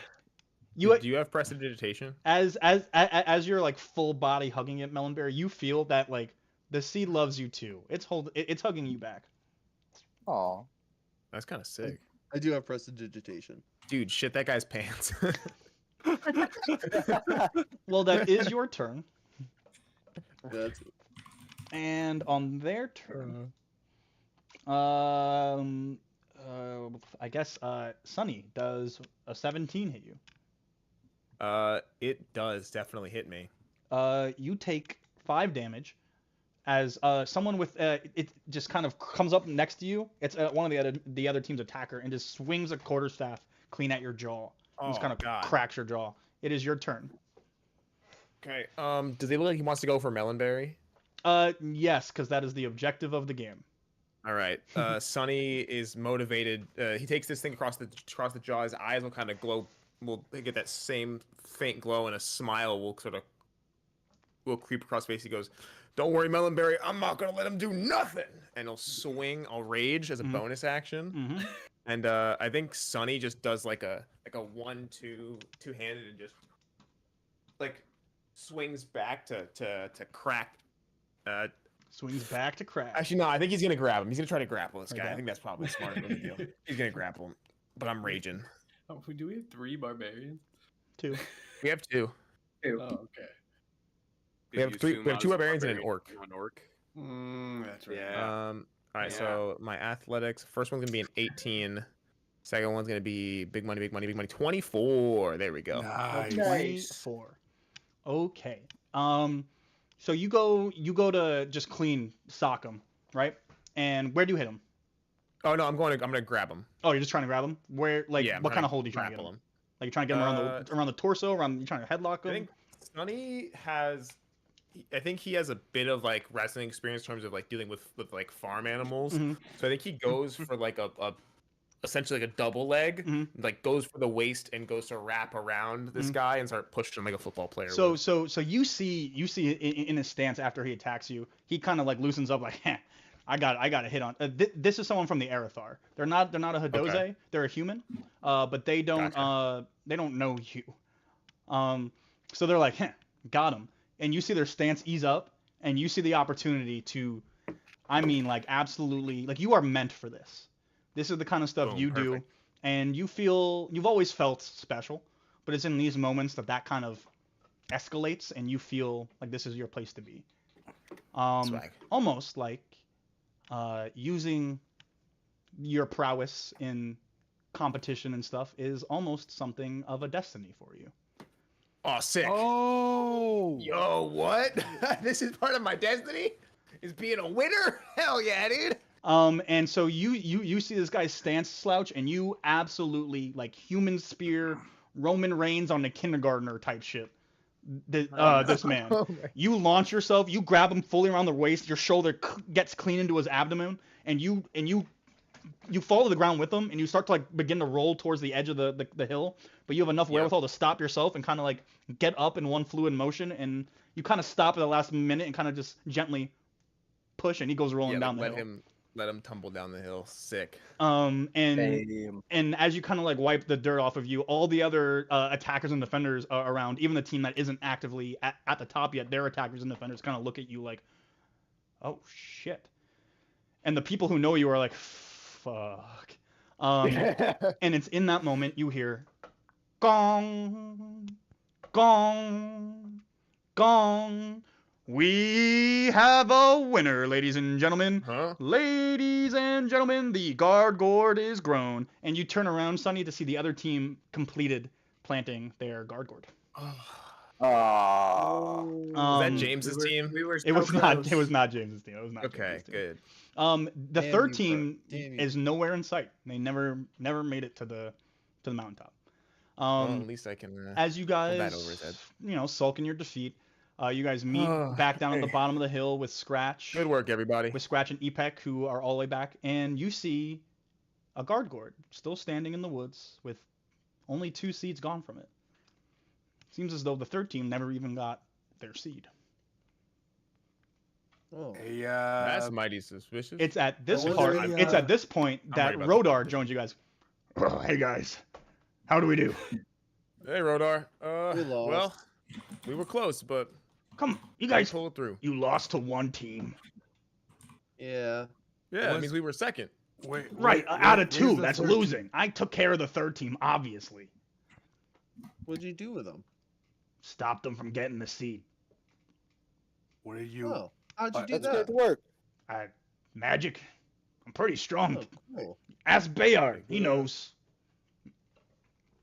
You do you have prestidigitation? as you're like full body hugging it, Melonberry, you feel that like the seed loves you too. It's hugging you back. Aw. That's kind of sick. I do have prestidigitation. Dude, shit that guy's pants. Well, that is your turn. That's And on their turn, I guess Sunny, does a 17 hit you? It does definitely hit me. You take 5 damage as someone with it just kind of comes up next to you. It's one of the other team's attacker and just swings a quarterstaff clean at your jaw. Just kind of cracks your jaw. It is your turn. Okay. Does he look like he wants to go for Melonberry? Yes, because that is the objective of the game. All right. Sunny is motivated. He takes this thing across the jaw. His eyes will kind of glow. Will get that same faint glow, and a smile will creep across his face. He goes, "Don't worry, Melonberry. I'm not gonna let him do nothing." And he'll swing. I'll rage as a bonus action. And I think Sunny just does like a 1-2 two-handed and just like swings back to crack. Swings back to crack. Actually, no. I think he's gonna grab him. He's gonna try to grapple this guy. Okay. I think that's probably smarter of a deal. He's gonna grapple him, but I'm raging. Oh, do we have 3 barbarians? 2. We have 2. Oh, okay. We have 3. We have 2 barbarians and an orc. An orc. That's right. Yeah. All right. So my athletics. First one's gonna be an 18. Second one's gonna be big money, big money, big money. 24. There we go. Nice. 24. Okay. So you go to just clean sock him, right? And where do you hit him? Oh no, I'm gonna grab him. Oh, you're just trying to grab him? Where, like, Yeah, I'm what kind trying of hold are you trying to get grapple him? Like, you're trying to get him around the torso, you trying to headlock him? I think Sunny has. I think he has a bit of like wrestling experience in terms of like dealing with like farm animals. So I think he goes for like a essentially like a double leg, like goes for the waist and goes to wrap around this guy and start pushing him like a football player. So you see in his stance after he attacks you, he kind of like loosens up like, I got a hit on. This is someone from the Arathar. They're not a Hadose. Okay. They're a human, but they don't know you. So they're like, got him. And you see their stance ease up, and you see the opportunity to, I mean, like, absolutely, like, you are meant for this. This is the kind of stuff you do, and you've always felt special, but it's in these moments that kind of escalates, and you feel like this is your place to be. Almost like using your prowess in competition and stuff is almost something of a destiny for you. Oh, sick. Oh. Yo, what? This is part of my destiny? Is being a winner? Hell yeah, dude. And so you see this guy's stance slouch, and you absolutely, like, human spear Roman Reigns on the kindergartner type shit. This man. You launch yourself, you grab him fully around the waist, your shoulder gets clean into his abdomen, and you fall to the ground with him, and you start to like begin to roll towards the edge of the hill, but you have enough wherewithal to stop yourself and kind of like get up in one fluid motion, and you kind of stop at the last minute and kind of just gently push, and he goes rolling down the hill. Let him tumble down the hill. Sick. And as you kind of like wipe the dirt off of you, all the other attackers and defenders around, even the team that isn't actively at the top yet, their attackers and defenders kind of look at you like, oh shit. And the people who know you are like, fuck. And it's in that moment you hear gong, gong, gong. We have a winner, ladies and gentlemen. Huh? Ladies and gentlemen, the guard gourd is grown. And you turn around, Sonny, to see the other team completed planting their guard gourd. Was that James's team? We were so It was not. close. It was not James's team. It was not. Okay, James's team. good. The Damn third you, team bro. Damn you. is nowhere in sight. They never made it to the mountaintop. Well, at least I can. As you that guys, over his head. sulk in your defeat, you guys meet back down at the Hey. bottom of the hill with Scratch. Good work, everybody. With Scratch and Epek, who are all the way back, and you see a guard gourd still standing in the woods with only 2 seeds gone from it. Seems as though the third team never even got their seed. Oh. Hey, That's mighty suspicious. It's at this was part. there It's a, at this point that worried about Rodar joins you guys. Oh, hey guys, how do we do? Hey, Rodar. We lost. Well, we were close, but Come, you we guys. pulled through. You lost to one team. Yeah. Yeah, that means we were second. wait, Right, out of where's 2, the that's third team? losing. I took care of the third team, obviously. What'd you do with them? Stopped them from getting the seed. What did you? Oh, how'd you do That's that? good work. Magic. I'm pretty strong. Oh, cool. Ask Bayard. He knows.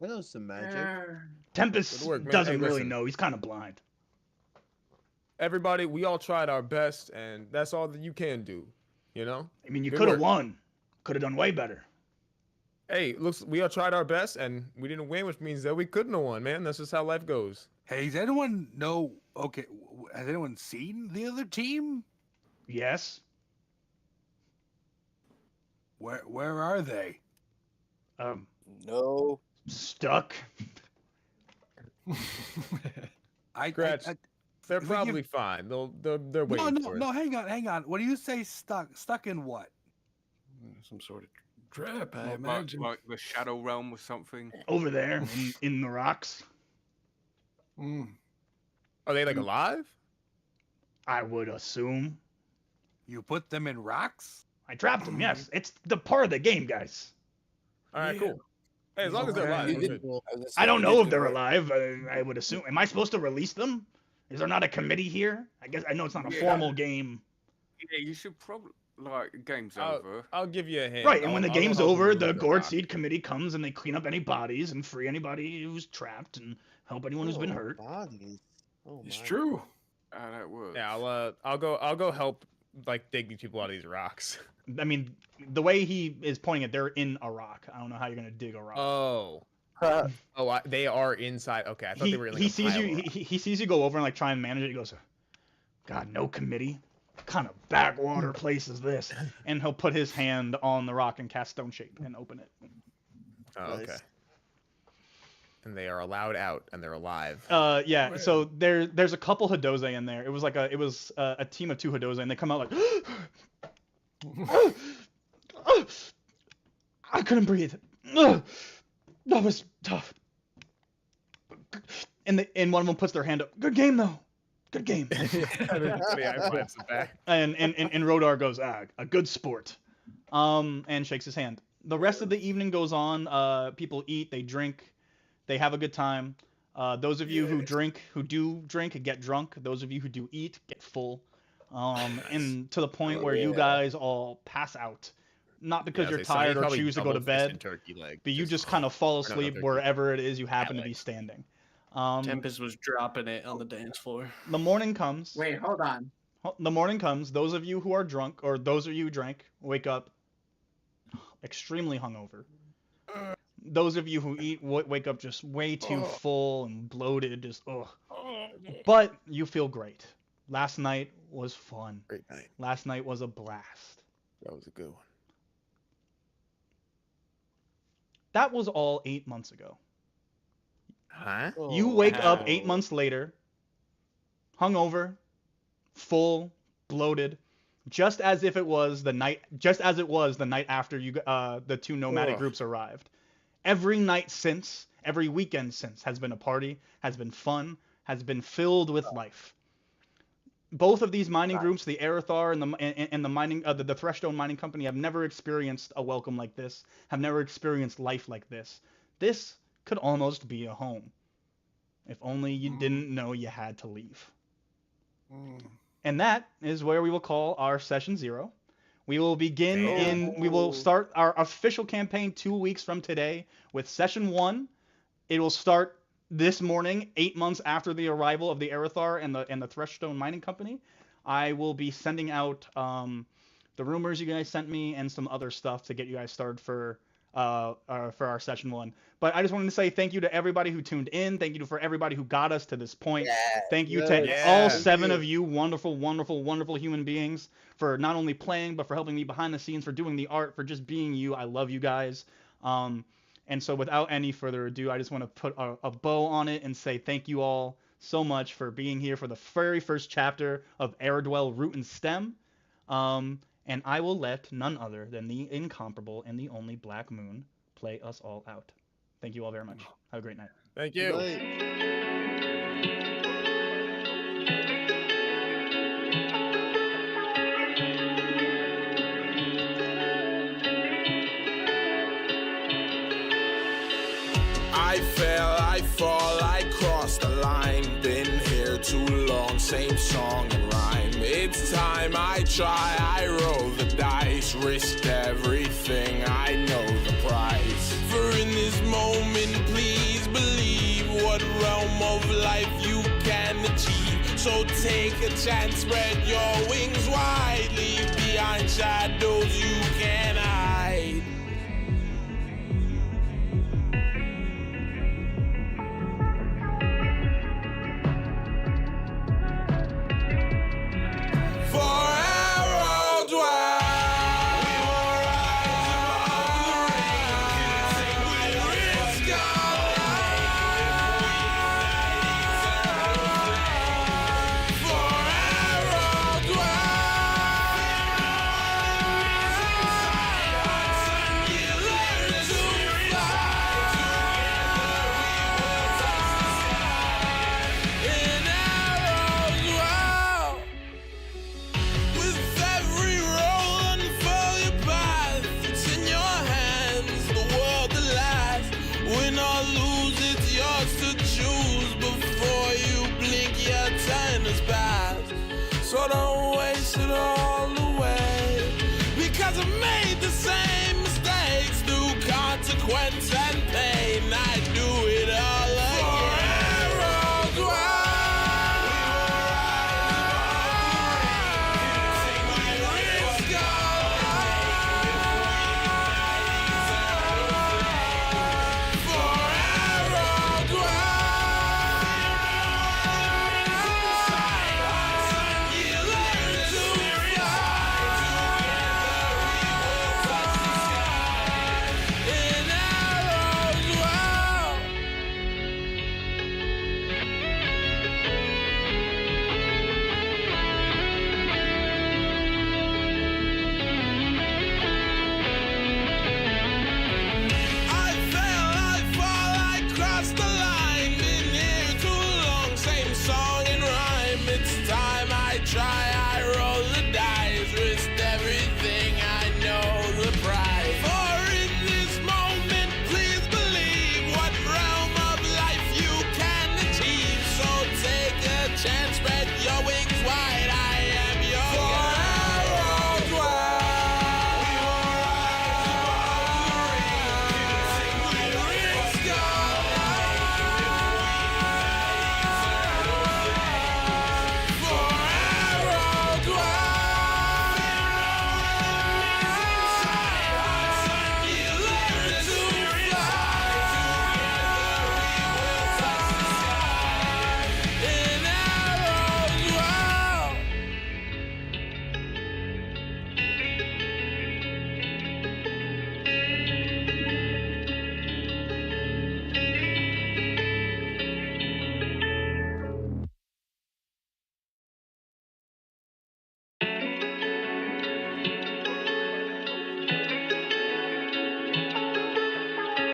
I know some magic. Tempest Good work, man. doesn't Hey, really listen. know. He's kind of blind. Everybody, we all tried our best, and that's all that you can do. You know? I mean, you Good could have work. won. Could have done way better. Hey, looks, we all tried our best, and we didn't win, which means that we couldn't have won, man. That's just how life goes. Hey, does anyone know? Okay, has anyone seen the other team? Yes. Where are they? No. Stuck. Scratch. They're if we give- probably fine. They're waiting No, for no, it. hang on. What do you say? Stuck in what? Some sort of trap, I Like imagine. the Shadow Realm or something. Over there in the rocks. Mm. Are they like alive? I would assume. You put them in rocks? I trapped them, yes. It's the part of the game, guys. All right, Yeah. cool. Hey, as long as they're Okay. alive, You I'm did- good. Well, I was gonna I say, don't you know did if they're good work. alive. I would assume. Am I supposed to release them? Is there not a committee here? I guess I know it's not a Yeah. formal game. Yeah, you should probably game's I'll, over. I'll give you a hint. Right, and when the I'll go game's help them over, move the the Gourd rock. Seed Committee comes and they clean up any bodies and free anybody who's trapped and help anyone who's been oh, hurt. Bodies. Oh, It's my. true. How that works. Yeah, I'll go help like dig these people out of these rocks. I mean, the way he is pointing it, they're in a rock. I don't know how you're gonna dig a rock. Oh. They are inside. Okay, I thought he they were in like he a sees pile you. of rocks. He sees you go over and like try and manage it. He goes, "God, no committee. What kind of backwater place is this?" And he'll put his hand on the rock and cast Stone Shape and open it. Oh, Nice. okay. And they are allowed out, and they're alive. Yeah. So there's a couple Hidose in there. It was a team of 2 Hidose, and they come out like, I couldn't breathe. That was tough. And one of them puts their hand up. Good game though. Good game. Everybody high fives it back. and Rodar goes, a good sport. And shakes his hand. The rest of the evening goes on. People eat, they drink, they have a good time. Those of you who do drink, get drunk. Those of you who do eat, get full. And to the point where you guys all pass out. Not because you're tired or choose to go to bed, Turkey leg, but you just kind of fall not asleep turkey. wherever it is you happen to leg. be standing. Tempest was dropping it on the dance floor. The morning comes. Wait, hold on. The morning comes. Those of you who are drunk, or those of you who drank, wake up extremely hungover. Those of you who eat wake up just way too full and bloated, just ugh. But you feel great. Last night was fun. Great night. Last night was a blast. That was a good one. That was all 8 months ago. Huh? You wake up Wow. 8 months later, hungover, full, bloated, just as it was the night after the 2 nomadic Ugh. groups arrived. Every night since, every weekend since has been a party, has been fun, has been filled with life. Both of these mining groups, the Aerothar and the mining the Threshstone Mining Company, have never experienced a welcome like this, have never experienced life like this. This could almost be a home. If only you didn't know you had to leave. And that is where we will call our session 0. We will begin we will start our official campaign 2 weeks from today with session 1. It will start this morning, 8 months after the arrival of the Aerodwell and the Threshstone Mining Company. I will be sending out the rumors you guys sent me and some other stuff to get you guys started for our session 1. But I just wanted to say thank you to everybody who tuned in. Thank you for everybody who got us to this point. Thank you to all 7 of you wonderful, wonderful, wonderful human beings for not only playing, but for helping me behind the scenes, for doing the art, for just being you. I love you guys. And so without any further ado, I just want to put a bow on it and say thank you all so much for being here for the very first chapter of Aerodwell Root and Stem. And I will let none other than the incomparable and the only Black Moon play us all out. Thank you all very much. Have a great night. Thank you. I fell, I fall, I crossed the line. Been here too long, same song and rhyme. It's time I try, I roll the dice. Risked everything, I know the price. For in this moment, please believe what realm of life you can achieve. So take a chance, spread your wings wide. Leave behind shadows you can hide. So don't